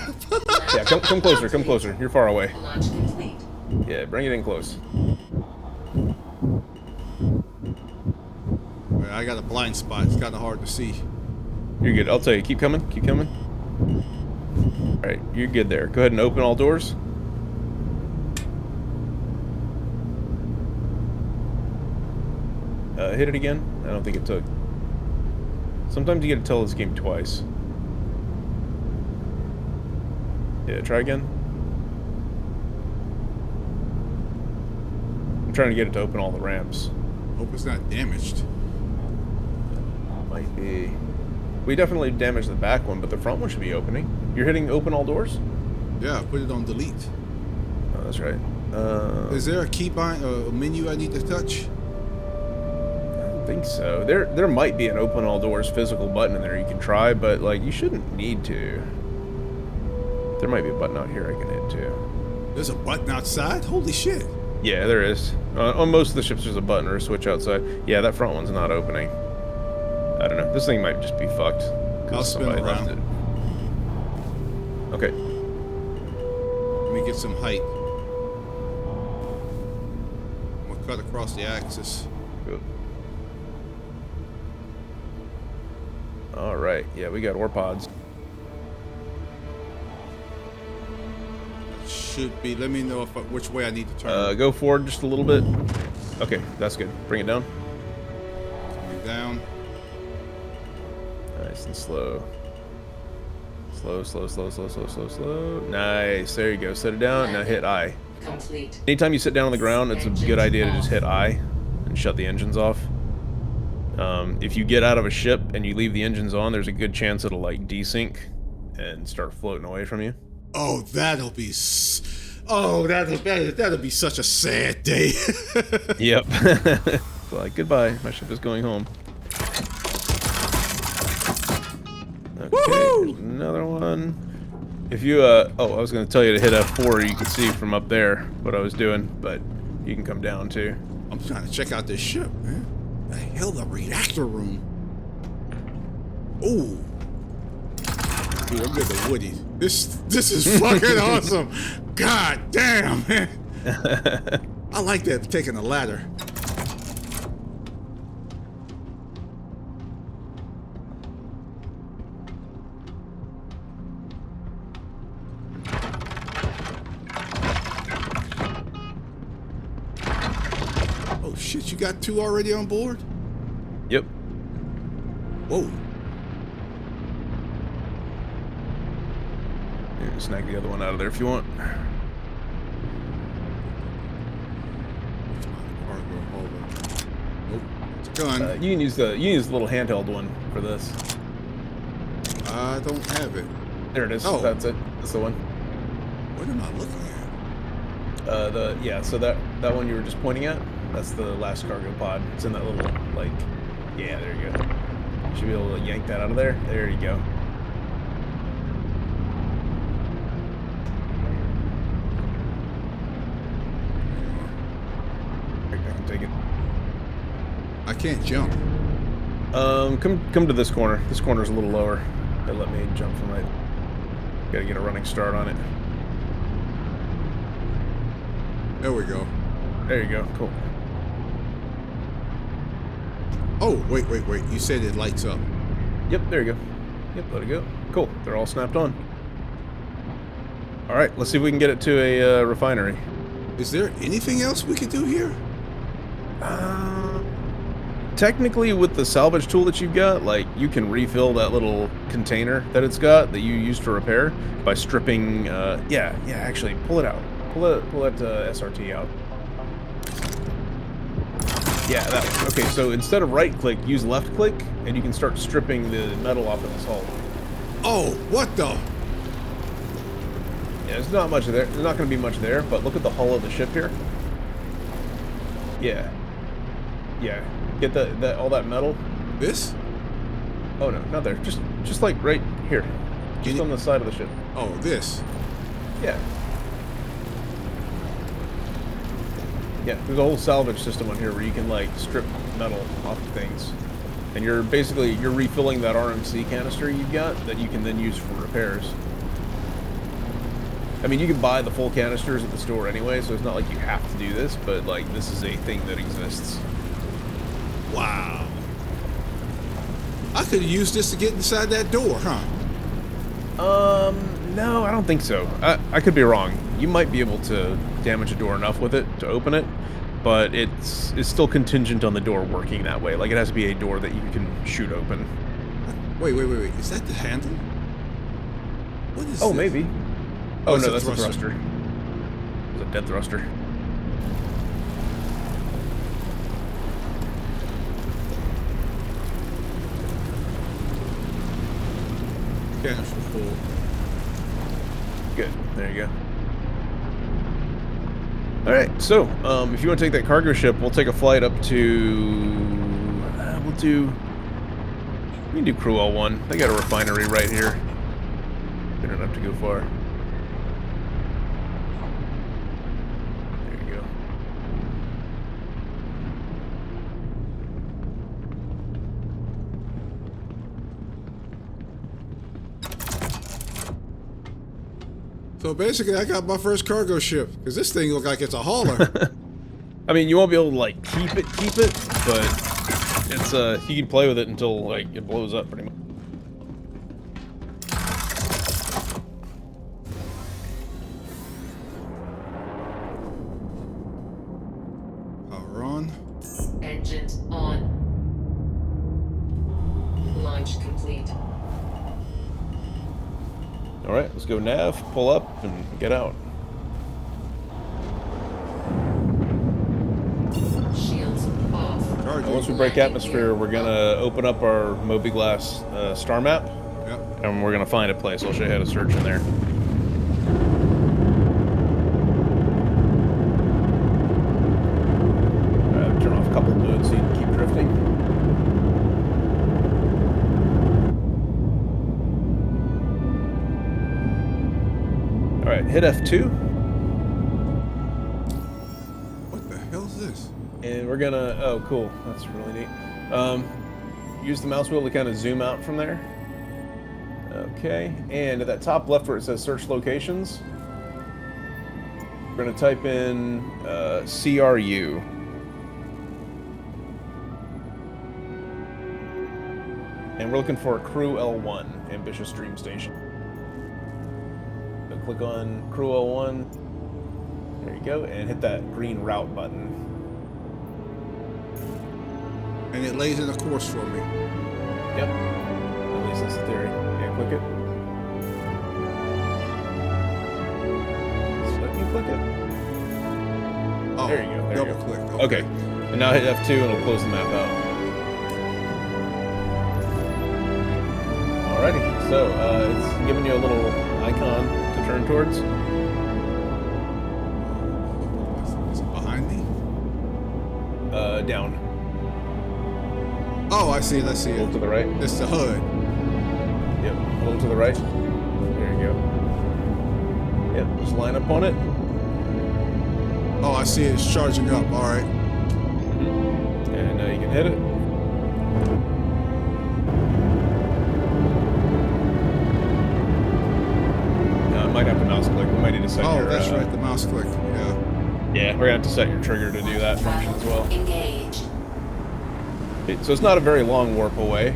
Yeah, come closer, come closer. You're far away. Launch complete. Yeah, bring it in close. I got a blind spot. It's kind of hard to see. You're good. I'll tell you. Keep coming. Keep coming. All right, you're good there. Go ahead and open all doors. Hit it again. I don't think it took. Sometimes you get to tell this game twice. Yeah, try again. I'm trying to get it to open all the ramps. Hope it's not damaged. Might be. We definitely damaged the back one, but the front one should be opening. You're hitting open all doors? Yeah, put it on delete. Oh, that's right. Is there a keybind or a menu I need to touch? I don't think so. There might be an open all doors physical button in there you can try, but like you shouldn't need to. There might be a button out here I can hit too. There's a button outside? Holy shit. Yeah, there is. On most of the ships there's a button or a switch outside. Yeah, that front one's not opening. I don't know. This thing might just be fucked. I'll spin around. Left it. Okay. Let me get some height. I'm gonna cut across the axis. Good. All right. Yeah, we got ore pods. Should be. Let me know which way I need to turn. Go forward just a little bit. Okay, that's good. Bring it down. Coming down. Nice and slow. Slow, slow, slow, slow, slow, slow, slow. Nice. There you go. Set it down. Now hit I. Complete. Anytime you sit down on the ground, it's a good idea to just hit I and shut the engines off. If you get out of a ship and you leave the engines on, there's a good chance it'll like desync and start floating away from you. Oh, that'll be. Oh, that'll be such a sad day. Yep. Like goodbye. My ship is going home. Okay, here's another one. If you oh, I was gonna tell you to hit F4. You can see from up there what I was doing, but you can come down too. I'm trying to check out this ship, man. The hell, the reactor room. Ooh. Dude, I'm getting Woody. This is fucking awesome. God damn, man. I like that, taking a ladder. Oh shit, you got two already on board? Yep. Whoa. You can snag the other one out of there if you want. Nope. It's a gun. You can use the little handheld one for this. I don't have it. There it is. Oh. That's it. That's the one. What am I looking at? So that one you were just pointing at, that's the last cargo pod. It's in that little like, yeah, there you go. You should be able to yank that out of there. There you go. I can take it. I can't jump. Come to this corner. This corner's a little lower. They let me jump from right. Gotta get a running start on it. There we go. There you go. Cool. Oh, wait. You said it lights up. Yep, there you go. Yep, let it go. Cool. They're all snapped on. All right, let's see if we can get it to a refinery. Is there anything else we could do here? Technically, with the salvage tool that you've got, like, you can refill that little container that it's got that you use to repair by stripping, yeah, actually, pull it out. Pull that SRT out. Yeah, that one. Okay, so instead of right-click, use left-click, and you can start stripping the metal off of this hull. Oh, what the? Yeah, there's not much there. There's not going to be much there, but look at the hull of the ship here. Yeah. Yeah. Get that all that metal. This? Oh no, not there. Just like right here. Just on the side of the ship. Oh, this. Yeah. Yeah, there's a whole salvage system on here where you can like strip metal off of things. And you're refilling that RMC canister you've got that you can then use for repairs. I mean, you can buy the full canisters at the store anyway, so it's not like you have to do this, but like this is a thing that exists. Wow. I could have used this to get inside that door, huh? No, I don't think so. I could be wrong. You might be able to damage a door enough with it to open it, but it's still contingent on the door working that way. Like, it has to be a door that you can shoot open. Wait. Is that the handle? What is Oh, this? maybe. Oh, it's no, a that's thruster. a thruster. It's a dead thruster. Canister full. Good. There you go. Alright, so, if you want to take that cargo ship, we'll take a flight up to... we can do Crew L1. They got a refinery right here. We don't have to go far. There you go. So basically, I got my first cargo ship because this thing looks like it's a hauler. I mean, you won't be able to like keep it, but it's you can play with it until like it blows up pretty much. Power on. Engines on. Launch complete. All right, let's go nav, pull up, and get out. Shields off. Charging. Once we break atmosphere, we're gonna open up our Moby Glass star map, Yep. and we're gonna find a place. I'll show you how to search in there. Turn off a couple of modes so you can keep drifting. All right, hit F2. What the hell is this? And we're gonna, oh cool, that's really neat. Use the mouse wheel to kind of zoom out from there. Okay, and at that top left where it says search locations, we're gonna type in CRU. And we're looking for Crew L1, Ambitious Dream Station. So click on Crew L1, there you go, and hit that green route button. And it lays in a course for me. Yep. At least that's the theory. Yeah, click it. Just let me click it. Oh, There you go. There double you go. click. Okay. And now hit F2 and it'll close the map out. Alrighty. So, it's giving you a little icon to turn towards. Is it behind me? Down. Oh, I see it. I see A little to it. the right. It's the HUD. Yep. A little to the right. There you go. Yep. Just line up on it. Oh, I see it. It's charging up. All right. And you can hit it. I might have to mouse click. We might need to set Oh, your... that's right. The mouse click. Yeah. Yeah, we're going to have to set your trigger to do that function as well. Engage. So it's not a very long warp away.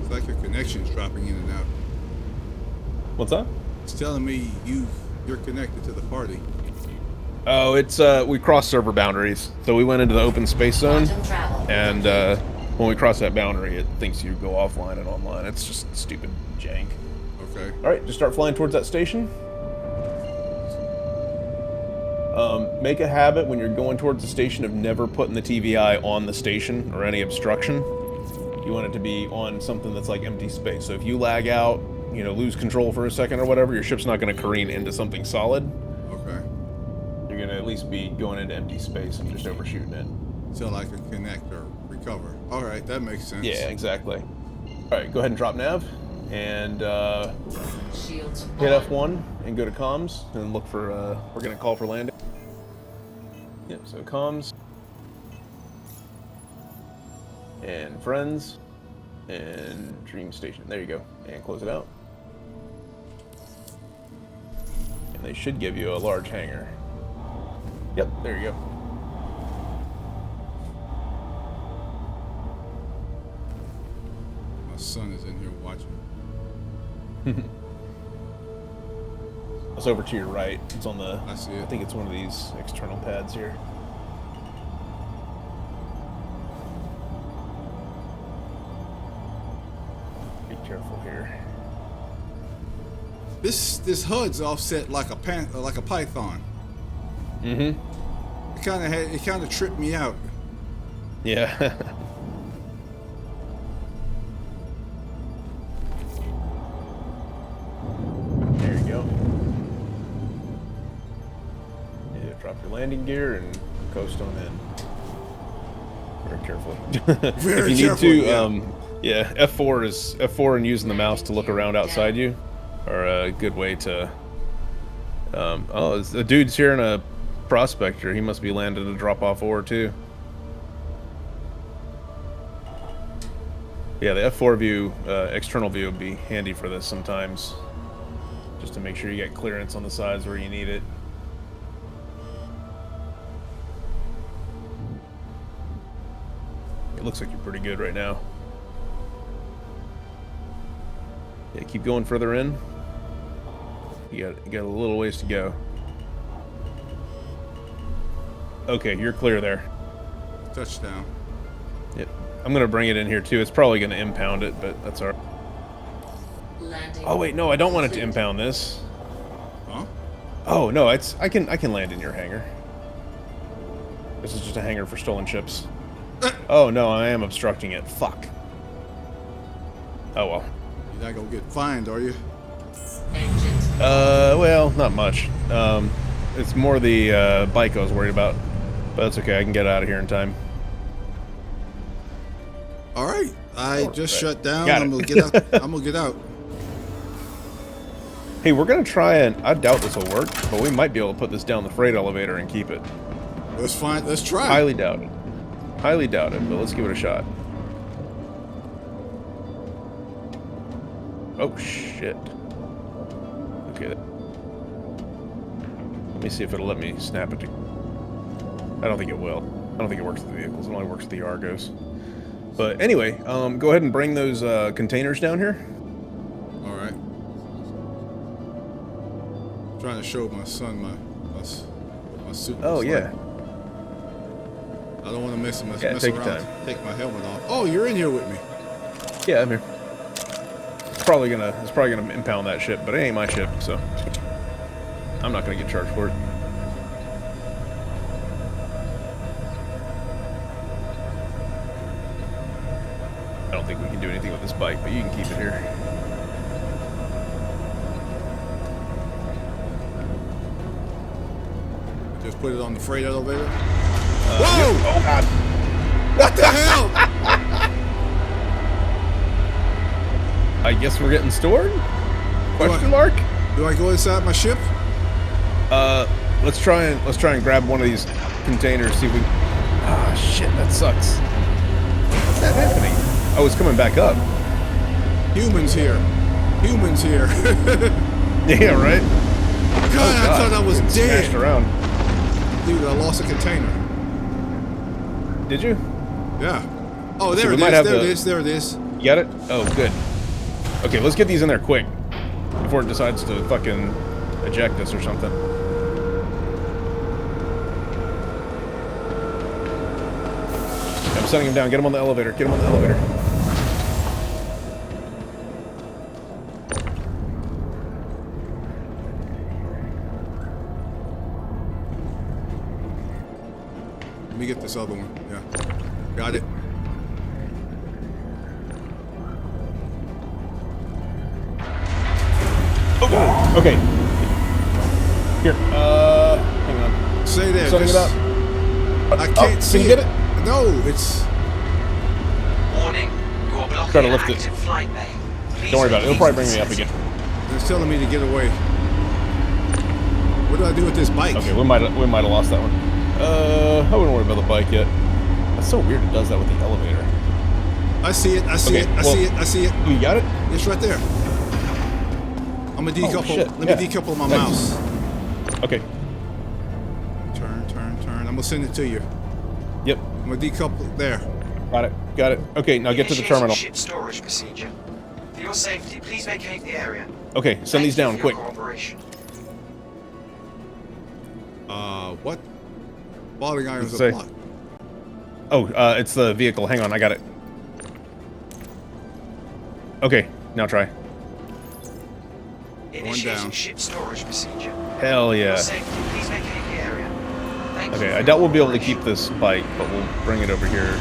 It's like your connection's dropping in and out. What's that? It's telling me you're connected to the party. Oh, it's we crossed server boundaries. So we went into the open space zone, Quantum travel. and when we cross that boundary, it thinks you go offline and online. It's just stupid jank. Okay. All right, just start flying towards that station. Make a habit when you're going towards the station of never putting the TVI on the station or any obstruction. You want it to be on something that's like empty space. So if you lag out, you know, lose control for a second or whatever, your ship's not going to careen into something solid. Okay. You're going to at least be going into empty space and just overshooting it. So like a connect or recover. All right, that makes sense. Yeah, exactly. All right, go ahead and drop nav and Shields hit on. F1 and go to comms and look for, we're going to call for landing. Yep, so comms. And friends. And dream station. There you go. And close it out. And they should give you a large hangar. Yep, there you go. My son is in here watching. It's over to your right. It's on the... I see it. I think it's one of these external pads here. Be careful here. This HUD's offset like a python. Mm-hmm. It kind of tripped me out. Yeah. There you go. Yeah, drop your landing gear and coast on in. Very carefully. Very if you carefully, need to, yeah, F4 and using the mouse to look around outside you are a good way to. Oh, the dude's here in a prospector. He must be landed to drop off ore too. Yeah, the F4 view, external view would be handy for this sometimes. Just to make sure you get clearance on the sides where you need it. It looks like you're pretty good right now. Yeah, keep going further in. You got a little ways to go. Okay, you're clear there. Touchdown. Yep. I'm gonna bring it in here too. It's probably gonna impound it, but that's alright. Landing. Oh wait, no, I don't want it to impound this. Huh? Oh no, I can land in your hangar. This is just a hangar for stolen ships. Oh no, I am obstructing it. Fuck. Oh well. You're not gonna get fined, are you? Engine. Well, not much. It's more the bike I was worried about, but that's okay. I can get out of here in time. All right. I just shut down. Got I'm it. gonna get out. I'm gonna get out. Hey, we're gonna try and I doubt this will work, but we might be able to put this down the freight elevator and keep it. Let's find. Let's try. Highly doubt it. Highly doubt it, but let's give it a shot. Oh shit. Okay. Let me see if it'll let me snap it to... I don't think it will. I don't think it works with the vehicles. It only works with the Argos. But anyway, go ahead and bring those containers down here. All right. Trying to show my son my suit. Oh looks yeah. like. I don't want to mess Yeah, take your around. time. Take my helmet off. Oh, you're in here with me. Yeah, I'm here. It's probably gonna impound that ship, but it ain't my ship, so I'm not gonna get charged for it. I don't think we can do anything with this bike, but you can keep it here. Just put it on the freight elevator. Whoa! Yep. Oh god! What the hell? I guess we're getting stored? Question mark? Do I go inside my ship? Let's try and grab one of these containers. See if we. Ah, shit! That sucks. What's that happening? Oh, it's coming back up. Humans here. Humans here. Yeah, right. God, I thought I was Smashed dead. around. Dude, I lost a container. Did you? Yeah. Oh, So there we it might is. have There it the- is. There it is. You got it? Oh, good. Okay, let's get these in there quick before it decides to fucking eject us or something. sending him down. Get him on the elevator. Get him on the elevator. Let me get this other one. Yeah. Got it. Oh, okay. Here. Hang on. Stay there. Setting it up. I can't see can you get it? No, it's... Warning. You're blocking Try to an lift it. active flight bay. Please Don't worry about it. It'll vacate probably bring me up the again. It's telling me to get away. What do I do with this bike? Okay, we might have lost that one. I wouldn't worry about the bike yet. That's so weird. It does that with the elevator. I see it. I see Okay, it. I well- see it. I see it. Oh, you got it? It's right there. I'm gonna decouple. shit, Let yeah. me decouple my Nice. mouse. Okay. Turn, turn, turn. I'm gonna send it to you. Yep. I'm gonna decouple there. Got it. Got it. Okay, now get to the Initiating terminal. Ship storage procedure. For your safety, please vacate the area. Okay, send these down, Thank you for quick. your cooperation. What? Falling irons Say. are blocked. Oh, it's the vehicle. Hang on, I got it. Okay, now try. Initiating down. ship storage procedure. Hell For your yeah. safety, please vacate the area. Thank you Okay, for I your doubt we'll be able to cooperation. keep this bike, but we'll bring it over here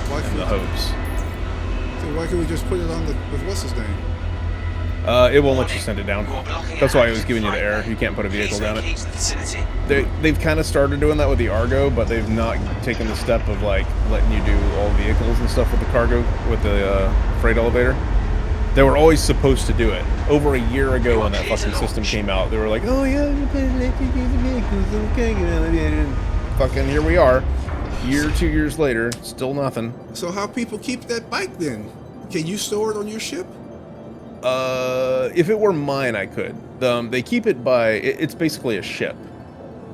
Why in the can't, hopes. why can't we just put it on the with what's his name? It won't let you send it down. You're blocking That's an why I was active giving you the flight error. bay. You can't put a vehicle Please down it. vacate the vicinity. They've kind of started doing that with the Argo, but they've not taken the step of like letting you do all vehicles and stuff with the cargo, with the freight elevator. They were always supposed to do it. Over a year ago when that fucking system came out, they were like, oh yeah, you're putting electric vehicles, okay. And fucking here we are. 2 years later, still nothing. So how people keep that bike then? Can you store it on your ship? If it were mine, I could. They keep it by, it's basically a ship,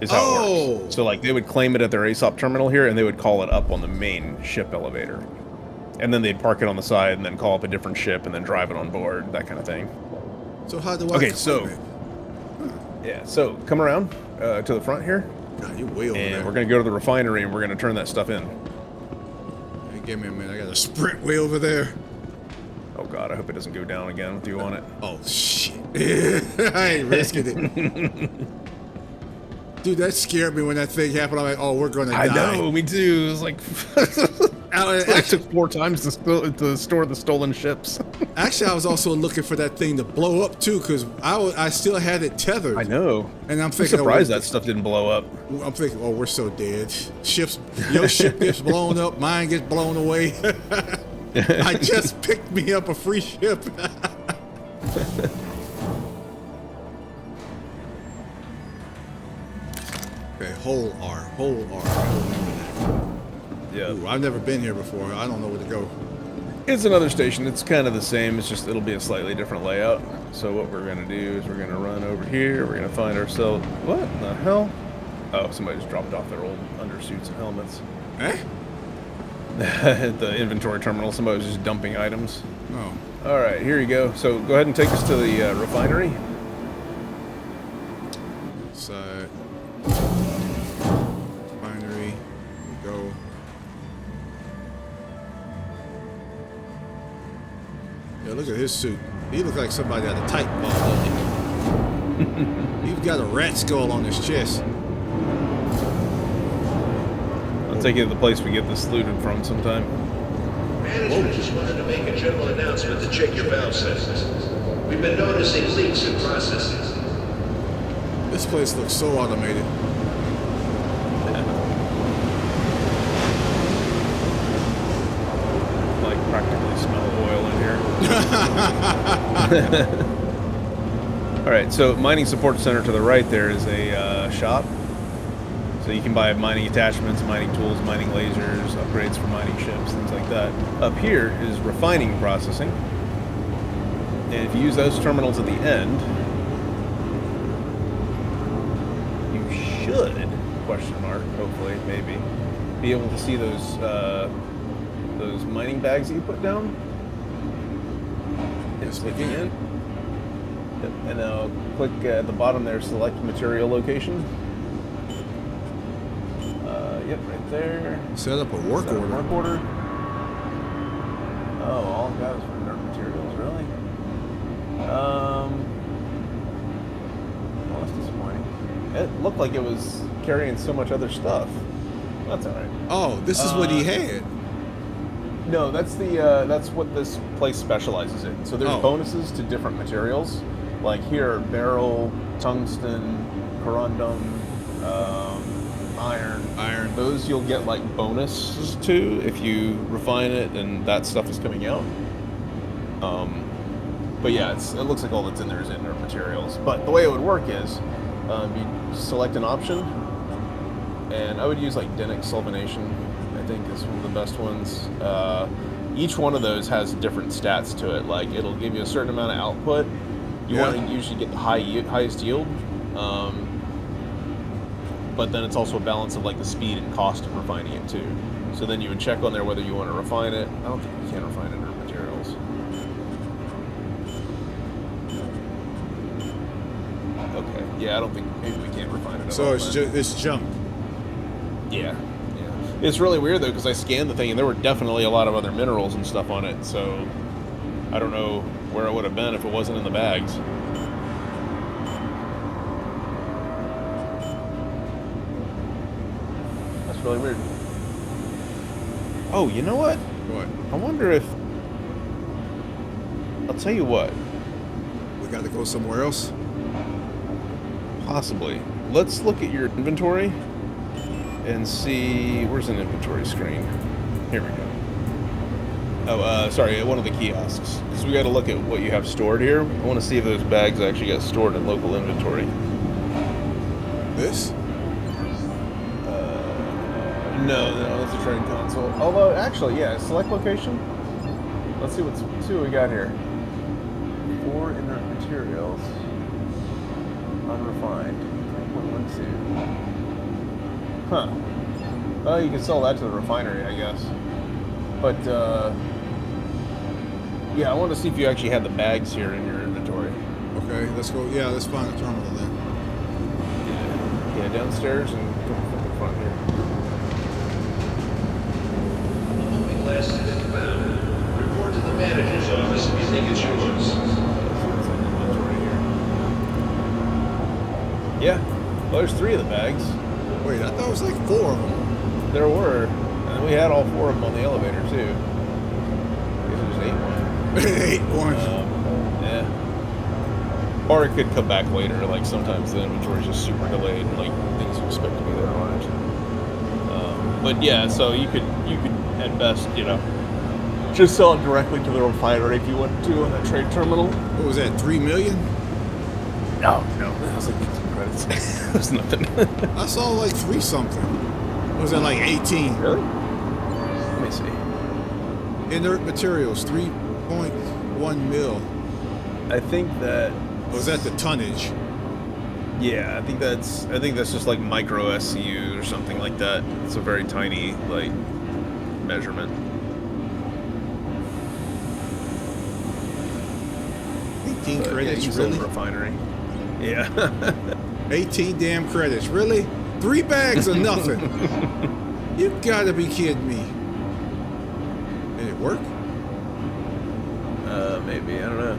is how it works. So like they would claim it at their ASOP terminal here, and they would call it up on the main ship elevator. And then they'd park it on the side and then call up a different ship and then drive it on board, that kind of thing. So how do I Okay, claim so, it? yeah, so come around to the front here, God, you're way over and there. we're going to go to the refinery and we're going to turn that stuff in. Hey, give me a minute. I got a sprint way over there. Oh god, I hope it doesn't go down again with you on it. Oh shit! I ain't risking it. Dude, that scared me when that thing happened. I'm like, oh, we're gonna die. I know, me too. It was like, it took 4 times to store the stolen ships. Actually, I was also looking for that thing to blow up too, because I still had it tethered. I know. And I'm I'm thinking, surprised that stuff didn't blow up. I'm thinking, oh, we're so dead. Your ship gets blown up, mine gets blown away. I just picked me up a free ship. Okay, whole R. I remember that. Yeah. Ooh, I've never been here before. I don't know where to go. It's another station. It's kind of the same. It's just it'll be a slightly different layout. So what we're gonna do is we're gonna run over here. We're gonna find ourselves. What in the hell? Oh, somebody just dropped off their old undersuits and helmets. Eh? At the inventory terminal, somebody was just dumping items. No. All right, here you go. So go ahead and take us to the refinery. Side. Refinery. Here we go. Yeah, look at his suit. He looks like somebody out of Titanfall, doesn't he? He's got a rat skull on his chest. I'll take you to the place we get this looted from sometime. Management just wanted to make a general announcement to check your valve settings. We've been noticing leaks in processing. This place looks so automated. Like practically smell oil in here. All right, so mining support center to the right there is a shop. So you can buy mining attachments, mining tools, mining lasers, upgrades for mining ships, things like that. Up here is refining processing. And if you use those terminals at the end, you should, question mark, hopefully, maybe, be able to see those mining bags that you put down. It's clicking in. Yep. And now click at the bottom there, select material location. Yep, right there. Set up a work order. Work order. Oh, all I've got is for inert materials, really? Well, that's disappointing. It looked like it was carrying so much other stuff. That's alright. Oh, this is what he had. No, that's what this place specializes in. So there's bonuses to different materials. Like here, beryl, tungsten, corundum, iron. Those you'll get like bonuses to if you refine it and that stuff is coming out. But yeah, it looks like all that's in there is inert materials. But the way it would work is you select an option, and I would use like Denic sulfonation, I think is one of the best ones. Each one of those has different stats to it. Like it'll give you a certain amount of output. You want to usually get the highest yield. But then it's also a balance of like the speed and cost of refining it too. So then you would check on there whether you want to refine it. I don't think you can refine inert materials. Okay. Yeah, I don't think maybe we can't refine it. So it's junk. Yeah. It's really weird though because I scanned the thing and there were definitely a lot of other minerals and stuff on it. So I don't know where it would have been if it wasn't in the bags. Really weird. Oh, you know what? What? I wonder if... I'll tell you what. We got to go somewhere else? Possibly. Let's look at your inventory and see... Where's an inventory screen? Here we go. Oh, sorry, one of the kiosks. Because we got to look at what you have stored here. I want to see if those bags actually got stored in local inventory. This? No, that's a trade console. Although, actually, yeah, select location. Let's see what we got here. 4 inert materials. Unrefined. 3.12. Huh. Well, you can sell that to the refinery, I guess. But, yeah, I want to see if you actually had the bags here in your inventory. Okay, let's go. Yeah, let's find the terminal then. Yeah, downstairs and come from the front here. Last inbound. Report to the manager's office if you think it's yours. Yeah. Well, there's 3 of the bags. Wait, I thought it was like 4 of them. There were. And we had all 4 of them on the elevator, too. I guess it was 8 1. Yeah. Or it could come back later. Like, sometimes the inventory is just super delayed and, like, things you expect to be there aren't. But, yeah, so you could at best, you know, just sell it directly to the refinery if you wanted to on that trade terminal. What was that, 3 million? No. That was like some credits. It was nothing. I saw like 3 something. What was that, like 18? Really? Let me see. Inert materials, 3.1 mil. I think that... Was that the tonnage? Yeah, I think that's just like micro SCU or something like that. It's a very tiny, like, measurement. 18 credits, really? Refinery. Yeah. 18 damn credits, really? 3 bags of nothing. You gotta be kidding me. Did it work? Maybe, I don't know.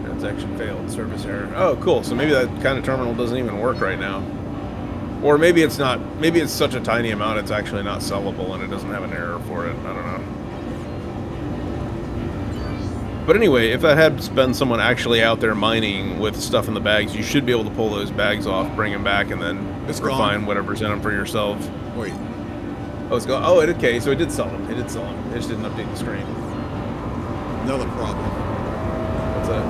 Transaction failed, service error. Oh, cool. So maybe that kind of terminal doesn't even work right now. Or maybe it's not, maybe it's such a tiny amount it's actually not sellable and it doesn't have an error for it. I don't know. But anyway, if that had been someone actually out there mining with stuff in the bags, you should be able to pull those bags off, bring them back, and then refine whatever's in them for yourself. Wait. Oh, it's gone. Oh, okay, so it did sell them. It did sell them. It just didn't update the screen. Another problem. What's that?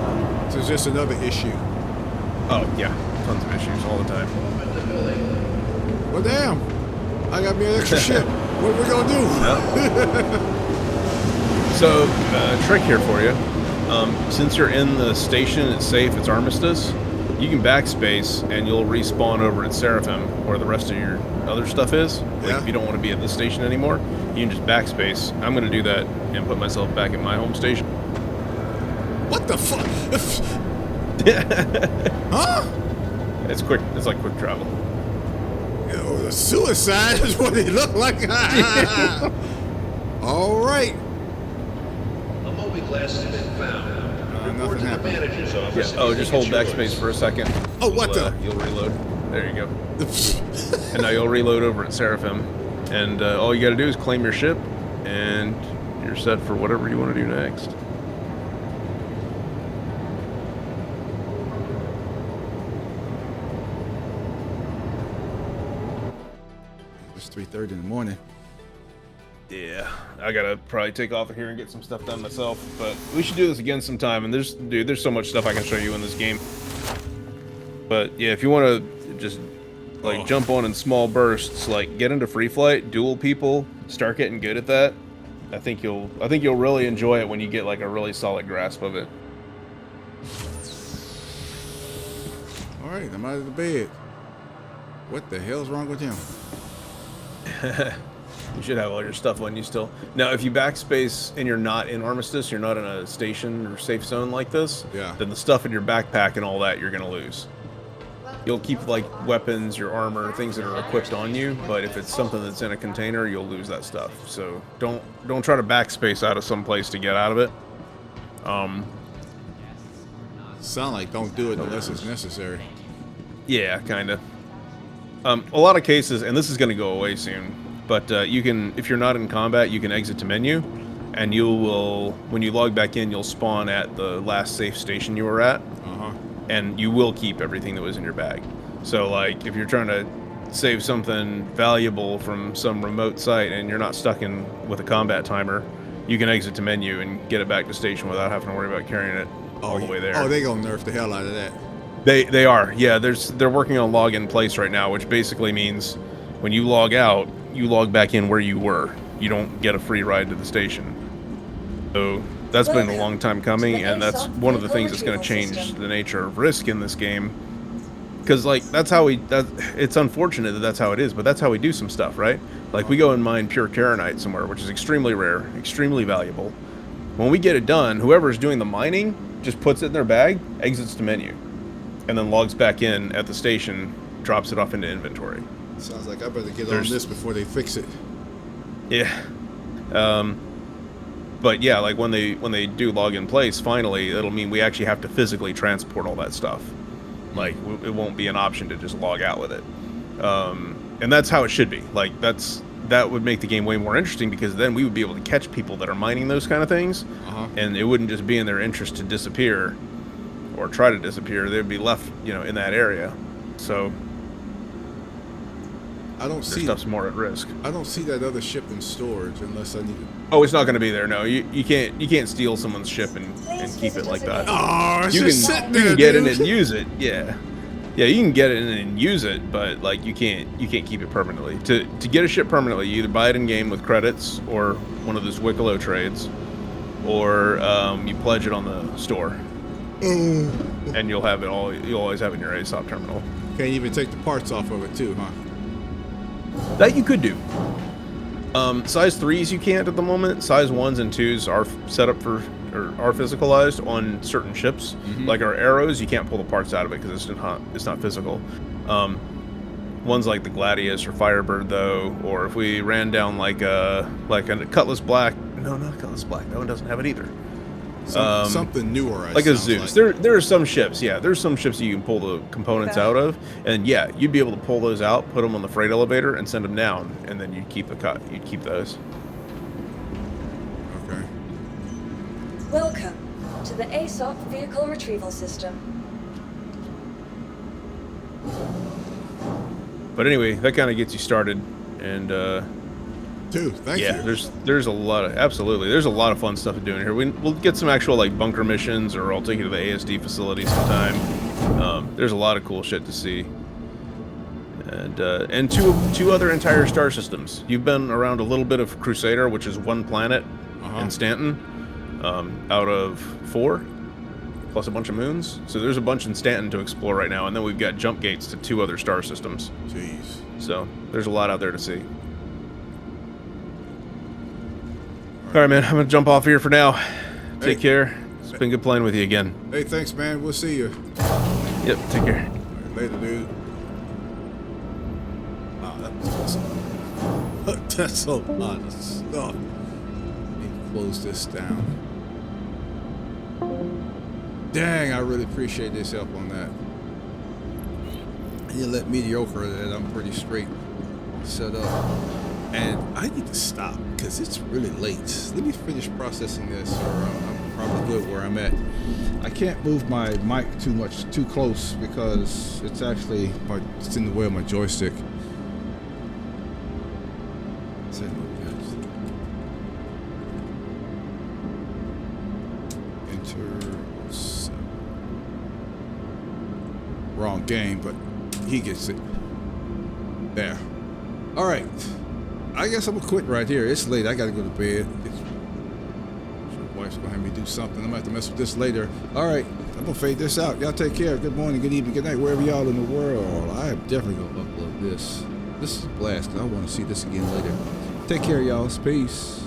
So it's just another issue. Oh, yeah. Tons of issues all the time. Well, damn. I got me an extra ship. What are we going to do? So, trick here for you. Since you're in the station, it's safe, it's Armistice, you can backspace and you'll respawn over at Seraphim, where the rest of your other stuff is. Like, if you don't want to be at this station anymore, you can just backspace. I'm going to do that and put myself back at my home station. What the fuck? Huh? It's quick. It's like quick travel. The suicide is what it looked like. All right. A movie glass has been found. Report nothing to the happened. manager's office. Yeah. Oh, just hold immediate backspace choice. for a second. Oh, what the? You'll reload. There you go. And now you'll reload over at Seraphim, and all you got to do is claim your ship, and you're set for whatever you want to do next. It's 3:30 in the morning. Yeah, I gotta probably take off of here and get some stuff done myself, but we should do this again sometime. And there's so much stuff I can show you in this game. But yeah, if you want to just like jump on in small bursts, like get into free flight, duel people, start getting good at that. I think you'll really enjoy it when you get like a really solid grasp of it. All right, I'm out of the bed. What the hell's wrong with him? You should have all your stuff on you still. Now, if you backspace and you're not in Armistice, you're not in a station or safe zone like this, Yeah. then the stuff in your backpack and all that you're gonna lose. You'll keep like weapons, your armor, things that are equipped on you, but if it's something that's in a container, you'll lose that stuff. So don't try to backspace out of some place to get out of it. Sound like don't do it unless it's necessary. Yeah, kind of. A lot of cases, and this is going to go away soon, but you can, if you're not in combat, you can exit to menu, and you will, when you log back in, you'll spawn at the last safe station you were at, and you will keep everything that was in your bag. So, like, if you're trying to save something valuable from some remote site and you're not stuck in with a combat timer, you can exit to menu and get it back to station without having to worry about carrying it all the way there. Oh, they gonna nerf the hell out of that. They are, yeah. They're working on log in place right now, which basically means when you log out, you log back in where you were. You don't get a free ride to the station. So that's been a long time coming, and that's one of the things that's going to change the nature of risk in this game. Because like that's how it's unfortunate that that's how it is, but that's how we do some stuff, right? Like we go and mine pure Karenite somewhere, which is extremely rare, extremely valuable. When we get it done, whoever's doing the mining just puts it in their bag, exits to menu, and then logs back in at the station, drops it off into inventory. Sounds like I better get on this before they fix it. Yeah. But yeah, like when they do log in place, finally, it'll mean we actually have to physically transport all that stuff. Like it won't be an option to just log out with it. And that's how it should be. Like that would make the game way more interesting, because then we would be able to catch people that are mining those kind of things, and it wouldn't just be in their interest to disappear or try to disappear. They'd be left, in that area. So I don't see stuff's more at risk. I don't see that other ship in storage unless I need it. Oh, it's not going to be there. No, you can't steal someone's ship and keep it like that. Oh, it's you just can sitting there, you can get dude. in it and use it. Yeah, you can get it in and use it, but like you can't keep it permanently. To get a ship permanently, you either buy it in game with credits or one of those Wicklow trades, or you pledge it on the store, and you'll have it all. You'll always have it in your ASOP terminal. Can't even take the parts off of it too, huh? That you could do. Size 3s you can't at the moment. Size 1s and 2s are set up for, or are physicalized on certain ships. Like our arrows, you can't pull the parts out of it because it's not physical. Ones like the Gladius or Firebird, though, or if we ran down like a Cutlass Black. No, not Cutlass Black. That one doesn't have it either. Something newer, like a Zeus. Like. There are some ships, yeah. There's some ships you can pull the components out of, and yeah, you'd be able to pull those out, put them on the freight elevator, and send them down, and then you'd keep those. Okay. Welcome to the ASOP Vehicle Retrieval System. But anyway, that kind of gets you started, and Dude, thank you. there's a lot of fun stuff to do in here. We'll get some actual like bunker missions, or I'll take you to the ASD facility sometime. There's a lot of cool shit to see, and two other entire star systems. You've been around a little bit of Crusader, which is one planet in Stanton, out of 4, plus a bunch of moons. So there's a bunch in Stanton to explore right now, and then we've got jump gates to 2 other star systems. Jeez. So there's a lot out there to see. All right, man. I'm gonna jump off here for now. Take care. It's been good playing with you again. Hey, thanks, man. We'll see you. Yep, take care. All right, later, dude. Wow, that was awesome. That's a lot of stuff. Need to close this down. Dang, I really appreciate this help on that. You let mediocre that I'm pretty straight set up. And I need to stop because it's really late. Let me finish processing this, or I'm probably good where I'm at. I can't move my mic too close because it's actually it's in the way of my joystick. Enter. Wrong game, but he gets it. There. All right. I guess I'm gonna quit right here. It's late. I gotta go to bed. Wife's gonna have me do something. I'm gonna have to mess with this later. All right. I'm gonna fade this out. Y'all take care. Good morning, good evening, good night, wherever y'all in the world. I am definitely gonna upload this. This is a blast because I want to see this again later. Take care, y'all. Peace.